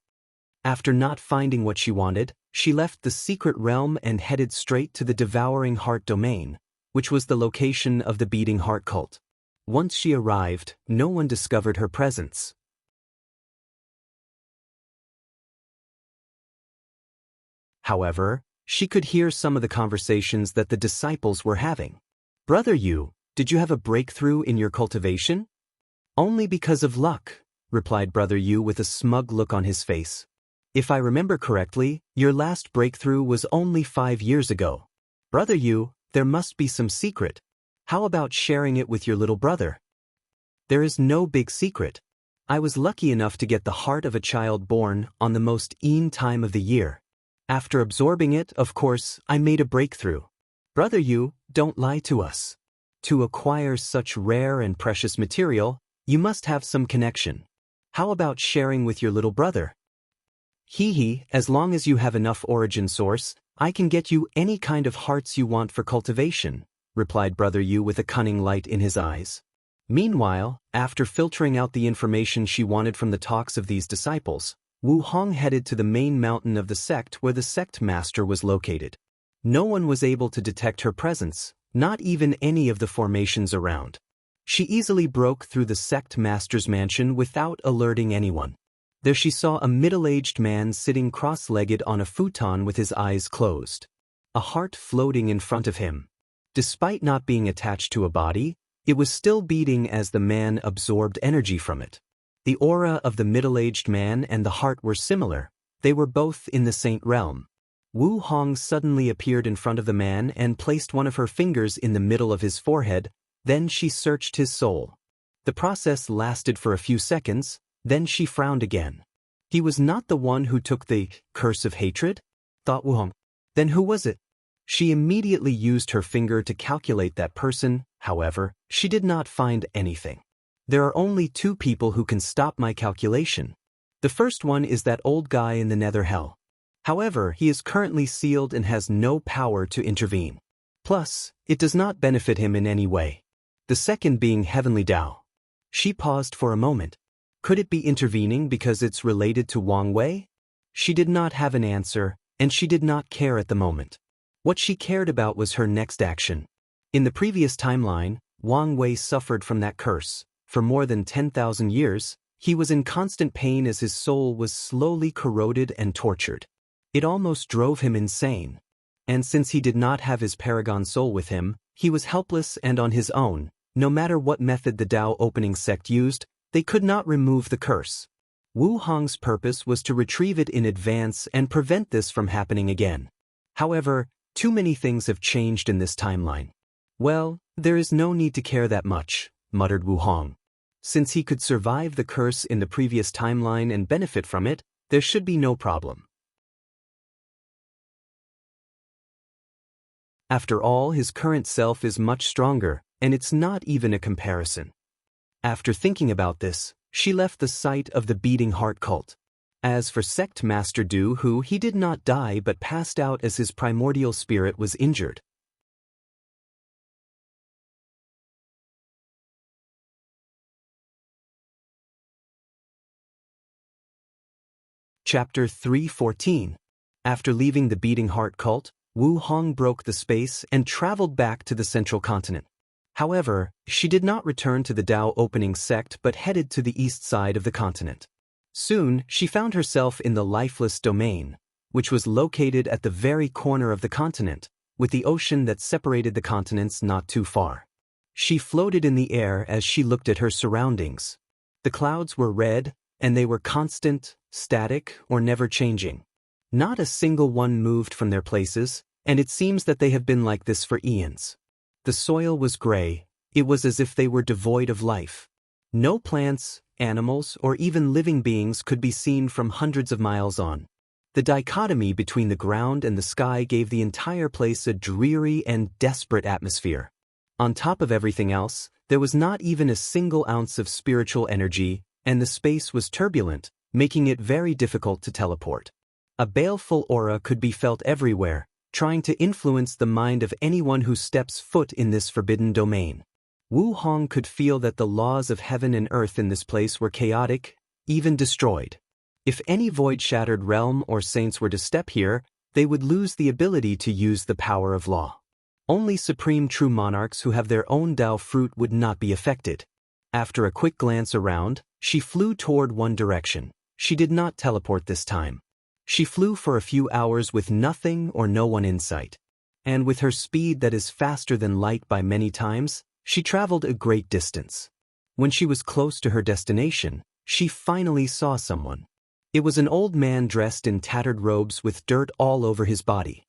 After not finding what she wanted, she left the secret realm and headed straight to the Devouring Heart domain, which was the location of the Beating Heart cult. Once she arrived, no one discovered her presence. However, she could hear some of the conversations that the disciples were having. "Brother Yu, did you have a breakthrough in your cultivation?" "Only because of luck," replied Brother Yu with a smug look on his face. "If I remember correctly, your last breakthrough was only 5 years ago. Brother Yu, there must be some secret. How about sharing it with your little brother?" "There is no big secret. I was lucky enough to get the heart of a child born on the most time of the year. After absorbing it, of course, I made a breakthrough. Brother Yu, don't lie to us. To acquire such rare and precious material, you must have some connection. How about sharing with your little brother?" "Hee, as long as you have enough origin source, I can get you any kind of hearts you want for cultivation," replied Brother Yu with a cunning light in his eyes. Meanwhile, after filtering out the information she wanted from the talks of these disciples, Wu Hong headed to the main mountain of the sect where the sect master was located. No one was able to detect her presence, not even any of the formations around. She easily broke through the sect master's mansion without alerting anyone. There she saw a middle-aged man sitting cross-legged on a futon with his eyes closed. A heart floating in front of him. Despite not being attached to a body, it was still beating as the man absorbed energy from it. The aura of the middle-aged man and the heart were similar. They were both in the saint realm. Wu Hong suddenly appeared in front of the man and placed one of her fingers in the middle of his forehead. Then she searched his soul. The process lasted for a few seconds, then she frowned again. He was not the one who took the curse of hatred? Thought Wu Hong. Then who was it? She immediately used her finger to calculate that person. However, she did not find anything. There are only 2 people who can stop my calculation. The first one is that old guy in the nether hell. However, he is currently sealed and has no power to intervene. Plus, it does not benefit him in any way. the second being heavenly Dao. She paused for a moment. Could it be intervening because it's related to Wang Wei? She did not have an answer, and she did not care at the moment. What she cared about was her next action. In the previous timeline, Wang Wei suffered from that curse. For more than 10,000 years, he was in constant pain as his soul was slowly corroded and tortured. It almost drove him insane. And since he did not have his paragon soul with him, he was helpless and on his own. No matter what method the Dao opening sect used, they could not remove the curse. Wu Hong's purpose was to retrieve it in advance and prevent this from happening again. However, too many things have changed in this timeline. Well, there is no need to care that much, muttered Wu Hong. Since he could survive the curse in the previous timeline and benefit from it, there should be no problem. After all, his current self is much stronger, and it's not even a comparison. After thinking about this, she left the site of the beating heart cult. As for Sect Master Du Hu, he did not die but passed out as his primordial spirit was injured. Chapter 314. After leaving the beating heart cult, Wu Hong broke the space and traveled back to the central continent. However, she did not return to the Dao opening sect but headed to the east side of the continent. Soon, she found herself in the lifeless domain, which was located at the very corner of the continent, with the ocean that separated the continents not too far. She floated in the air as she looked at her surroundings. The clouds were red, and they were constant, static, or never changing. Not a single one moved from their places, and it seems that they have been like this for eons. The soil was gray. It was as if they were devoid of life. No plants, animals, or even living beings could be seen from hundreds of miles on. The dichotomy between the ground and the sky gave the entire place a dreary and desperate atmosphere. On top of everything else, there was not even a single ounce of spiritual energy, and the space was turbulent, making it very difficult to teleport. A baleful aura could be felt everywhere, trying to influence the mind of anyone who steps foot in this forbidden domain. Wu Hong could feel that the laws of heaven and earth in this place were chaotic, even destroyed. If any void-shattered realm or saints were to step here, they would lose the ability to use the power of law. Only supreme true monarchs who have their own Dao fruit would not be affected. After a quick glance around, she flew toward one direction. She did not teleport this time. She flew for a few hours with nothing or no one in sight. And with her speed that is faster than light by many times, she traveled a great distance. When she was close to her destination, she finally saw someone. It was an old man dressed in tattered robes with dirt all over his body.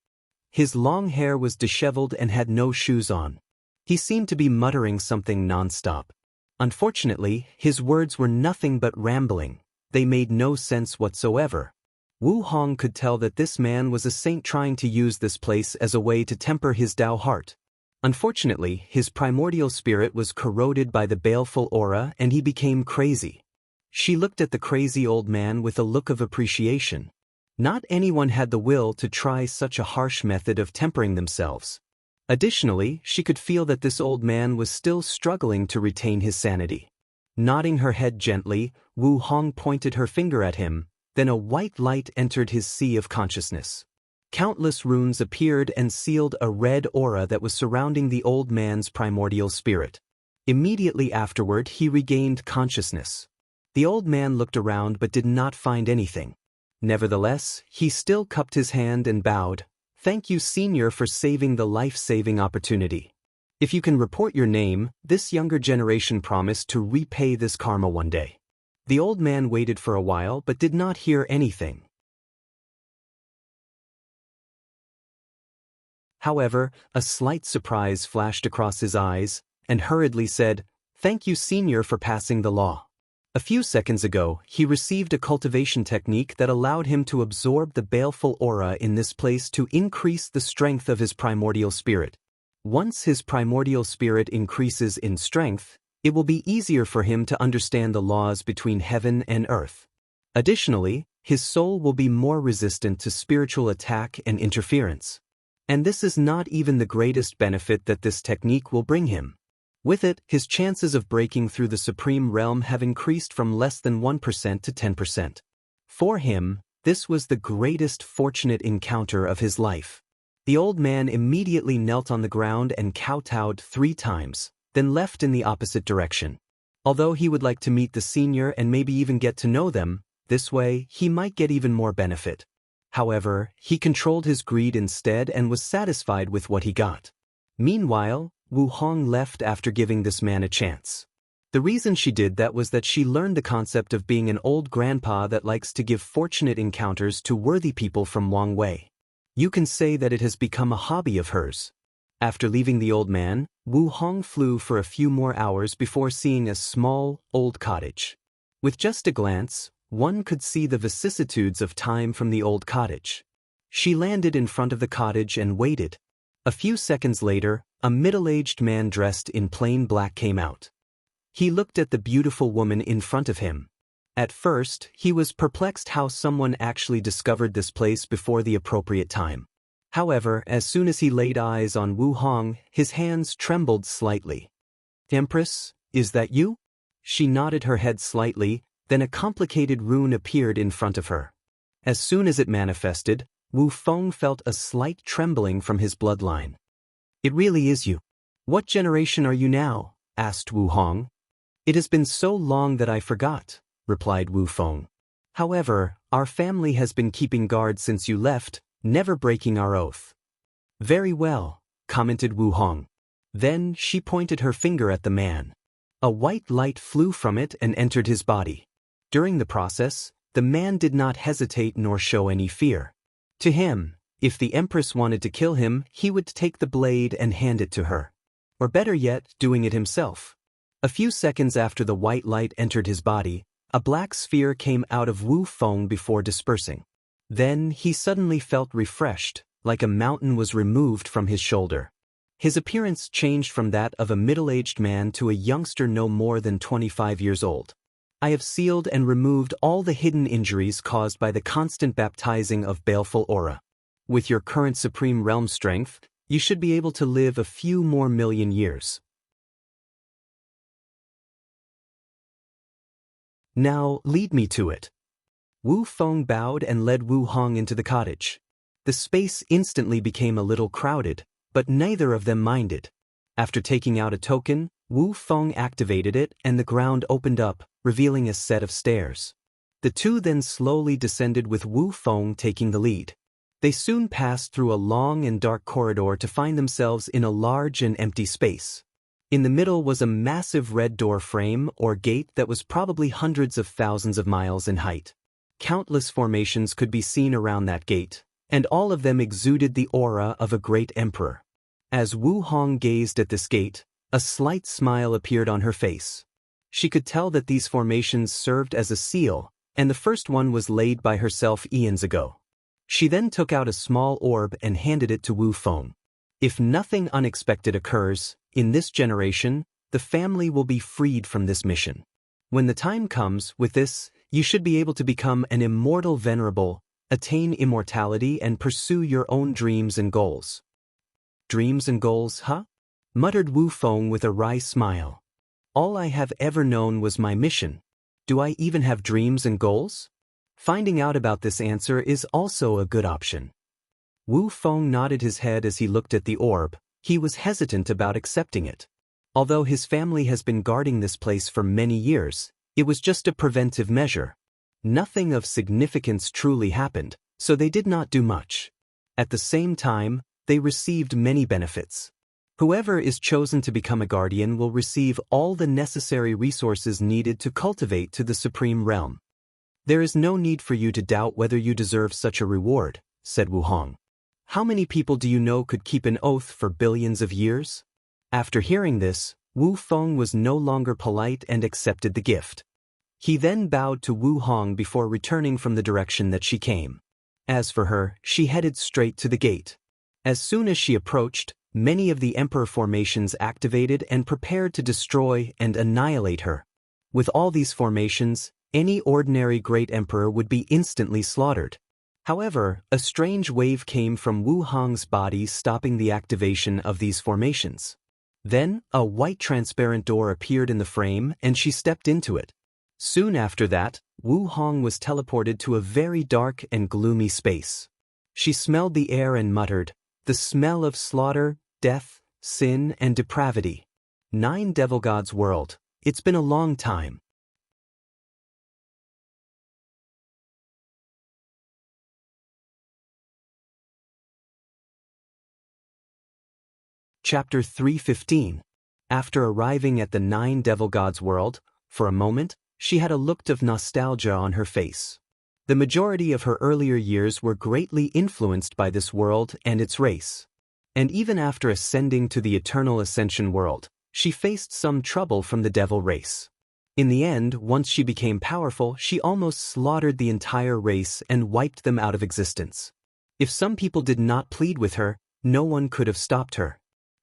His long hair was disheveled and had no shoes on. He seemed to be muttering something non-stop. Unfortunately, his words were nothing but rambling. They made no sense whatsoever. Wu Hong could tell that this man was a saint trying to use this place as a way to temper his Dao heart. Unfortunately, his primordial spirit was corroded by the baleful aura and he became crazy. She looked at the crazy old man with a look of appreciation. Not anyone had the will to try such a harsh method of tempering themselves. Additionally, she could feel that this old man was still struggling to retain his sanity. Nodding her head gently, Wu Hong pointed her finger at him, then a white light entered his sea of consciousness. Countless runes appeared and sealed a red aura that was surrounding the old man's primordial spirit. Immediately afterward, he regained consciousness. The old man looked around but did not find anything. Nevertheless, he still cupped his hand and bowed. "Thank you, Senior, for saving the life-saving opportunity. If you can report your name, this younger generation promised to repay this karma one day." The old man waited for a while but did not hear anything. However, a slight surprise flashed across his eyes, and hurriedly said, "Thank you, Senior, for passing the law." A few seconds ago, he received a cultivation technique that allowed him to absorb the baleful aura in this place to increase the strength of his primordial spirit. Once his primordial spirit increases in strength, it will be easier for him to understand the laws between heaven and earth. Additionally, his soul will be more resistant to spiritual attack and interference. And this is not even the greatest benefit that this technique will bring him. With it, his chances of breaking through the Supreme Realm have increased from less than 1% to 10%. For him, this was the greatest fortunate encounter of his life. The old man immediately knelt on the ground and kowtowed 3 times, then left in the opposite direction. Although he would like to meet the senior and maybe even get to know them, this way he might get even more benefit. However, he controlled his greed instead and was satisfied with what he got. Meanwhile, Wu Hong left after giving this man a chance. The reason she did that was that she learned the concept of being an old grandpa that likes to give fortunate encounters to worthy people from Wang Wei. You can say that it has become a hobby of hers. After leaving the old man, Wu Hong flew for a few more hours before seeing a small, old cottage. With just a glance, one could see the vicissitudes of time from the old cottage. She landed in front of the cottage and waited. A few seconds later, a middle-aged man dressed in plain black came out. He looked at the beautiful woman in front of him. At first, he was perplexed how someone actually discovered this place before the appropriate time. However, as soon as he laid eyes on Wu Hong, his hands trembled slightly. "Empress, is that you?" She nodded her head slightly, then a complicated rune appeared in front of her. As soon as it manifested, Wu Feng felt a slight trembling from his bloodline. "It really is you. What generation are you now?" asked Wu Hong. "It has been so long that I forgot," replied Wu Feng. "However, our family has been keeping guard since you left, never breaking our oath." "Very well," commented Wu Hong. Then she pointed her finger at the man. A white light flew from it and entered his body. During the process, the man did not hesitate nor show any fear. To him, if the Empress wanted to kill him, he would take the blade and hand it to her. Or better yet, doing it himself. A few seconds after the white light entered his body, a black sphere came out of Wu Feng before dispersing. Then he suddenly felt refreshed, like a mountain was removed from his shoulder. His appearance changed from that of a middle-aged man to a youngster no more than 25 years old. "I have sealed and removed all the hidden injuries caused by the constant baptizing of baleful aura. With your current Supreme Realm strength, you should be able to live a few more million years. Now, lead me to it." Wu Feng bowed and led Wu Hong into the cottage. The space instantly became a little crowded, but neither of them minded. After taking out a token, Wu Feng activated it and the ground opened up, revealing a set of stairs. The two then slowly descended with Wu Feng taking the lead. They soon passed through a long and dark corridor to find themselves in a large and empty space. In the middle was a massive red door frame or gate that was probably hundreds of thousands of miles in height. Countless formations could be seen around that gate, and all of them exuded the aura of a great emperor. As Wu Hong gazed at this gate, a slight smile appeared on her face. She could tell that these formations served as a seal, and the first one was laid by herself eons ago. She then took out a small orb and handed it to Wu Feng. "If nothing unexpected occurs, in this generation, the family will be freed from this mission. When the time comes, with this, you should be able to become an immortal venerable, attain immortality and pursue your own dreams and goals." "Dreams and goals, huh?" muttered Wu Feng with a wry smile. "All I have ever known was my mission. Do I even have dreams and goals?" Finding out about this answer is also a good option. Wu Feng nodded his head as he looked at the orb. He was hesitant about accepting it. Although his family has been guarding this place for many years, it was just a preventive measure. Nothing of significance truly happened, so they did not do much. At the same time, they received many benefits. Whoever is chosen to become a guardian will receive all the necessary resources needed to cultivate to the Supreme Realm. "There is no need for you to doubt whether you deserve such a reward," said Wu Hong. "How many people do you know could keep an oath for billions of years?" After hearing this, Wu Feng was no longer polite and accepted the gift. He then bowed to Wu Hong before returning from the direction that she came. As for her, she headed straight to the gate. As soon as she approached, many of the Emperor formations activated and prepared to destroy and annihilate her. With all these formations, any ordinary great emperor would be instantly slaughtered. However, a strange wave came from Wu Hong's body, stopping the activation of these formations. Then, a white transparent door appeared in the frame and she stepped into it. Soon after that, Wu Hong was teleported to a very dark and gloomy space. She smelled the air and muttered, "The smell of slaughter, death, sin, and depravity. 9 Devil Gods world, it's been a long time." Chapter 315. After arriving at the 9 Devil Gods world, for a moment, she had a look of nostalgia on her face. The majority of her earlier years were greatly influenced by this world and its race. And even after ascending to the Eternal Ascension world, she faced some trouble from the devil race. In the end, once she became powerful, she almost slaughtered the entire race and wiped them out of existence. If some people did not plead with her, no one could have stopped her.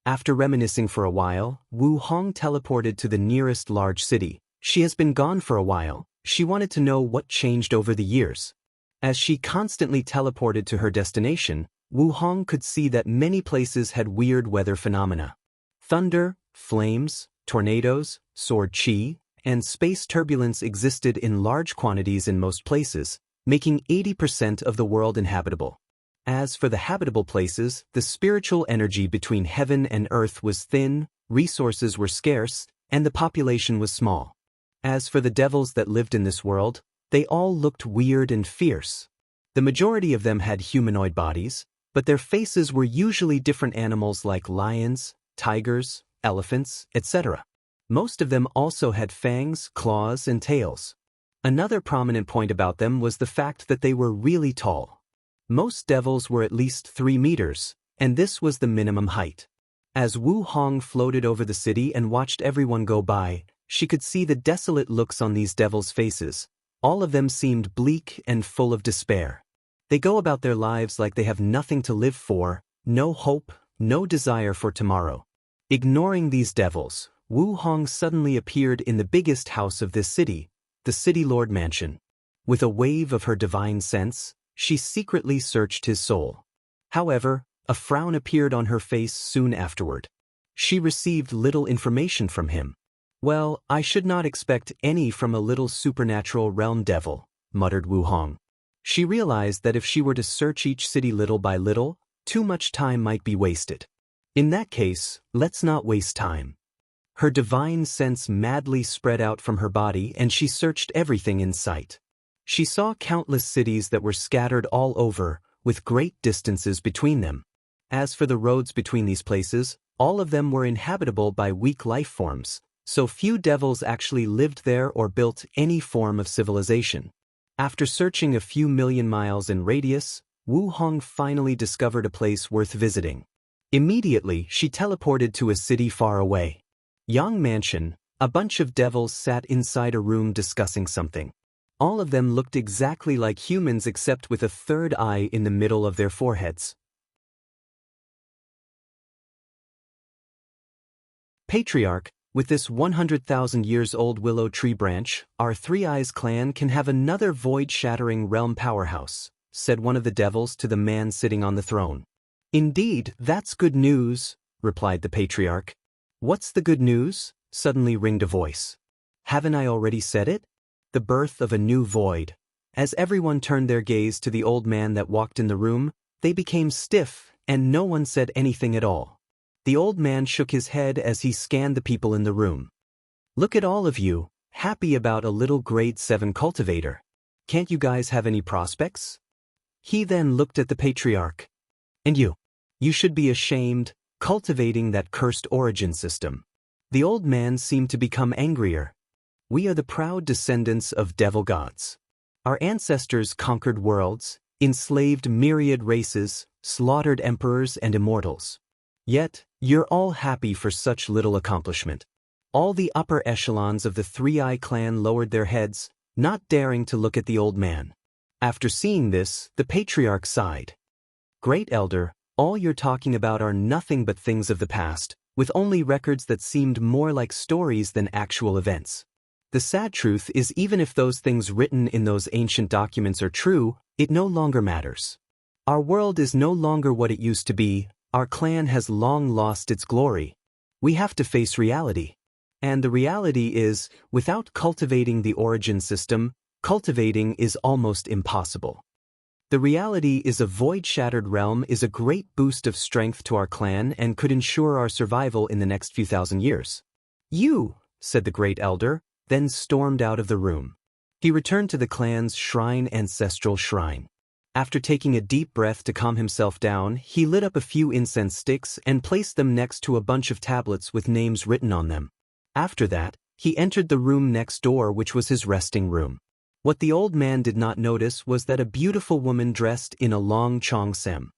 After reminiscing for a while, Wu Hong teleported to the nearest large city. She has been gone for a while. She wanted to know what changed over the years. As she constantly teleported to her destination, Wu Hong could see that many places had weird weather phenomena. Thunder, flames, tornadoes, sword chi, and space turbulence existed in large quantities in most places, making 80% of the world inhabitable. As for the habitable places, the spiritual energy between heaven and earth was thin, resources were scarce, and the population was small. As for the devils that lived in this world, they all looked weird and fierce. The majority of them had humanoid bodies, but their faces were usually different animals like lions, tigers, elephants, etc. Most of them also had fangs, claws, and tails. Another prominent point about them was the fact that they were really tall. Most devils were at least 3 meters, and this was the minimum height. As Wu Hong floated over the city and watched everyone go by, she could see the desolate looks on these devils' faces. All of them seemed bleak and full of despair. They go about their lives like they have nothing to live for, no hope, no desire for tomorrow. Ignoring these devils, Wu Hong suddenly appeared in the biggest house of this city, the City Lord Mansion. With a wave of her divine sense, she secretly searched his soul. However, a frown appeared on her face soon afterward. She received little information from him. "Well, I should not expect any from a little supernatural realm devil," muttered Wu Hong. She realized that if she were to search each city little by little, too much time might be wasted. In that case, let's not waste time. Her divine sense madly spread out from her body and she searched everything in sight. She saw countless cities that were scattered all over, with great distances between them. As for the roads between these places, all of them were inhabitable by weak life forms, so few devils actually lived there or built any form of civilization. After searching a few million miles in radius, Wu Hong finally discovered a place worth visiting. Immediately, she teleported to a city far away. Yang Mansion. A bunch of devils sat inside a room discussing something. All of them looked exactly like humans except with a third eye in the middle of their foreheads. Patriarch, with this 100,000 years old willow tree branch, our Three Eyes clan can have another void-shattering realm powerhouse, said one of the devils to the man sitting on the throne. Indeed, that's good news, replied the patriarch. What's the good news? Suddenly ringed a voice. Haven't I already said it? The birth of a new void. As everyone turned their gaze to the old man that walked in the room, they became stiff, and no one said anything at all. The old man shook his head as he scanned the people in the room. Look at all of you, happy about a little grade 7 cultivator. Can't you guys have any prospects? He then looked at the patriarch. And you? You should be ashamed, cultivating that cursed origin system. The old man seemed to become angrier. We are the proud descendants of devil gods. Our ancestors conquered worlds, enslaved myriad races, slaughtered emperors and immortals. Yet, you're all happy for such little accomplishment. All the upper echelons of the Three-Eye clan lowered their heads, not daring to look at the old man. After seeing this, the patriarch sighed. Great elder, all you're talking about are nothing but things of the past, with only records that seemed more like stories than actual events. The sad truth is even if those things written in those ancient documents are true, it no longer matters. Our world is no longer what it used to be, our clan has long lost its glory. We have to face reality. And the reality is, without cultivating the origin system, cultivating is almost impossible. The reality is a void-shattered realm is a great boost of strength to our clan and could ensure our survival in the next few thousand years. You, said the great elder, then stormed out of the room. He returned to the clan's ancestral shrine. After taking a deep breath to calm himself down, he lit up a few incense sticks and placed them next to a bunch of tablets with names written on them. After that, he entered the room next door, which was his resting room. What the old man did not notice was that a beautiful woman dressed in a long cheongsam.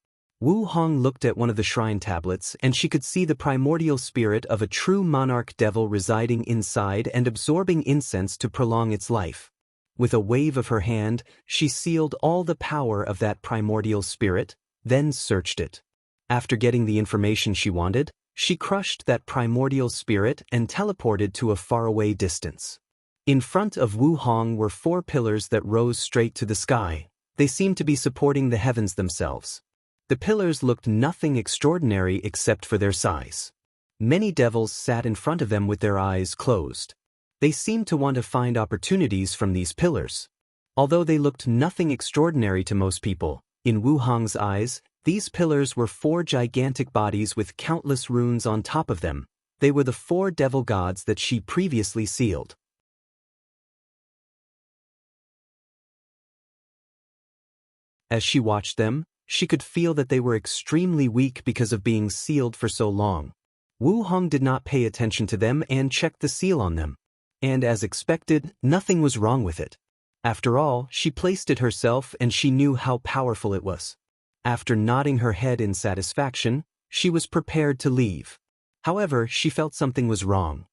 Wu Hong looked at one of the shrine tablets and she could see the primordial spirit of a true monarch devil residing inside and absorbing incense to prolong its life. With a wave of her hand, she sealed all the power of that primordial spirit, then searched it. After getting the information she wanted, she crushed that primordial spirit and teleported to a faraway distance. In front of Wu Hong were 4 pillars that rose straight to the sky. They seemed to be supporting the heavens themselves. The pillars looked nothing extraordinary except for their size. Many devils sat in front of them with their eyes closed. They seemed to want to find opportunities from these pillars. Although they looked nothing extraordinary to most people, in Wu Hong's eyes, these pillars were 4 gigantic bodies with countless runes on top of them. They were the 4 devil gods that she previously sealed. As she watched them, she could feel that they were extremely weak because of being sealed for so long. Wu Hong did not pay attention to them and checked the seal on them. And as expected, nothing was wrong with it. After all, she placed it herself and she knew how powerful it was. After nodding her head in satisfaction, she was prepared to leave. However, she felt something was wrong.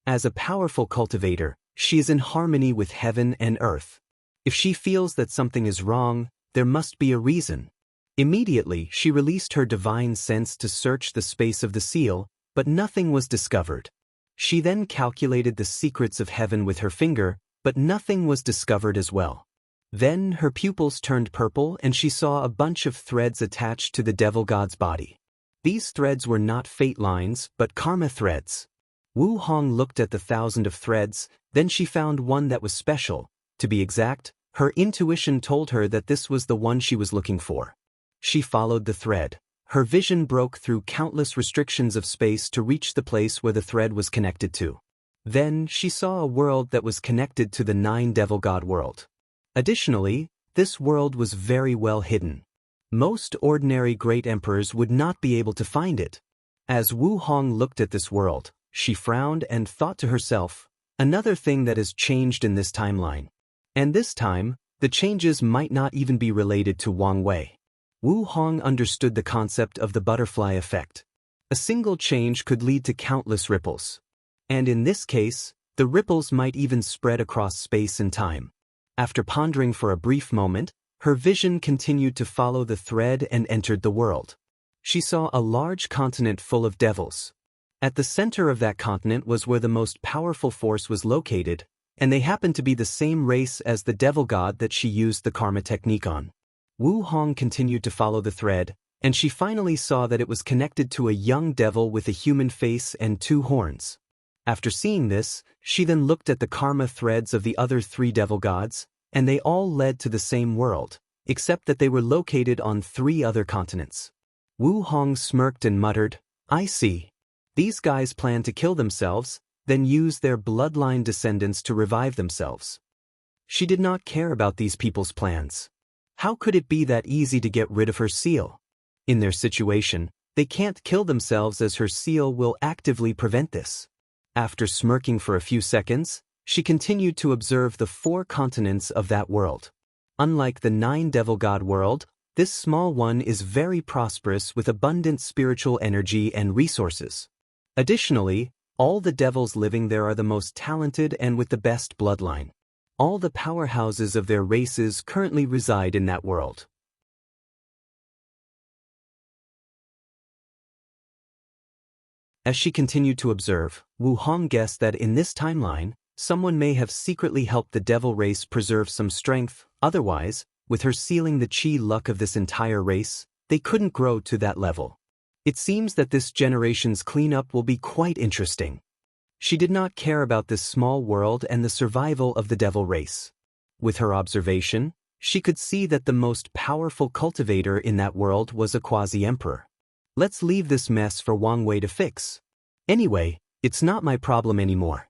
As a powerful cultivator, she is in harmony with heaven and earth. If she feels that something is wrong, there must be a reason. Immediately, she released her divine sense to search the space of the seal, but nothing was discovered. She then calculated the secrets of heaven with her finger, but nothing was discovered as well. Then her pupils turned purple and she saw a bunch of threads attached to the devil god's body. These threads were not fate lines, but karma threads. Wu Hong looked at the 1,000 of threads, then she found one that was special. To be exact, her intuition told her that this was the one she was looking for. She followed the thread. Her vision broke through countless restrictions of space to reach the place where the thread was connected to. Then she saw a world that was connected to the 9 devil god world. Additionally, this world was very well hidden. Most ordinary great emperors would not be able to find it. As Wu Hong looked at this world, she frowned and thought to herself, another thing that has changed in this timeline. And this time, the changes might not even be related to Wang Wei. Wu Hong understood the concept of the butterfly effect. A single change could lead to countless ripples. And in this case, the ripples might even spread across space and time. After pondering for a brief moment, her vision continued to follow the thread and entered the world. She saw a large continent full of devils. At the center of that continent was where the most powerful force was located, and they happened to be the same race as the devil god that she used the karma technique on. Wu Hong continued to follow the thread, and she finally saw that it was connected to a young devil with a human face and 2 horns. After seeing this, she then looked at the karma threads of the other 3 devil gods, and they all led to the same world, except that they were located on 3 other continents. Wu Hong smirked and muttered, I see. These guys plan to kill themselves, then use their bloodline descendants to revive themselves. She did not care about these people's plans. How could it be that easy to get rid of her seal? In their situation, they can't kill themselves as her seal will actively prevent this. After smirking for a few seconds, she continued to observe the 4 continents of that world. Unlike the 9 devil god world, this small one is very prosperous with abundant spiritual energy and resources. Additionally, all the devils living there are the most talented and with the best bloodline. All the powerhouses of their races currently reside in that world. As she continued to observe, Wu Hong guessed that in this timeline, someone may have secretly helped the devil race preserve some strength, otherwise, with her sealing the chi luck of this entire race, they couldn't grow to that level. It seems that this generation's cleanup will be quite interesting. She did not care about this small world and the survival of the devil race. With her observation, she could see that the most powerful cultivator in that world was a quasi-emperor. Let's leave this mess for Wang Wei to fix. Anyway, it's not my problem anymore.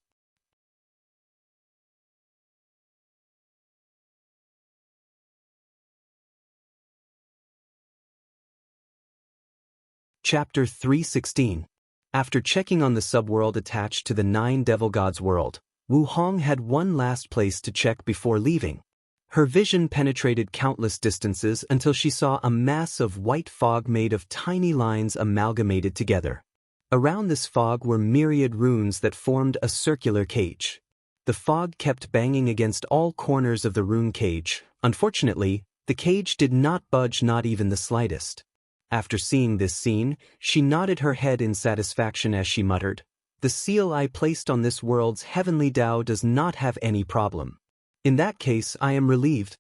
Chapter 316. After checking on the subworld attached to the 9 devil gods world, Wu Hong had one last place to check before leaving. Her vision penetrated countless distances until she saw a mass of white fog made of tiny lines amalgamated together. Around this fog were myriad runes that formed a circular cage. The fog kept banging against all corners of the rune cage. Unfortunately, the cage did not budge, not even the slightest. After seeing this scene, she nodded her head in satisfaction as she muttered, "The seal I placed on this world's heavenly Tao does not have any problem. In that case, I am relieved."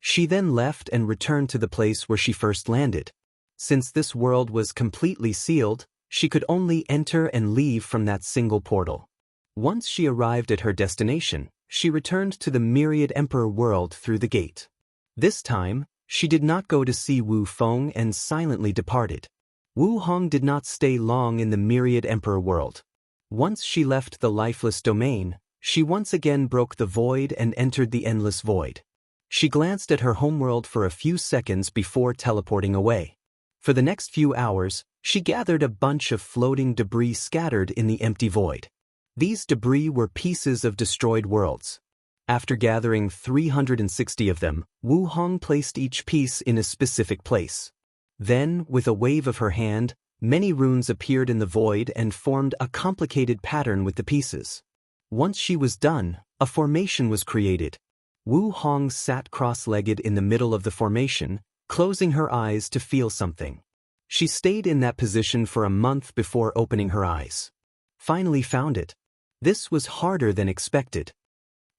She then left and returned to the place where she first landed. Since this world was completely sealed, she could only enter and leave from that single portal. Once she arrived at her destination, she returned to the myriad emperor world through the gate. This time, she did not go to see Wu Feng and silently departed. Wu Hong did not stay long in the myriad emperor world. Once she left the lifeless domain, she once again broke the void and entered the endless void. She glanced at her homeworld for a few seconds before teleporting away. For the next few hours, she gathered a bunch of floating debris scattered in the empty void. These debris were pieces of destroyed worlds. After gathering 360 of them, Wu Hong placed each piece in a specific place. Then, with a wave of her hand, many runes appeared in the void and formed a complicated pattern with the pieces. Once she was done, a formation was created. Wu Hong sat cross-legged in the middle of the formation, closing her eyes to feel something. She stayed in that position for a month before opening her eyes. Finally found it. This was harder than expected.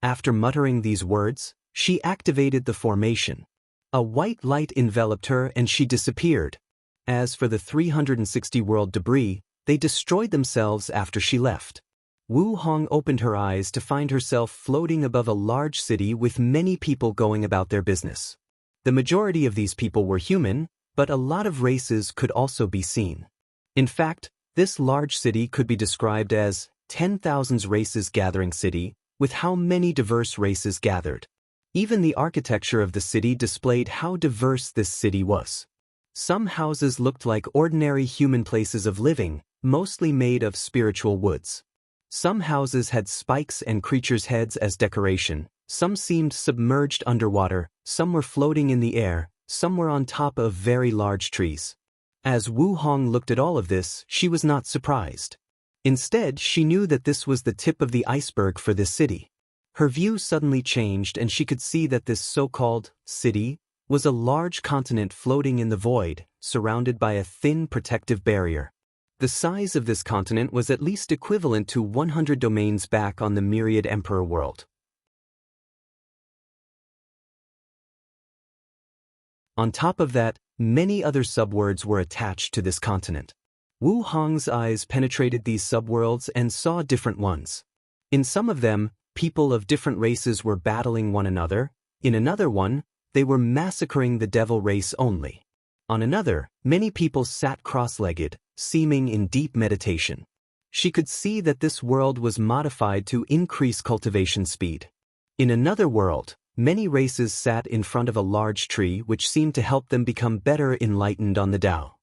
After muttering these words, she activated the formation. A white light enveloped her and she disappeared. As for the 360 world debris, they destroyed themselves after she left. Wu Hong opened her eyes to find herself floating above a large city with many people going about their business. The majority of these people were human, but a lot of races could also be seen. In fact, this large city could be described as 10,000 races gathering city, with how many diverse races gathered. Even the architecture of the city displayed how diverse this city was. Some houses looked like ordinary human places of living, mostly made of spiritual woods. Some houses had spikes and creatures' heads as decoration, some seemed submerged underwater, some were floating in the air, some were on top of very large trees. As Wu Hong looked at all of this, she was not surprised. Instead, she knew that this was the tip of the iceberg for this city. Her view suddenly changed and she could see that this so-called city was a large continent floating in the void, surrounded by a thin protective barrier. The size of this continent was at least equivalent to 100 domains back on the myriad emperor world. On top of that, many other subworlds were attached to this continent. Wu Hong's eyes penetrated these subworlds and saw different ones. In some of them, people of different races were battling one another. In another one, they were massacring the devil race only. On another, many people sat cross-legged, seeming in deep meditation. She could see that this world was modified to increase cultivation speed. In another world, many races sat in front of a large tree which seemed to help them become better enlightened on the Tao.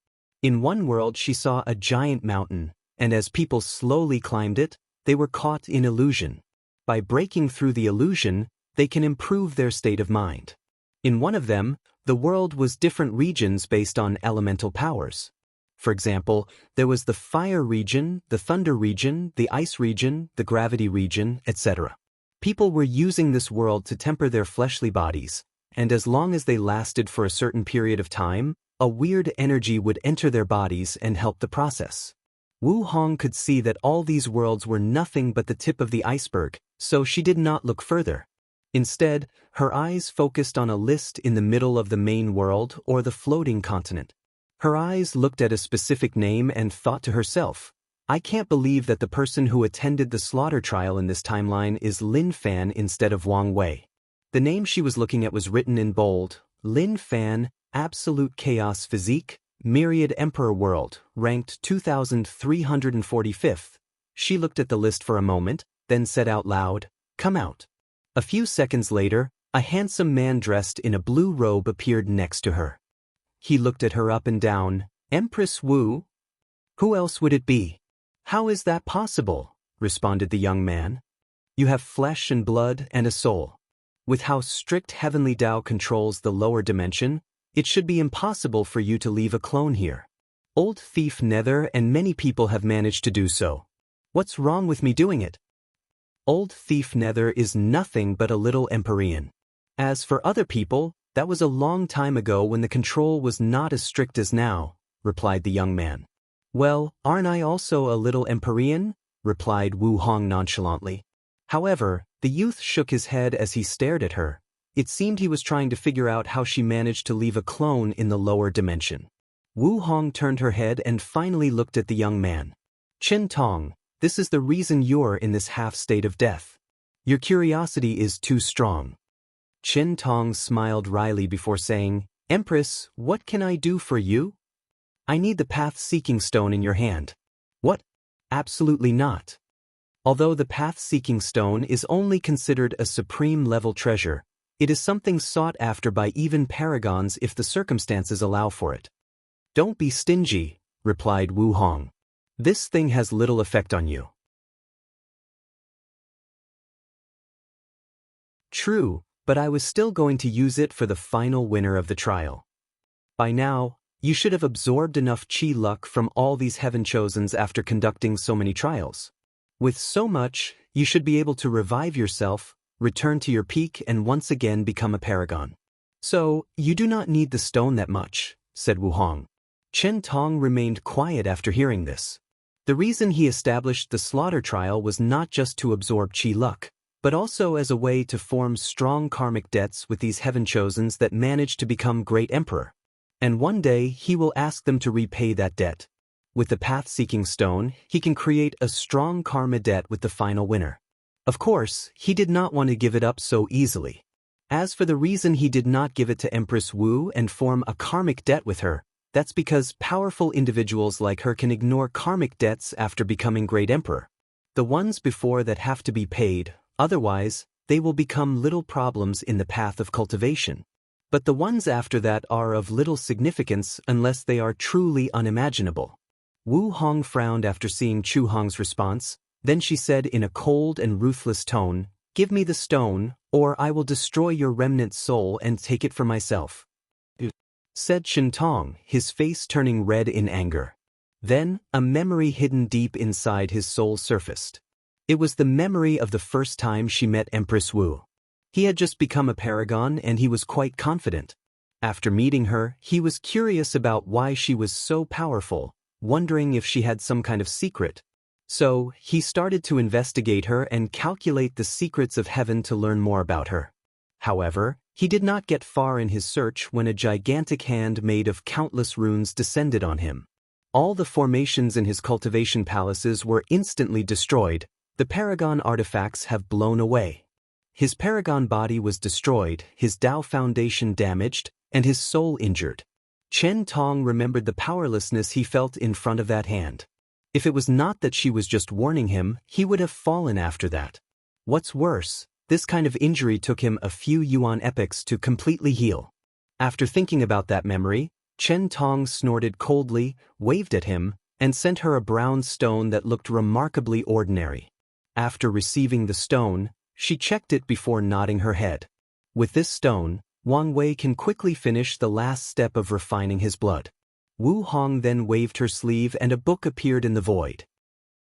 In one world she saw a giant mountain, and as people slowly climbed it, they were caught in illusion. By breaking through the illusion, they can improve their state of mind. In one of them, the world was different regions based on elemental powers. For example, there was the fire region, the thunder region, the ice region, the gravity region, etc. People were using this world to temper their fleshly bodies, and as long as they lasted for a certain period of time, a weird energy would enter their bodies and help the process. Wu Hong could see that all these worlds were nothing but the tip of the iceberg, so she did not look further. Instead, her eyes focused on a list in the middle of the main world or the floating continent. Her eyes looked at a specific name and thought to herself, I can't believe that the person who attended the slaughter trial in this timeline is Lin Fan instead of Wang Wei. The name she was looking at was written in bold, Lin Fan, Absolute Chaos Physique, Myriad Emperor World, ranked 2345th. She looked at the list for a moment, then said out loud, come out. A few seconds later, a handsome man dressed in a blue robe appeared next to her. He looked at her up and down. Empress Wu? Who else would it be? How is that possible? Responded the young man. You have flesh and blood and a soul. With how strict heavenly Tao controls the lower dimension, it should be impossible for you to leave a clone here. Old Thief Nether and many people have managed to do so. What's wrong with me doing it? Old Thief Nether is nothing but a little Empyrean. As for other people, that was a long time ago when the control was not as strict as now, replied the young man. Well, aren't I also a little Empyrean? Replied Wu Hong nonchalantly. However, the youth shook his head as he stared at her. It seemed he was trying to figure out how she managed to leave a clone in the lower dimension. Wu Hong turned her head and finally looked at the young man. Chen Tong, this is the reason you're in this half-state of death. Your curiosity is too strong. Chen Tong smiled wryly before saying, Empress, what can I do for you? I need the path-seeking stone in your hand. What? Absolutely not. Although the path-seeking stone is only considered a supreme-level treasure, it is something sought after by even paragons if the circumstances allow for it. Don't be stingy, replied Wu Hong. This thing has little effect on you. True, but I was still going to use it for the final winner of the trial. By now, you should have absorbed enough chi luck from all these heaven chosens after conducting so many trials. With so much, you should be able to revive yourself, return to your peak and once again become a paragon. So, you do not need the stone that much, said Wu Hong. Chen Tong remained quiet after hearing this. The reason he established the slaughter trial was not just to absorb chi luck, but also as a way to form strong karmic debts with these heaven chosens that managed to become great emperor. And one day he will ask them to repay that debt. With the path-seeking stone, he can create a strong karma debt with the final winner. Of course, he did not want to give it up so easily. As for the reason he did not give it to Empress Wu and form a karmic debt with her, that's because powerful individuals like her can ignore karmic debts after becoming great emperor. The ones before that have to be paid, otherwise, they will become little problems in the path of cultivation. But the ones after that are of little significance unless they are truly unimaginable. Wu Hong frowned after seeing Chu Hong's response, then she said in a cold and ruthless tone, Give me the stone, or I will destroy your remnant soul and take it for myself. Said Chen Tong, his face turning red in anger. Then, a memory hidden deep inside his soul surfaced. It was the memory of the first time she met Empress Wu. He had just become a paragon and he was quite confident. After meeting her, he was curious about why she was so powerful, wondering if she had some kind of secret. So, he started to investigate her and calculate the secrets of heaven to learn more about her. However, he did not get far in his search when a gigantic hand made of countless runes descended on him. All the formations in his cultivation palaces were instantly destroyed. The paragon artifacts have blown away. His paragon body was destroyed, his Tao foundation damaged, and his soul injured. Chen Tong remembered the powerlessness he felt in front of that hand. If it was not that she was just warning him, he would have fallen after that. What's worse, this kind of injury took him a few yuan epochs to completely heal. After thinking about that memory, Chen Tong snorted coldly, waved at him, and sent her a brown stone that looked remarkably ordinary. After receiving the stone, she checked it before nodding her head. With this stone, Wang Wei can quickly finish the last step of refining his blood. Wu Hong then waved her sleeve and a book appeared in the void.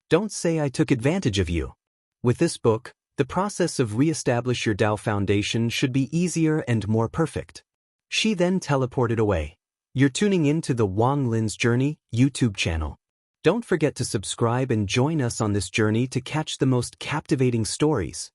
Don't say I took advantage of you. With this book, the process of re-establish your Tao foundation should be easier and more perfect. She then teleported away. You're tuning in to the Wang Lin's Journey YouTube channel. Don't forget to subscribe and join us on this journey to catch the most captivating stories.